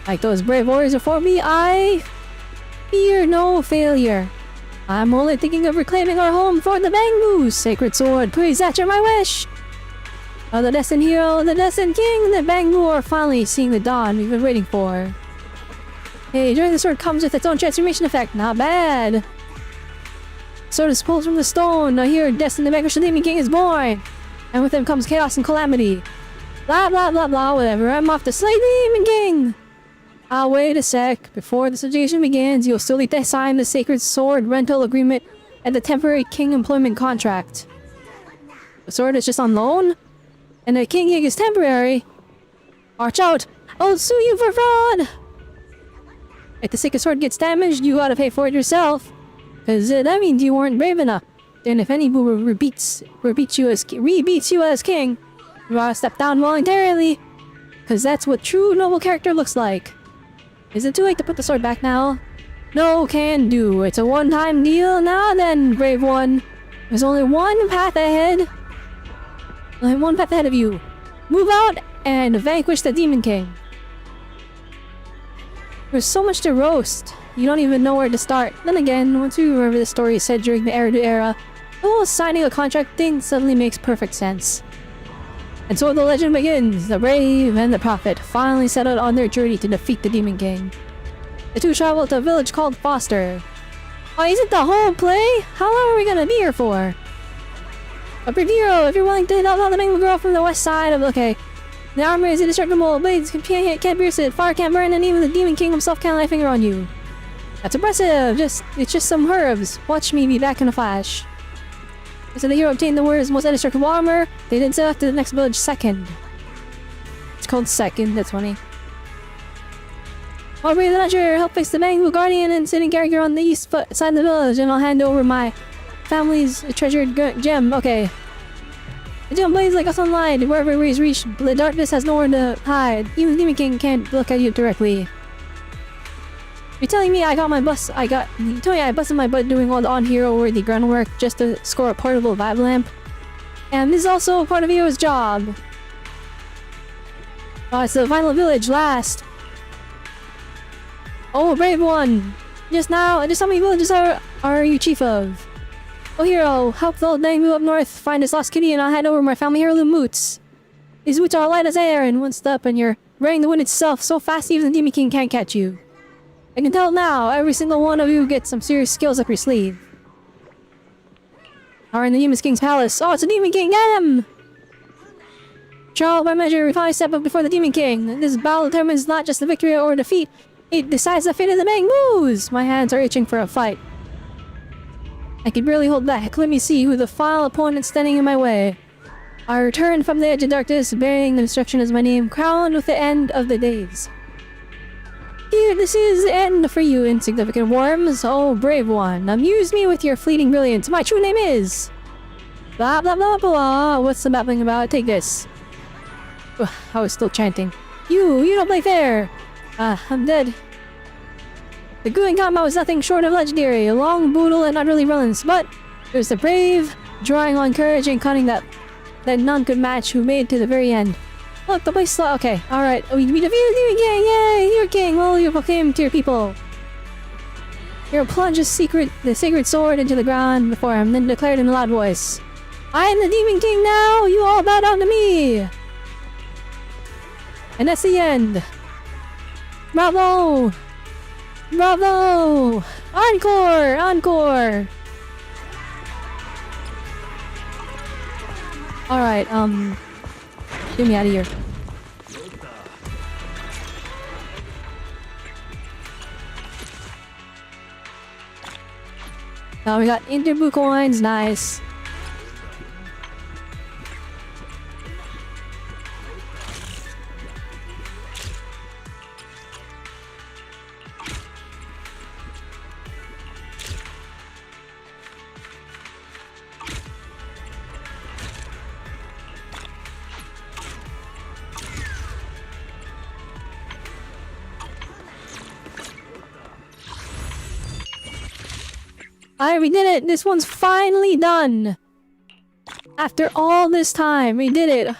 Like those brave warriors before me, I fear no failure. I'm only thinking of reclaiming our home for the Bangboos. Sacred sword, please answer my wish. Oh, the destined hero, the destined king, the Bangbu are finally seeing the dawn we've been waiting for. Hey, drawing the sword comes with its own transformation effect. Not bad. Sword is pulled from the stone. Now here, destined the vanquished demon king is born. And with him comes chaos and calamity. Blah, blah, blah, blah, whatever. I'm off to slay the demon king. Wait a sec. Before the subjugation begins, you'll still need to sign the sacred sword rental agreement and the temporary king employment contract. The sword is just on loan? And the king gig is temporary. Watch out! I'll sue you for fraud! If the sacred sword gets damaged, you gotta pay for it yourself. Cause that means you weren't brave enough. Then if any boo rebeats you as king, you gotta step down voluntarily. Cause that's what true noble character looks like. Is it too late to put the sword back now? No, can do. It's a one-time deal. Now then, brave one. There's only one path ahead. Only one path ahead of you. Move out and vanquish the Demon King. There's so much to roast. You don't even know where to start. Then again, once you remember the story said during the era, the whole signing a contract thing suddenly makes perfect sense. And so the legend begins. The brave and the prophet finally set out on their journey to defeat the Demon King. The two travel to a village called Foster. Oh, isn't the whole play? How long are we gonna be here for? A brave hero, if you're willing to help the Mango girl from the west side of... Okay. The armor is indestructible, blades can't pierce it, fire can't burn, and even the Demon King himself can't lay a finger on you. That's impressive! It's just some herbs. Watch me be back in a flash. So the hero obtained the world's most indestructible armor. They then set off to the next village second. It's called Second, that's funny. I'll brave the Nutcher, help fix the Mango Guardian and sitting character on the east side of the village, and I'll hand over my family's treasured gem. Okay. The gem blazes like a sunlight. Wherever we reach, the darkness has nowhere to hide. Even the Demon King can't look at you directly. You're telling me I busted my butt doing all the on-hero worthy groundwork just to score a portable vibe lamp? And this is also part of Hero's job. Oh, it's the final village last. Oh, brave one! Just how many villages are you chief of? Oh, hero, help the old Bangbu up north find his lost kitty and I'll hand over my family heirloom moots. These moots are light as air and once up and you're wearing the wind itself so fast even the Demon King can't catch you. I can tell now, every single one of you gets some serious skills up your sleeve. Are in the Demon King's palace. Oh, it's the Demon King! Get him! Trial by measure, we finally step up before the Demon King. This battle determines not just the victory or defeat, it decides the fate of the Bangboos! My hands are itching for a fight. I can barely hold back. Let me see who the final opponent standing in my way. I return from the edge of darkness, bearing the destruction as my name, crowned with the end of the days. Here, this is the end for you, insignificant worms. Oh, brave one, amuse me with your fleeting brilliance. My true name is... Blah, blah, blah, blah. What's the babbling about? Take this. Ugh, I was still chanting. You don't play fair. I'm dead. The Gooing combat was nothing short of legendary, long, brutal, and utterly relentless, but it was the brave, drawing on courage and cunning that none could match who made it to the very end. Look, the place is... Okay, alright. We defeated the king! Yay! You're king! Well, you proclaim to your people. Hero plunged the sacred sword into the ground before him, then declared in a loud voice, I am the Demon King now! You all bow down to me! And that's the end. Bravo! Bravo! Encore! Encore! Alright, get me out of here. Now we got Interbu coins, nice. Alright, we did it! This one's finally done! After all this time, we did it!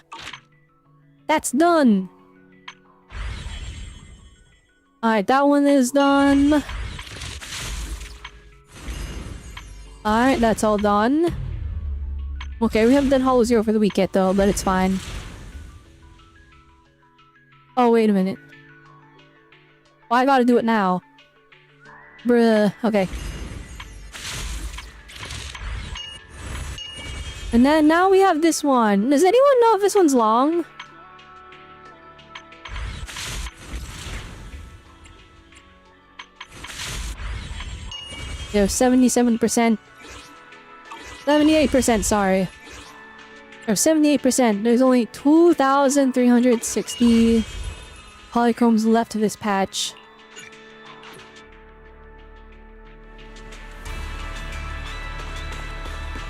That's done! Alright, that one is done. Alright, that's all done. Okay, we haven't done Hollow Zero for the week yet though, but it's fine. Oh, wait a minute. Oh, I gotta do it now. Bruh, okay. And then now we have this one. Does anyone know if this one's long? There's 77%. 78%, sorry. Or 78%. There's only 2,360 polychromes left of this patch.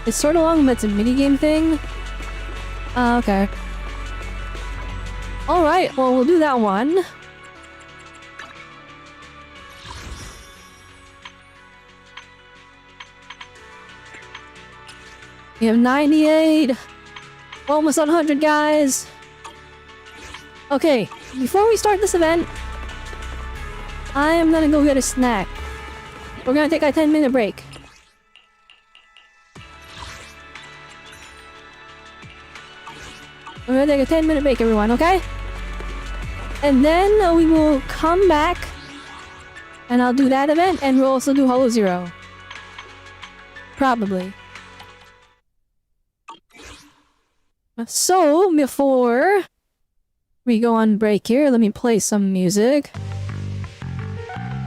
It's sort of long, but it's a minigame thing. Okay. Alright, well, we'll do that one. We have 98! We're almost on 100, guys! Okay, before we start this event, I am gonna go get a snack. We're gonna take a 10-minute break. We're gonna take a 10-minute break, everyone, okay? And then we will come back, and I'll do that event, and we'll also do Hollow Zero. Probably. So, before we go on break here, let me play some music.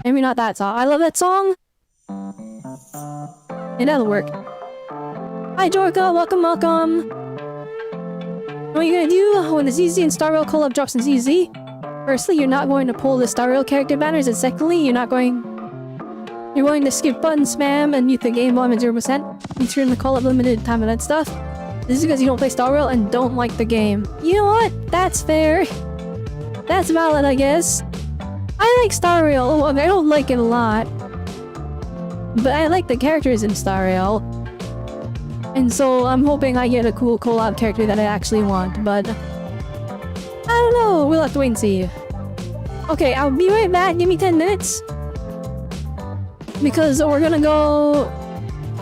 Maybe not that song. I love that song! Yeah, that'll work. Hi, Jorka! Welcome, welcome! What are you gonna do when the ZZ and Star Rail collab drops in ZZ? Firstly, you're not going to pull the Star Rail character banners, and secondly, you're going to skip button spam and mute the game volume at 0%. You turn the collab limited time event stuff. This is because you don't play Star Rail and don't like the game. You know what? That's fair. That's valid, I guess. I like Star Rail. I don't like it a lot. But I like the characters in Star Rail. And so I'm hoping I get a cool collab character that I actually want, but I don't know. We'll have to wait and see. Okay, I'll be right back. Give me 10 minutes. Because we're gonna go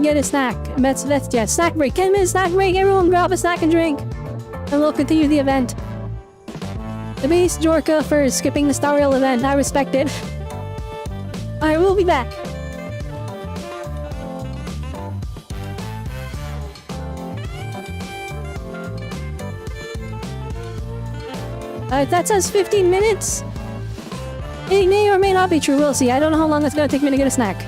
get a snack. That's yeah, snack break. 10 minutes snack break. Everyone grab a snack and drink. And we'll continue the event. The base Jorka for skipping the Star Rail event. I respect it. Alright, we'll be back. That says 15 minutes. It may or may not be true. We'll see. I don't know how long it's gonna take me to get a snack.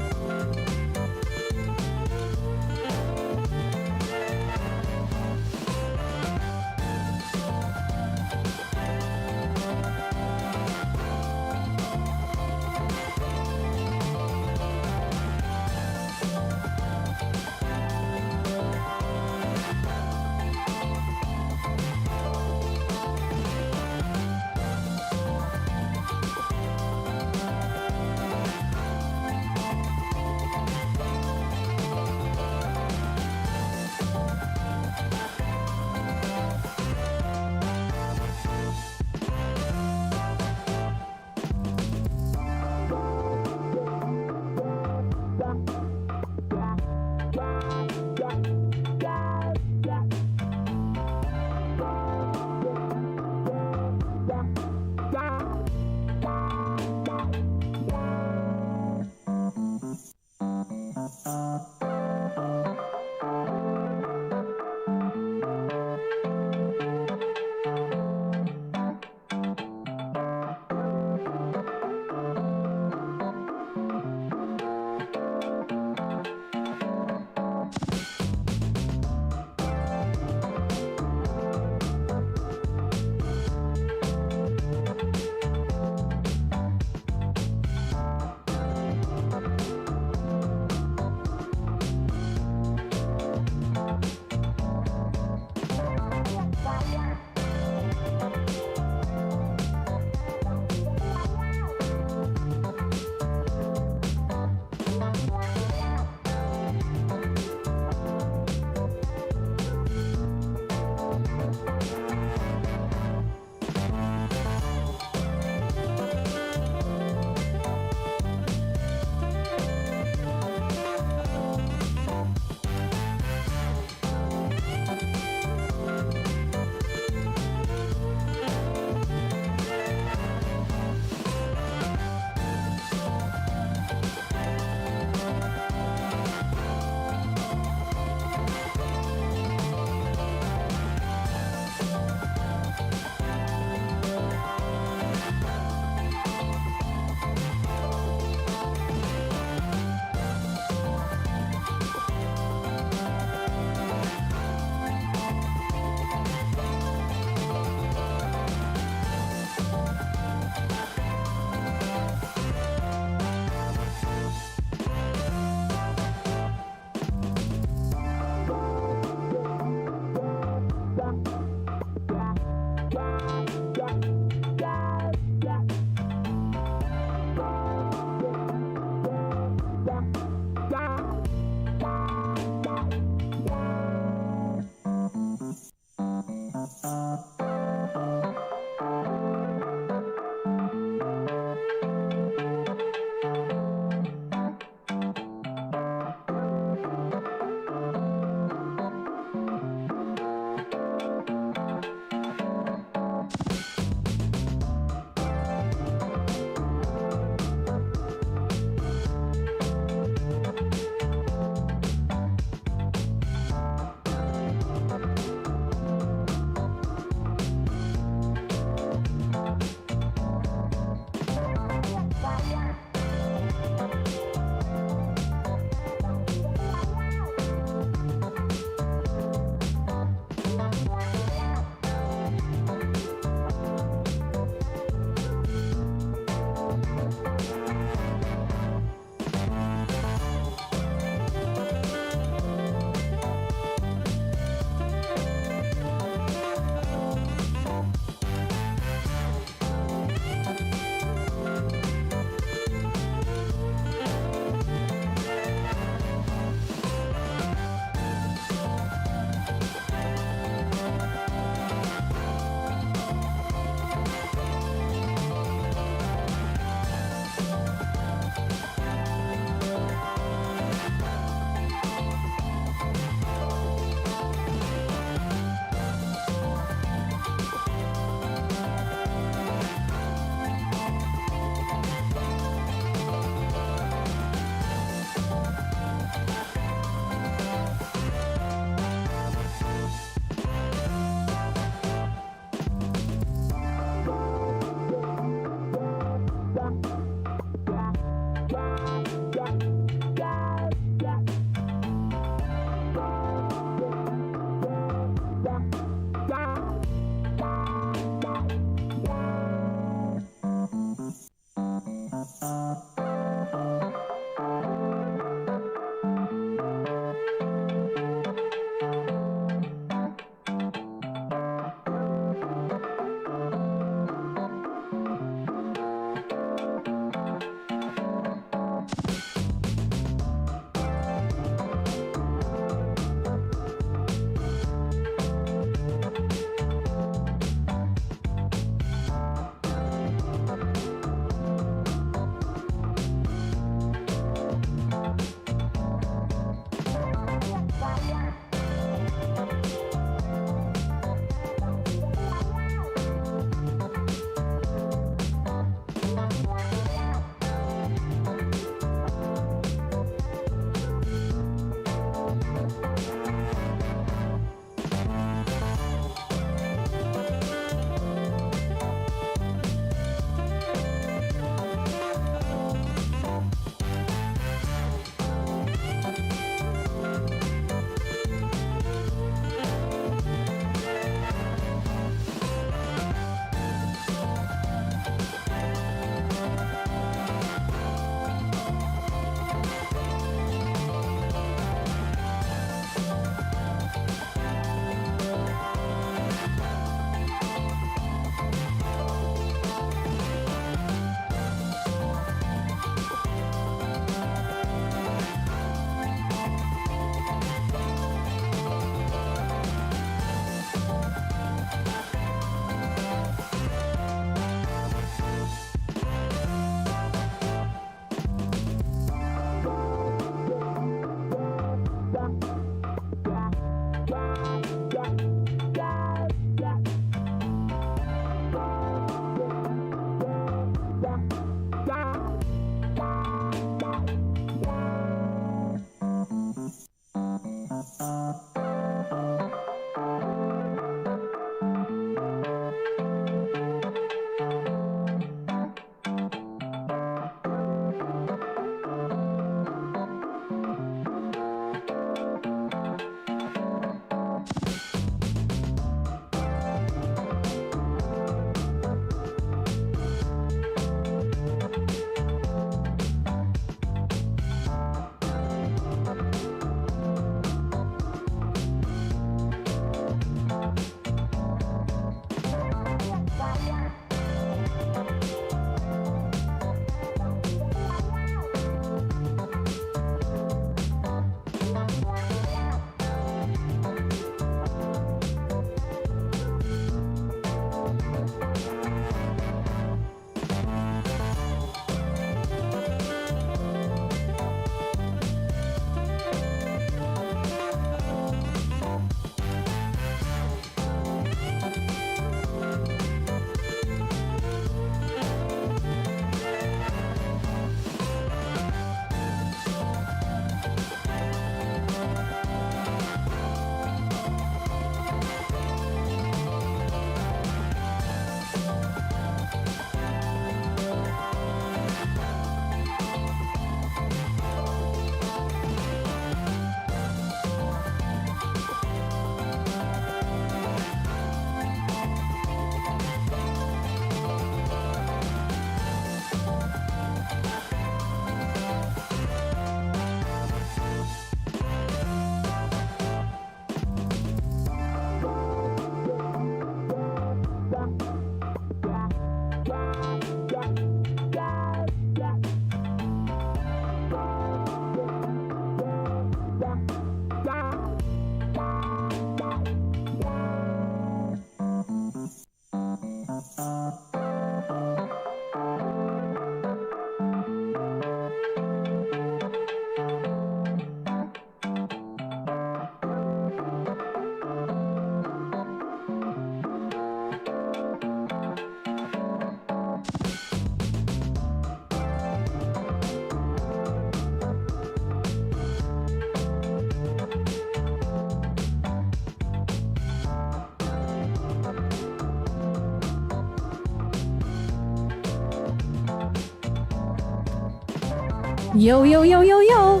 Yo, yo, yo, yo, yo!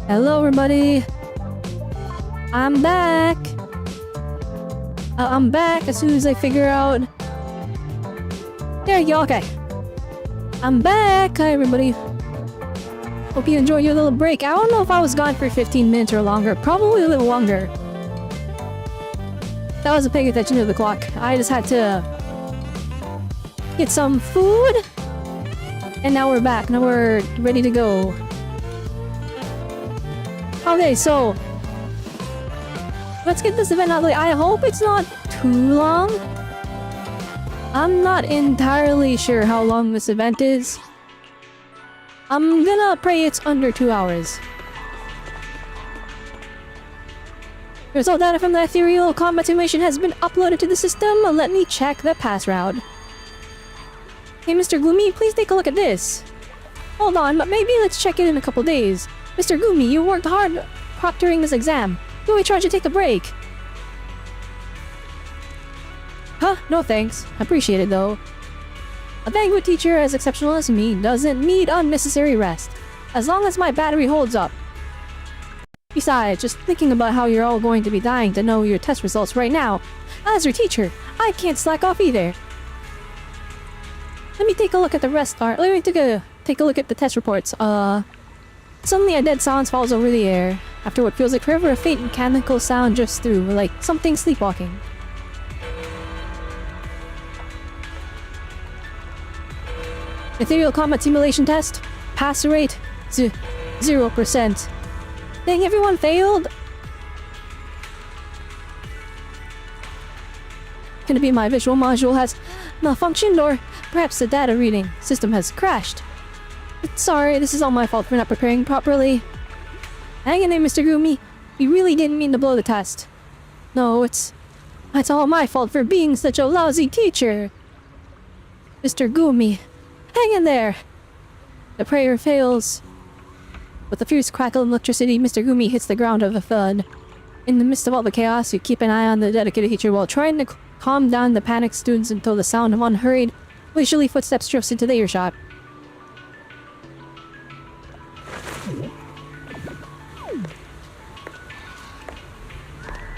Hello, everybody! I'm back! I'm back as soon as I figure out... There you go, okay. I'm back! Hi, everybody. Hope you enjoyed your little break. I don't know if I was gone for 15 minutes or longer. Probably a little longer. That wasn't paying attention to the clock. I just had to... get some food. And now we're back. Now we're ready to go. Okay, so... let's get this event out of the way. I hope it's not too long. I'm not entirely sure how long this event is. I'm gonna pray it's under 2 hours. Result data from the ethereal combat simulation has been uploaded to the system. Let me check the pass route. Hey, Mr. Gloomy, please take a look at this. Hold on, but maybe let's check it in a couple days. Mr. Gloomy, you worked hard proctoring this exam. Do we charge you to take a break? Huh? No thanks. Appreciate it though. A Banggood teacher as exceptional as me doesn't need unnecessary rest. As long as my battery holds up. Besides, just thinking about how you're all going to be dying to know your test results right now. As your teacher, I can't slack off either. Let me take a look at the rest. Let me take a look at the test reports. Suddenly a dead silence falls over the air. After what feels like forever, a faint mechanical sound drifts through, like something sleepwalking. Ethereal combat simulation test. Pass rate 0%. Dang, everyone failed? Can it be my visual module has malfunctioned, or perhaps the data reading system has crashed? Sorry, this is all my fault for not preparing properly. Hang in there, Mr. Gloomy. We really didn't mean to blow the test. No, it's all my fault for being such a lousy teacher. Mr. Gloomy, hang in there. The prayer fails. With a fierce crackle of electricity, Mr. Gloomy hits the ground with a thud. In the midst of all the chaos, you keep an eye on the dedicated teacher while trying to calm down the panicked students until the sound of unhurried, leisurely footsteps drifts into the earshot.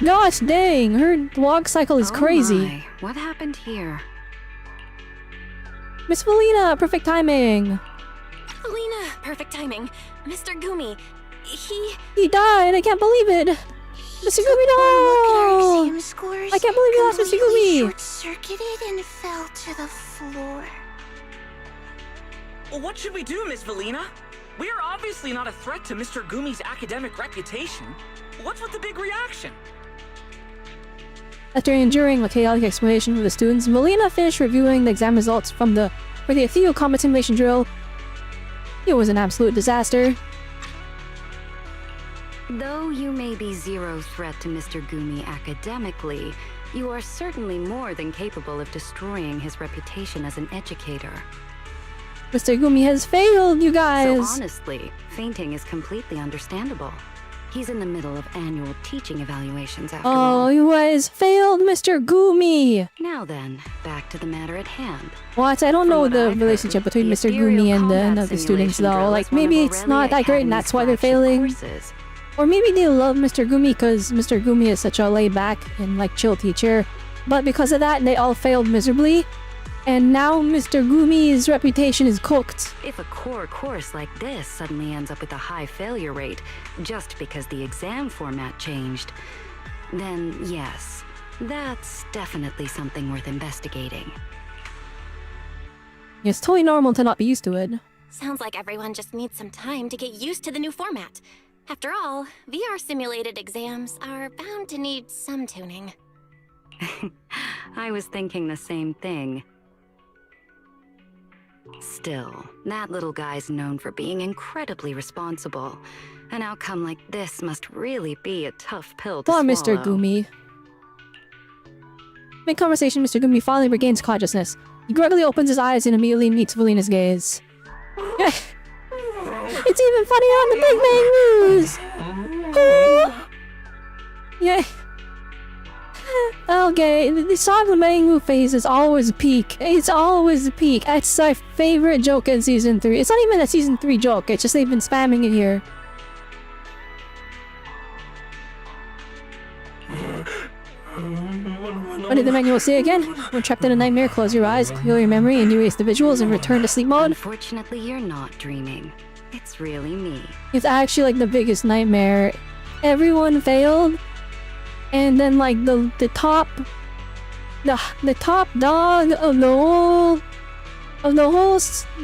Gosh dang, her walk cycle is crazy. My. What happened here? Miss Felina, perfect timing. Felina, perfect timing. Mr. Gumi, he died. I can't believe it. Mr. Gumi, no! I can't believe you lost Mr. Gumi. Short-circuited and fell to the floor. Well, what should we do, Miss Felina? We are obviously not a threat to Mr. Gumi's academic reputation. What's with the big reaction? After enduring a chaotic explanation with the students, Melina finished reviewing the exam results for the ethereal combat simulation drill. It was an absolute disaster. Though you may be zero threat to Mr. Gumi academically, you are certainly more than capable of destroying his reputation as an educator. Mr. Gumi has failed, you guys! So honestly, fainting is completely understandable. He's in the middle of annual teaching evaluations after all. Oh, you guys failed Mr. Gumi! Now then, back to the matter at hand. What? I don't know the relationship between Mr. Gumi and the students though. Like, maybe it's not that great and that's why they're failing. Or maybe they love Mr. Gumi because Mr. Gumi is such a laid-back and, like, chill teacher. But because of that, they all failed miserably. And now Mr. Gumi's reputation is cooked. If a core course like this suddenly ends up with a high failure rate just because the exam format changed, then yes, that's definitely something worth investigating. It's totally normal to not be used to it. Sounds like everyone just needs some time to get used to the new format. After all, VR simulated exams are bound to need some tuning. I was thinking the same thing. Still, that little guy's known for being incredibly responsible. An outcome like this must really be a tough pill to swallow. Poor Mr. Gumi. Mid-conversation, Mr. Gumi finally regains consciousness. He groggily opens his eyes and immediately meets Felina's gaze. It's even funnier on the Big Bang News! Yeah. Okay, the song the Mangu phase is always a peak. It's always a peak. It's my favorite joke in season 3. It's not even a season 3 joke, it's just they've been spamming it here. What did the manual say again? When trapped in a nightmare, close your eyes, clear your memory, and erase the visuals and return to sleep mode. Unfortunately, you're not dreaming. It's really me. It's actually like the biggest nightmare. Everyone failed, and then like the top dog of the whole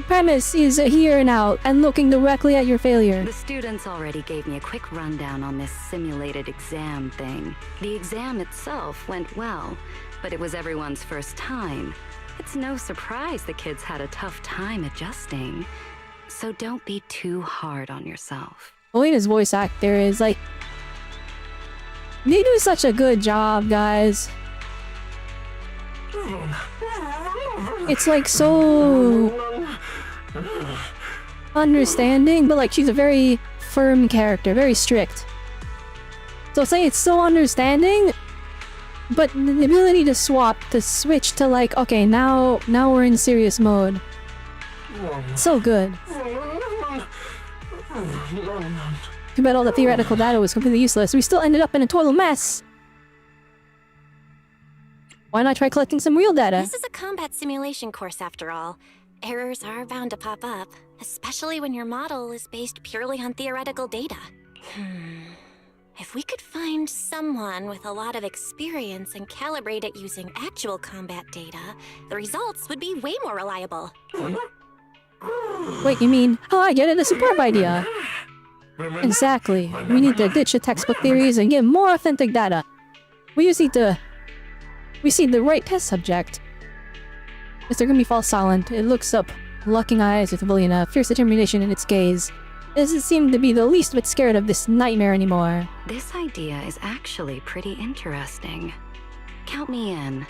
premise is here now and looking directly at your failure. The students already gave me a quick rundown on this simulated exam thing. The exam itself went well, but it was everyone's first time. It's no surprise the kids had a tough time adjusting. So don't be too hard on yourself. Elena's voice actor is like... They do such a good job, guys. It's like so... understanding, but like she's a very firm character, very strict. So say it's so understanding, but the ability to switch to like, okay, now we're in serious mode. So good. Too bad all the theoretical data was completely useless. We still ended up in a total mess. Why not try collecting some real data? This is a combat simulation course after all. Errors are bound to pop up, especially when your model is based purely on theoretical data. If we could find someone with a lot of experience and calibrate it using actual combat data, the results would be way more reliable. Wait, you mean... Oh, I get it, a superb idea. Exactly. We need to ditch the textbook theories and get more authentic data. We just need to... We see the right test subject. Mr. Gumi falls silent. It looks up, locking eyes with Valina, fierce determination in its gaze. It doesn't seem to be the least bit scared of this nightmare anymore. This idea is actually pretty interesting. Count me in.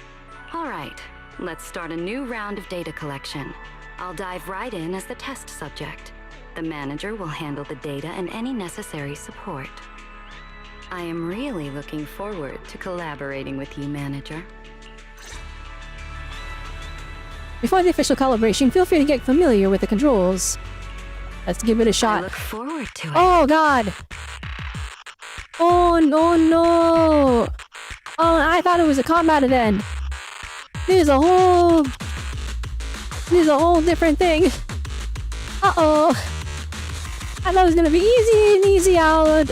Alright, let's start a new round of data collection. I'll dive right in as the test subject. The manager will handle the data and any necessary support. I am really looking forward to collaborating with you, manager. Before the official calibration, feel free to get familiar with the controls. Let's give it a shot. I look forward to it. Oh god! Oh no no! Oh, I thought it was a combat event. There's a whole different thing. Uh-oh. I thought it was gonna be easy and easy out.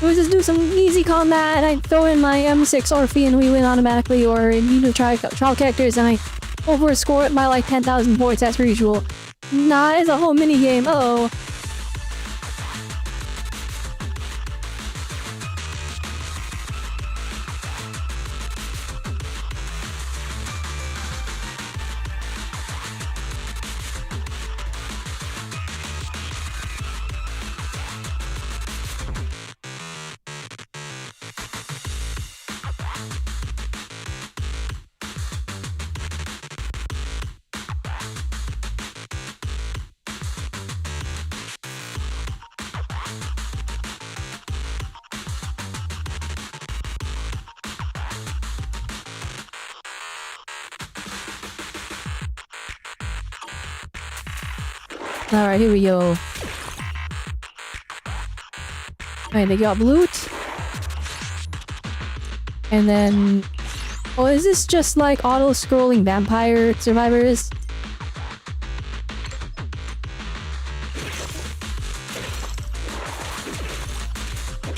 We just do some easy combat, I throw in my M6 Orphe and we win automatically, or you do trial characters and I overscore it by like 10,000 points as per usual. Nah, it's a whole minigame. Uh-oh. Alright, here we go. Alright, they got loot. And then... Oh, is this just like auto-scrolling Vampire Survivors?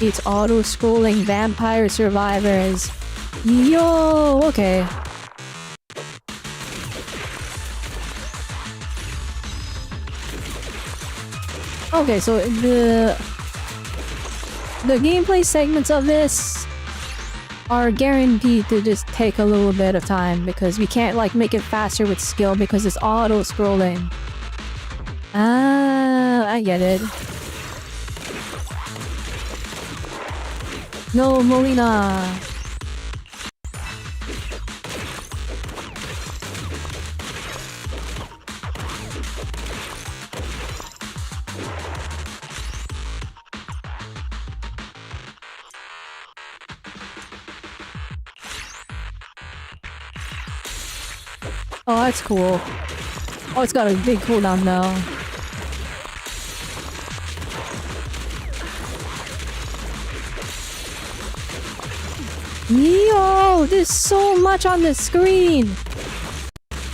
It's auto-scrolling Vampire Survivors. Yo, okay. Okay, so the gameplay segments of this are guaranteed to just take a little bit of time because we can't like make it faster with skill because it's auto-scrolling. Ah, I get it. No, Molina. Oh, that's cool. Oh, it's got a big cooldown now. Yo, there's so much on the screen!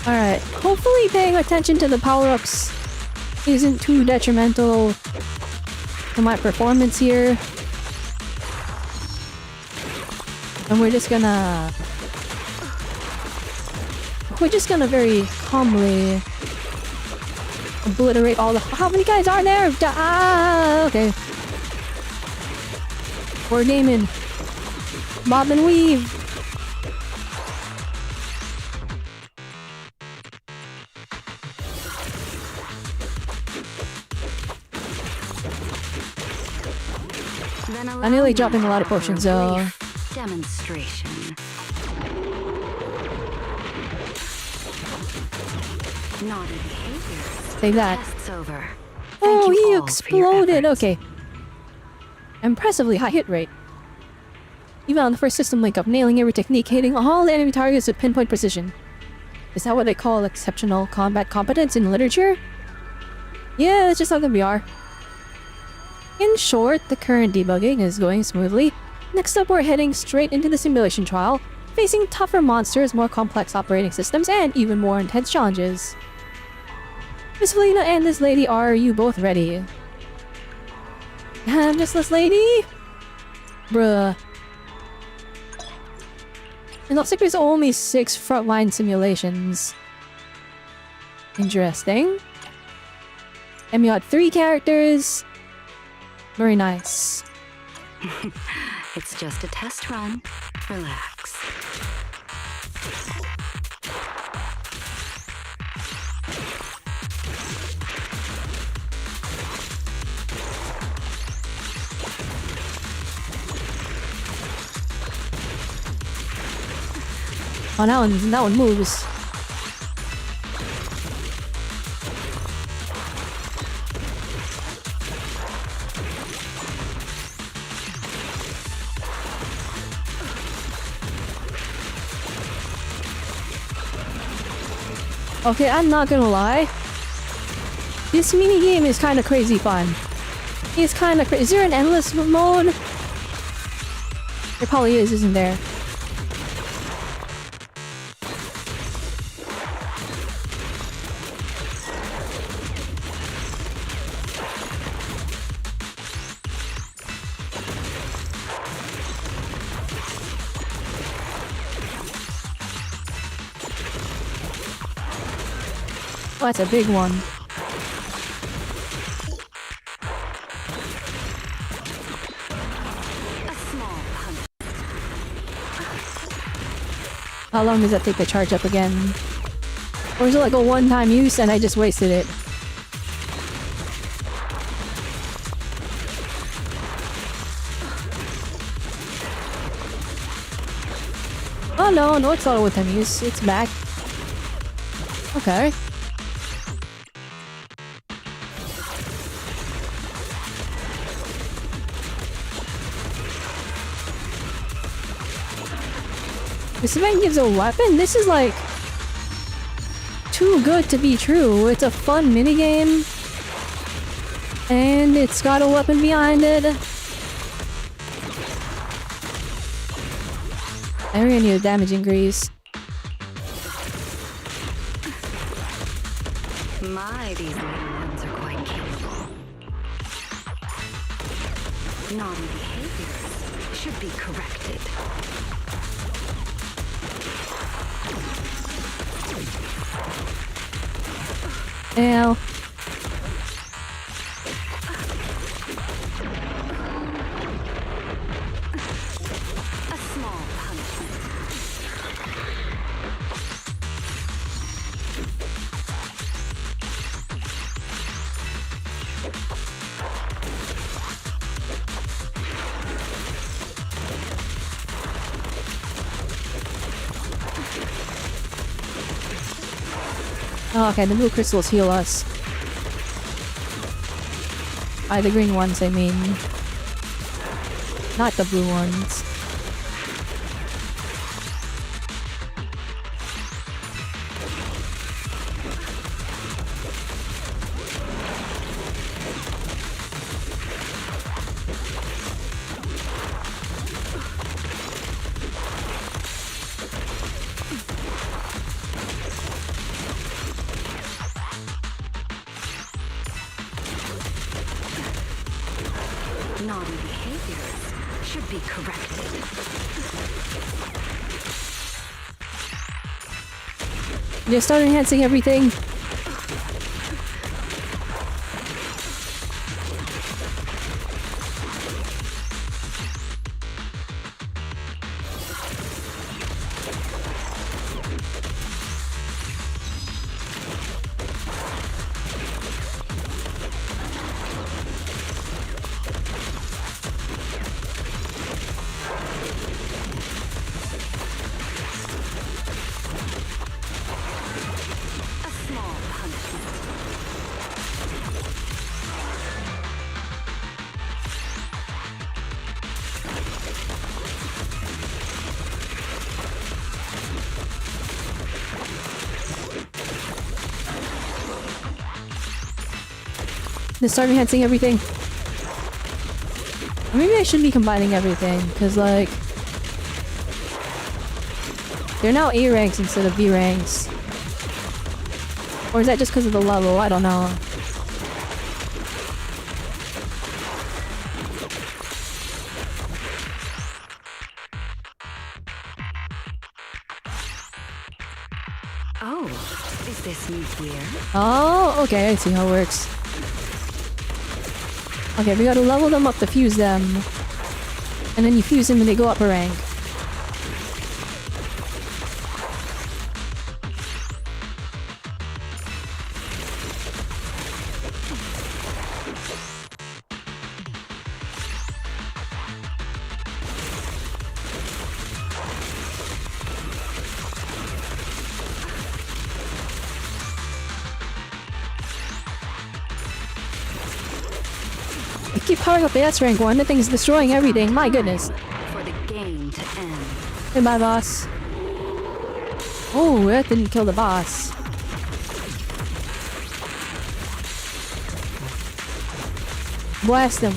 Alright, hopefully paying attention to the power-ups isn't too detrimental to my performance here. And we're just gonna very calmly obliterate all the— how many guys are there? Ah, okay. We're gaming. Bob and weave. I'm nearly dropping a lot of potions though. Demonstration. Naughty behavior. Take that. Test's over. Oh, Thank you he all for your exploded. efforts. Okay. Impressively high hit rate. Even on the first system link-up, nailing every technique, hitting all enemy targets with pinpoint precision. Is that what they call exceptional combat competence in literature? Yeah, that's just how we are. In short, the current debugging is going smoothly. Next up, we're heading straight into the simulation trial, facing tougher monsters, more complex operating systems, and even more intense challenges. Miss Felina and this lady, are you both ready? Just this lady? Bruh. It looks like there's only 6 frontline simulations. Interesting. And we got 3 characters. Very nice. It's just a test run. Relax. Oh, that one moves. Okay, I'm not gonna lie. This minigame is kind of crazy fun. It's kind of crazy. Is there an endless mode? There probably is, isn't there? Oh, that's a big one. How long does that take to charge up again? Or is it like a one-time use and I just wasted it? Oh no, it's not a one-time use. It's back. Okay. This event gives a weapon? This is like too good to be true. It's a fun minigame. And it's got a weapon behind it. I really need a damage increase. My, these little ones are quite capable. Naughty behaviors should be corrected. Ow. A small punishment. Oh, okay, the blue crystals heal us. The green ones, I mean. Not the blue ones. naughty behaviors should be corrected. Just start enhancing everything. Just start enhancing everything. Or maybe I should be combining everything, because like they're now A ranks instead of B ranks. Or is that just because of the level? I don't know. Oh, is this new gear? Oh, okay, I see how it works. Okay, we gotta level them up to fuse them. And then you fuse them and they go up a rank. Keep powering up the S rank one. The thing's destroying everything. My goodness. For the game to end. Goodbye, boss. Oh, that didn't kill the boss. Blast him.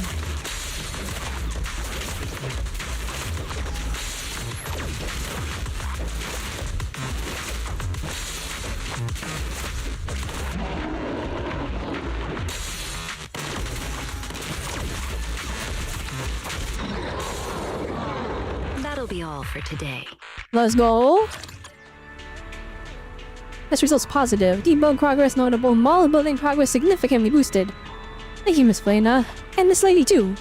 That'll be all for today. Let's go. This result's positive. Debug progress notable. Mall building progress significantly boosted. Thank you, Miss Felina. And this lady too.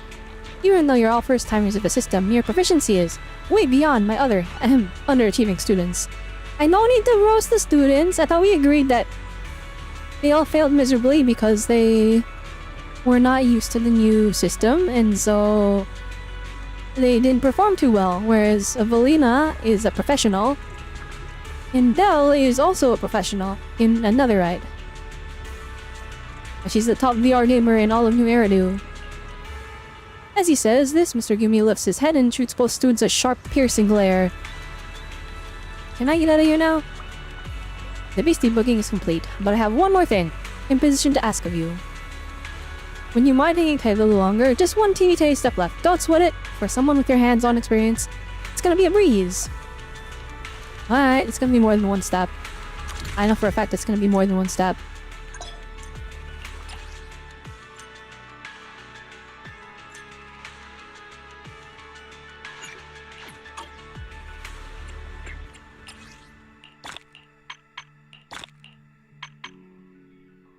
Even though you're all first timers of the system, your proficiency is way beyond my other underachieving students. I don't need to roast the students. I thought we agreed that they all failed miserably because they were not used to the new system, and so they didn't perform too well. Whereas Evelina is a professional, and Dell is also a professional in another right. She's the top VR gamer in all of New Eridu. As he says, this Mr. Gumi lifts his head and shoots both students a sharp, piercing glare. Can I get out of here now? The base debugging is complete, but I have one more thing in position to ask of you. When you mind hanging tight a little longer, just one teeny tiny step left. Don't sweat it. For someone with your hands-on experience, it's gonna be a breeze. Alright, it's gonna be more than one step. I know for a fact it's gonna be more than one step.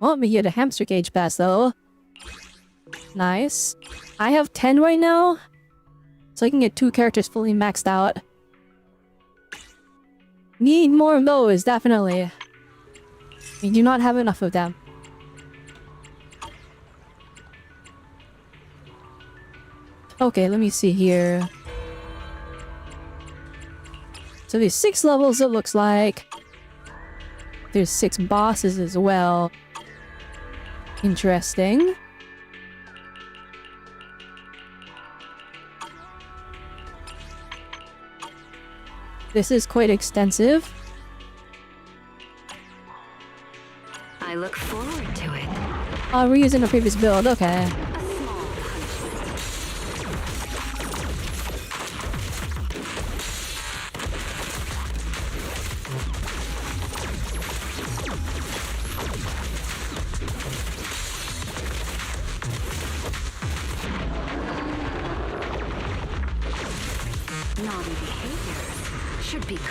Let me get a hamster cage pass though. Nice. I have 10 right now, so I can get 2 characters fully maxed out. Need more of those, definitely. We do not have enough of them. Okay, let me see here. So there's 6 levels, it looks like. There's 6 bosses as well. Interesting. This is quite extensive. I look forward to it. Oh, we're using a previous build, okay.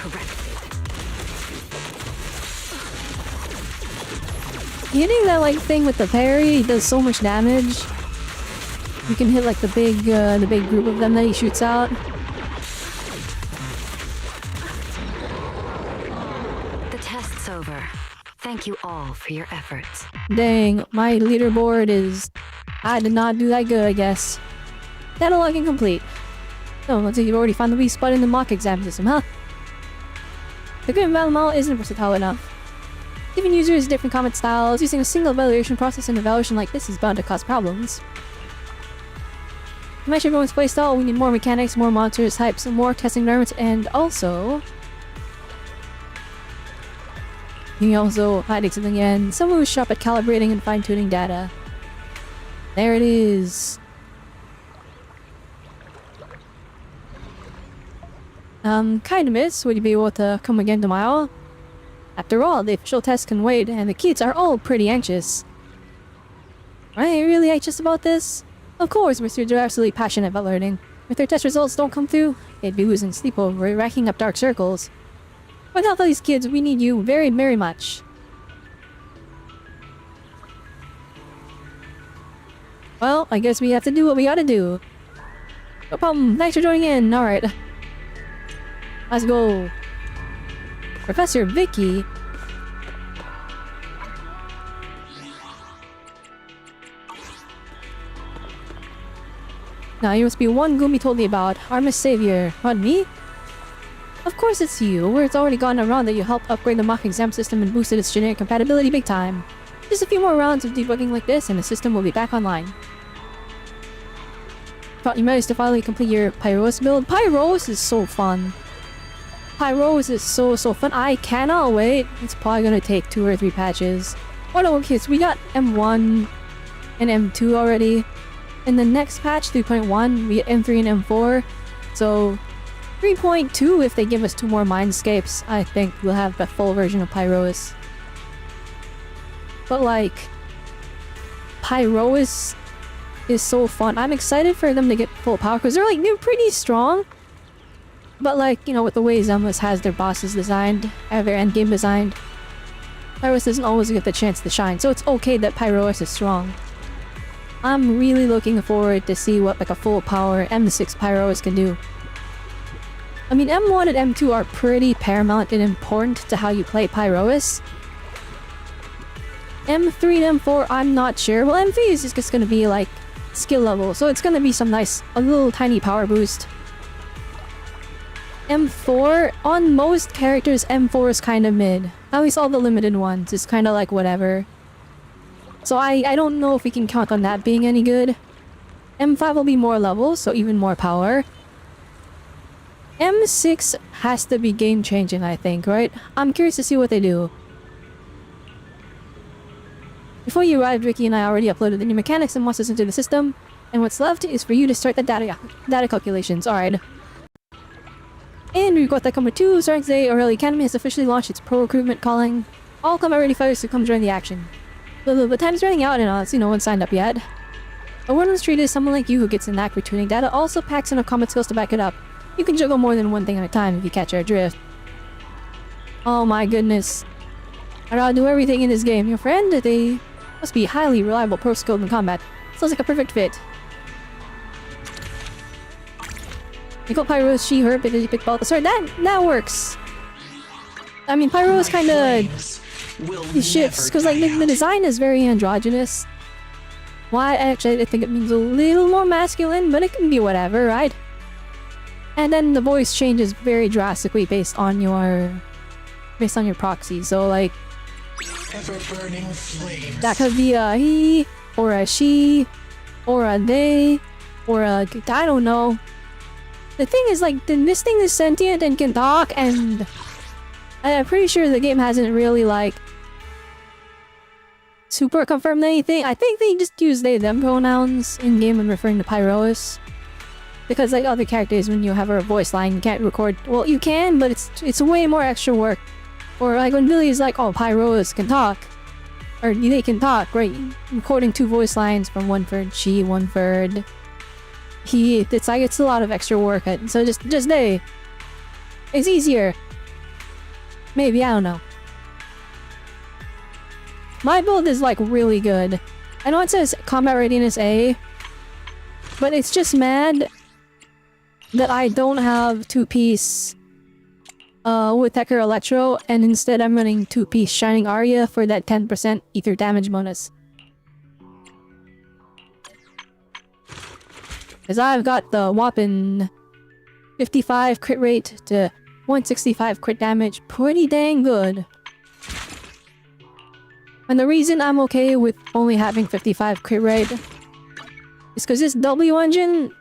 correctly. Hitting that like thing with the parry does so much damage. You can hit like the big group of them that he shoots out. The test's over. Thank you all for your efforts. Dang, my leaderboard is... I did not do that good, I guess. Data log incomplete. Oh, let's see, you've already found the weak spot in the mock exam system, huh? The good model isn't versatile enough. Giving users different comment styles, using a single evaluation process and evaluation like this is bound to cause problems. To match everyone's playstyle, we need more mechanics, more monsters, types, and more testing environments, and also... You can also hiding something again. Someone who's sharp at calibrating and fine-tuning data. There it is. Kinda miss, would you be able to come again tomorrow? After all, the official test can wait, and the kids are all pretty anxious. Are they really anxious about this? Of course, my students are absolutely passionate about learning. If their test results don't come through, they'd be losing sleep over it, racking up dark circles. Without these kids, we need you very, very much. Well, I guess we have to do what we gotta do. No problem. Thanks for joining in. Alright. Let's go. Professor Vicky. Now, you must be one Gumi told me about. Armis Savior. What, me? Of course it's you. Word's already gone around that you helped upgrade the mock exam system and boosted its generic compatibility big time. Just a few more rounds of debugging like this and the system will be back online. Thought you managed to finally complete your Pyros build. Pyros is so fun. Pyros is so fun. I cannot wait. It's probably gonna take 2 or 3 patches. Oh no, okay, so we got M1 and M2 already. In the next patch, 3.1, we get M3 and M4. So 3.2, if they give us 2 more Mindscapes, I think we'll have the full version of Pyros. But like, Pyros is so fun. I'm excited for them to get full power because they're pretty strong. But like, you know, with the way Zenless has their bosses designed, their endgame designed, Pyros doesn't always get the chance to shine, so it's okay that Pyros is strong. I'm really looking forward to see what like a full power M6 Pyros can do. I mean, M1 and M2 are pretty paramount and important to how you play Pyros. M3 and M4, I'm not sure. Well, M3 is just gonna be like skill level, so it's gonna be some nice, a little tiny power boost. M4, on most characters, M4 is kind of mid. At least all the limited ones, it's kind of like whatever. So I don't know if we can count on that being any good. M5 will be more levels, so even more power. M6 has to be game-changing, I think, right? I'm curious to see what they do. Before you arrived, Ricky and I already uploaded the new mechanics and monsters into the system, and what's left is for you to start the data calculations. Alright. And we got that number 2, starting today, Robelle Academy has officially launched its pro recruitment calling. All combat ready fighters to come join the action. But time's running out and no one's signed up yet. A word on the street is someone like you who gets a knack for tuning data also packs enough combat skills to back it up. You can juggle more than one thing at a time if you catch our drift. Oh my goodness. I gotta do everything in this game. Your friend, they must be highly reliable, pro-skilled in combat. Sounds like a perfect fit. You call Pyros she, her, because you pick ball. Sorry, that works. I mean, Pyros kinda... He shifts, because like the design is very androgynous. Why? Actually, I think it means a little more masculine, but it can be whatever, right? And then the voice changes very drastically based on your proxy. So like, that could be a he, or a she, or a they, or a I don't know. The thing is like, this thing is sentient and can talk, and I'm pretty sure the game hasn't really like super confirmed anything. I think they just use they them pronouns in game when referring to Pyros. Because like other characters, when you have a voice line, you can't record. Well, you can, but it's way more extra work. Or like when Billy is like, oh, Pyros can talk, or they can talk, right? Recording 2 voice lines from one for she, one for he. It's like it's a lot of extra work. So just they. It's easier. Maybe, I don't know. My build is like really good. I know it says combat readiness A, but it's just mad that I don't have 2-piece with Tecker Electro, and instead I'm running 2-piece Shining Aria for that 10% ether damage bonus. Because I've got the whopping 55 crit rate to 165 crit damage, pretty dang good. And the reason I'm okay with only having 55 crit rate is because this W engine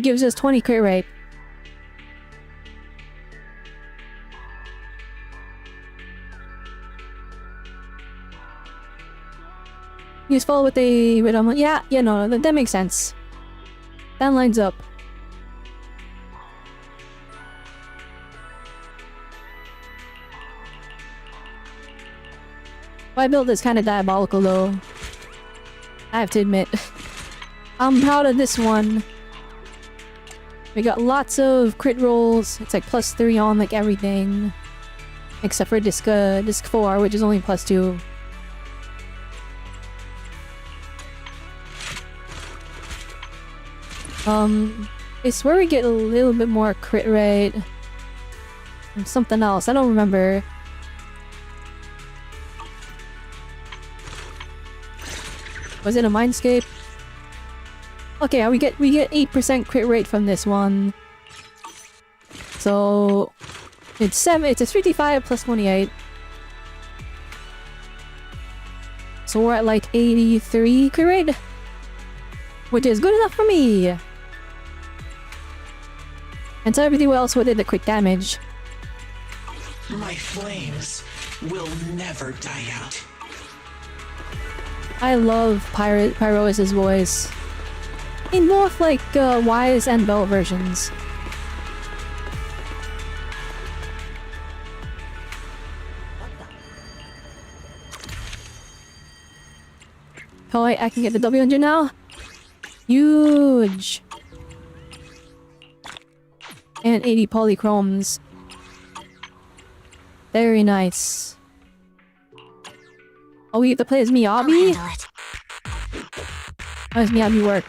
gives us 20 crit rate. Useful with a rhythm. Yeah, no, that makes sense. That lines up. My build is kind of diabolical though. I have to admit. I'm proud of this one. We got lots of crit rolls. It's like +3 on like everything. Except for disc 4, which is only +2. I swear we get a little bit more crit rate from something else. I don't remember. Was it a Mindscape? Okay, we get 8% crit rate from this one. So it's a 55 plus 28. So we're at like 83 crit rate, which is good enough for me. And so everything else within the quick damage. My flames will never die out. I love Pyrois' voice. In both like Wise and Bell versions. Oh wait, I can get the W engine now? Huge! And 80 polychromes. Very nice. Oh, we have to play as Miyabi? How does Miyabi work?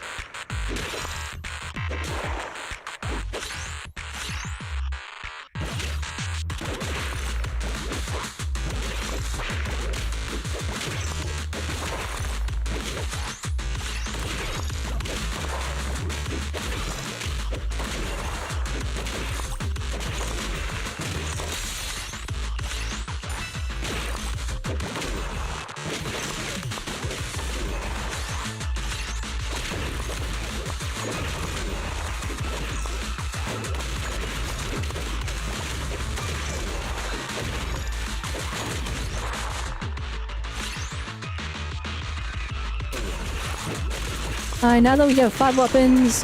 Now that we have 5 weapons,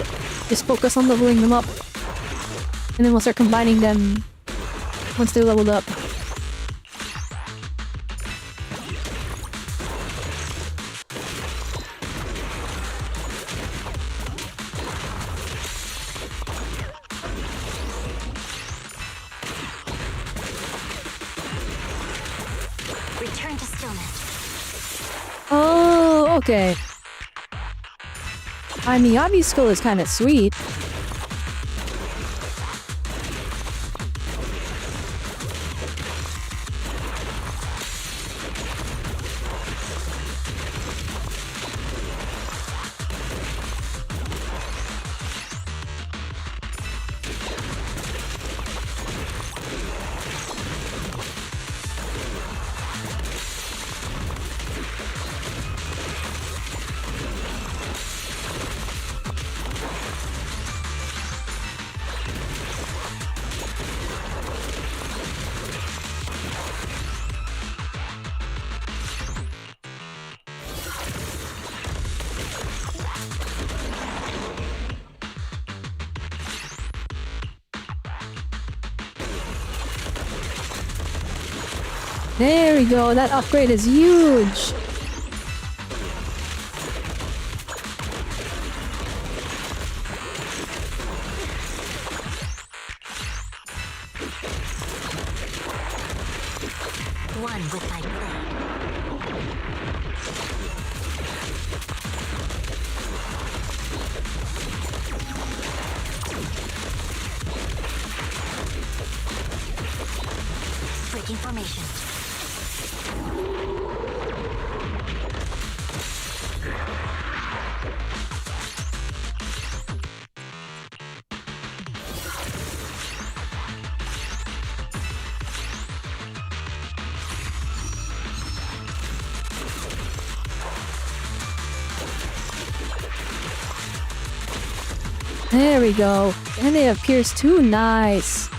just focus on leveling them up. And then we'll start combining them once they're leveled up. Return to stillness. Oh, okay. Miyabi's skill is kind of sweet. There we go, that upgrade is huge! one with my blade. Breaking formation. There we go. And they have Pierce too. Nice.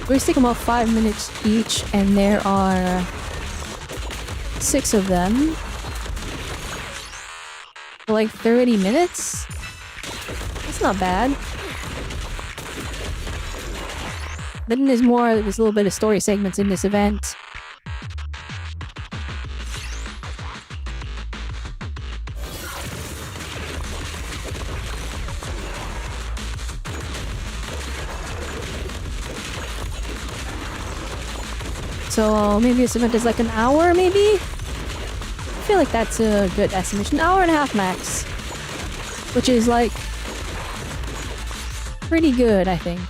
We're taking about 5 minutes each, and there are 6 of them. For like 30 minutes? That's not bad. Then there's a little bit of story segments in this event. So maybe this event is like an hour, maybe? I feel like that's a good estimation. An hour and a half max. Which is like pretty good, I think.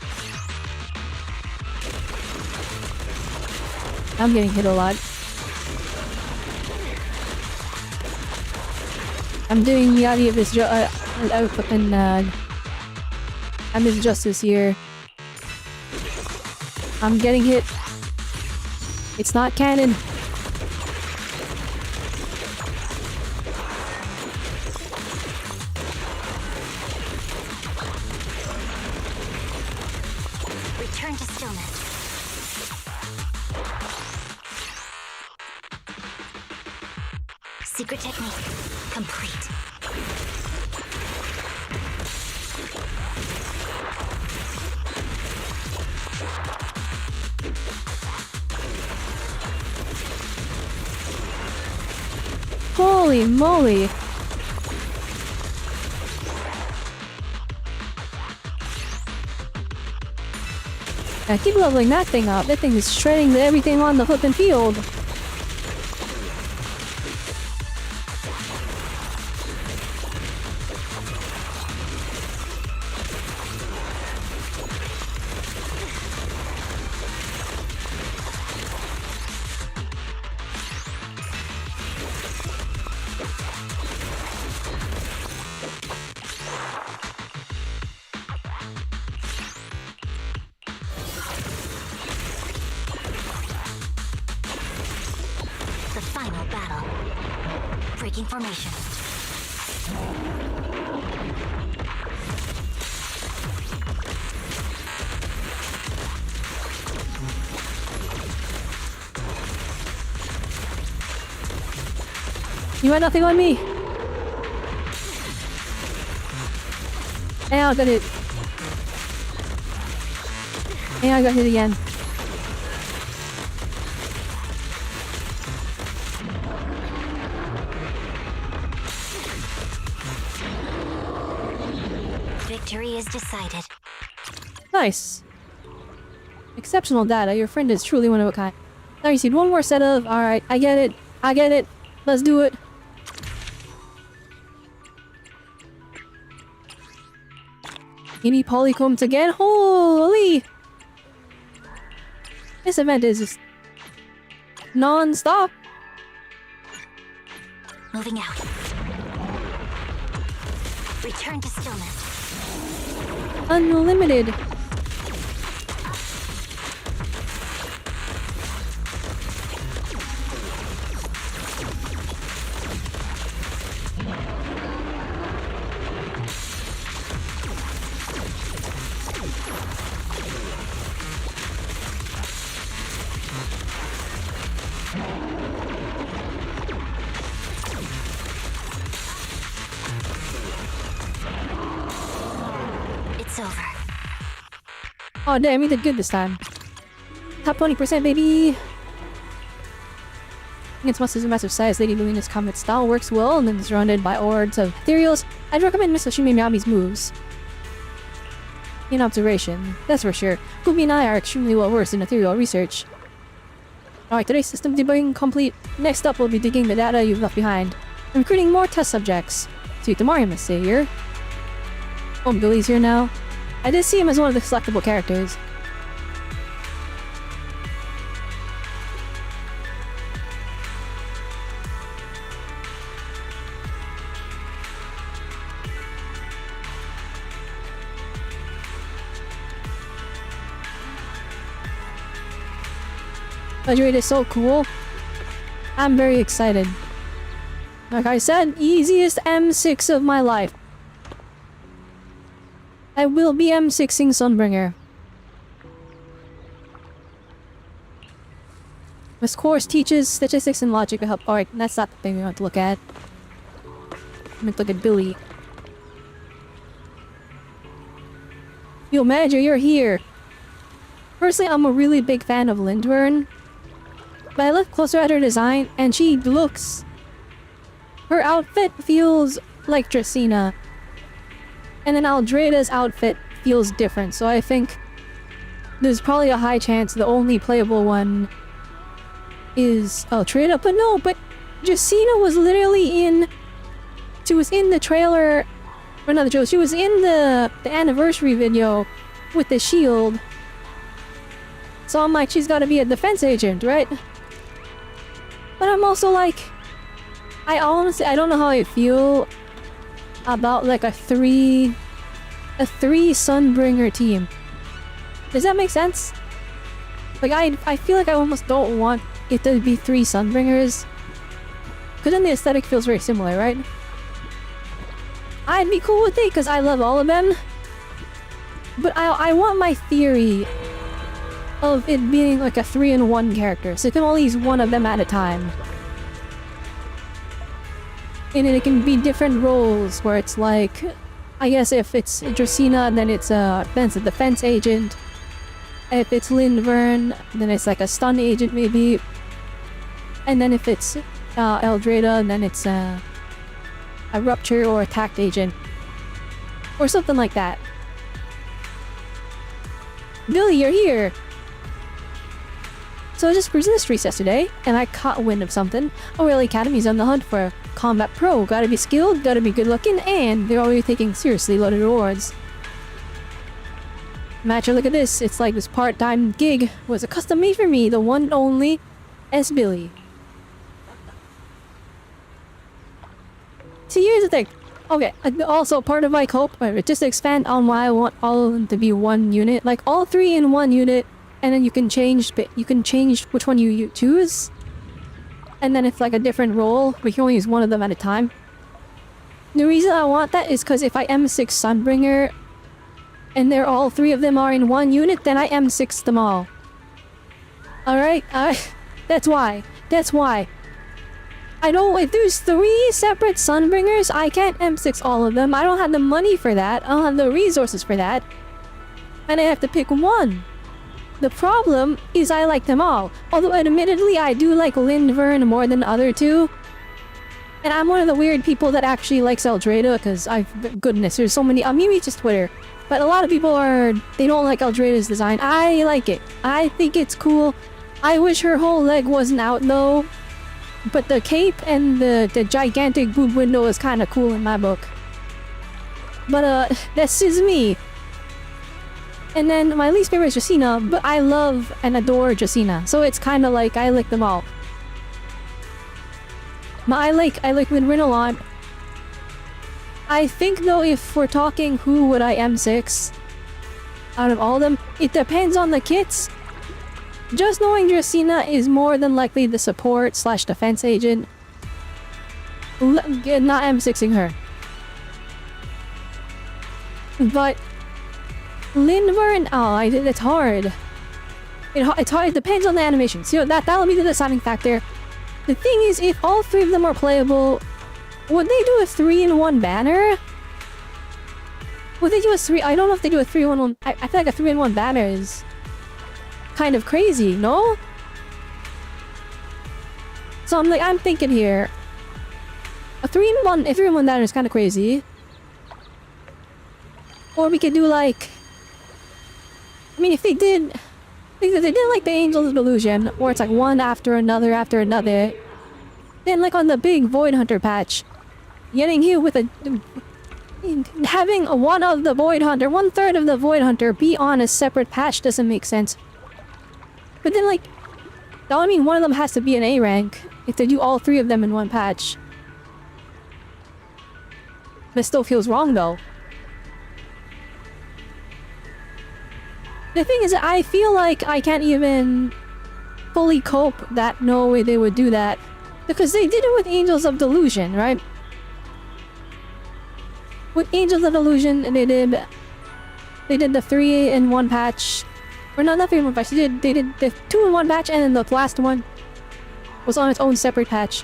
I'm getting hit a lot. I'm doing the idea of this I'm this justice here. I'm getting hit. It's not canon. Return to stillness. Secret technique complete. Holy moly! I keep leveling that thing up. That thing is shredding everything on the flippin' field. The final battle. Breaking formation. You had nothing on me. And I got hit. And I got hit again. Victory is decided. Nice. Exceptional data. Your friend is truly one of a kind. Now you see one more set of. Alright, I get it. I get it. Let's do it. Any polycombs again? Holy! This event is just non-stop. Moving out. Return to stillness. Unlimited. It's over. Oh damn, we did good this time. Top 20%, baby. Its massive size, Lady Lumina's combat style works well, and then surrounded by hordes of ethereals. I'd recommend Miss Oshimi Miyami's moves. In observation, that's for sure. Gumi and I are extremely well versed in ethereal research. Alright, today's system debugging complete. Next up, we'll be digging the data you've left behind and recruiting more test subjects. See you tomorrow, Miss Savior. Oh, Billy's here now. I did see him as one of the selectable characters. Graduate is so cool. I'm very excited. Like I said, easiest M6 of my life. I will be M6ing Sunbringer. This course teaches statistics and logic to help. Alright, that's not the thing we want to look at. I'm going to look at Billy. Yo, Manager, you're here. Personally, I'm a really big fan of Lindvern. But I look closer at her design, and she looks... Her outfit feels like Dracena. And then Aldreda's outfit feels different, so I think there's probably a high chance the only playable one is Aldreda. But no, but Dracena was literally in... She was in the trailer... Or not the trailer, she was in the anniversary video with the shield. So I'm like, she's gotta be a defense agent, right? But I'm also like... I don't know how I feel about like a three Sunbringer team. Does that make sense? Like I feel like I almost don't want it to be 3 Sunbringers. Because then the aesthetic feels very similar, right? I'd be cool with it because I love all of them. But I want my theory of it being like a 3-in-1 character, so you can only use one of them at a time. And then it can be different roles, where it's like, I guess if it's Dracena, then it's a defense agent. If it's Lindvern, then it's like a stun agent maybe. And then if it's Aldreda, then it's a rupture or attack agent. Or something like that. Billy, you're here! So I just cruised the streets yesterday, and I caught wind of something. O'Reilly Academy's on the hunt for a combat pro. Gotta be skilled, gotta be good looking, and they're already taking seriously loaded rewards. Matcher, look at this. It's like this part-time gig was a custom made for me, the one and only S. Billy. See, here's the thing. Okay, also part of my cope, just to expand on why I want all of them to be one unit, like all 3 in one unit. And then you can change which one you choose. And then if like a different role, we can only use one of them at a time. The reason I want that is because if I M6 Sunbringer and they're all 3 of them are in one unit, then I M6 them all. Alright? That's why. That's why. I don't... If there's 3 separate Sunbringers, I can't M6 all of them. I don't have the money for that. I don't have the resources for that. And I have to pick one. The problem is I like them all. Although admittedly I do like Lindvern more than the other 2. And I'm one of the weird people that actually likes Aldreda because goodness, there's so many... maybe it's just Twitter. But a lot of people they don't like Aldreda's design. I like it. I think it's cool. I wish her whole leg wasn't out though. But the cape and the gigantic boob window is kind of cool in my book. But that's just me. And then my least favorite is Dracena, but I love and adore Dracena, so it's kind of like I like them all. But I like Lindvern a lot. I think though, if we're talking who would I M6 out of all of them, it depends on the kits. Just knowing Dracena is more than likely the support / defense agent. Not M6ing her. But Lindvern, it's hard. It's hard. It depends on the animation. So that'll be the deciding factor. The thing is, if all 3 of them are playable, would they do a 3-in-1 banner? Would they do a 3? I don't know if they do a 3-in-1. I feel like a 3-in-1 banner is kind of crazy, no? So I'm thinking here. A 3-in-1, a 3-in-1 dagger is kind of crazy. Or we could do like... I mean, if they did like the Angels of Delusion, where it's like one after another, then like on the big Void Hunter patch, getting hit with a... Having one of the Void Hunter, 1/3 of the Void Hunter be on a separate patch doesn't make sense. But then like... I mean, one of them has to be an A rank if they do all 3 of them in one patch. This still feels wrong though. The thing is, I feel like I can't even fully cope that no way they would do that. Because they did it with Angels of Delusion, right? With Angels of Delusion, they did the 3-in-1 patch. Or not 3-in-1 patch, they did the 2-in-1 patch, and then the last one was on its own separate patch.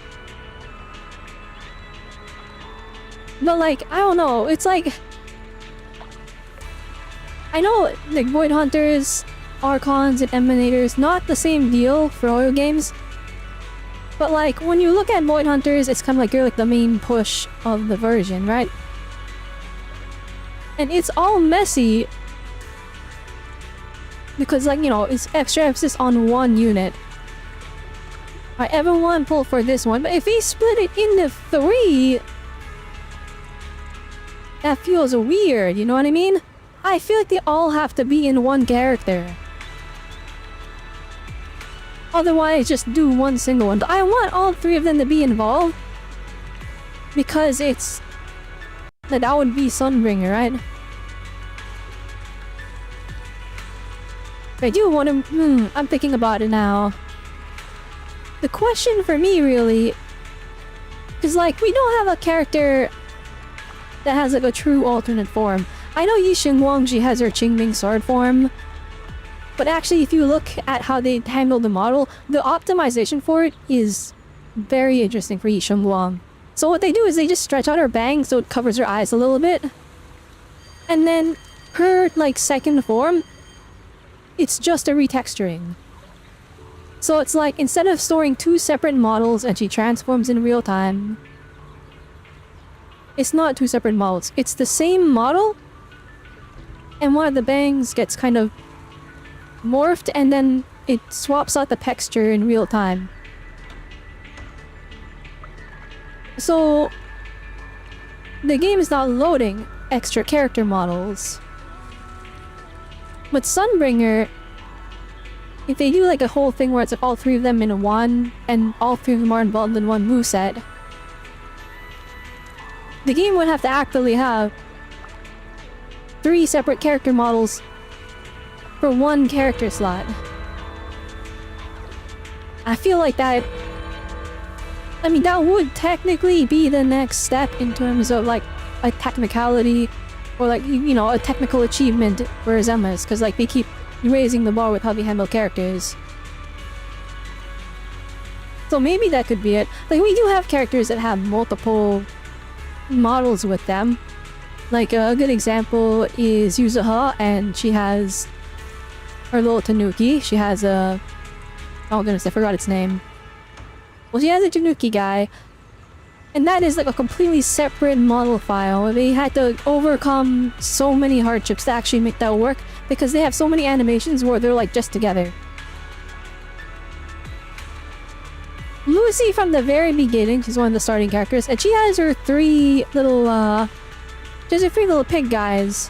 But like, I don't know, it's like... I know, like, Void Hunters, Archons, and Emanators, not the same deal for horror games. But like, when you look at Void Hunters, it's kind of like you're like the main push of the version, right? And it's all messy. Because like, you know, it's extra emphasis on one unit. Alright, everyone pull for this one, but if we split it into 3... that feels weird, you know what I mean? I feel like they all have to be in one character. Otherwise, just do one single one. I want all 3 of them to be involved. Because it's... that would be Sunbringer, right? I do want to... I'm thinking about it now. The question for me, really... is like, we don't have a character... that has like a true alternate form. I know Yi Xingguang, has her Qingming sword form. But actually, if you look at how they handle the model, the optimization for it is very interesting for Yi Xingguang. So what they do is they just stretch out her bangs so it covers her eyes a little bit. And then her like second form, it's just a retexturing. So it's like, instead of storing 2 separate models and she transforms in real time, it's not 2 separate models. It's the same model, and one of the bangs gets kind of morphed, and then it swaps out the texture in real time. So the game is not loading extra character models. But Sunbringer, if they do like a whole thing where it's like all 3 of them in one, and all 3 of them are involved in one moveset, the game would have to actively have 3 separate character models for 1 character slot. I feel like that... I mean, that would technically be the next step in terms of like a technicality, or like, you know, a technical achievement for Zenless, because like they keep raising the bar with how they handle characters. So maybe that could be it. Like, we do have characters that have multiple models with them. Like, a good example is Yuzuha, and she has her little Tanuki. She has a... oh goodness, I forgot its name. Well, she has a Tanuki guy, and that is like a completely separate model file. They had to overcome so many hardships to actually make that work, because they have so many animations where they're like just together. Lucy from the very beginning, she's one of the starting characters, and she has her 3 little, she has her 3 little pig guys.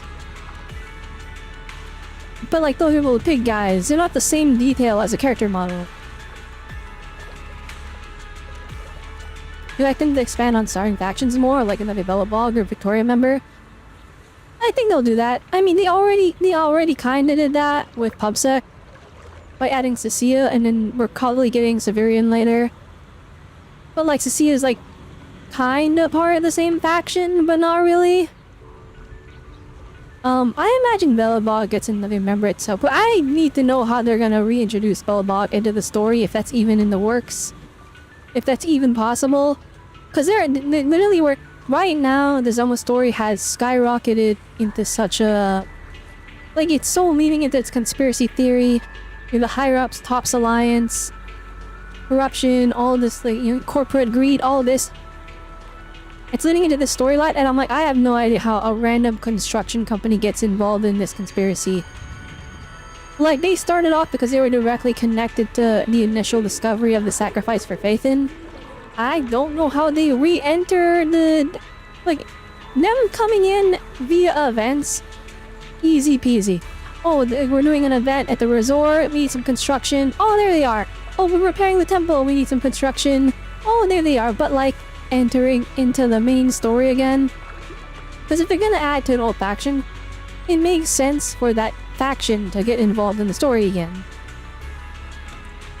But like, those little pig guys, they're not the same detail as a character model. Do I think they expand on starting factions more, like another Bellabog or Victoria member? I think they'll do that. I mean, they already kinda did that with PubSec by adding Cecilia, and then we're probably getting Severian later. But like, Cecilia's like kinda part of the same faction, but not really. I imagine Bellabog gets another member itself, but I need to know how they're gonna reintroduce Bellabog into the story, if that's even in the works. If that's even possible. Because they literally work right now. The Zelma story has skyrocketed into such a... like, it's so leaning into its conspiracy theory. You're the higher-ups, Tops Alliance. corruption, all this like corporate greed, all this. It's leading into this storyline, and I'm like, I have no idea how a random construction company gets involved in this conspiracy. Like, they started off because they were directly connected to the initial discovery of the sacrifice for Phaethon. I don't know how they re-enter the... Like, them coming in via events. Easy peasy. Oh, we're doing an event at the resort, we need some construction. Oh, there they are. Oh, we're repairing the temple, we need some construction. Oh, there they are. But like, entering into the main story again. Because if they're gonna add to an old faction, it makes sense for that faction to get involved in the story again.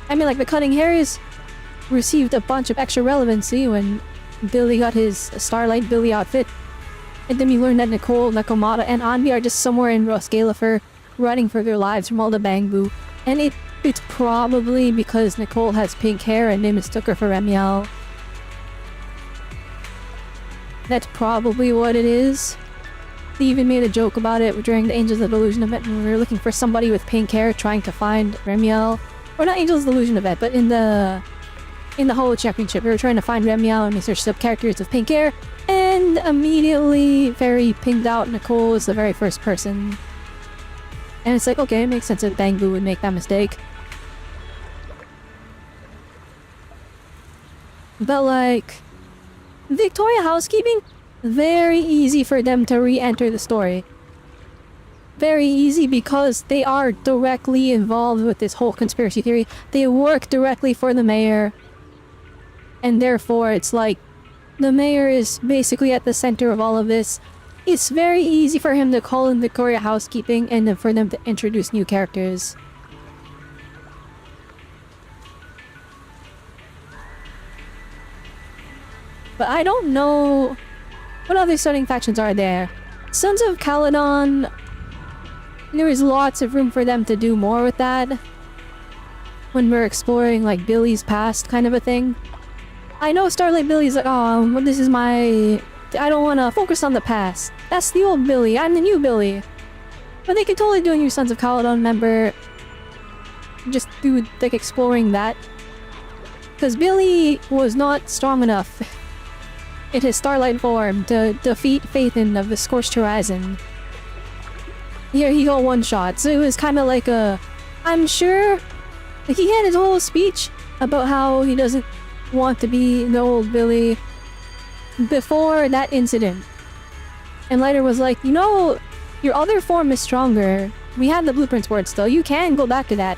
I mean, like, the Cutting Hairs received a bunch of extra relevancy when Billy got his Starlight Billy outfit. And then we learned that Nicole, Nakamata, and Anvi are just somewhere in Roscalifer running for their lives from all the Bangbu. And it's probably because Nicole has pink hair and they mistook her for Remiel. That's probably what it is. They even made a joke about it during the Angels of Delusion event when we were looking for somebody with pink hair trying to find Remiel. Or not Angels of Delusion event, but in the whole championship, we were trying to find Remiel and we searched up characters with pink hair. And immediately, very pinked out, Nicole is the very first person. And it's like, okay, it makes sense that Bangbu would make that mistake. But like... Victoria Housekeeping? Very easy for them to re-enter the story. Very easy because they are directly involved with this whole conspiracy theory. They work directly for the mayor. And therefore, it's like, the mayor is basically at the center of all of this. It's very easy for him to call in Victoria Housekeeping and then for them to introduce new characters. But I don't know... What other starting factions are there? Sons of Caledon... There is lots of room for them to do more with that. When we're exploring, like, Billy's past kind of a thing. I know Starlight Billy's like, oh, well, this is my... I don't want to focus on the past. That's the old Billy, I'm the new Billy. But they could totally do a new Sons of Caledon member. Just do, like, exploring that. Because Billy was not strong enough in his Starlight form to defeat Phaethon of the Scorched Horizon. Here he got one shot, so it was kind of like a... I'm sure he had his whole speech about how he doesn't want to be the old Billy before that incident. And later was like, you know, your other form is stronger. We have the blueprints for it still. You can go back to that.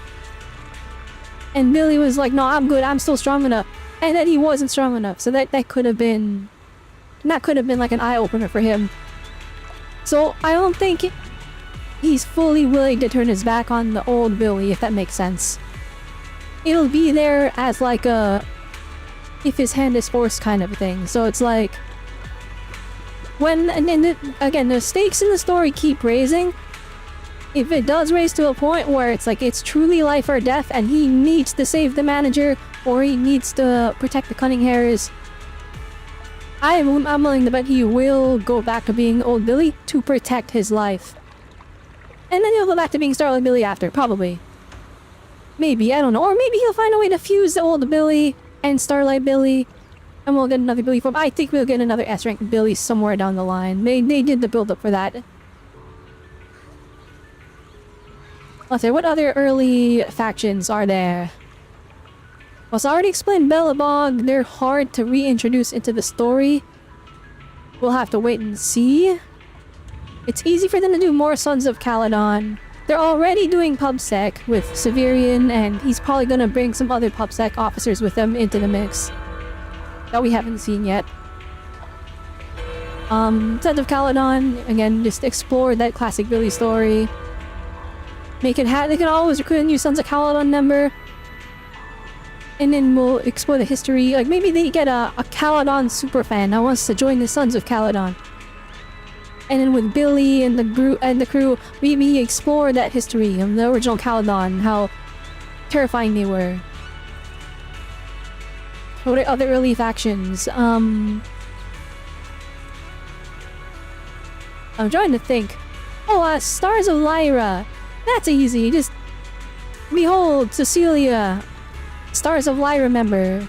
And Billy was like, no, I'm good. I'm still strong enough. And then he wasn't strong enough. So that could have been... That could have been like an eye-opener for him. So I don't think he's fully willing to turn his back on the old Billy, if that makes sense. It'll be there as like a... if his hand is forced kind of thing. So it's like... when... and then again, the stakes in the story keep raising. If it does raise to a point where it's like it's truly life or death and he needs to save the manager or he needs to protect the Cunning Hairs, I'm willing to bet he will go back to being old Billy to protect his life. And then he'll go back to being Starlight Billy after, probably. Maybe, I don't know. Or maybe he'll find a way to fuse the old Billy and Starlight Billy, and we'll get another Billy form. I think we'll get another S-rank Billy somewhere down the line. They did the build-up for that. Let's see, what other early factions are there? Well, so I already explained Bellabog. They're hard to reintroduce into the story. We'll have to wait and see. It's easy for them to do more Sons of Caledon. They're already doing PubSec with Severian, and he's probably gonna bring some other PubSec officers with him into the mix that we haven't seen yet. Sons of Caledon, again, just explore that classic Billy story. They can always recruit a new Sons of Caledon member. And then we'll explore the history. Like, maybe they get a Caledon superfan that wants to join the Sons of Caledon. And then with Billy and the crew, we explore that history of the original Caledon, how terrifying they were. What are other early factions? I'm trying to think. Oh, Stars of Lyra. That's easy. Just behold, Cecilia. Stars of Lyra member.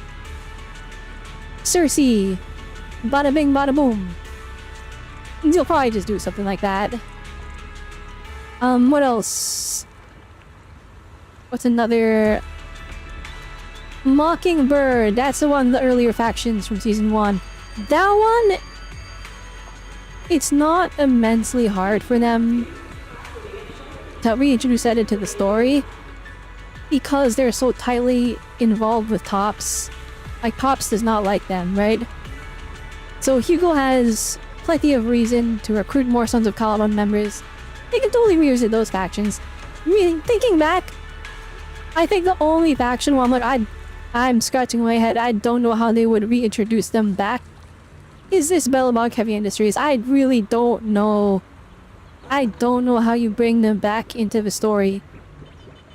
Cersei. Bada bing, bada boom. You'll probably just do something like that. What else? What's another? Mockingbird. That's the one, the earlier factions from season 1. That one, it's not immensely hard for them to reintroduce that into the story because they're so tightly involved with Tops. Like, Tops does not like them, right? So Hugo has plenty of reason to recruit more Sons of Caliban members. They can totally revisit those factions. Really, thinking back, I think the only faction where I'm scratching my head, I don't know how they would reintroduce them back, is this Belobog Heavy Industries. I really don't know. I don't know how you bring them back into the story.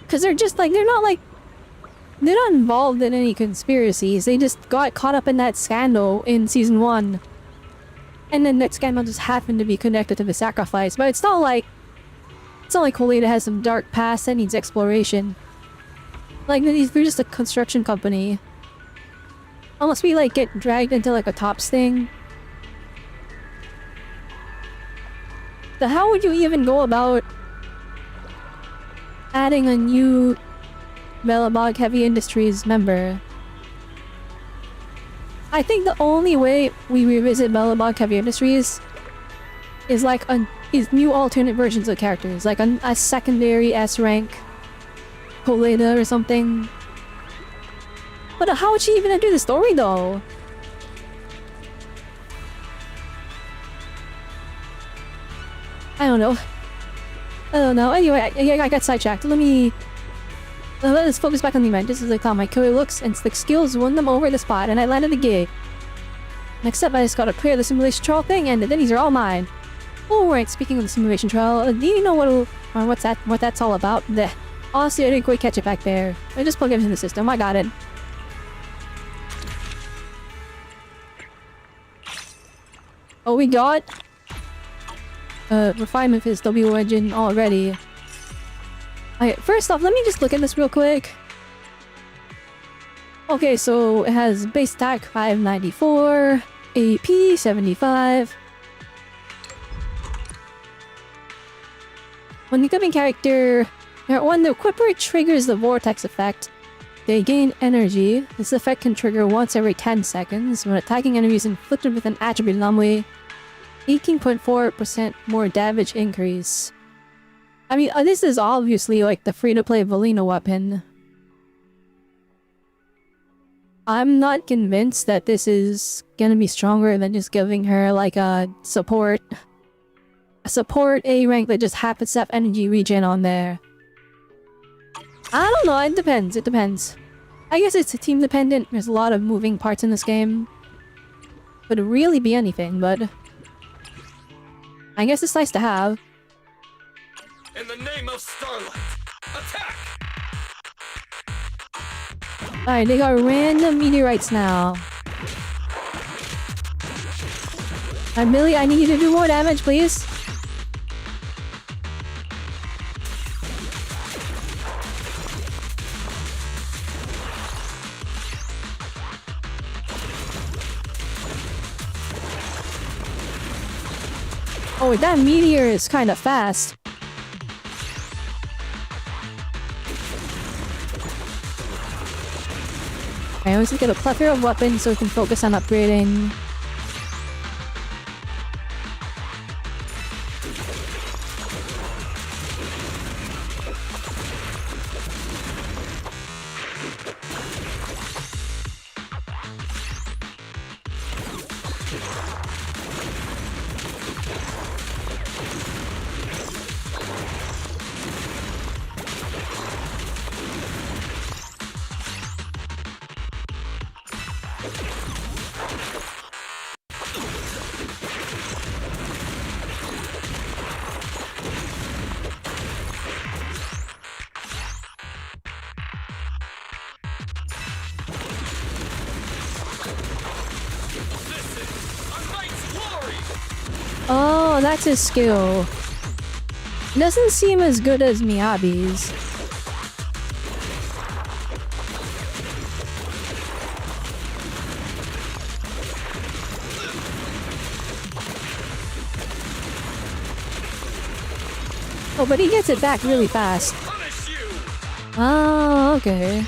Because they're just like, they're not involved in any conspiracies. They just got caught up in that scandal in season 1. And then that scandal just happened to be connected to the sacrifice. But it's not like Colita has some dark past that needs exploration. Like, they're just a construction company. Unless we, like, get dragged into, like, a Tops thing. So how would you even go about adding a new Belobog Heavy Industries member? I think the only way we revisit Belobog Heavy Industries is, like, is new alternate versions of characters. Like, a secondary S-rank Coletta or something. But how would she even do the story though? I don't know. Anyway, I got sidetracked. Let's focus back on the event. Just as I thought, my killer looks and slick skills won them over the spot, and I landed the gig. Next up, I just gotta clear the simulation trial thing, and the Denny's are all mine. Oh, right. Speaking of the simulation trial, do you know what that's all about? Honestly, I didn't quite catch it back there. I just plugged it into the system. I got it. Oh, we got refinement of his W engine already. Okay, first off, let me just look at this real quick. Okay, so it has base attack 594, AP 75. When the equipping character, when the equipper triggers the vortex effect, they gain energy. This effect can trigger once every 10 seconds when attacking enemies inflicted with an attribute anomaly. 18.4% more damage increase. I mean, this is obviously like the free-to-play Valina weapon. I'm not convinced that this is gonna be stronger than just giving her like a support A rank that just happens to have energy regen on there. I don't know, it depends. I guess it's team dependent. There's a lot of moving parts in this game. Could really be anything, but I guess it's nice to have. In the name of Starlight, attack! Alright, they got random meteorites now. Alright, Millie, I need you to do more damage, please. Oh, that meteor is kind of fast. I always get a plethora of weapons so we can focus on upgrading. Oh, that's his skill. Doesn't seem as good as Miyabi's. Oh, but he gets it back really fast. Oh, okay.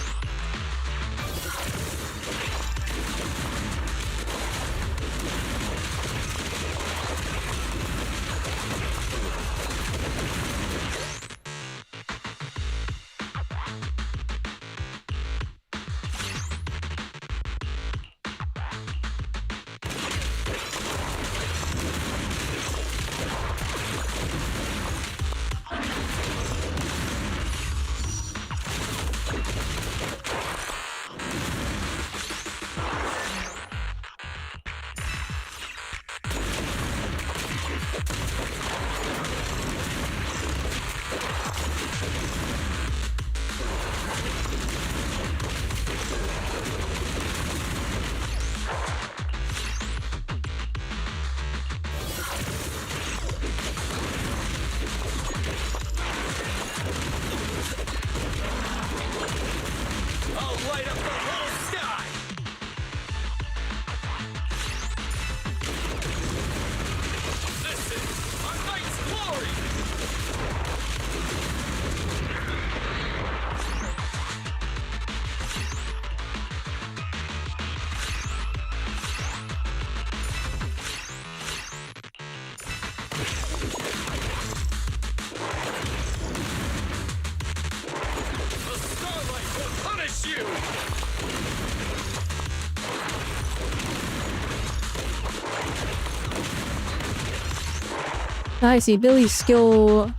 I see. Billy's skill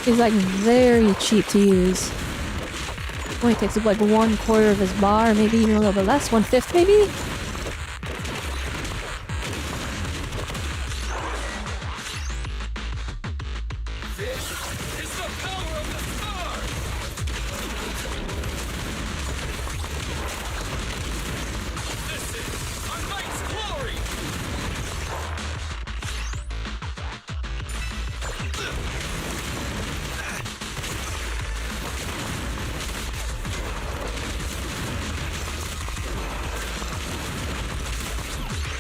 is like very cheap to use. Only takes up like 1/4 of his bar, maybe even a little bit less, 1/5 maybe?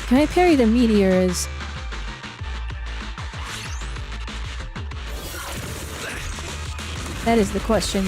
Can I parry the meteors? That is the question.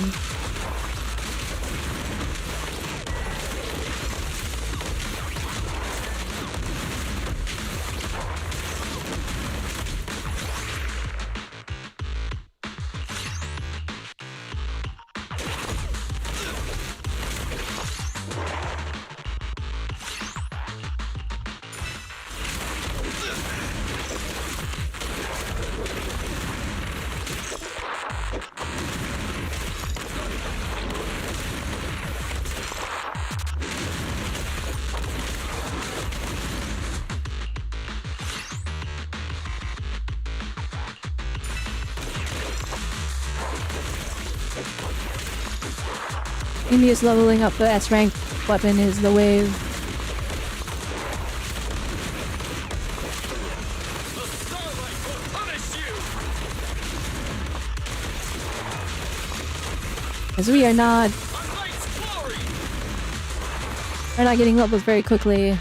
Maybe it's leveling up the S rank weapon is the wave. Because we are not... We're not getting levels very quickly.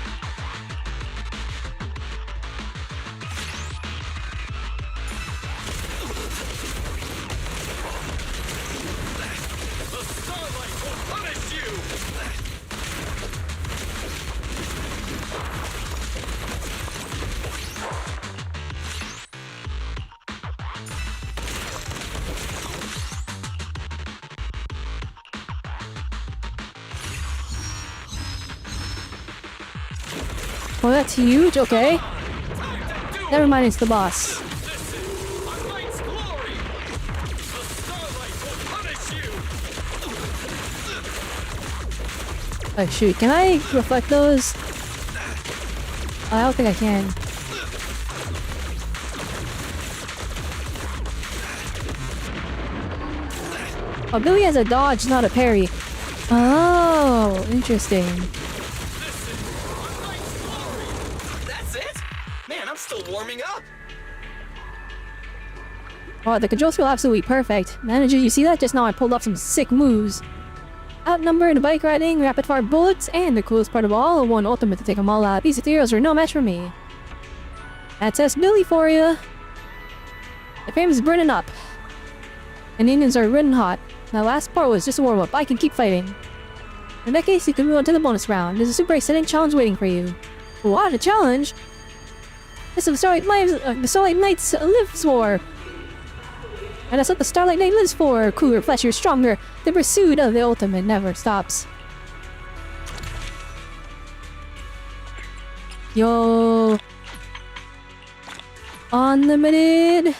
Oh, that's huge? Okay. Never mind, it's the boss. Oh shoot, can I reflect those? I don't think I can. Oh, Billy has a dodge, not a parry. Oh, interesting. Warming up. Wow, the controls feel absolutely perfect. Manager, you see that? Just now I pulled off some sick moves. Outnumbered, bike riding, rapid fire bullets, and the coolest part of all, one ultimate to take them all out. These ethereals are no match for me. That's S Billy for you. The frame is burning up. And the onions are red and hot. That last part was just a warm-up. I can keep fighting. In that case, you can move on to the bonus round. There's a super exciting challenge waiting for you. What? A challenge? This is the Starlight Knights lives for. And that's what the Starlight Knight lives for. Cooler, flashier, stronger. The pursuit of the ultimate never stops. Yo. Unlimited.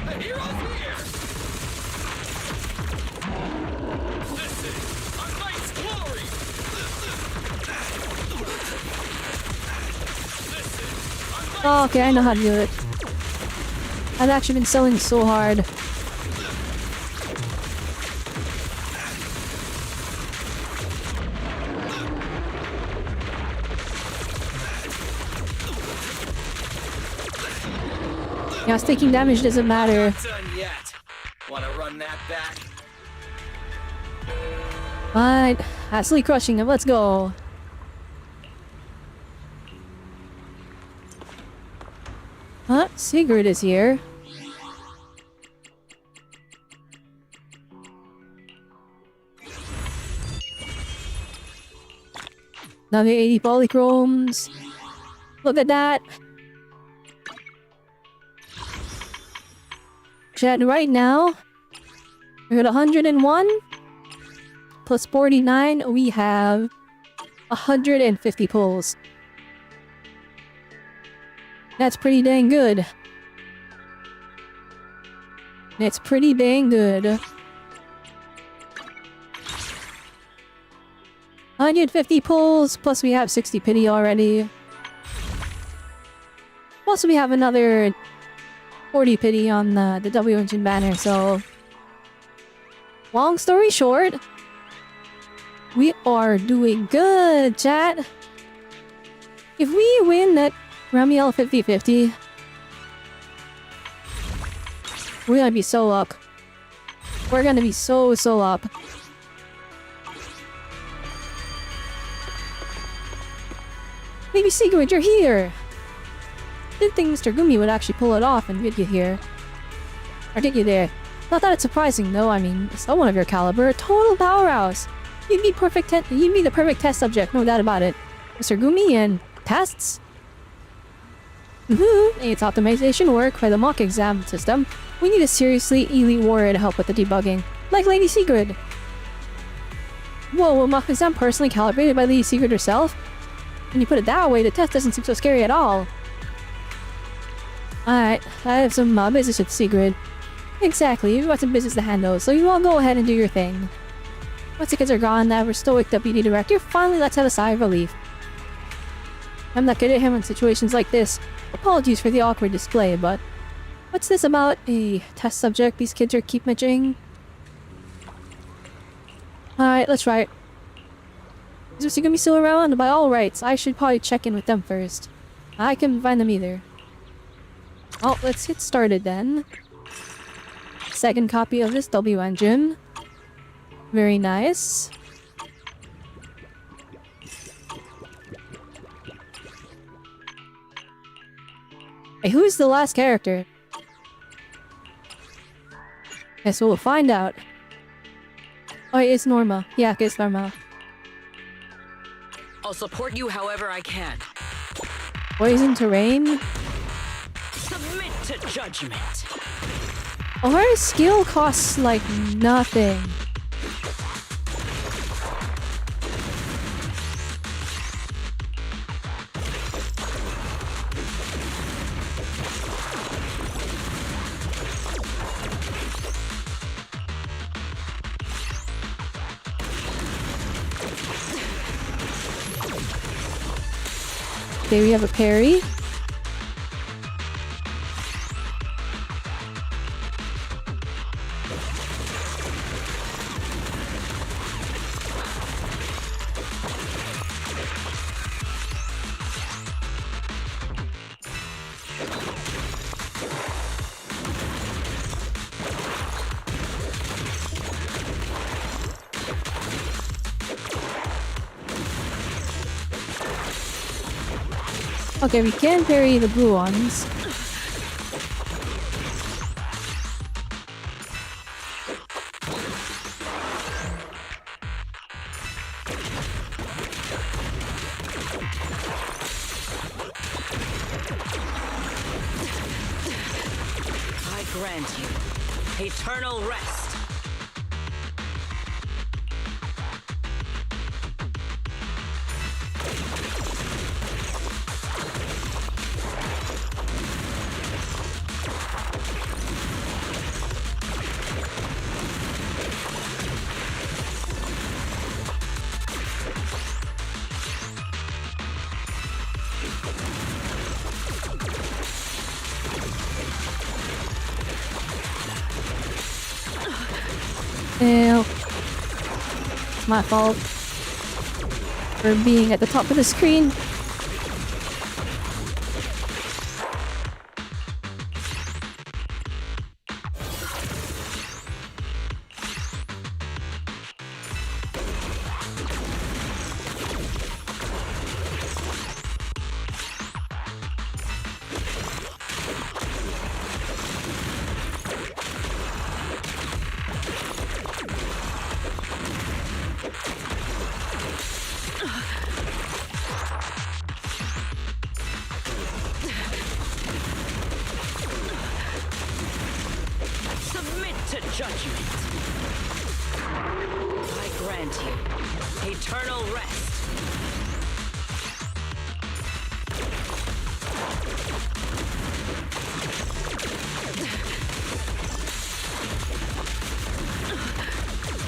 The hero's here! This is a knight's glory! Oh, okay, I know how to do it. I've actually been selling so hard. Yeah, taking damage doesn't matter. Not done yet. Wanna run that back? Alright, absolutely crushing him. Let's go. Huh? Sigurd is here. Now the 80 polychromes. Look at that. Chat, right now, we're at 101 plus 49. We have 150 pulls. That's pretty dang good. It's pretty dang good. 150 pulls, plus we have 60 pity already. Plus we have another 40 pity on the W engine banner, so... Long story short, we are doing good, chat. If we win that Robelle 50-50, we're gonna be so up. We're gonna be so up. Maybe Sigurd, you're here! Didn't think Mr. Gumi would actually pull it off and get you here. Or get you there. Not that it's surprising though, I mean, someone of your caliber, a total powerhouse! You'd be you'd be the perfect test subject, no doubt about it. Mr. Gumi and tests? It's optimization work for the mock exam system. We need a seriously elite warrior to help with the debugging. Like Lady Sigurd! Whoa, a mock exam personally calibrated by Lady Sigurd herself? When you put it that way, the test doesn't seem so scary at all. Alright, I have some business with Sigurd. Exactly, we've got some business to handle, so you all go ahead and do your thing. Once the kids are gone, that our stoic deputy director finally lets out a sigh of relief. I'm not good at him in situations like this. Apologies for the awkward display, but... What's this about a test subject these kids are keep mentioning? Alright, let's try it. Is Mr. Gumi still around? By all rights, I should probably check in with them first. I couldn't find them either. Oh, let's get started then. Second copy of this W engine. Very nice. Hey, who's the last character? Guess we'll find out. Oh, it's Norma. Yeah, it's Norma. I'll support you however I can. Poison terrain? Submit to judgment. Our skill costs like nothing. Okay, we have a parry. Okay, we can parry the blue ones. I grant you eternal rest. Ew. It's my fault for being at the top of the screen. Submit to judgment. I grant you eternal rest.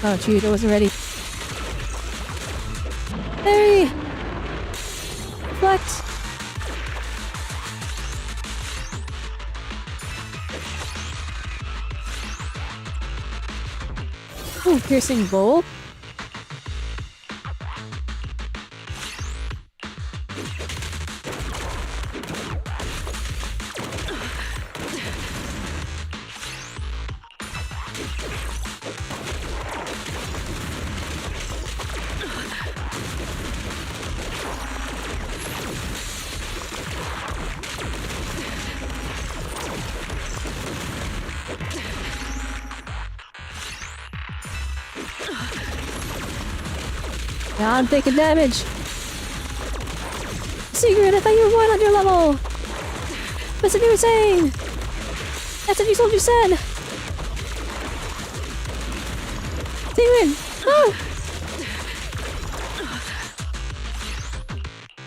Oh, shoot, I wasn't ready. Harry! Reflect! Ooh, piercing bowl. Now I'm taking damage. Secret, I thought you were one on your level. That's what you were saying. That's what you told you said. Secret. Oh.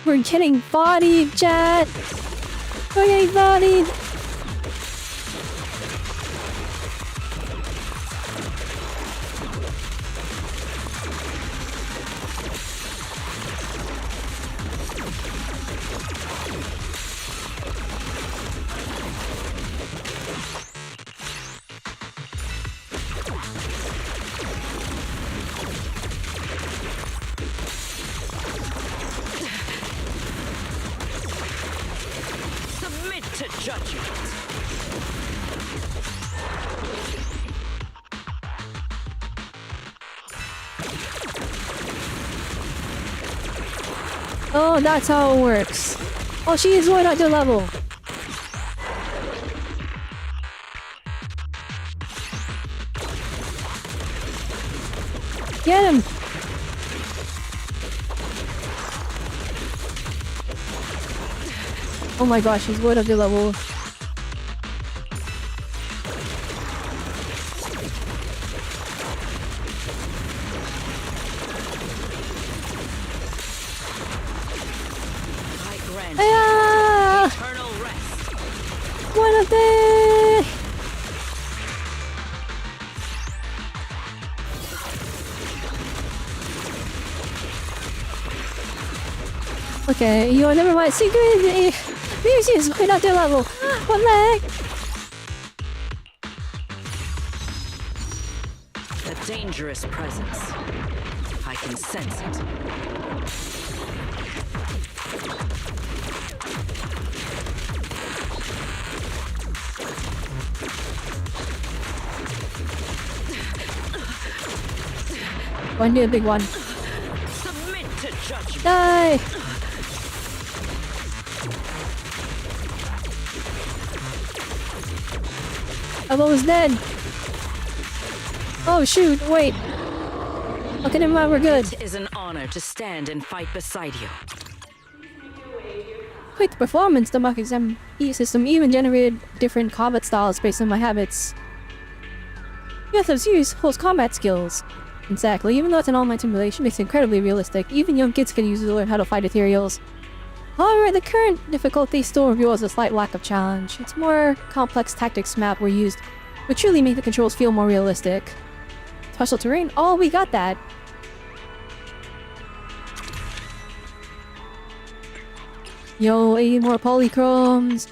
We're getting bodied, chat. We're getting bodied. Submit to judgment. Oh, that's how it works. Oh, she is going at your level. Get him! Oh my gosh, he's going up your level. I grant Ah! eternal rest. What a thing! Okay, you are never mind. Secret! Music is going up your level. What the heck? A dangerous presence. I can sense it. One new big one. Submit to judgment. Die! I'm almost dead. Oh shoot, wait. Okay, never mind, we're good. It is an honor to stand and fight beside you. Quite the performance. The mock exam system even generated different combat styles based on my habits. You have to use close combat skills. Exactly, even though it's an online simulation, it's incredibly realistic. Even young kids can use it to learn how to fight ethereals. However, the current difficulty still reveals a slight lack of challenge. Its more complex tactics map were used, which truly make the controls feel more realistic. Special terrain? Oh, we got that! Yo, 80 more polychromes.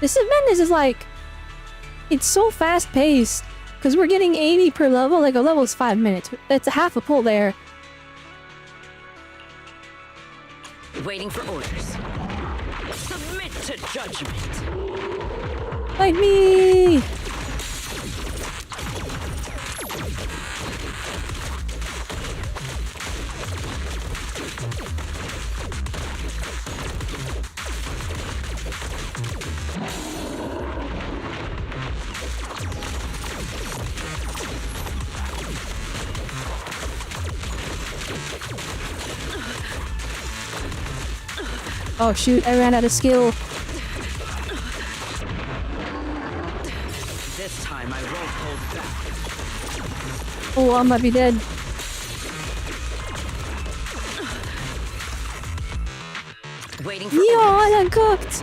This madness is like... It's so fast-paced. Because we're getting 80 per level, like a level is 5 minutes. That's a half a pull there. Waiting for orders. Submit to judgment. Fight me! Oh shoot, I ran out of skill. This time I won't hold back. Oh, I might be dead. Waiting for Yo, orders. I got cooked!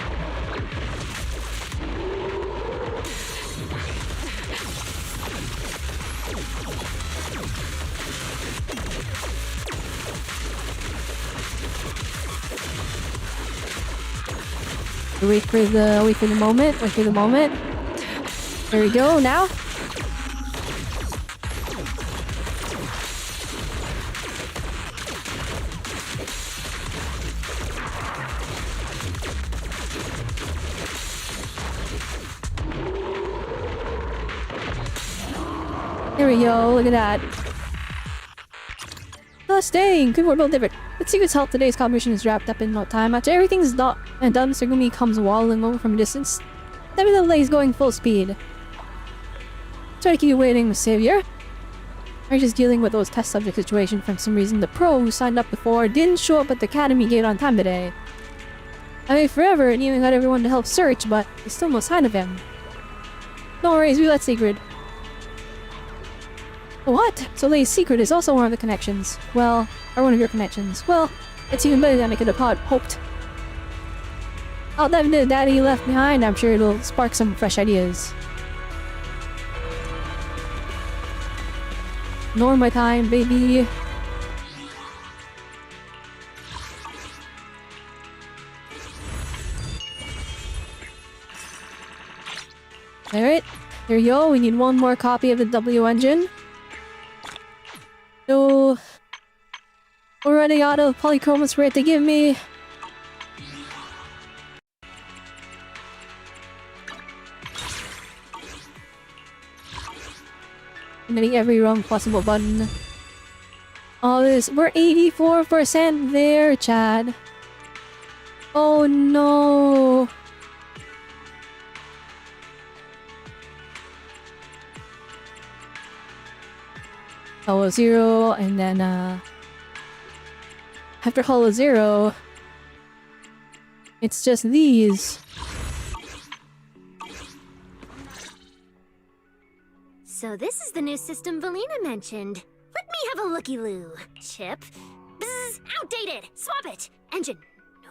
Wait for the moment. Wait for the moment. There we go. Now. There we go. Look at that. Staying. Good work, Bill Divot. Let's see who's help. Today's competition is wrapped up in no time. After everything's done, Mr. Gumi comes waddling over from a distance. Definitely is going full speed. Sorry to keep you waiting, Miss Savior. I'm just dealing with those test subject situations. For some reason, the pro who signed up before didn't show up at the academy gate on time today. I waited forever and even got everyone to help search, but there's still no sign of him. No worries, we let secret. What? Soleil's secret is also one of the connections. Well, or one of your connections. Well, it's even better than I could have hoped. I'll dive into the data you left behind. I'm sure it'll spark some fresh ideas. Norma time, baby. Alright, there you go. We need one more copy of the W engine. So, we're running out of polychromes for it to give me. I'm hitting every wrong possible button. All this, we're 84% there, Chad. Oh no. Hollow 0, and then after Hollow 0, it's just these. So this is the new system Valina mentioned. Let me have a looky-loo. Chip. Bzzz, outdated. Swap it. Engine.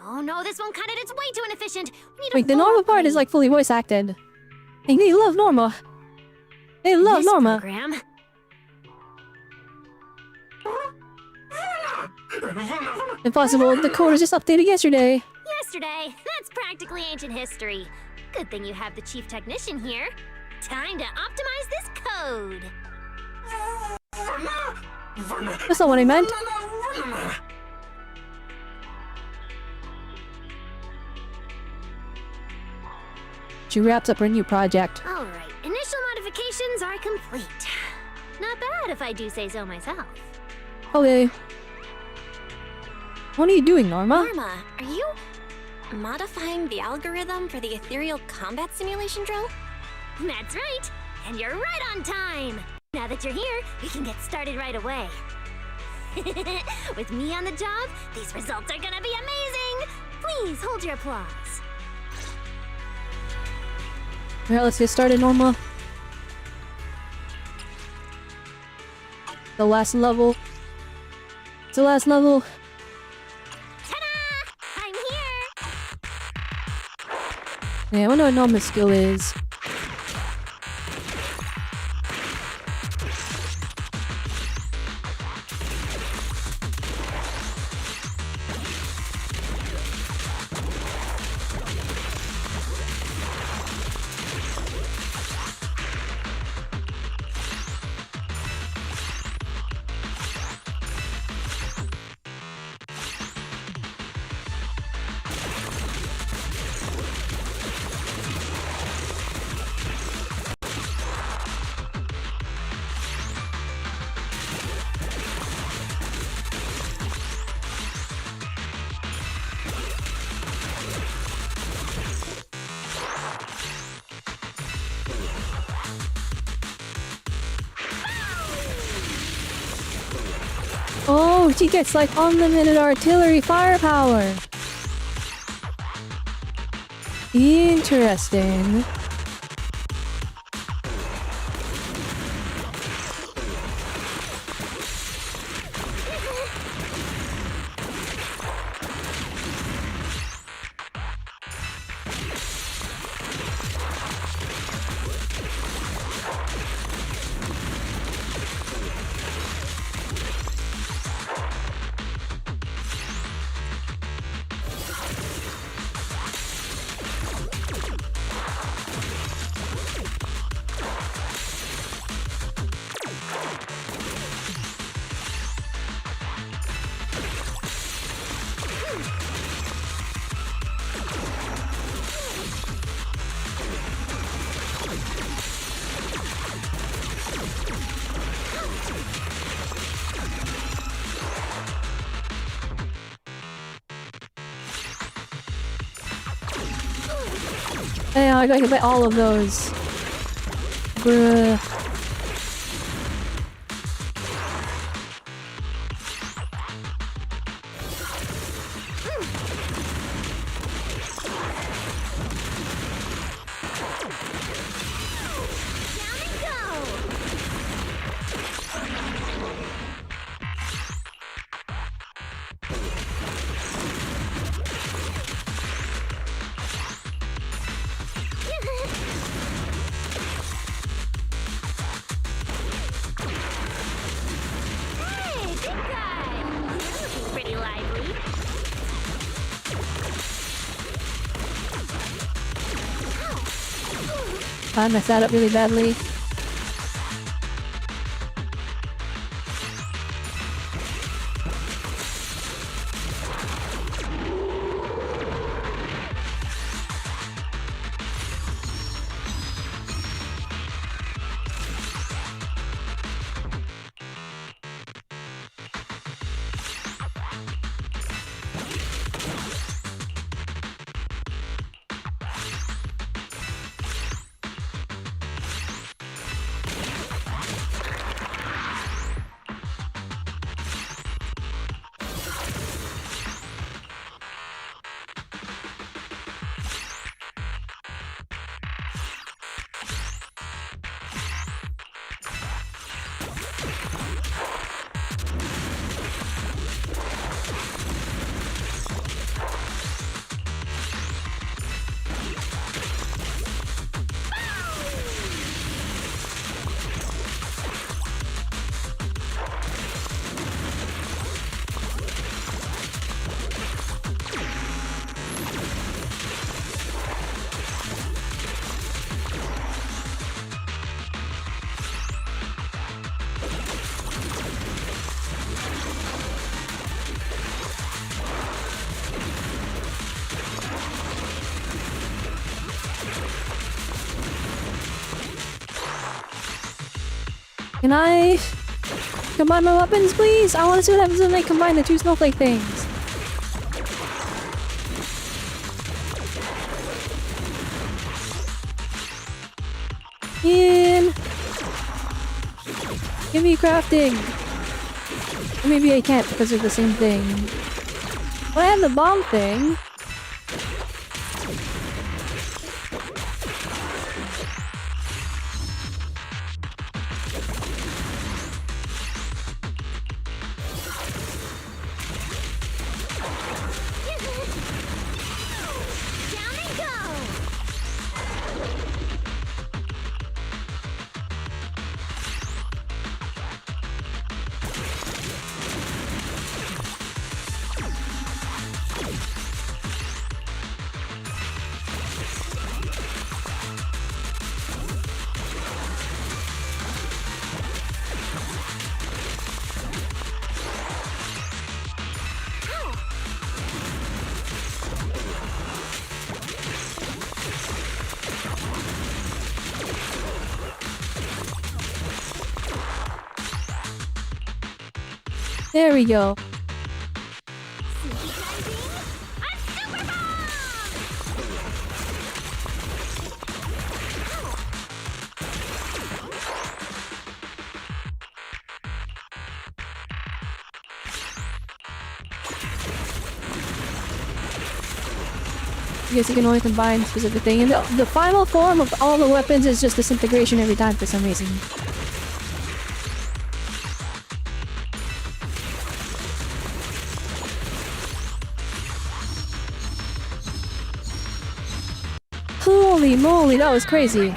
No, this won't cut it. It's way too inefficient. We need Wait, the Norma part is like fully voice acted. And they love Norma. They love this Norma. Program. Impossible, the code was just updated yesterday. Yesterday? That's practically ancient history. Good thing you have the chief technician here. Time to optimize this code. That's not what I meant. She wraps up her new project. Alright, initial modifications are complete. Not bad if I do say so myself. Okay. What are you doing, Norma? Norma, are you modifying the algorithm for the ethereal combat simulation drill? That's right! And you're right on time! Now that you're here, we can get started right away. With me on the job, these results are gonna be amazing! Please hold your applause. Alright, let's get started, Norma. The last level. It's the last level. Ta-da! I'm here! Yeah, I wonder what Norma's skill is. Oh, she gets like unlimited artillery firepower. Interesting. Yeah, I gotta get all of those. Bruh. I messed that up really badly. Can I combine my weapons, please? I want to see what happens when I combine the two snowflake things. In. Give me crafting. Or maybe I can't because of the same thing. But I have the bomb thing. There we go. I guess you can only combine specific thing, and the final form of all the weapons is just disintegration every time for some reason. Holy moly, that was crazy.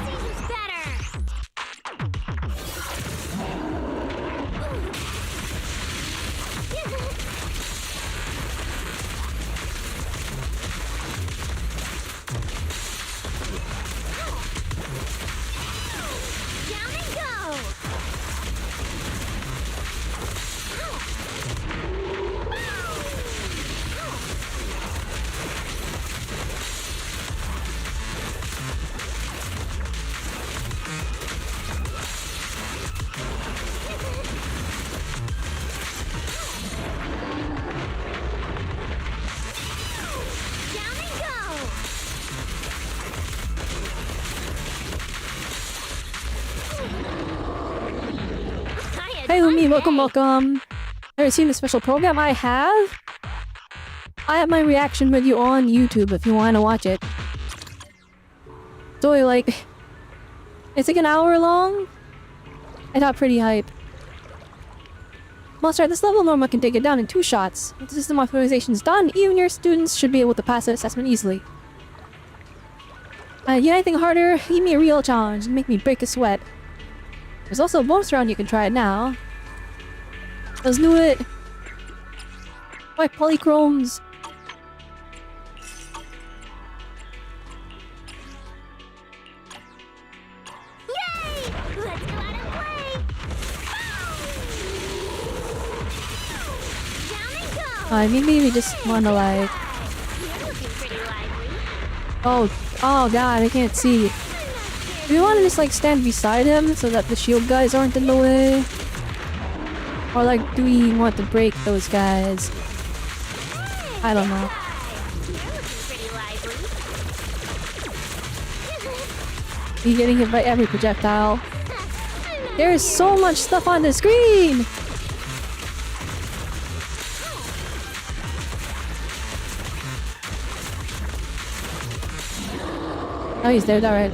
Hey Umi, welcome, welcome. Ever seen the special program? I have. I have my reaction video on YouTube if you want to watch it. So like, it's like an hour long. I got pretty hype. Monster at this level, Norma can take it down in 2 shots. With the system optimization is done, even your students should be able to pass the assessment easily. Get anything harder? Give me a real challenge and make me break a sweat. There's also a bonus round, you can try it now. Let's do it! White polychromes! Yay! Let's go out and play! Down and go! Maybe we just wanna like... You're looking pretty lively. Oh god, I can't see. Do we want to just like stand beside him so that the shield guys aren't in the way? Or like, do we want to break those guys? I don't know. You're getting hit by every projectile. There is so much stuff on the screen! Oh, he's there, alright.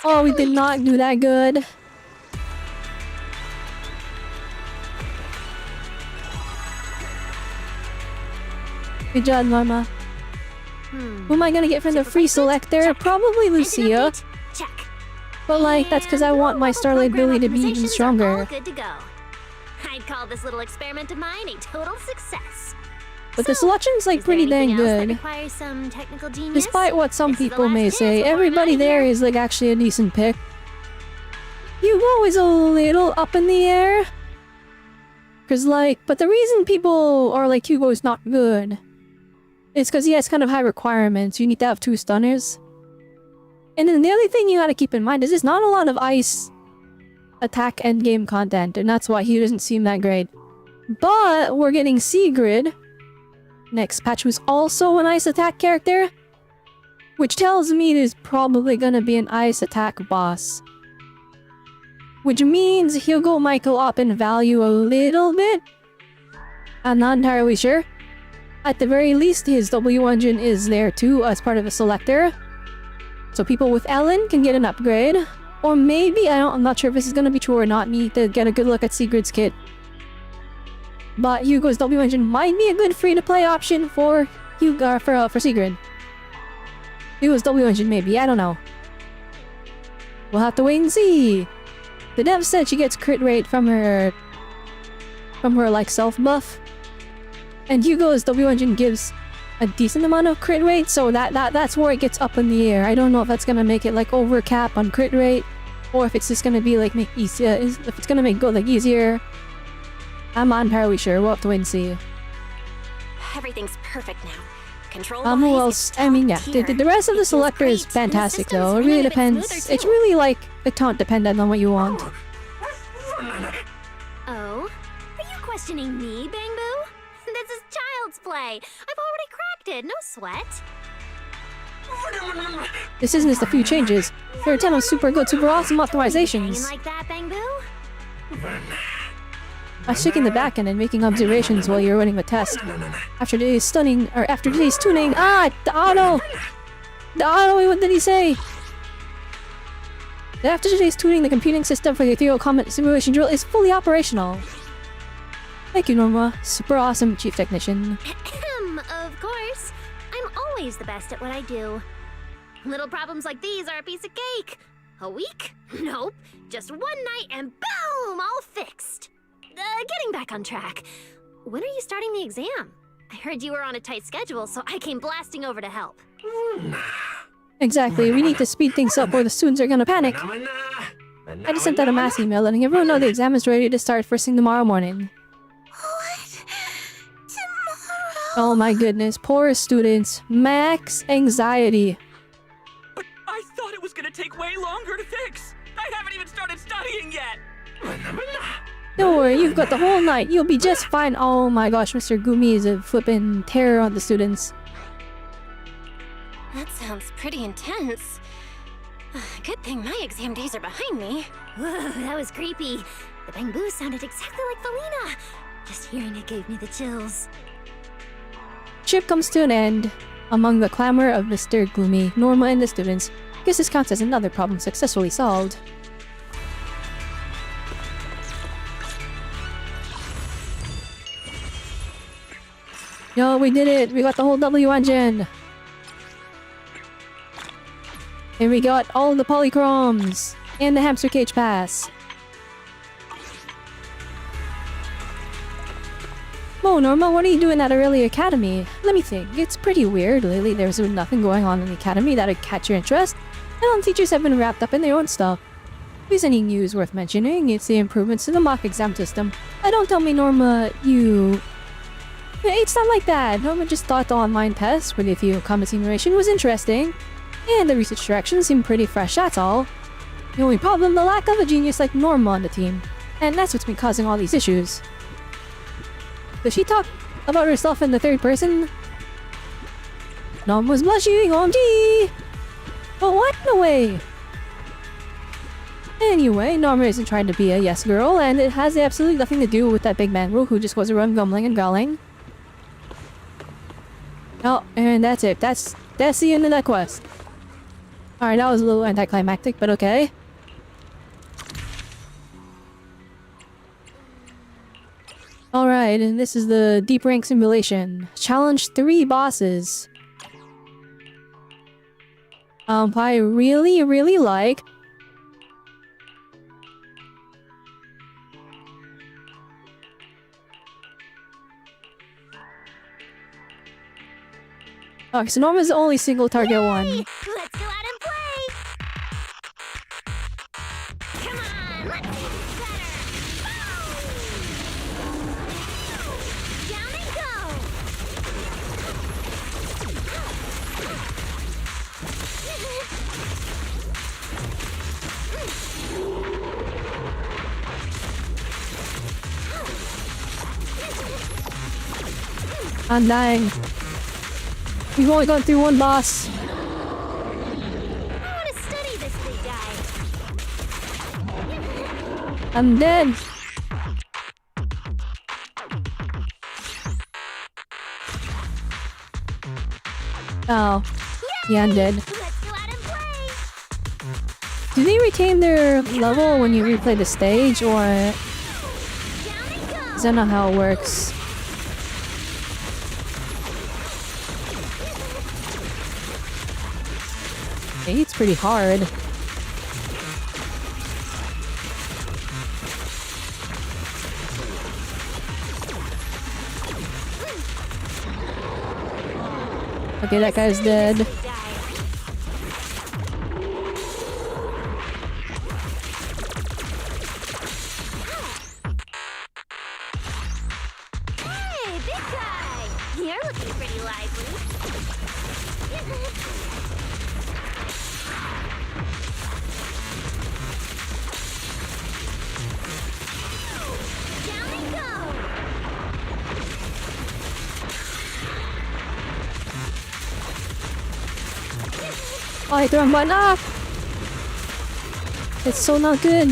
Oh, we did not do that good. Good job, Norma. Who am I gonna get from the free selector? Probably Lucia. Check. But like, that's because I want my Starlight ability to be even stronger. Good to go. I'd call this little experiment of mine a total success. But the selection's like pretty dang good. Some technical genius? Despite what some people may say, everybody there is like actually a decent pick. Hugo is a little up in the air. Cause like, but the reason people are like Hugo is not good is because he has kind of high requirements. You need to have 2 stunners. And then the other thing you gotta keep in mind is there's not a lot of ice attack endgame content, and that's why he doesn't seem that great. But we're getting Sigrid next patch, who's also an ice attack character, Which tells me there's probably gonna be an ice attack boss. Which means he'll go Michael up in value a little bit. I'm not entirely sure. At the very least, his W engine is there too as part of a selector. So people with Ellen can get an upgrade. Or maybe, I'm not sure if this is gonna be true or not, need to get a good look at Sigurd's kit. But Hugo's W engine might be a good free-to-play option for Hugo, for Sigurd. Hugo's W engine maybe, I don't know. We'll have to wait and see. The dev said she gets crit rate from her like self buff. And Hugo's W engine gives a decent amount of crit rate, so that's where it gets up in the air. I don't know if that's gonna make it like over cap on crit rate, or if it's just gonna be like make easier. If it's gonna make go like easier. I'm not entirely sure. We'll have to wait and see. Everything's perfect now. Control Who else? I mean, yeah. The rest of the selector is fantastic though. It really depends. It's really like account dependent on what you want. Oh? Are you questioning me, Bangbu? This is child's play. I've already cracked it. No sweat. This isn't just a few changes. There are 10 of super good, super awesome optimizations. You like that, Bangbu? I was checking the backend and making observations while you're running the test. After today's tuning, what did he say? After today's tuning, the computing system for the ethereal comet simulation drill is fully operational. Thank you, Norma. Super awesome chief technician. Of course. I'm always the best at what I do. Little problems like these are a piece of cake. A week? Nope. Just one night and boom! All fixed. Getting back on track. When are you starting the exam? I heard you were on a tight schedule, so I came blasting over to help. Exactly. We need to speed things up or the students are gonna panic. I just sent out a mass email letting everyone know the exam is ready to start first thing tomorrow morning. What? Tomorrow? Oh my goodness. Poor students. Max anxiety. But I thought it was gonna take way longer to fix. I haven't even started studying yet. Don't worry, you've got the whole night. You'll be just fine. Oh my gosh, Mr. Gumi is a flippin' terror on the students. That sounds pretty intense. Good thing my exam days are behind me. Whoa, that was creepy. The Bangbu sounded exactly like Felina. Just hearing it gave me the chills. Trip comes to an end. Among the clamor of Mr. Gloomy, Norma, and the students, guess this counts as another problem successfully solved. Yo, we did it! We got the whole W engine! And we got all the polychromes! And the hamster cage pass! Whoa, Norma, what are you doing at Aurelia Academy? Let me think. It's pretty weird. Lately, there's been nothing going on in the academy that'd catch your interest. And all the teachers have been wrapped up in their own stuff. If there's any news worth mentioning, it's the improvements to the mock exam system. Don't tell me, Norma, you... It's not like that. Norma just thought the online test for the ethereal comet simulation was interesting. And the research direction seemed pretty fresh, that's all. The only problem, the lack of a genius like Norma on the team. And that's what's been causing all these issues. Does she talk about herself in the third person? Norma was blushing, OMG! But what? No way! Anyway, Norma isn't trying to be a yes girl, and it has absolutely nothing to do with that big man who just goes around grumbling and growling. Oh, and that's it. That's the end of that quest. Alright, that was a little anticlimactic, but okay. Alright, and this is the deep rank simulation. Challenge 3 bosses. I really like... Okay, so Norma's the only single target one. Let's go out and play! Come on, let's get better! Down and go! I'm dying. We've only gone through one boss. I'm dead. Oh. Yeah, I'm dead. Do they retain their level when you replay the stage, or is that not how it works? Hey, it's pretty hard. Okay, that guy's dead. Hey, big guy! You're looking pretty lively. Down we go! Oh, I threw him button up! It's so not good.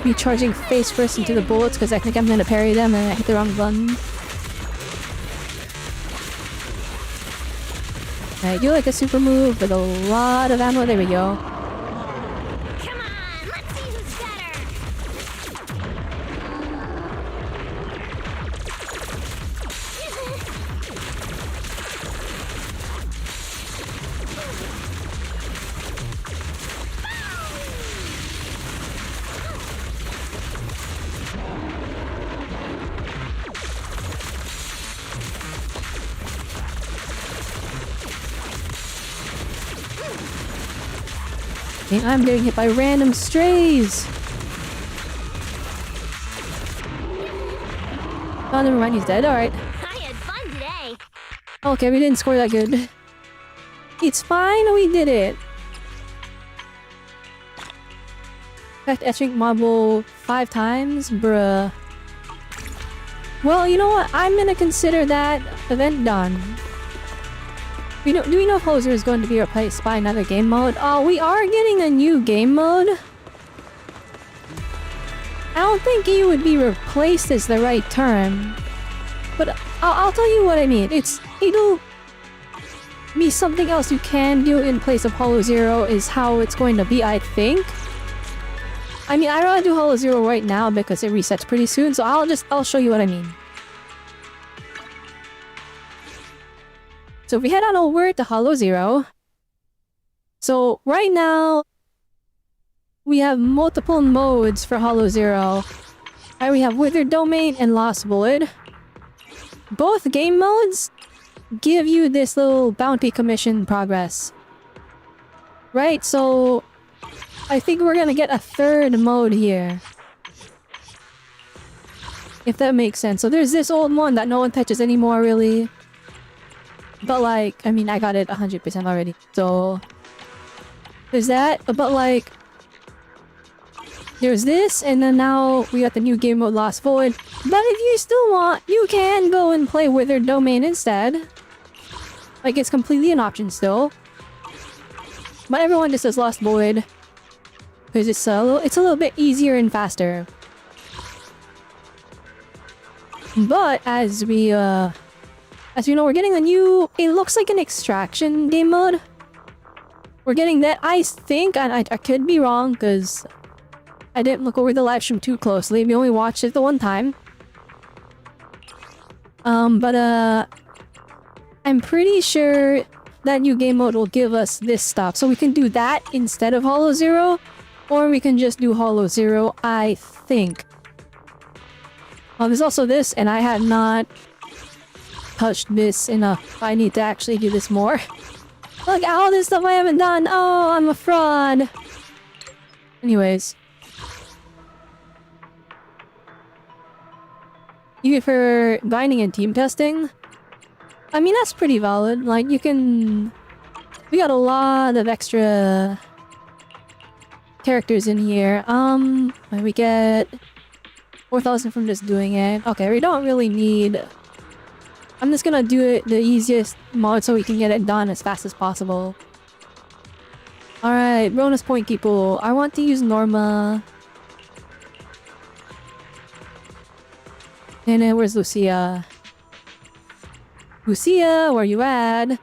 Me charging face first into the bullets because I think I'm gonna parry them and I hit the wrong button. Alright, do like a super move with a lot of ammo. There we go. Come on, let's see who's better! Okay, I'm getting hit by random strays! Oh, never mind, he's dead. Alright. I had fun today. Okay, we didn't score that good. It's fine, we did it. Fact, etching marble 5 times? Bruh. Well, you know what? I'm gonna consider that event done. Do we know if Hoser is going to be replaced by another game mode? Oh, we are getting a new game mode. I don't think you would be replaced is the right term. But I'll tell you what I mean. It'll be something else you can do in place of Hollow Zero is how it's going to be, I think. I mean, I'd rather do Hollow Zero right now because it resets pretty soon, so I'll show you what I mean. So if we head on over to Hollow Zero. So right now, we have multiple modes for Hollow Zero. Right, we have Withered Domain and Lost Bullet. Both game modes give you this little bounty commission progress. Right, so I think we're gonna get a third mode here. If that makes sense. So there's this old one that no one touches anymore, really. But like, I mean, I got it 100% already. So there's that. But like, there's this, and then now we got the new game mode Lost Void. But if you still want, you can go and play Withered Domain instead. Like, it's completely an option still. But everyone just does Lost Void because it's a little bit easier and faster. But as we know, we're getting a new, it looks like an extraction game mode. We're getting that, I think, and I could be wrong because I didn't look over the live stream too closely. We only watched it the one time. But I'm pretty sure that new game mode will give us this stuff. So we can do that instead of Hollow Zero, or we can just do Hollow Zero, I think. There's also this, and I have not touched this enough. I need to actually do this more. Look at all this stuff I haven't done. Oh, I'm a fraud. Anyways. Even for grinding and team testing, I mean, that's pretty valid. Like, you can... We got a lot of extra characters in here. We get 4,000 from just doing it. Okay, we don't really need... I'm just gonna do it the easiest mod so we can get it done as fast as possible. Alright, bonus point people. I want to use Norma. And then where's Lucia? Lucia, where you at?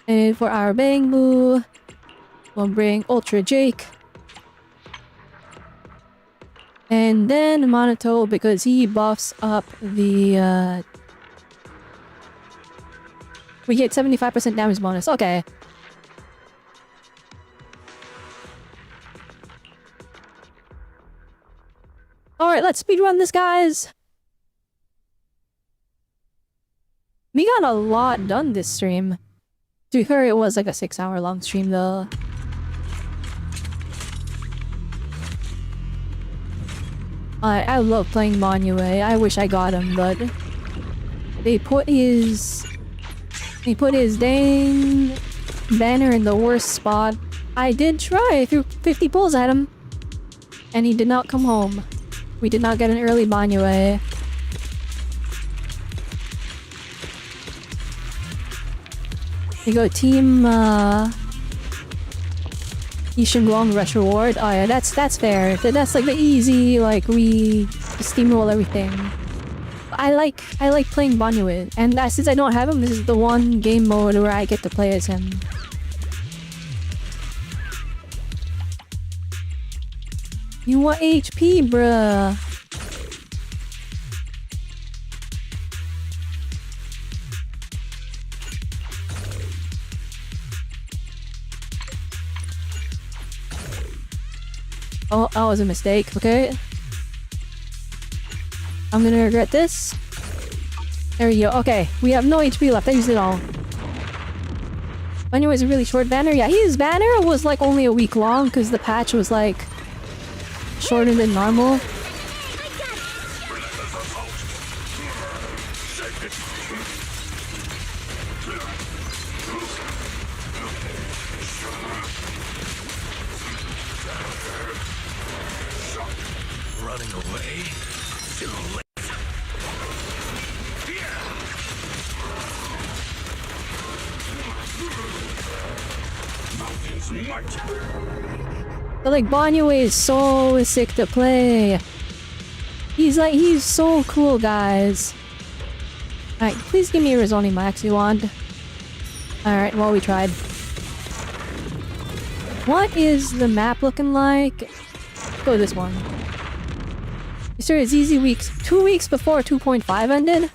And for our Bangbu, we'll bring Ultra Jake. And then Monato because he buffs up the we get 75% damage bonus. Okay. Alright, let's speedrun this, guys. We got a lot done this stream. To be fair, it was like a 6-hour long stream though. I love playing Monue. I wish I got him, but they put his dang banner in the worst spot. I did try. I threw 50 pulls at him, and he did not come home. We did not get an early Monue. We go team Yishinguang rush reward. Oh yeah, that's fair. That's like the easy, like we steamroll everything. I like playing Monue, and since I don't have him, this is the one game mode where I get to play as him. You want HP, bruh? Oh, that was a mistake, okay? I'm gonna regret this. There we go. Okay, we have no HP left. I used it all. Anyway, it's a really short banner. Yeah, his banner was like only a week long because the patch was like shorter than normal. Running away? Too late. But like Monue is so sick to play. He's so cool, guys. Alright, please give me a Rizzoni Maxi Wand. Alright, well we tried. What is the map looking like? Let's go this one. We started ZZ weeks 2 weeks before 2.5 ended.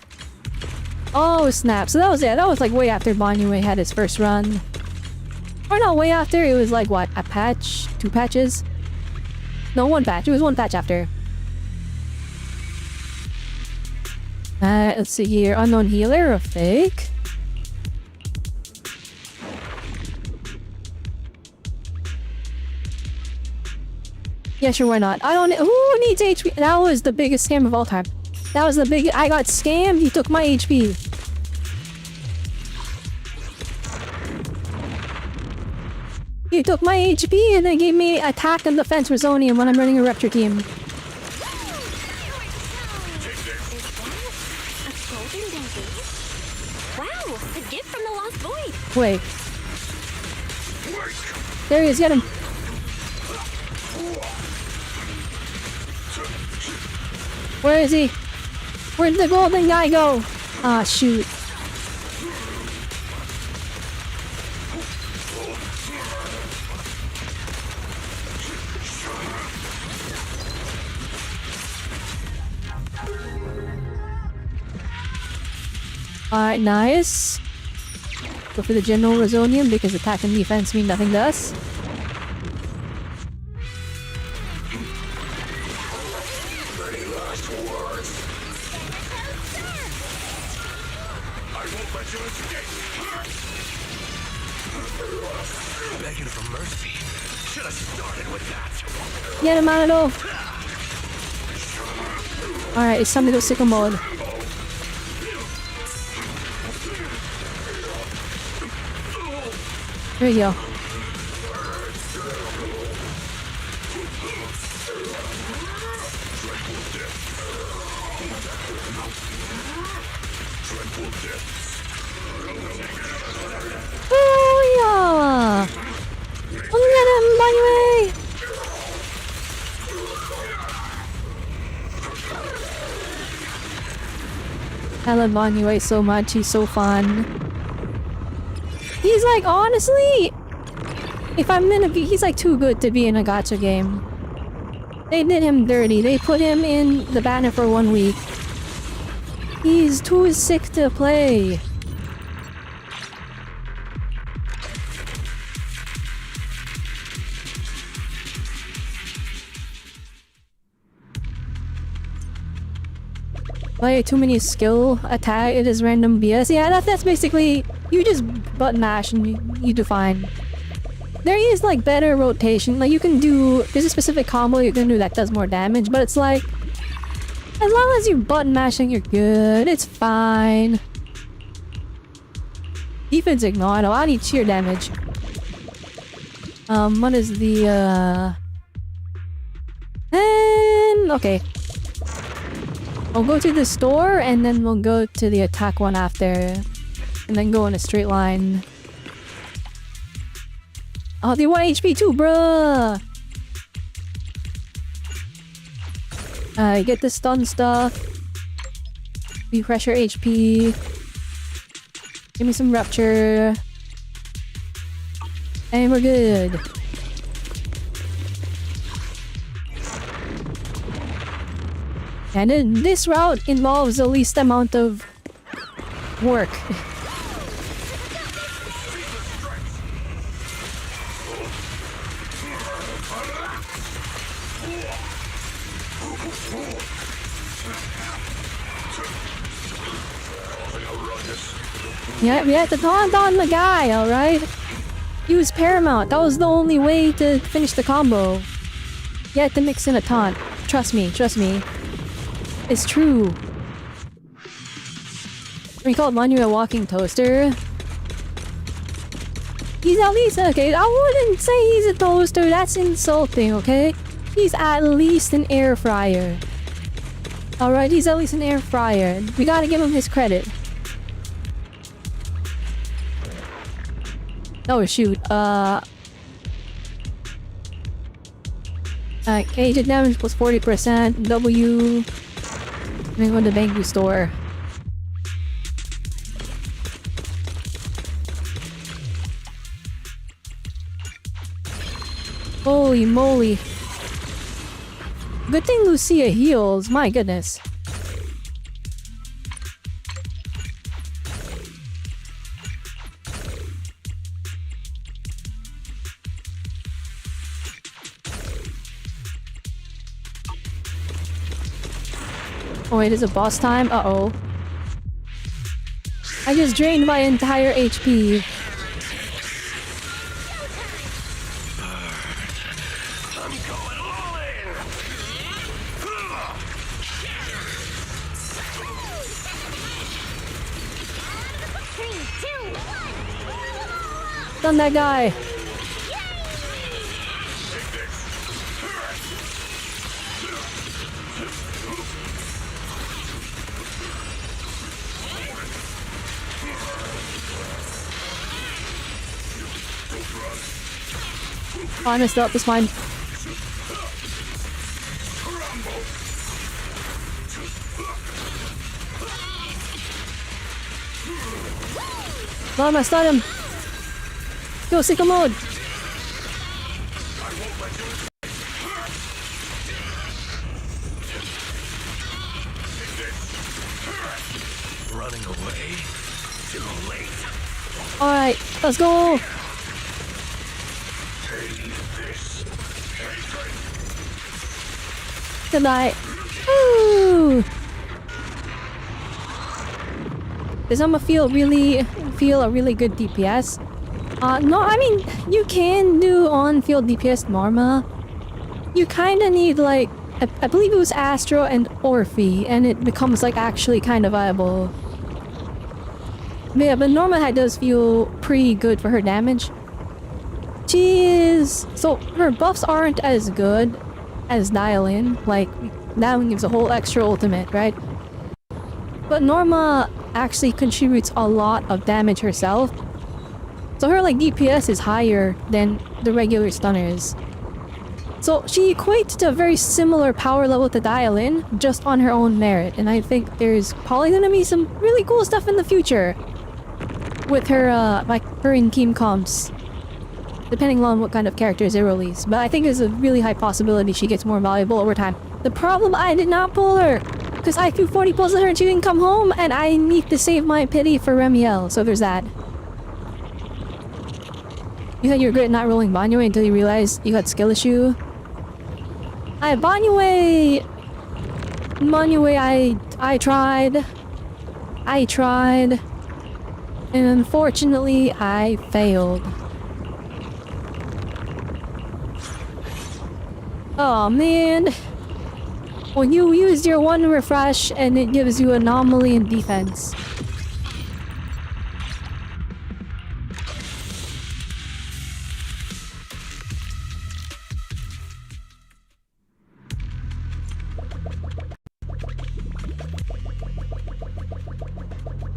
Oh snap! So that was like way after Monue had his first run. Or not way after, it was like what, a patch? 2 patches? No, 1 patch. It was 1 patch after. Let's see here. Unknown healer or fake? Yeah, sure, why not? I don't. Who needs HP? That was the biggest scam of all time. That was the big. I got scammed. He took my HP. He took my HP and then gave me attack and defense Rizzonium when I'm running a Rapture team. Wow, a gift from the Lost Void. Wait. There he is, get him. Where is he? Where'd the golden guy go? Ah, shoot. Alright, nice. Go for the general Rizzonium because attack and defense mean nothing to us. Any last words? I won't let you escape. Begging for mercy. Should have started with that. Get him out of it. Alright, it's time to go sicko mode. There we go. Oh yeah! Look at him, by the way! I love Bonnie so much, he's so fun. He's like, honestly, if I'm gonna be, he's like too good to be in a gacha game. They did him dirty, they put him in the banner for 1 week. He's too sick to play. Play too many skill attack, it is random BS. Yeah, that's basically, you just button mash and you define. There is like better rotation, like you can do, there's a specific combo you can do that does more damage, but it's like, as long as you're button mashing, you're good, it's fine. Defense ignore, no, I need sheer damage. What is the, okay. We'll go to the store and then we'll go to the attack one after. And then go in a straight line. Oh, they want HP too, bruh! Get the stun stuff. Refresh your HP. Give me some rupture. And we're good. And then this route involves the least amount of work. Yeah, we had to taunt on the guy, alright? Use Paramount, that was the only way to finish the combo. You had to mix in a taunt. Trust me, trust me. It's true. We called Manu a walking toaster. He's at least okay. I wouldn't say he's a toaster. That's insulting. Okay, he's at least an air fryer. All right, he's at least an air fryer. We gotta give him his credit. Oh shoot. Agent damage plus 40%. W. Let me go to the Bangbu store. Holy moly. Good thing Lucia heals, my goodness. Oh wait, is it boss time? Uh-oh. I just drained my entire HP. I'm going all in. Done that guy. Oh, I messed up, it's fine. Mom, I stun him! Go, sicko mode! Running away? Too late. Alright, let's go! Goodnight. Ooh. Does Emma feel a really good DPS? No, I mean you can do on-field DPS Norma. You kinda need like I believe it was Astro and Orphe, and it becomes like actually kind of viable. Yeah, but Norma does feel pretty good for her damage. So her buffs aren't as good as Dial-In, like Dial-In gives a whole extra ultimate, right? But Norma actually contributes a lot of damage herself. So her like DPS is higher than the regular stunners. So she equates to a very similar power level to dial in just on her own merit. And I think there's probably gonna be some really cool stuff in the future with her like her in Team Comps, depending on what kind of characters they release. But I think there's a really high possibility she gets more valuable over time. The problem, I did not pull her because IQ 40 pulls her and she didn't come home, and I need to save my pity for Remiel, so there's that. You thought you regret not rolling Banyue until you realized you had skill issue? Banyue, I tried, and unfortunately I failed. Oh man. Well, you used your one refresh and it gives you anomaly in defense.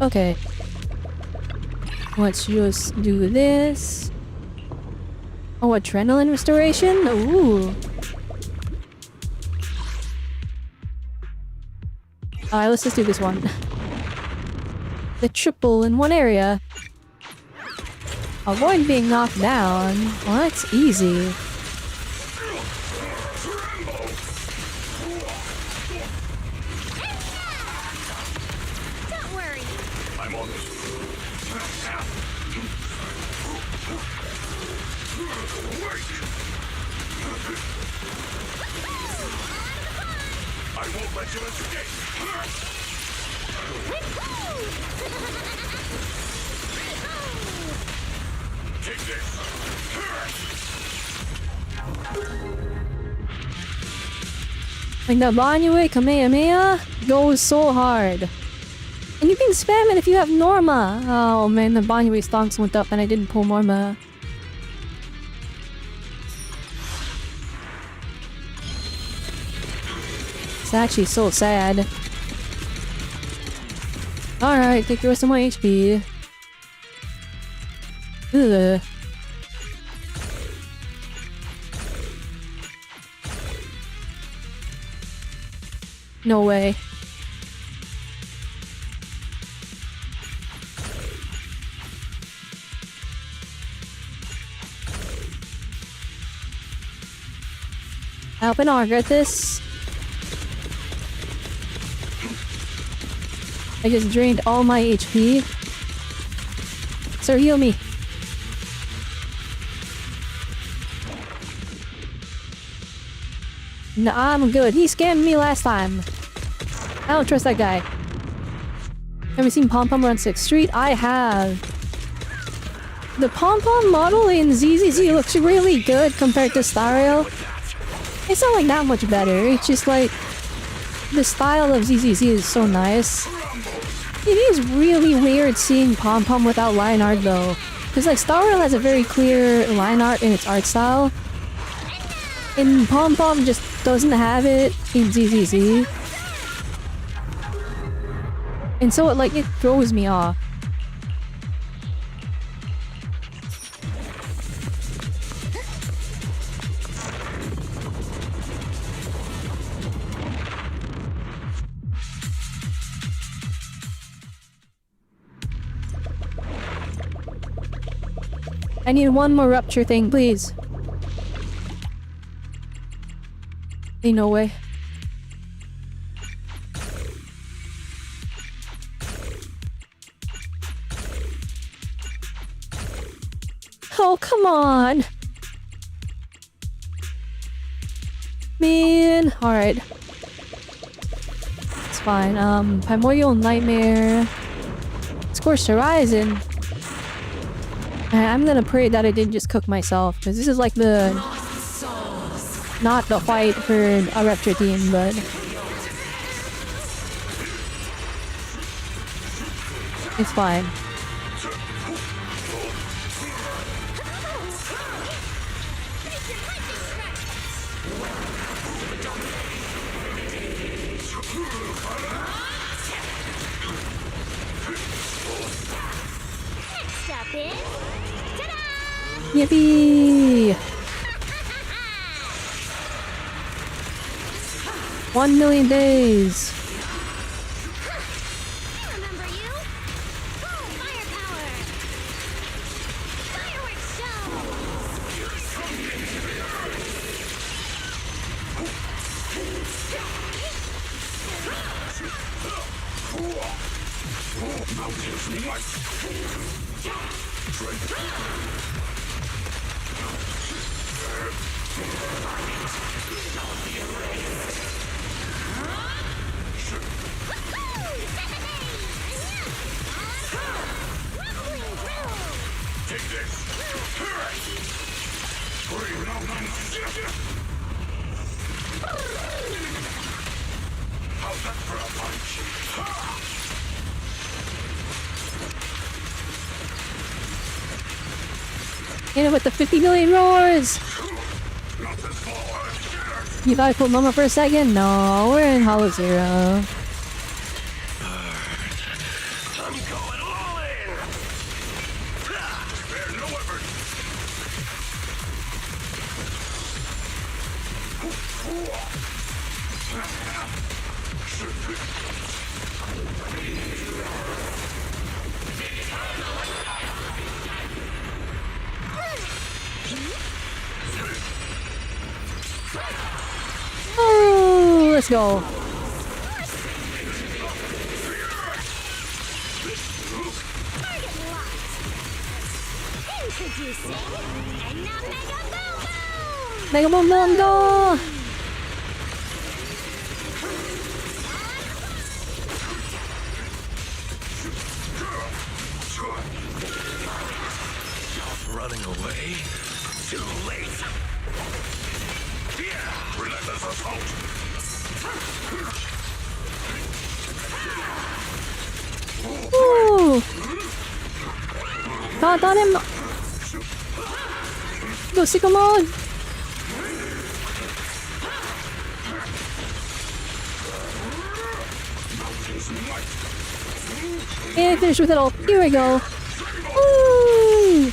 Okay. Let's just do this. Oh, adrenaline restoration? Ooh. Alright, let's just do this one. The triple in one area. Avoid being knocked down. Well, that's easy. Don't worry. I'm on this. I won't let you escape. Take this. Like that Banyue Kamehameha goes so hard. And you can spam it if you have Norma. Oh man, the Banyue stonks went up and I didn't pull Norma. It's actually so sad. Alright, take the rest of my HP. Ugh. No way. I hope I don't regret this. I just drained all my HP. Sir, heal me. No, I'm good. He scammed me last time. I don't trust that guy. Have you seen Pom Pom run 6th Street? I have. The Pom Pom model in ZZZ looks really good compared to Stario. It's not like that much better. It's just like the style of ZZZ is so nice. It is really weird seeing Pom Pom without line art though. Because like Stario has a very clear line art in its art style. And Pom Pom just doesn't have it in ZZZ. And so it throws me off. I need one more rupture thing, please. Ain't no way. Oh, come on! Man! Alright. It's fine. Primordial Nightmare. Scorched Horizon. I'm gonna pray that I didn't just cook myself, because this is like the... not the fight for a Rapture team, but... it's fine. Next up is... Ta-da! Yippee! 1 million days. I remember you. Full firepower. Fireworks Take this. How's that for a punch? Hit it with the 50 million roars! You thought I pulled Mama for a second? No, we're in Hollow Zero. I'm going all in. Spare no effort. Oh, let's go. Introducing and now Mega Boom Boom! Mega Boom Boom go! Running away? Too late. Yeah, relentless assault. Ooh! Got on him! Go sicko mode! And finish with it all. Here we go. Woo!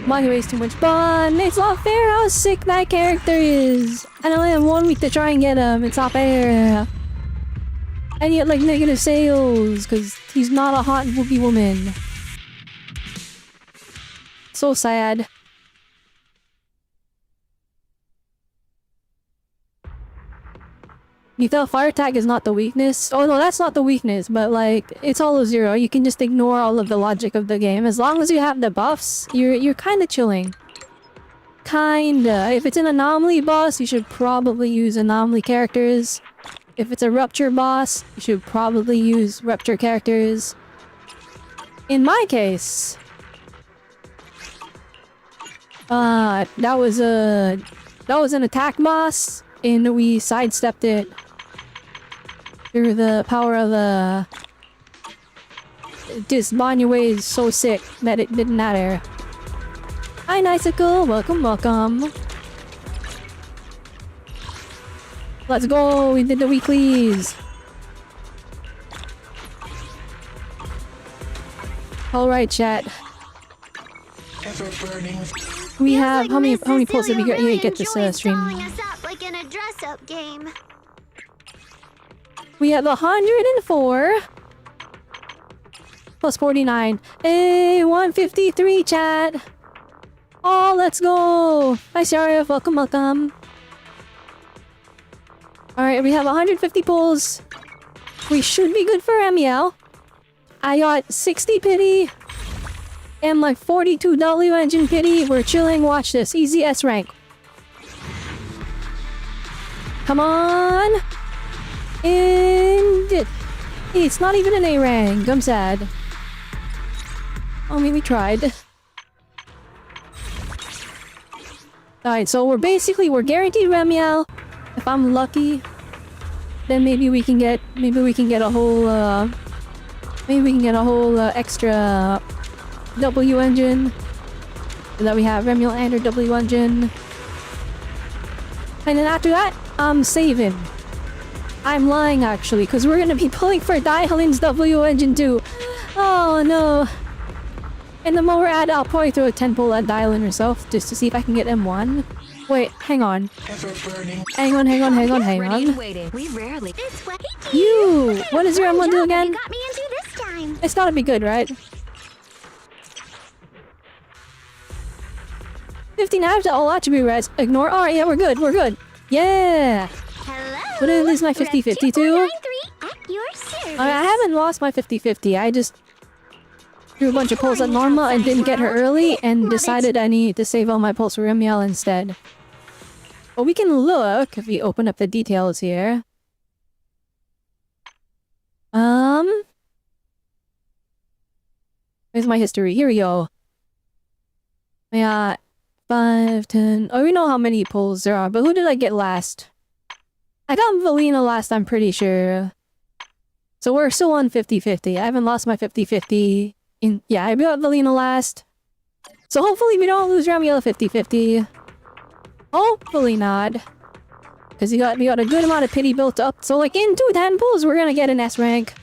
Money waste too much fun. It's not fair how sick that character is. And I only have 1 week to try and get him. It's not fair. And yet, like, negative sales because he's not a hot whoopee woman. So sad. You felt fire attack is not the weakness. Oh no, that's not the weakness, but like, it's Hollow Zero. You can just ignore all of the logic of the game. As long as you have the buffs, you're kinda chilling. Kinda. If it's an anomaly boss, you should probably use anomaly characters. If it's a rupture boss, you should probably use rupture characters. In my case, that was an attack boss, and we sidestepped it through the power of the... This Banyue is so sick that it didn't matter. Hi, Nicicle! Welcome, welcome. Let's go! We did the weeklies! Alright, chat. Ever-burning. We have... How many pulls did we get this stream? Us up like in a dress-up game. We have 104 plus 49. Hey, 153 chat. Oh, let's go. Hi, Sarah. Welcome, welcome. Alright, we have 150 pulls. We should be good for Amiel. I got 60 pity and like 42 W engine pity. We're chilling. Watch this. Easy S rank. Come on. And it's not even an A rank. I'm sad. I mean, we tried. Alright, so we're guaranteed Remiel. If I'm lucky, then maybe we can get a whole extra W engine. So that we have Remiel and our W engine. And then after that, I'm saving. I'm lying actually, because we're gonna be pulling for Daihalin's W Engine 2. Oh no. And the more we're at, I'll probably throw a 10 pull at Daihalin herself just to see if I can get M1. Wait, hang on. Hang on. We rarely. You! What does your M1 do again? You got me into this time. It's gotta be good, right? 15 out of all attribute reds. Ignore. Alright, yeah, we're good. Yeah! Hello. Would I lose my 50-50 too? At your service. I haven't lost my 50-50. I just threw a bunch of pulls at Norma and didn't get her early and decided I need to save all my pulls for Remiel instead. But we can look if we open up the details here. Where's my history? Here we go. Yeah, 5, 10... Oh, we know how many pulls there are, but who did I get last? I got Valina last, I'm pretty sure. So we're still on 50-50. I haven't lost my 50-50 in... Yeah, I got Valina last. So hopefully we don't lose Ramiel 50-50. Hopefully not. Because we got a good amount of pity built up. So like in 2 10 pulls, we're gonna get an S rank.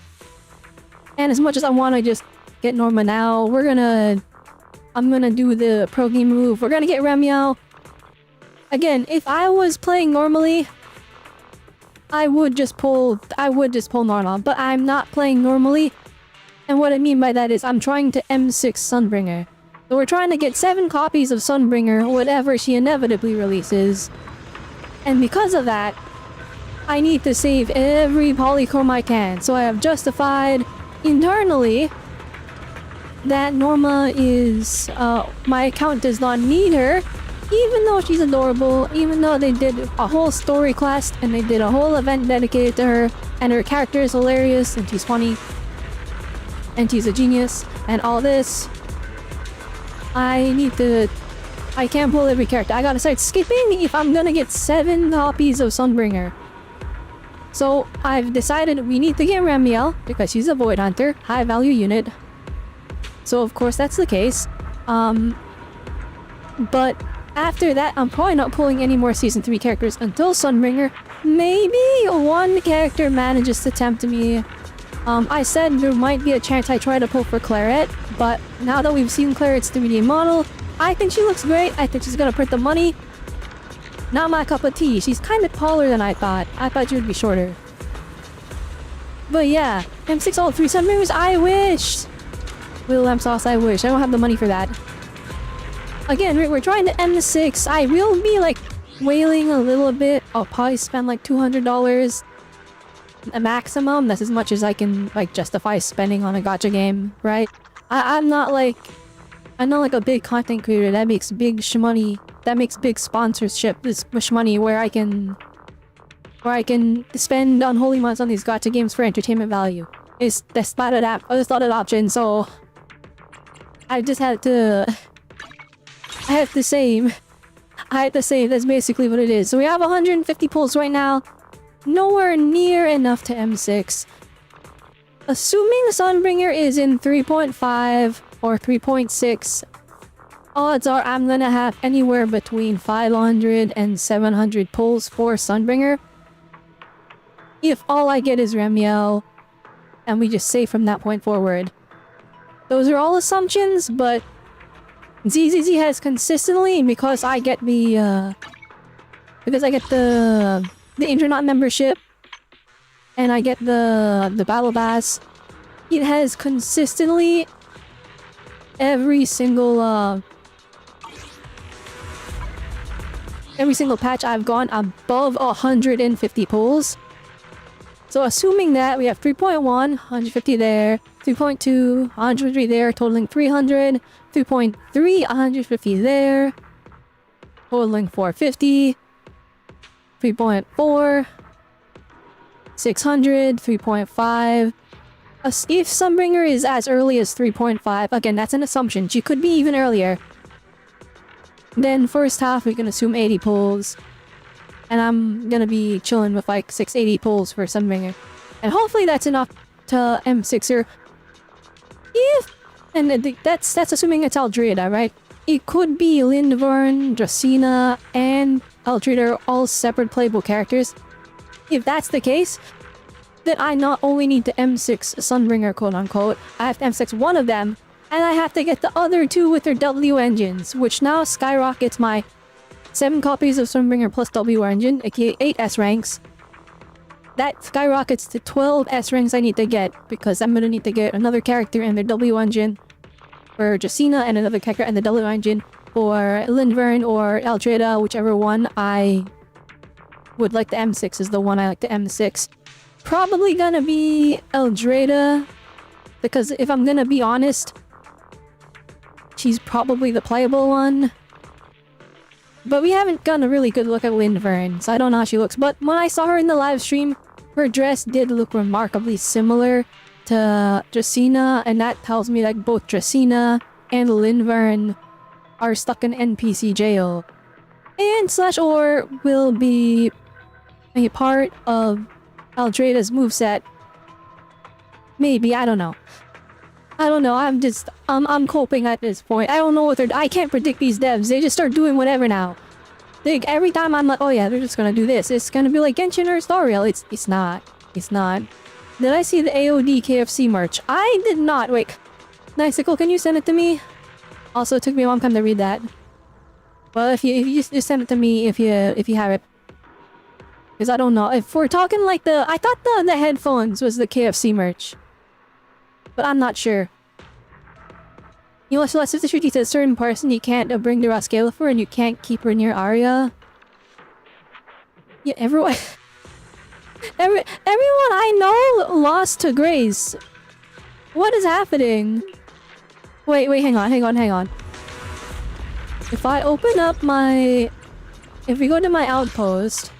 And as much as I want to just get Norma now, I'm gonna do the pro game move. We're gonna get Remiel. Again, if I was playing normally, I would just pull Norma, but I'm not playing normally. And what I mean by that is I'm trying to M6 Sunbringer. So we're trying to get 7 copies of Sunbringer, whatever she inevitably releases. And because of that, I need to save every polychrome I can. So I have justified internally that Norma is, my account does not need her, even though she's adorable, even though they did a whole story quest and they did a whole event dedicated to her, and her character is hilarious and she's funny and she's a genius and all this. I can't pull every character. I gotta start skipping if I'm gonna get 7 copies of Sunbringer. So I've decided we need to get Remiel because she's a Void Hunter, high value unit. So of course that's the case. But after that, I'm probably not pulling any more Season 3 characters until Sunbringer. Maybe one character manages to tempt me. I said there might be a chance I try to pull for Claret, but now that we've seen Claret's 3D model, I think she looks great. I think she's gonna print the money. Not my cup of tea. She's kind of taller than I thought. I thought she would be shorter. But yeah, M6 all 3 Sunbringers, I wish! Little M sauce, I wish. I don't have the money for that. Again, we're trying to M6. I will be like wailing a little bit. I'll probably spend like $200 a maximum. That's as much as I can like justify spending on a gacha game, right? I'm not like a big content creator that makes big money, that makes big sponsorship this much money where I can spend unholy amounts on these gacha games for entertainment value. That's not an option, so I just had to save. That's basically what it is. So we have 150 pulls right now. Nowhere near enough to M6. Assuming Sunbringer is in 3.5 or 3.6, odds are I'm gonna have anywhere between 500 and 700 pulls for Sunbringer. If all I get is Remiel, and we just save from that point forward. Those are all assumptions, but ZZZ has consistently, because I get the Intronaut membership, and I get the Battle Pass, it has consistently every single patch I've gone above 150 pulls. So assuming that we have 3.1, 150 there, 3.2, 150 there, totaling 300, 3.3, 150 there, totaling 450, 3.4, 600, 3.5. If Sunbringer is as early as 3.5, again, that's an assumption. She could be even earlier. Then first half, we can assume 80 pulls. And I'm gonna be chilling with like 680 pulls for Sunbringer. And hopefully that's enough to M6er. That's assuming it's Aldrida, right? It could be Lindvern, Dracena, and Aldrida are all separate playable characters. if that's the case, then I not only need the M6 Sunbringer, quote-unquote, I have to M6 one of them, and I have to get the other two with their W engines, which now skyrockets my 7 copies of Sunbringer plus W engine, aka 8 S ranks. That skyrockets to 12 S ranks I need to get, because I'm gonna need to get another character in their W engine for Jacina, and another character in the W engine for Lindvern or Altreda, whichever one I would like. The M6 is the one I like, the M6. Probably gonna be Eldrada, because if I'm gonna be honest, she's probably the playable one. But we haven't gotten a really good look at Lindvern, so I don't know how she looks. But when I saw her in the live stream, her dress did look remarkably similar to Jacina, and that tells me that both Jacina and Lindvern are stuck in NPC jail. And /or will be a part of Aldrada's moveset. Maybe, I don't know. I'm coping at this point. I don't know what I can't predict these devs. They just start doing whatever now. Like, every time I'm like, oh yeah, they're just gonna do this. It's gonna be like Genshin or Star Rail. It's not. It's not. Did I see the AOD KFC merch? I did not. Wait. Nicicle, can you send it to me? Also, it took me a long time to read that. Well, if you just send it to me if you have it. Because I don't know. If we're talking like I thought the headphones was the KFC merch. But I'm not sure. You also less substitute to a certain person you can't bring the Rascale for, and you can't keep her near Arya. Yeah, everyone I know lost to Grace. What is happening? Wait, hang on. If I open up if we go to my outpost,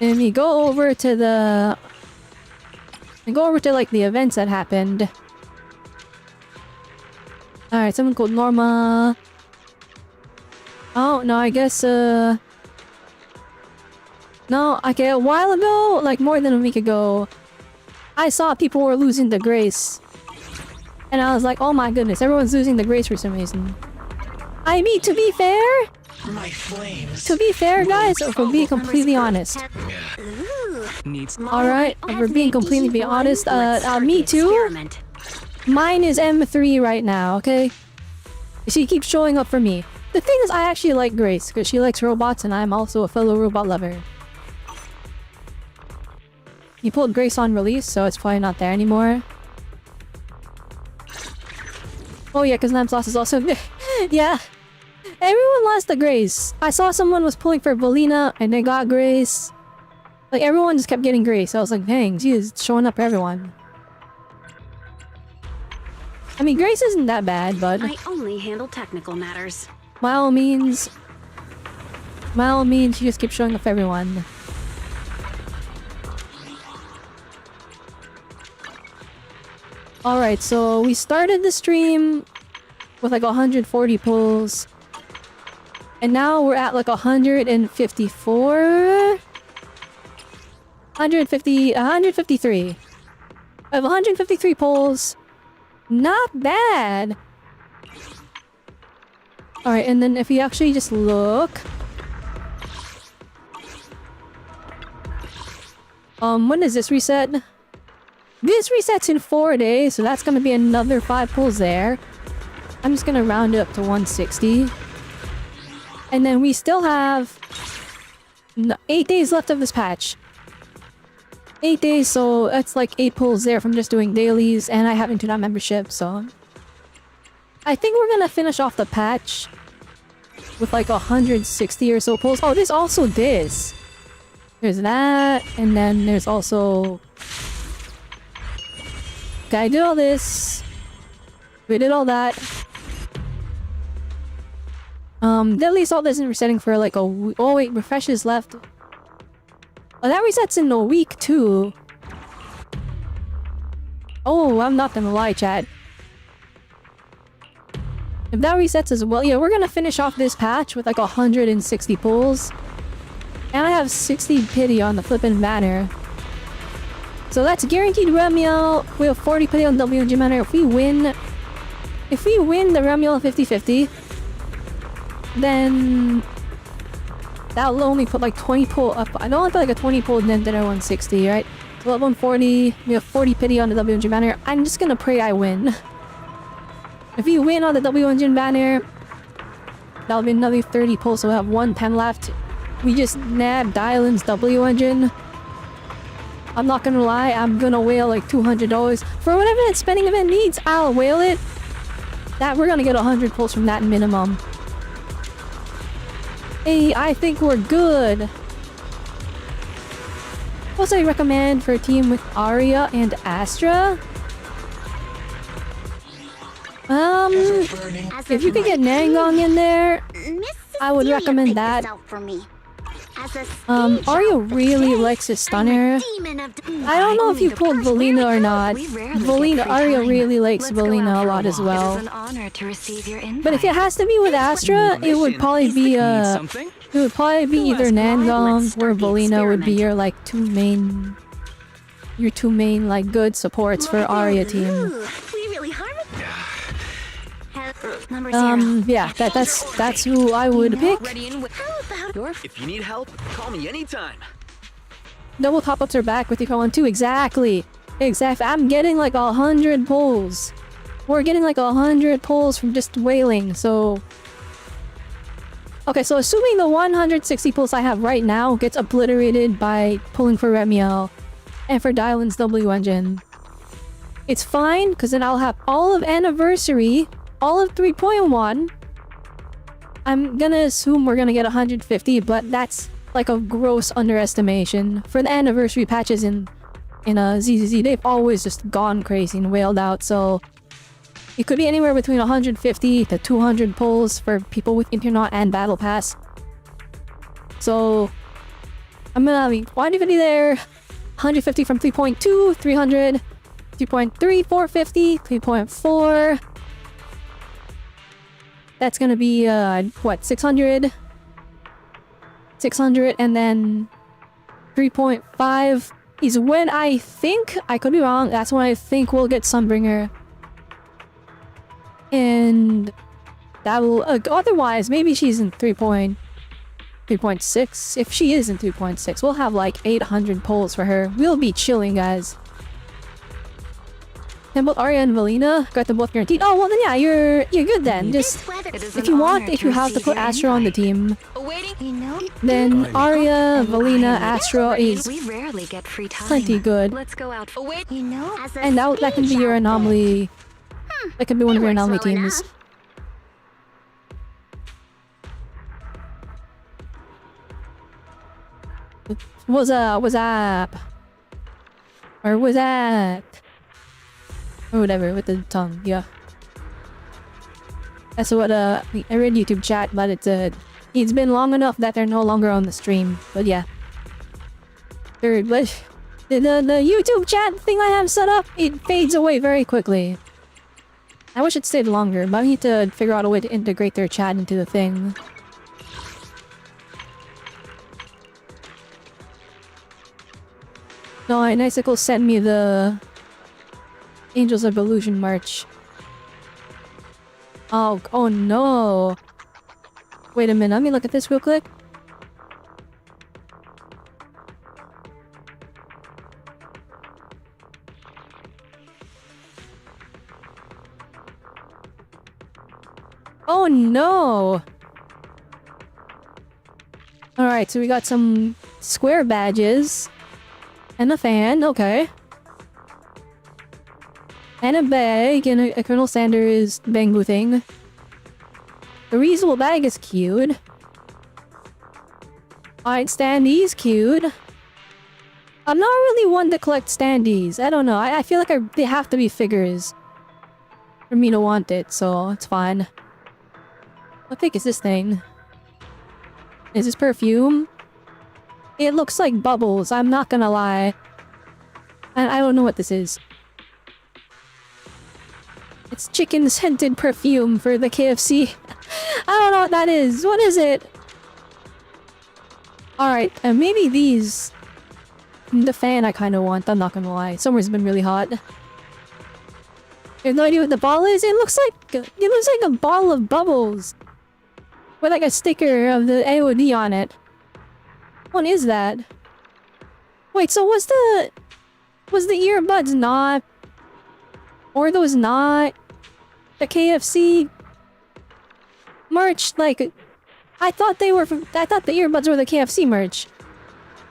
and we go over to like the events that happened. Alright, someone called Norma. Oh, no, I guess, no, okay, a while ago, like more than a week ago, I saw people were losing the Grace. And I was like, oh my goodness, everyone's losing the Grace for some reason. I mean, to be fair, guys, if we're being completely honest. Alright, if we're being completely honest, me too. Mine is M3 right now, okay? She keeps showing up for me. The thing is, I actually like Grace, because she likes robots, and I'm also a fellow robot lover. You pulled Grace on release, so it's probably not there anymore. Oh yeah, because Lamb's Lost is also there. Yeah. Everyone lost the Grace. I saw someone was pulling for Belina, and they got Grace. Like, everyone just kept getting Grace. I was like, dang, she is showing up for everyone. I mean, Grace isn't that bad, but I only handle technical matters. by all means, she just keeps showing up for everyone. Alright, so we started the stream with like 140 pulls. And now we're at like 153. I have 153 pulls. Not bad. Alright, and then if you actually just look. When does this reset? This resets in 4 days, so that's gonna be another 5 pulls there. I'm just gonna round it up to 160. And then we still have 8 days left of this patch. 8 days, so that's like 8 pulls there from just doing dailies, and I haven't done that membership, so... I think we're gonna finish off the patch with like 160 or so pulls. Oh, there's also this. There's that, and then there's also... Okay, I did all this. We did all that. Deadly Assault isn't resetting for like a week. Oh wait, Refresh is left. Oh, that resets in a week too. Oh, I'm not gonna lie, chat. If that resets as well, yeah, we're gonna finish off this patch with like 160 pulls. And I have 60 pity on the flippin' banner. So that's guaranteed Remiel. We have 40 pity on WG banner. If we win the Remiel 50-50, then that'll only put like 20 pull up. I don't only put like a 20 pull dent in our 160, right? So at 140, we have 40 pity on the W engine banner. I'm just gonna pray I win. If you win on the W engine banner, that'll be another 30 pulls, so we'll have 110 left. We just nabbed Dylan's W engine. I'm not gonna lie, I'm gonna whale like $200. For whatever that spending event needs, I'll whale it. That we're gonna get 100 pulls from that minimum. Hey, I think we're good. What do I recommend for a team with Arya and Astra? If you could get Nangong in there, I would recommend that. Arya really likes his stunner. I don't know if you pulled Valina or not. Arya really likes Valina a lot as well. But if it has to be with Astra, it would probably be either Nangong or Valina would be your like two main like good supports for Arya team. Yeah, that's who I would pick. If you need help, call me anytime. Double top-ups are back with you for 1-2. Exactly. I'm getting like 100 pulls. We're getting like 100 pulls from just whaling, so... Okay, so assuming the 160 pulls I have right now gets obliterated by pulling for Remiel and for Dylan's W engine, it's fine, because then I'll have all of Anniversary, all of 3.1. I'm gonna assume we're gonna get 150, but that's like a gross underestimation. For the Anniversary patches in ZZZ, they've always just gone crazy and whaled out, so it could be anywhere between 150 to 200 pulls for people with Internaut and Battle Pass. So I'm gonna be 150 there, 150 from 3.2, 300, 3.3, 450, 3.4. That's gonna be, what, 600? 600, and then 3.5 is when I think, I could be wrong, that's when I think we'll get Sunbringer. And that will, otherwise, maybe she's in 3.6. If she is in 3.6, we'll have like 800 pulls for her. We'll be chilling, guys. And both Arya and Valina got them both guaranteed. Oh, well then yeah, you're good then. Just, if you have to put Astra on the team, then Arya, Valina, Astra is plenty good. And that can be your anomaly. That can be one of your anomaly teams. What's up? Or what's that? Or whatever, with the tongue, yeah. That's what, I read YouTube chat, but it's been long enough that they're no longer on the stream, but yeah. The YouTube chat thing I have set up, it fades away very quickly. I wish it stayed longer, but I need to figure out a way to integrate their chat into the thing. No, Icicle sent me the Angels of Illusion March. Oh no. Wait a minute, let me look at this real quick. Oh no! Alright, so we got some square badges. And a fan, okay. And a bag, and a Colonel Sanders Bangbu thing. The reasonable bag is cute. Alright, standees, cute. I'm not really one to collect standees. I don't know, I feel like they have to be figures for me to want it, so it's fine. What fake is this thing? Is this perfume? It looks like bubbles, I'm not gonna lie. And I don't know what this is. It's chicken scented perfume for the KFC. I don't know what that is. What is it? Alright, maybe these. The fan I kind of want, I'm not gonna lie. Summer's been really hot. You have no idea what the ball is? It looks like a ball of bubbles. With like a sticker of the AOD on it. one is that? Wait, so was the earbuds not, or those not the KFC merch? Like, I thought the earbuds were the KFC merch,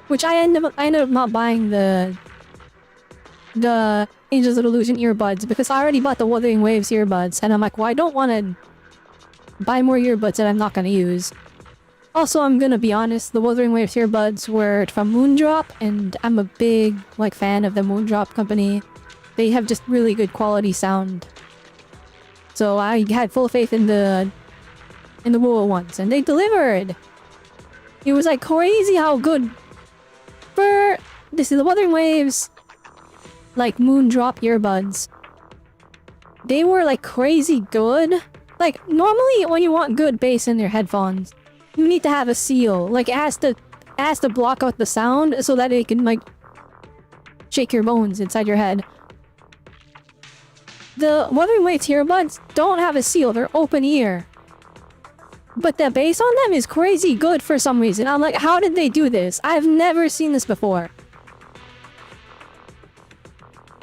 which I ended up not buying the Angels of Illusion earbuds because I already bought the Wuthering Waves earbuds, and I'm like, well, I don't want to buy more earbuds that I'm not gonna use. Also, I'm gonna be honest, the Wuthering Waves earbuds were from Moondrop, and I'm a big fan of the Moondrop company. They have just really good quality sound. So I had full faith in the Woa ones, and they delivered. It was like crazy how good. This is the Wuthering Waves, like Moondrop earbuds. They were like crazy good. Like normally when you want good bass in your headphones, you need to have a seal. Like it has to block out the sound so that it can like shake your bones inside your head. The Wuthering Waves earbuds don't have a seal, they're open ear. But the bass on them is crazy good for some reason. I'm like, how did they do this? I've never seen this before.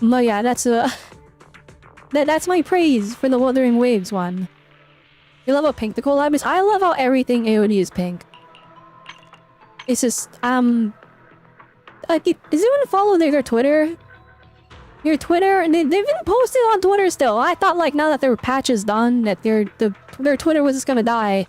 But yeah, that's my praise for the Wuthering Waves one. You love how pink the collab is? I love how everything AOD is pink. It's just, does anyone follow their Twitter? Your Twitter? And they've been posted on Twitter still. I thought like now that their patch is done, that their Twitter was just gonna die.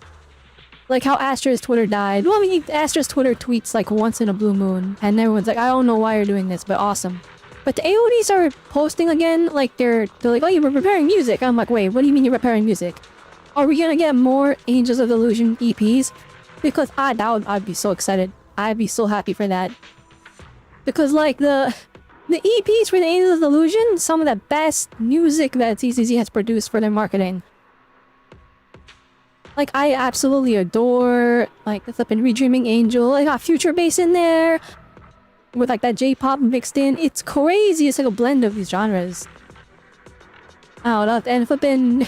Like how Astra's Twitter died. Well, I mean, Astra's Twitter tweets like once in a blue moon. And everyone's like, I don't know why you're doing this, but awesome. But the AODs are posting again, like they're like, oh, you were preparing music. I'm like, wait, what do you mean you're preparing music? Are we gonna get more Angels of Illusion EPs? Because I'd be so excited. I'd be so happy for that. Because like the EPs for the Angels of Illusion, some of the best music that CCZ has produced for their marketing. Like I absolutely adore like the flippin' Redreaming Angel. I got future bass in there with like that J-pop mixed in. It's crazy. It's like a blend of these genres. And flippin'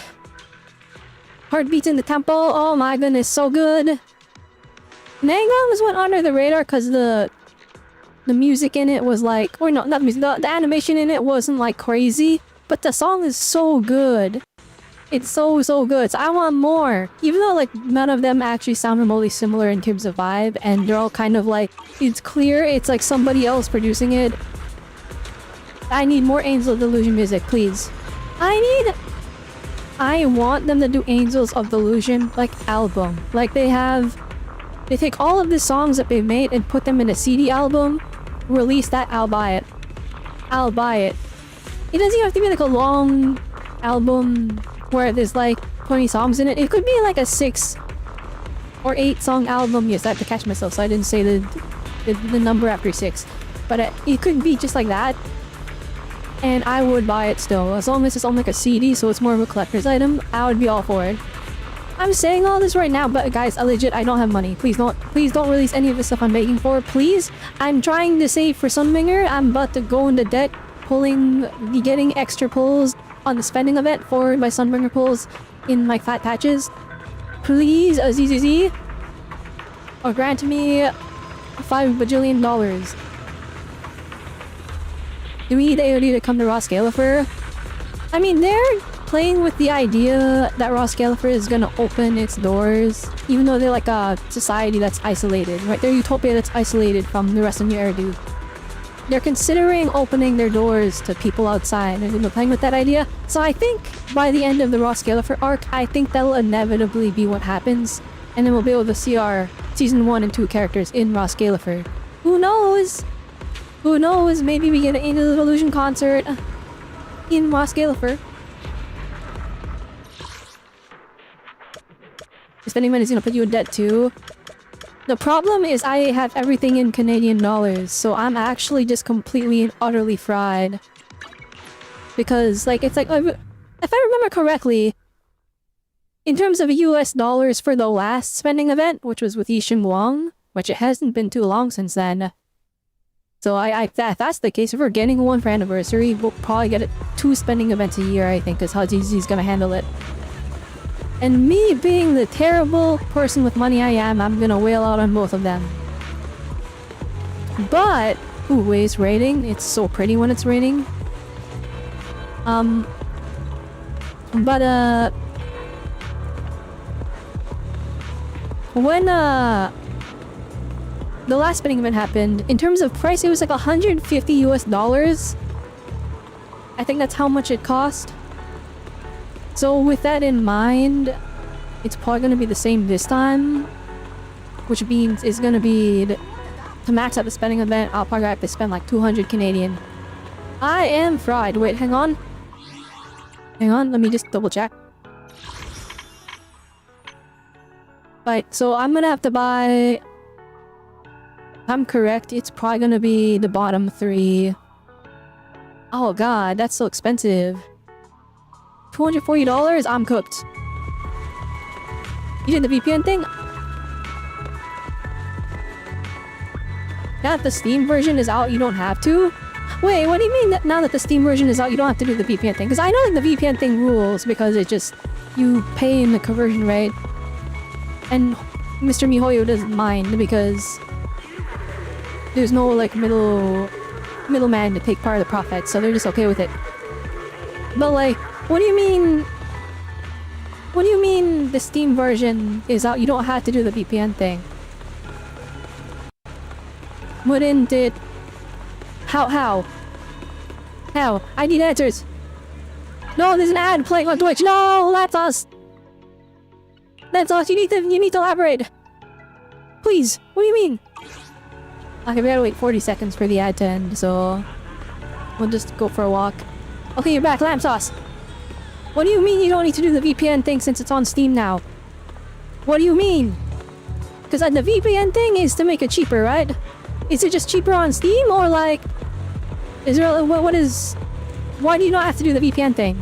Heartbeats in the Temple. Oh my goodness, so good. Nangrams went under the radar because the music in it was like, or no, not the music, the animation in it wasn't like crazy, but the song is so good. It's so good. So I want more. Even though like none of them actually sound remotely similar in terms of vibe, and they're all kind of like, it's clear it's like somebody else producing it. I need more Angels of Illusion music, please. I want them to do Angels of Illusion like album. Like they take all of the songs that they've made and put them in a CD album, release that, I'll buy it. I'll buy it. It doesn't even have to be like a long album where there's like 20 songs in it. It could be like a 6 or 8 song album. Yes, I have to catch myself so I didn't say the number after 6. But it could be just like that. And I would buy it still. As long as it's on like a CD so it's more of a collector's item, I would be all for it. I'm saying all this right now, but guys, I don't have money. Please don't release any of the stuff I'm making for, please. I'm trying to save for Sunbringer. I'm about to go into debt, getting extra pulls on the spending event for my Sunbringer pulls in my fat patches. Please, ZZZ, or grant me $5 bajillion. Do we need AOD to come to Ross Gallifrey? I mean, they're playing with the idea that Ross Gallifrey is gonna open its doors, even though they're like a society that's isolated, right? They're a utopia that's isolated from the rest of New Dude. They're considering opening their doors to people outside, and they're playing with that idea. So I think by the end of the Ross Gallifrey arc, I think that'll inevitably be what happens, and then we'll be able to see our Season 1 and 2 characters in Ross Gallifrey. Who knows? Who knows? Maybe we get an Angel of Illusion concert in Ross Gallifrey. Spending money is gonna put you in debt too. The problem is I have everything in Canadian dollars, so I'm actually just completely and utterly fried. Because, like, it's like, if I remember correctly, in terms of US dollars for the last spending event, which was with Yixin Wang, which it hasn't been too long since then. So if that's the case, if we're getting one for anniversary, we'll probably get 2 spending events a year, I think, is how ZZ's gonna handle it. And me being the terrible person with money I am, I'm gonna wail out on both of them. But ooh, wait, it's raining. It's so pretty when it's raining. When the last spinning event happened, in terms of price, it was like $150 US. I think that's how much it cost. So with that in mind, it's probably gonna be the same this time, which means it's gonna be to max out the spending event. I'll probably have to spend like 200 Canadian. I am fried. Wait, hang on. Hang on, let me just double check. Right, so I'm gonna have to buy... If I'm correct, it's probably gonna be the bottom 3. Oh god, that's so expensive. $240? I'm cooked. You did the VPN thing? Now that the Steam version is out, you don't have to? Wait, what do you mean that now that the Steam version is out, you don't have to do the VPN thing? Because I know like the VPN thing rules because it just... You pay in the conversion rate. And Mr. Mihoyo doesn't mind because... There's no like middleman to take part of the profit, so they're just okay with it. But like, what do you mean... What do you mean the Steam version is out? You don't have to do the VPN thing. Wouldn't it... How? I need answers! No, there's an ad playing on Twitch! No, that's us! That's us, you need to elaborate! Please, what do you mean? Okay, we gotta wait 40 seconds for the ad to end, so... We'll just go for a walk. Okay, you're back, lamb sauce! What do you mean you don't need to do the VPN thing since it's on Steam now? What do you mean? Because the VPN thing is to make it cheaper, right? Is it just cheaper on Steam, or like... Is there... What is... Why do you not have to do the VPN thing?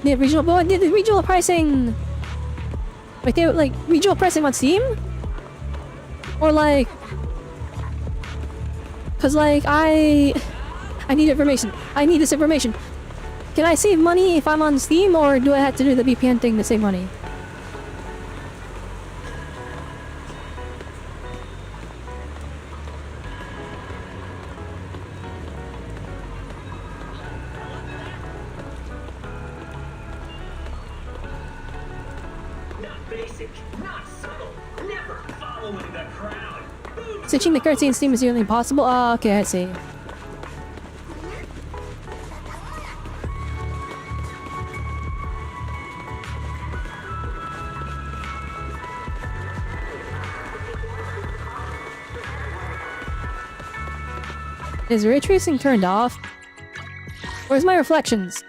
The regional... But the regional pricing... Like, they like, regional pricing on Steam? Or like... Cause like, I need information. I need this information. Can I save money if I'm on Steam, or do I have to do the VPN thing to save money? Switching the currency in Steam is the only possible? Oh, okay, I see. Is ray tracing turned off? Where's my reflections?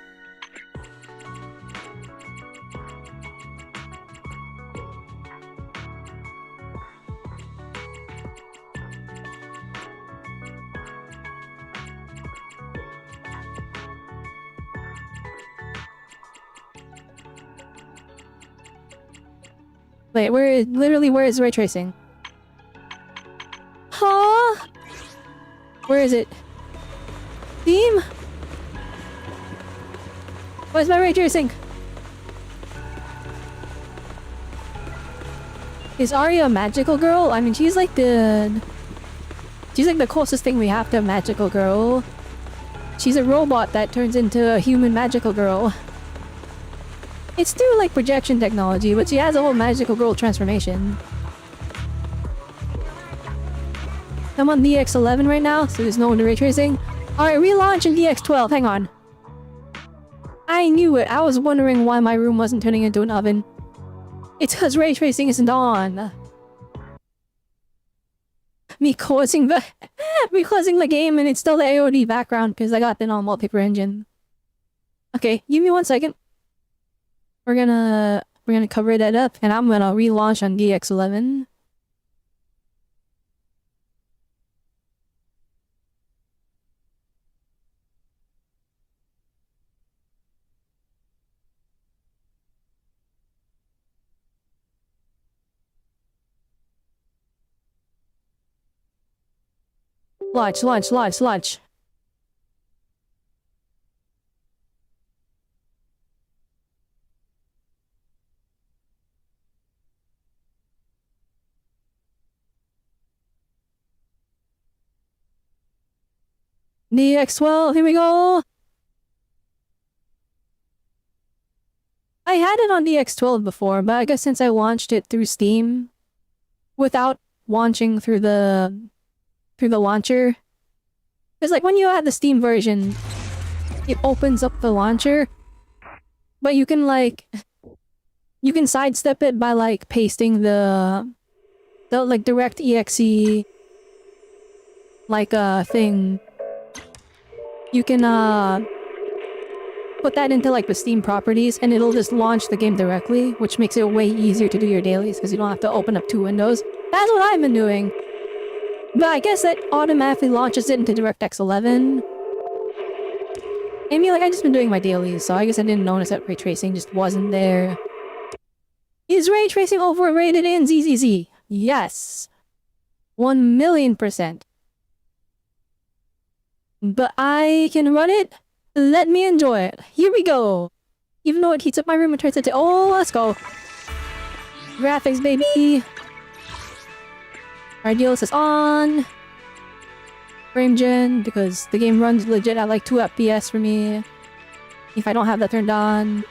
Wait, where is ray tracing? Huh? Where is it? Steam? Where's my ray tracing? Is Arya a magical girl? I mean, she's like the closest thing we have to a magical girl. She's a robot that turns into a human magical girl. It's through like projection technology, but she has a whole magical girl transformation. I'm on DX11 right now, so there's no ray tracing. Alright, relaunch in DX12, hang on. I knew it, I was wondering why my room wasn't turning into an oven. It's because ray tracing isn't on. Me closing the game and it's still the AOD background because I got the non-wallpaper engine. Okay, give me 1 second. We're gonna cover that up and I'm gonna relaunch on DX11. Launch. DX12, here we go! I had it on DX12 before, but I guess since I launched it through Steam, without launching through the launcher, because like when you add the Steam version, it opens up the launcher, but you can sidestep it by like pasting the like direct exe like thing. You can put that into like the Steam properties and it'll just launch the game directly, which makes it way easier to do your dailies because you don't have to open up 2 windows. That's what I've been doing. But I guess that automatically launches it into DirectX 11. I mean, like, I just been doing my dailies, so I guess I didn't notice that ray tracing just wasn't there. Is ray tracing overrated in ZZZ? Yes. 1,000,000%. But I can run it. Let me enjoy it. Here we go. Even though it heats up my room and turns into... Oh, let's go. Graphics, baby. RDLS is on. Frame gen, because the game runs legit at like 2 FPS for me. If I don't have that turned on.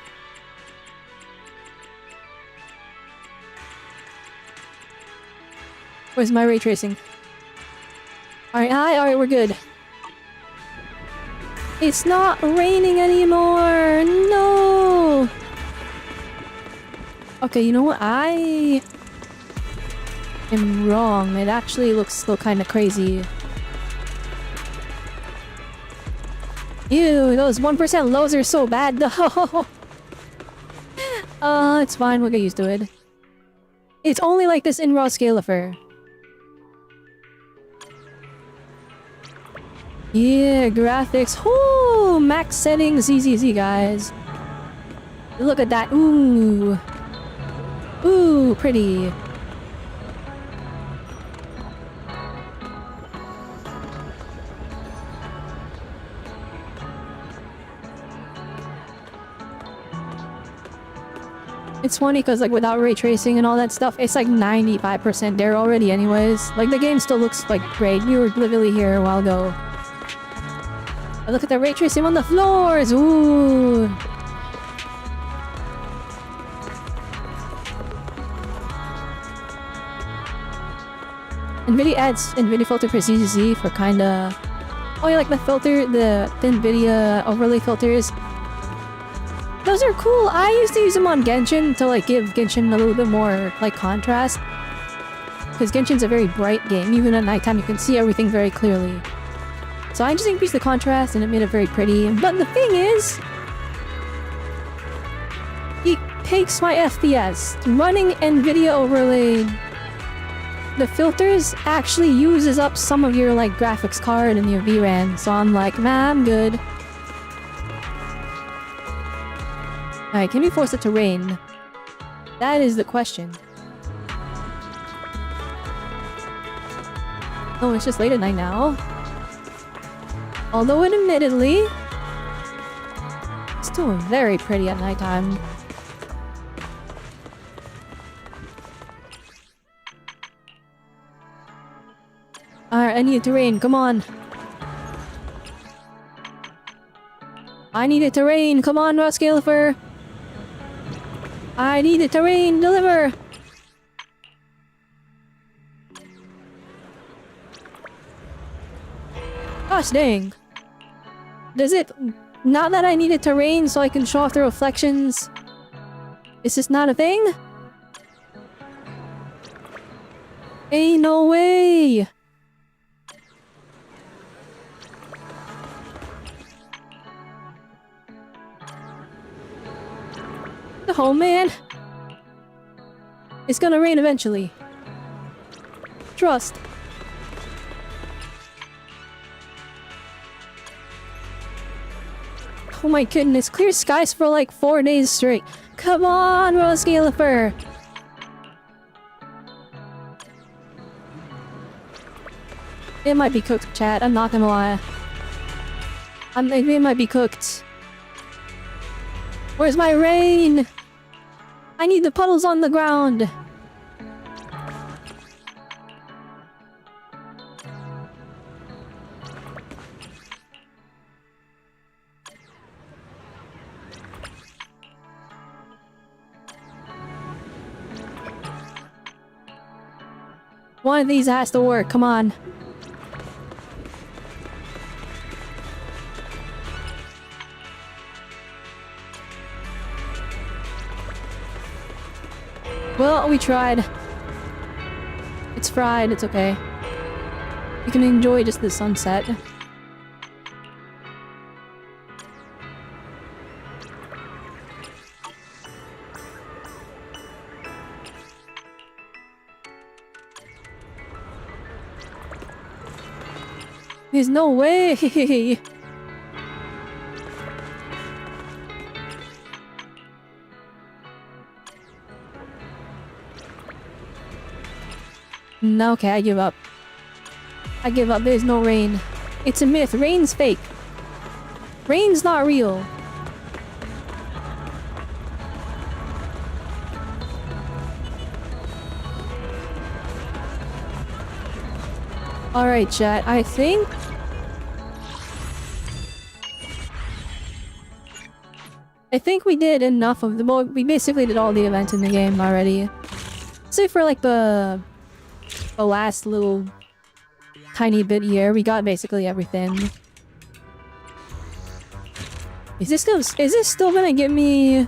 Where's my ray tracing? Alright, we're good. It's not raining anymore! No! Okay, you know what? I am wrong. It actually looks still kind of crazy. Ew, those 1% lows are so bad though! It's fine, we'll get used to it. It's only like this in raw Scalifer. Yeah, graphics. Whoo! Max settings, ZZZ, guys. Look at that. Ooh. Ooh, pretty. It's funny because like without ray tracing and all that stuff, it's like 95% there already anyways. Like the game still looks like great. You were literally here a while ago. But look at the ray tracing on the floors! Ooh! NVIDIA adds NVIDIA filter for ZZZ for kinda... Oh yeah, like the filter, the NVIDIA overlay filters. Those are cool! I used to use them on Genshin to like give Genshin a little bit more like contrast. Because Genshin's a very bright game, even at nighttime you can see everything very clearly. So I just increased the contrast and it made it very pretty. But the thing is... it takes my FPS. Running NVIDIA overlay... the filters actually uses up some of your like graphics card and your VRAM. So I'm like, nah, I'm good. Alright, can we force it to rain? That is the question. Oh, it's just late at night now. Although admittedly, it's still very pretty at nighttime. Alright, I need it to rain, come on. I need it to rain, come on, Roskalifer. I need it to rain, deliver! Gosh dang. Does it... not that I need it to rain so I can show off the reflections? Is this not a thing? Ain't no way! Oh man! It's gonna rain eventually. Trust. Oh my goodness, clear skies for like 4 days straight. Come on, Roskalifer! It might be cooked, chat. I'm not gonna lie. It might be cooked. Where's my rain? I need the puddles on the ground. One of these has to work, come on. Well, we tried. It's fried, it's okay. We can enjoy just the sunset. There's no way! No, okay, I give up. I give up, there's no rain. It's a myth, rain's fake. Rain's not real. Alright, chat, I think... we did enough of the... Well, we basically did all the events in the game already. Save for like the last little tiny bit here, we got basically everything. Is this still gonna give me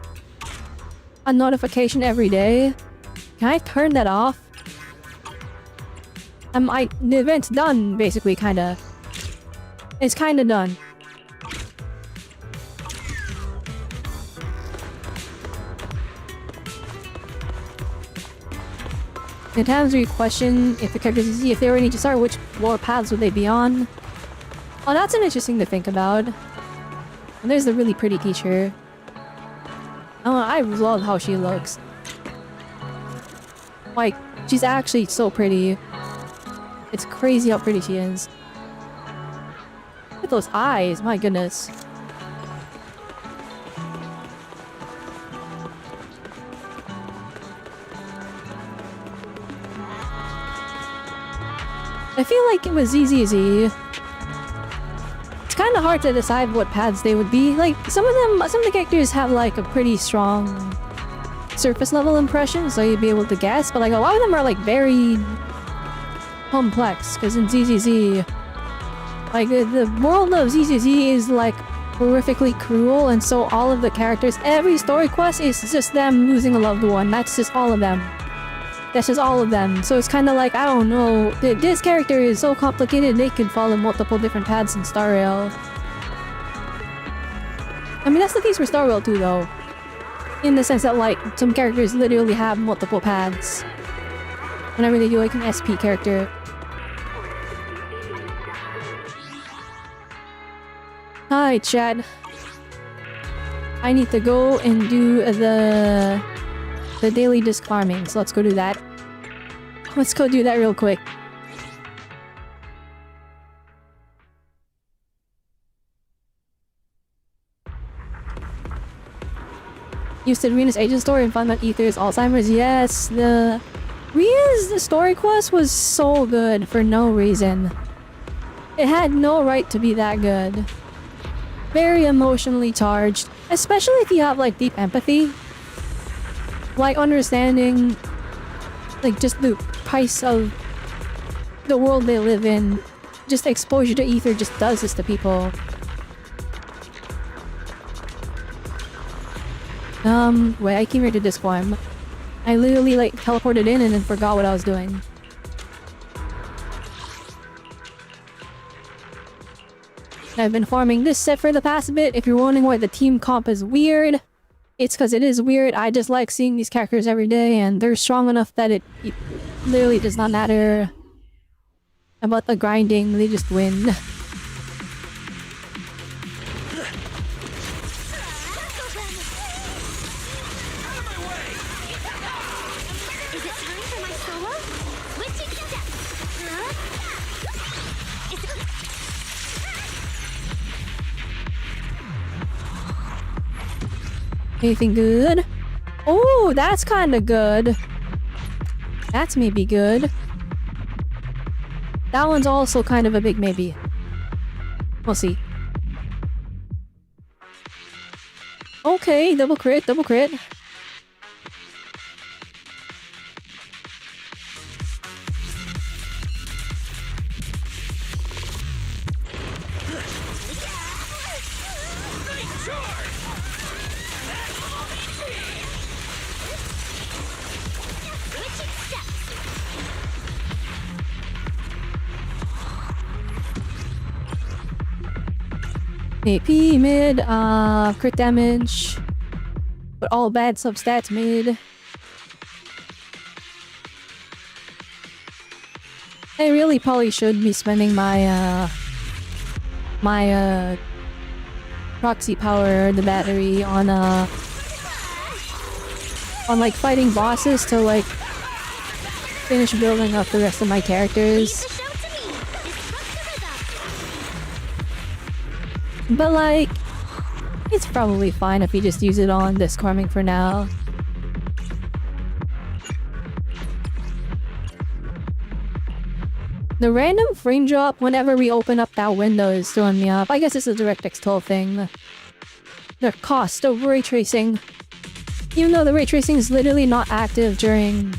a notification every day? Can I turn that off? The event's done, basically, kinda. It's kinda done. The times where you question if the characters easy, if they were need to start, which lore paths would they be on? Oh, that's an interesting to think about. And there's the really pretty teacher. Oh, I love how she looks. Like, she's actually so pretty. It's crazy how pretty she is. Look at those eyes, my goodness. I feel like it was easy. It's kind of hard to decide what paths they would be. Like, some of the characters have like a pretty strong surface level impression, so you'd be able to guess, but like a lot of them are like very complex, because in ZZZ, like the world of ZZZ is like horrifically cruel, and so all of the characters, every story quest is just them losing a loved one. That's just all of them. That's just all of them. So it's kind of like, I don't know, this character is so complicated they could follow multiple different paths in Star Rail. I mean, that's the case for Star Rail too, though. In the sense that, like, some characters literally have multiple paths. Whenever they do, like, an SP character. Hi, Chad. I need to go and do the daily disc farming, so let's go do that. Let's go do that real quick. You said Rena's agent story and found out Ether's Alzheimer's. Yes, the story quest was so good for no reason. It had no right to be that good. Very emotionally charged, especially if you have like deep empathy. Like understanding like just the price of the world they live in. Just exposure to Ether just does this to people. Wait, I came here to disc farm. I literally like teleported in and then forgot what I was doing. I've been farming this set for the past bit. If you're wondering why the team comp is weird, it's because it is weird. I just like seeing these characters every day, and they're strong enough that it literally does not matter about the grinding. They just win. Anything good? Oh, that's kind of good. That's maybe good. That one's also kind of a big maybe. We'll see. Okay, double crit, double crit. AP mid, crit damage. But all bad substats mid. I really probably should be spending my proxy power, the battery, on like fighting bosses to like finish building up the rest of my characters. But like, it's probably fine if you just use it on discarming for now. The random frame drop whenever we open up that window is throwing me off. I guess it's a DirectX 12 thing. The cost of ray tracing. Even though the ray tracing is literally not active during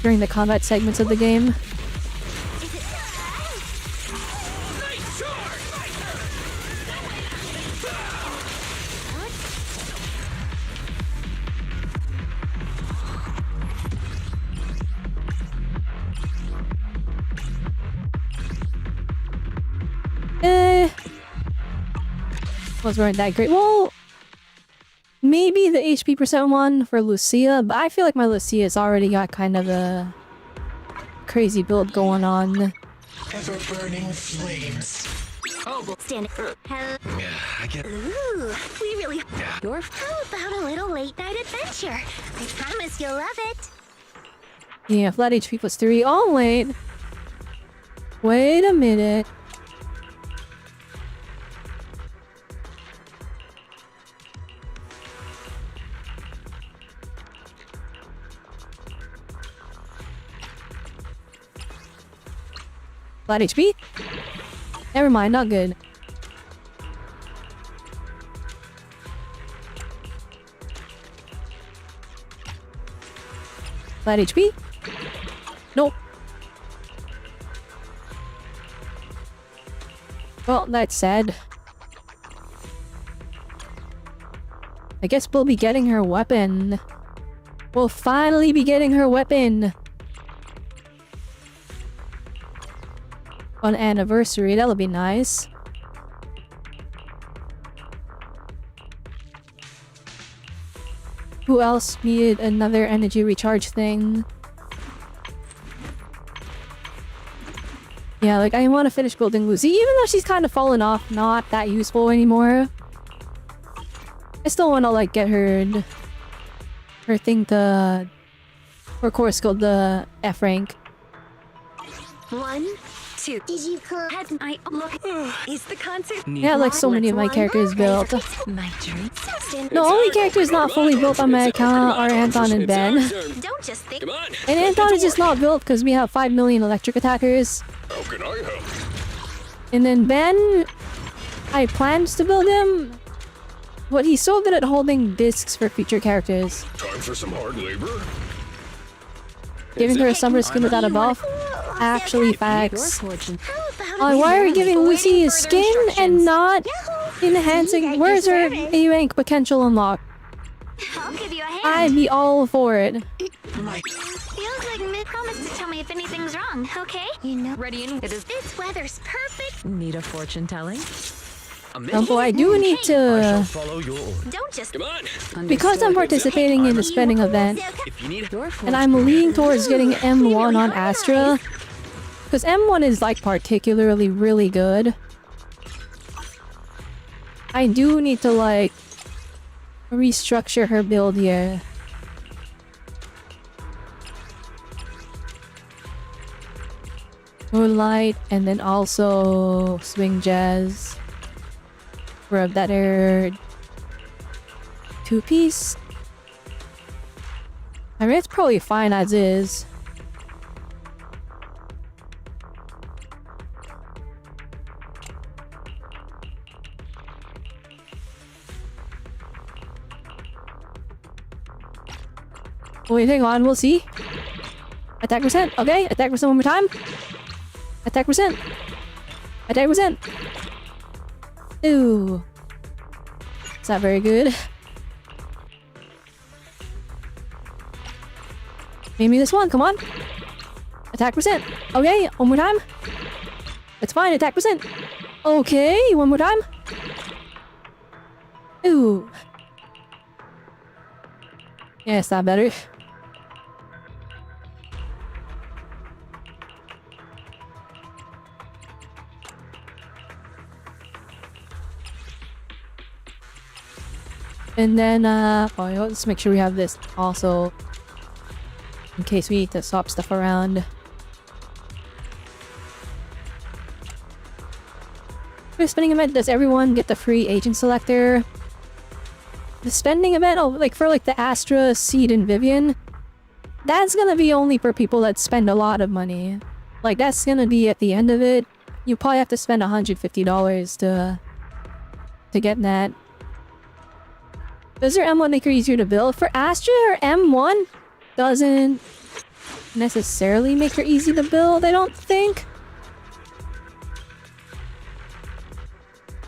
the combat segments of the game. Weren't that great. Well, maybe the HP percent one for Lucia, but I feel like my Lucia's already got kind of a crazy build going on. Ever-burning flames. Oh, stand. Yeah, I get. Ooh, we really. Yeah. How about a little late-night adventure? I promise you'll love it. Yeah, flat HP plus 3. Oh, wait. Wait a minute. Flat HP? Never mind, not good. Flat HP? Nope. Well, that's sad. I guess we'll be getting her weapon. We'll finally be getting her weapon. On anniversary, that'll be nice. Who else needed another energy recharge thing? Yeah, like I want to finish building Lucy, even though she's kind of fallen off, not that useful anymore. I still want to like get her thing to, her course called the F rank. 1, 2. Did you call? I look. Is the concert? Yeah, like so many of my characters built. My dream. The only characters not fully built on my account are Anton and Ben. Don't just think. And Anton is just not built because we have 5 million electric attackers. How can I help? And then Ben, I planned to build him, but he's so good at holding discs for future characters. Time for some hard labor. Giving her a summer skin without a buff? Actually facts. Why are we giving Lucy a skin and not enhancing? Where's her A rank potential unlock? I'll give you a hand. I'd be all for it. Feels like Mitt promised to tell me if anything's wrong, okay? You know, Ready and this weather's perfect. need a fortune telling. Boy, I do need to... Follow your order. Don't just. Come on. Because I'm participating in the spending event, If you need and I'm leaning towards getting M1 on Astra, because M1 is like particularly really good. I do need to like restructure her build here. Moonlight, and then also Swing Jazz for a better two-piece. I mean, it's probably fine as is. Wait, hang on, we'll see. Attack percent, okay, attack percent one more time. Attack percent. Attack percent. Ooh. It's not very good. Maybe this one, come on. Attack percent. Okay, one more time. It's fine, attack percent. Okay, one more time. Ooh. Yeah, it's not better. And then, oh, let's make sure we have this also. In case we need to swap stuff around. For the spending event, does everyone get the free agent selector? The spending event, oh, like for like the Astra, Seed, and Vivian, that's gonna be only for people that spend a lot of money. Like that's gonna be at the end of it. You probably have to spend $150 to get that. Does your M1 make her easier to build? For Astra, her M1 doesn't necessarily make her easy to build, I don't think.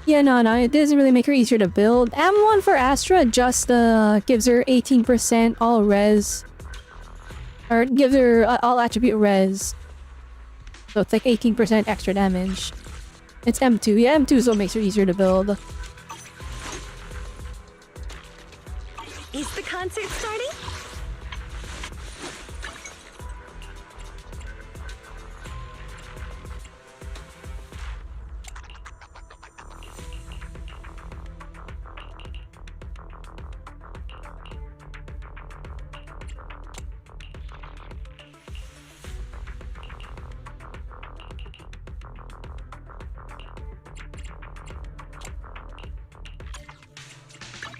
Yeah, no, it doesn't really make her easier to build. M1 for Astra just gives her 18% all res. Or gives her all attribute res. So it's like 18% extra damage. It's M2. Yeah, M2 is what makes her easier to build. Is the concert starting?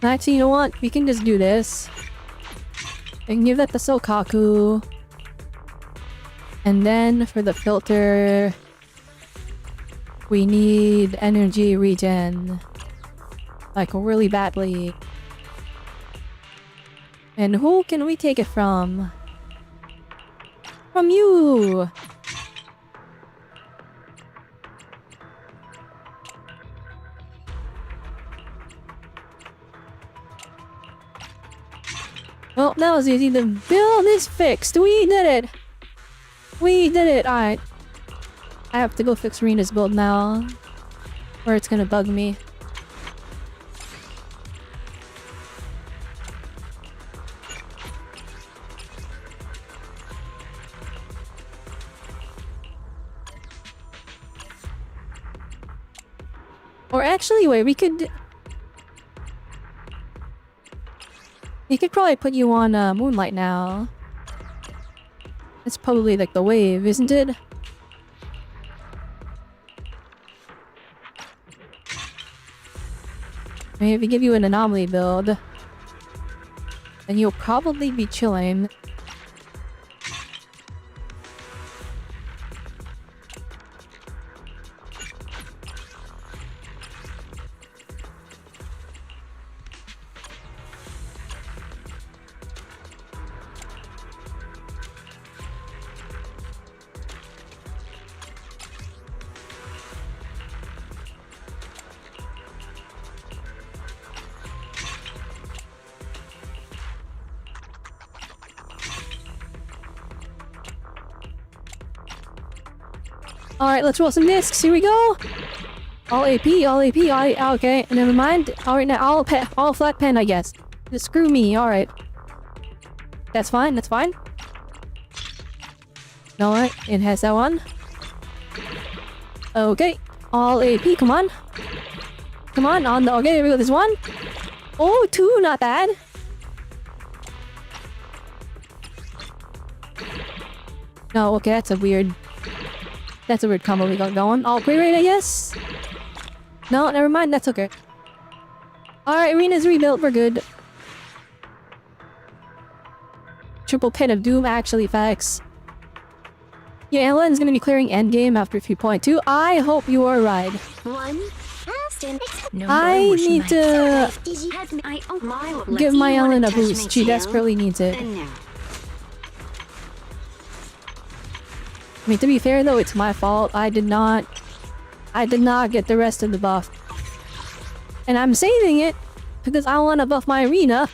Actually, you know what? We can just do this. I can give that to Sokaku. And then for the filter, we need energy regen. Like really badly. And who can we take it from? From you! Well, that was easy. The build is fixed. We did it! We did it! Alright. I have to go fix Rena's build now. Or it's gonna bug me. Or actually, wait, we could probably put you on Moonlight now. It's probably like the wave, isn't it? Maybe give you an anomaly build. Then you'll probably be chilling. Alright, let's roll some discs. Here we go. All AP, okay, never mind. Alright, now all flat pen, I guess. Just screw me, alright. That's fine, that's fine. Alright, it has that one. Okay, all AP, come on. Come on the, okay, here we go, this one. Oh, two, not bad. No, okay, that's a weird combo we got going. All upgrade rate, I guess? No, never mind, that's okay. Alright, arena's rebuilt, we're good. Triple Pit of Doom, actually, facts. Yeah, Ellen's gonna be clearing endgame after 3.2. I hope you are right. I need to give my Ellen a boost. She desperately needs it. I mean, to be fair though, it's my fault. I did not get the rest of the buff. And I'm saving it because I want to buff my arena.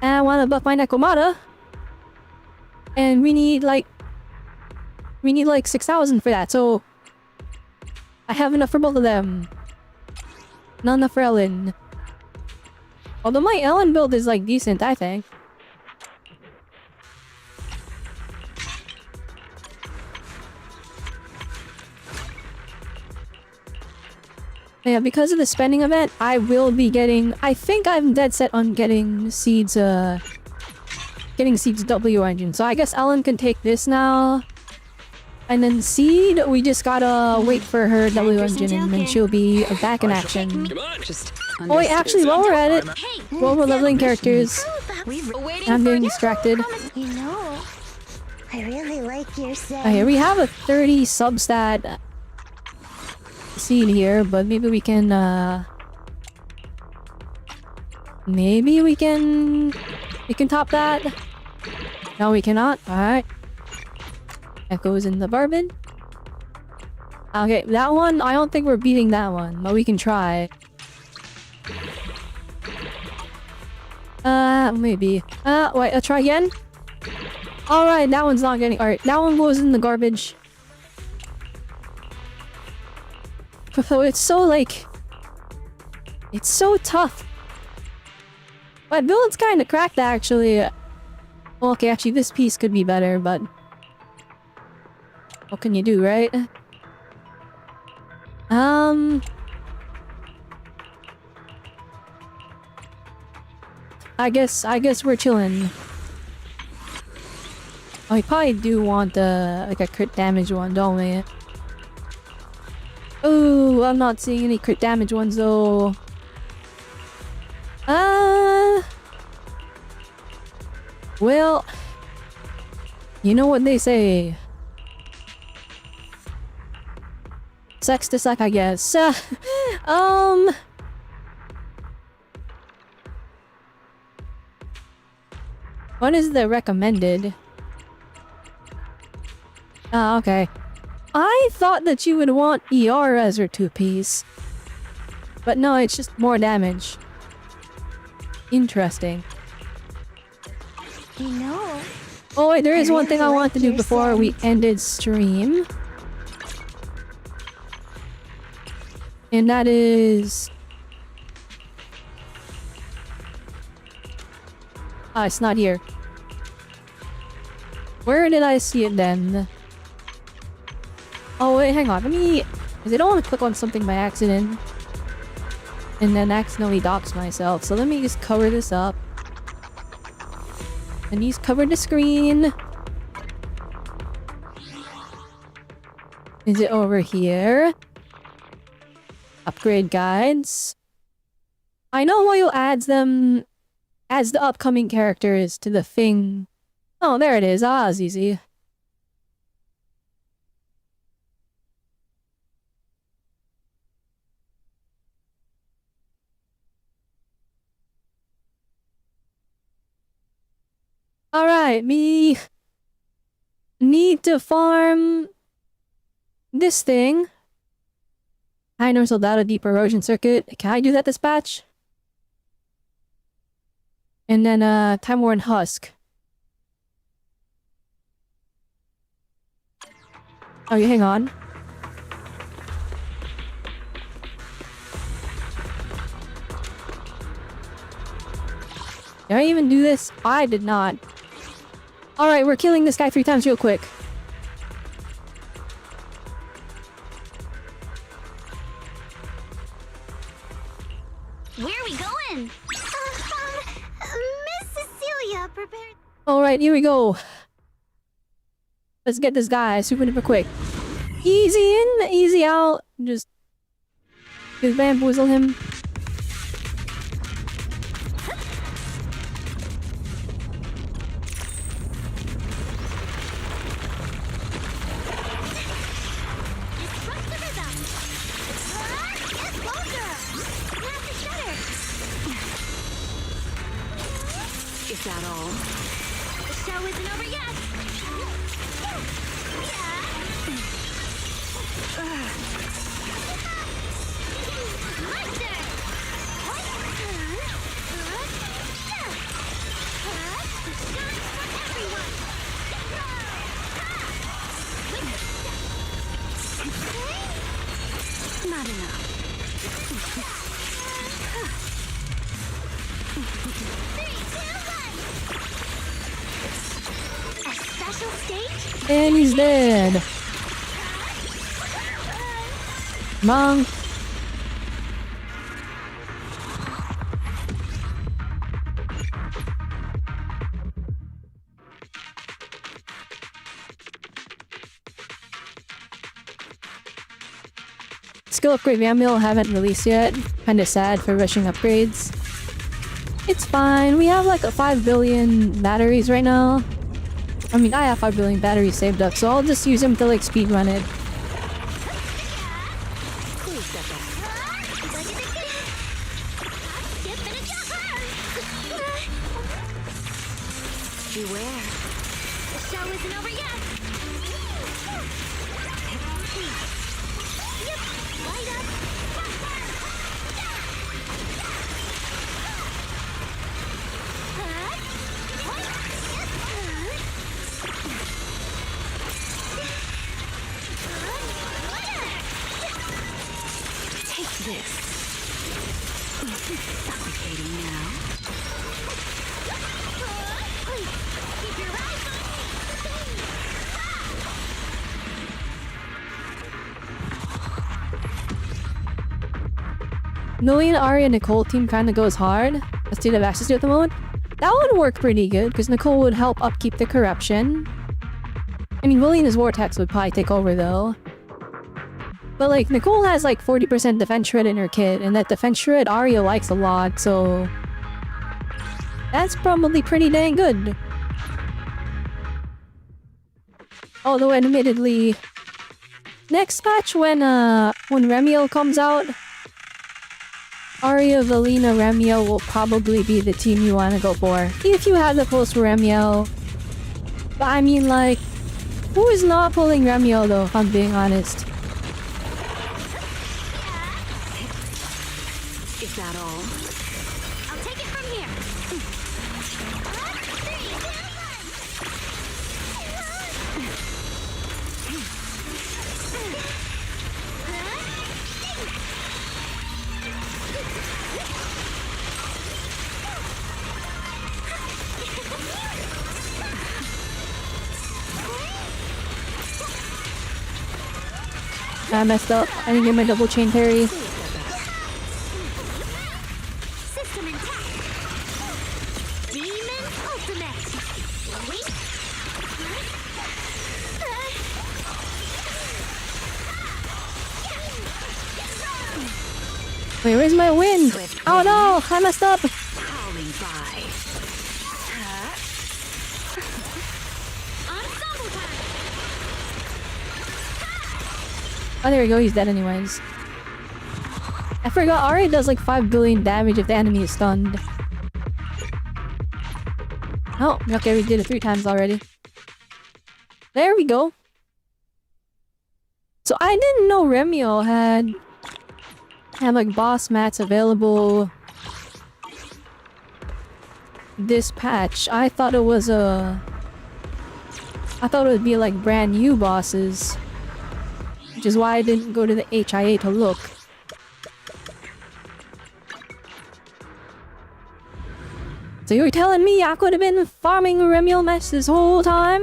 And I want to buff my Nekomata. And we need like 6,000 for that, so I have enough for both of them. Not enough for Ellen. Although my Ellen build is like decent, I think. Yeah, because of the spending event, I will be getting... I think I'm dead set on getting Seeds, getting Seeds W engine. So I guess Ellen can take this now. And then Seed, we just gotta wait for her W engine and then she'll be back in action. Oh wait, actually, while we're at it, while we're leveling characters, I'm getting distracted. You know, I really like your set. Okay, we have a 30 substat Seed here, but maybe we can, maybe we can top that? No, we cannot. Alright. That goes in the bourbon. Okay, that one, I don't think we're beating that one, but we can try. Maybe. Wait, I'll try again? Alright, that one's not getting... Alright, that one goes in the garbage. So it's so, like... It's so tough. My build's kinda cracked, actually. Well, okay, actually, this piece could be better, but... What can you do, right? I guess we're chilling. Oh, we probably do want like a crit damage one, don't we? Oh, I'm not seeing any crit damage ones though. Well, you know what they say. Sex to suck, I guess. What is the recommended? Okay. I thought that you would want ER as your 2-piece. But no, it's just more damage. Interesting. You know. Oh wait, there is one thing I want to do before we ended stream. And that is... Ah, it's not here. Where did I see it then? Oh wait, hang on, let me... Because I don't want to click on something by accident. And then accidentally dox myself. So let me just cover this up. And he's covered the screen. Is it over here? Upgrade guides. I know why you adds them as the upcoming characters to the thing. Oh, there it is. Ah, it's easy. Alright, me need to farm this thing. High North Soldado Deep Erosion Circuit. Can I do that dispatch? And then, Time War and Husk. Oh, you hang on. Did I even do this? I did not. Alright, we're killing this guy 3 times real quick. Where are we going? Miss Cecilia prepared. Alright, here we go. Let's get this guy super duper quick. Easy in, easy out. Just bamboozle him. Is that all? The show isn't over yet. Not enough. And he's dead. Monk. Skill upgrade Ramil haven't released yet. Kinda sad for rushing upgrades. It's fine. We have like 5 billion batteries right now. I mean, I have 5 billion batteries saved up, so I'll just use them to like speedrun it. Beware. The show isn't over yet. Light up. Take this. Suffocating now. Keep your eyes on Knowing Ari and Nicole team kind of goes hard, a state of access to at the moment, that would work pretty good because Nicole would help upkeep the corruption. I mean, Willie and his Vortex would probably take over though. But like, Nicole has like 40% defense shred in her kit, and that defense shred Aria likes a lot, so that's probably pretty dang good. Although admittedly, next patch when Remiel comes out, Aria, Valina, Remiel will probably be the team you want to go for. If you have the pulls for Remiel. But I mean like, who is not pulling Remiel though, if I'm being honest? Is that all? I'll take it from here. I messed up. I didn't get my double chain parry. System intact. Demon ultimate. Wait, where's my wind? Oh no! I messed up! Howling by. Oh, there we go. He's dead anyways. I forgot Ari does like 5 billion damage if the enemy is stunned. Oh, okay, we did it 3 times already. There we go. So I didn't know Remiel had like boss mats available this patch. I thought it was I thought it would be like brand new bosses. Which is why I didn't go to the HIA to look. So you're telling me I could have been farming Remiel mess this whole time?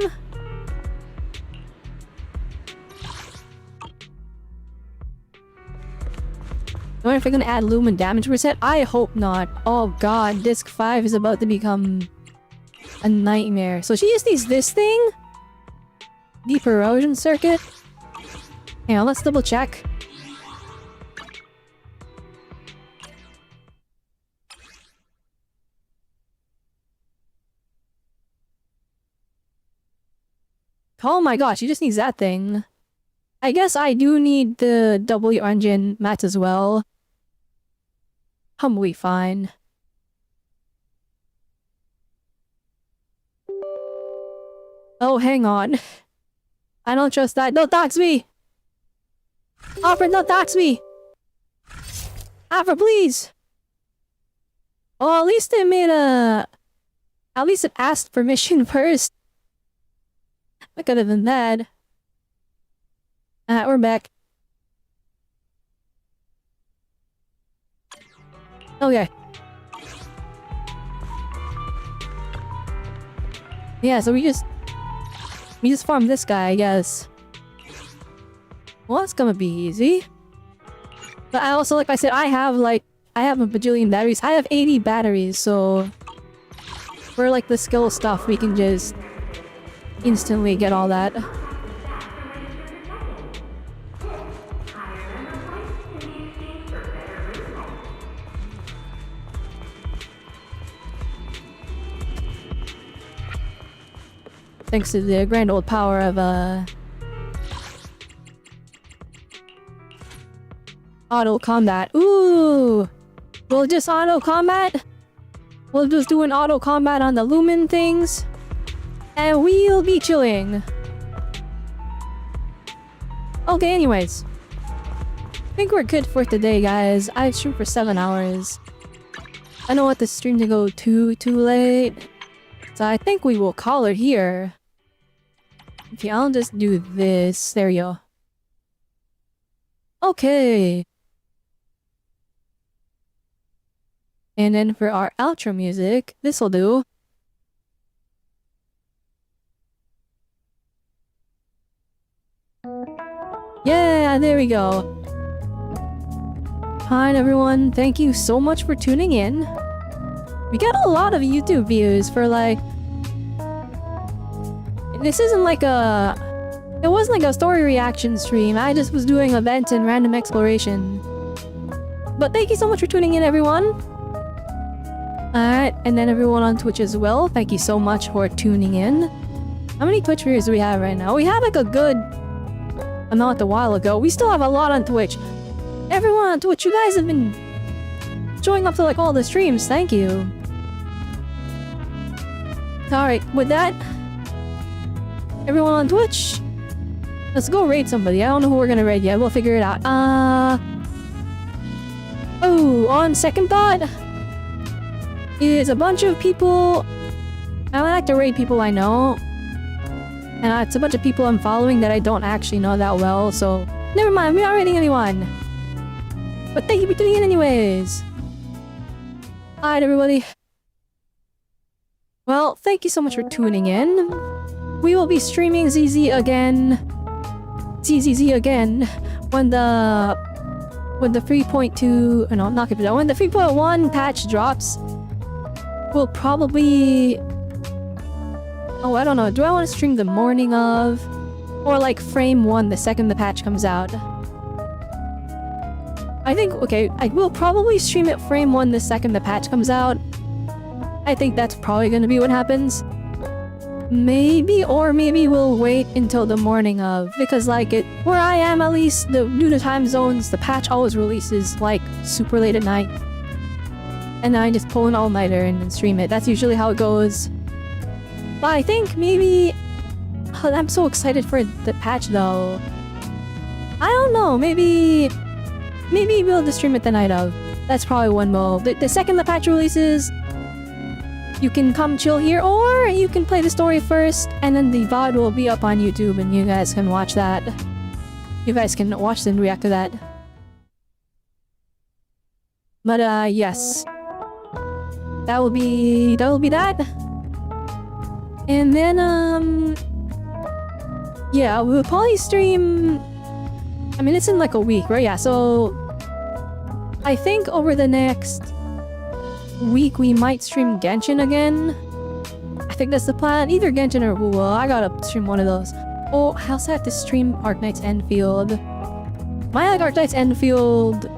I wonder if they're gonna add Lumen damage reset? I hope not. Oh god, Disc 5 is about to become a nightmare. So she just needs this thing? Deep Erosion Circuit? Hang on, let's double check. Oh my gosh, she just needs that thing. I guess I do need the W engine mats as well. Humbly fine. Oh, hang on. I don't trust that. Don't dox me! Alfred, don't dox me! Alfred, please! Oh, at least it made a... At least it asked permission first. That could have been bad. We're back. Okay. Yeah, so we just... We just farm this guy, I guess. Well, that's gonna be easy. But I also, like I said, I have a bajillion batteries. I have 80 batteries, so for like the skill stuff, we can just instantly get all that. Thanks to the grand old power of auto combat. Ooh! We'll just auto combat. We'll just do an auto combat on the lumen things. And we'll be chilling. Okay, anyways. I think we're good for today, guys. I streamed for 7 hours. I don't want the stream to go too late. So I think we will call it here. Okay, I'll just do this. There you go. Okay. And then for our outro music, this'll do. Yeah, there we go. Hi everyone, thank you so much for tuning in. We got a lot of YouTube views for like... This isn't like a... It wasn't like a story reaction stream, I just was doing events and random exploration. But thank you so much for tuning in, everyone. Alright, and then everyone on Twitch as well, thank you so much for tuning in. How many Twitch viewers do we have right now? We had like a good amount a while ago. We still have a lot on Twitch. Everyone on Twitch, you guys have been showing up to like all the streams, thank you. Alright, with that, everyone on Twitch, let's go raid somebody. I don't know who we're gonna raid yet, we'll figure it out. Oh, on second thought, is a bunch of people... I like to raid people I know. And it's a bunch of people I'm following that I don't actually know that well, so... Never mind, we're not raiding anyone! But thank you for tuning in anyways! Alright everybody. Well, thank you so much for tuning in. We will be streaming ZZ again. ZZZ again. When the 3.2... No, not gonna be when the 3.1 patch drops. We'll probably... Oh, I don't know. Do I want to stream the morning of? Or like frame 1 the second the patch comes out? I think, okay, I will probably stream it frame 1 the second the patch comes out. I think that's probably gonna be what happens. Maybe, or maybe we'll wait until the morning of. Because like where I am at least, due to time zones, the patch always releases like super late at night. And then I just pull an all-nighter and then stream it. That's usually how it goes. But I think maybe... Oh, I'm so excited for the patch though. I don't know, maybe we'll just stream it the night of. That's probably one move. The second the patch releases, you can come chill here, or you can play the story first, and then the VOD will be up on YouTube and you guys can watch that. You guys can watch and react to that. But yes. That will be that. And then, yeah, we'll probably stream... I mean, it's in like a week, right? Yeah, so... I think over the next week, we might stream Genshin again. I think that's the plan. Either Genshin or Wu. I gotta stream one of those. Oh, I also have to stream Arknight's Enfield. My like Arknight's Enfield...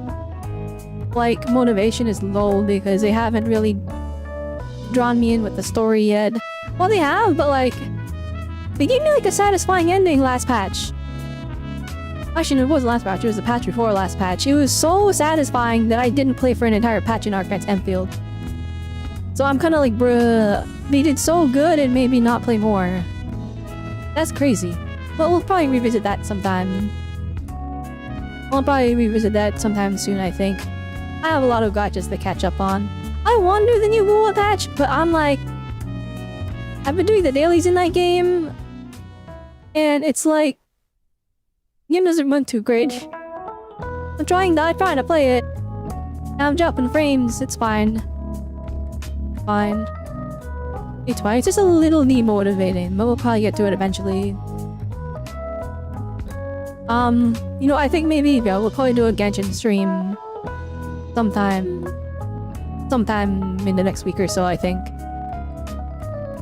like, motivation is low because they haven't really drawn me in with the story yet. Well, they have, but like... They gave me like a satisfying ending last patch. Actually, no, it wasn't last patch, it was the patch before last patch. It was so satisfying that I didn't play for an entire patch in Arknight's Enfield. So I'm kinda like, bruh... They did so good and maybe not play more. That's crazy. But we'll probably revisit that sometime. I'll probably revisit that sometime soon, I think. I have a lot of gotchas to catch up on. I want to do the new Google patch, but I'm like... I've been doing the dailies in that game, and it's like... The game doesn't run too great. I'm trying to play it. I'm dropping frames, it's fine. Fine. It's fine. It's just a little demotivating, but we'll probably get to it eventually. You know, I think maybe we'll probably do a Genshin stream sometime in the next week or so, I think.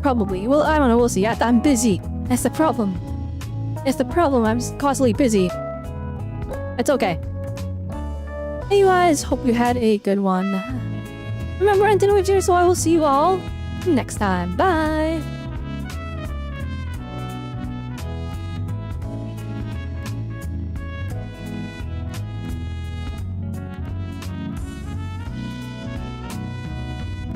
Probably. Well, I don't know. We'll see. I'm busy. That's the problem. It's the problem. I'm constantly busy. It's okay. Anyways, hope you had a good one. Remember, Anton with you, so I will see you all next time. Bye!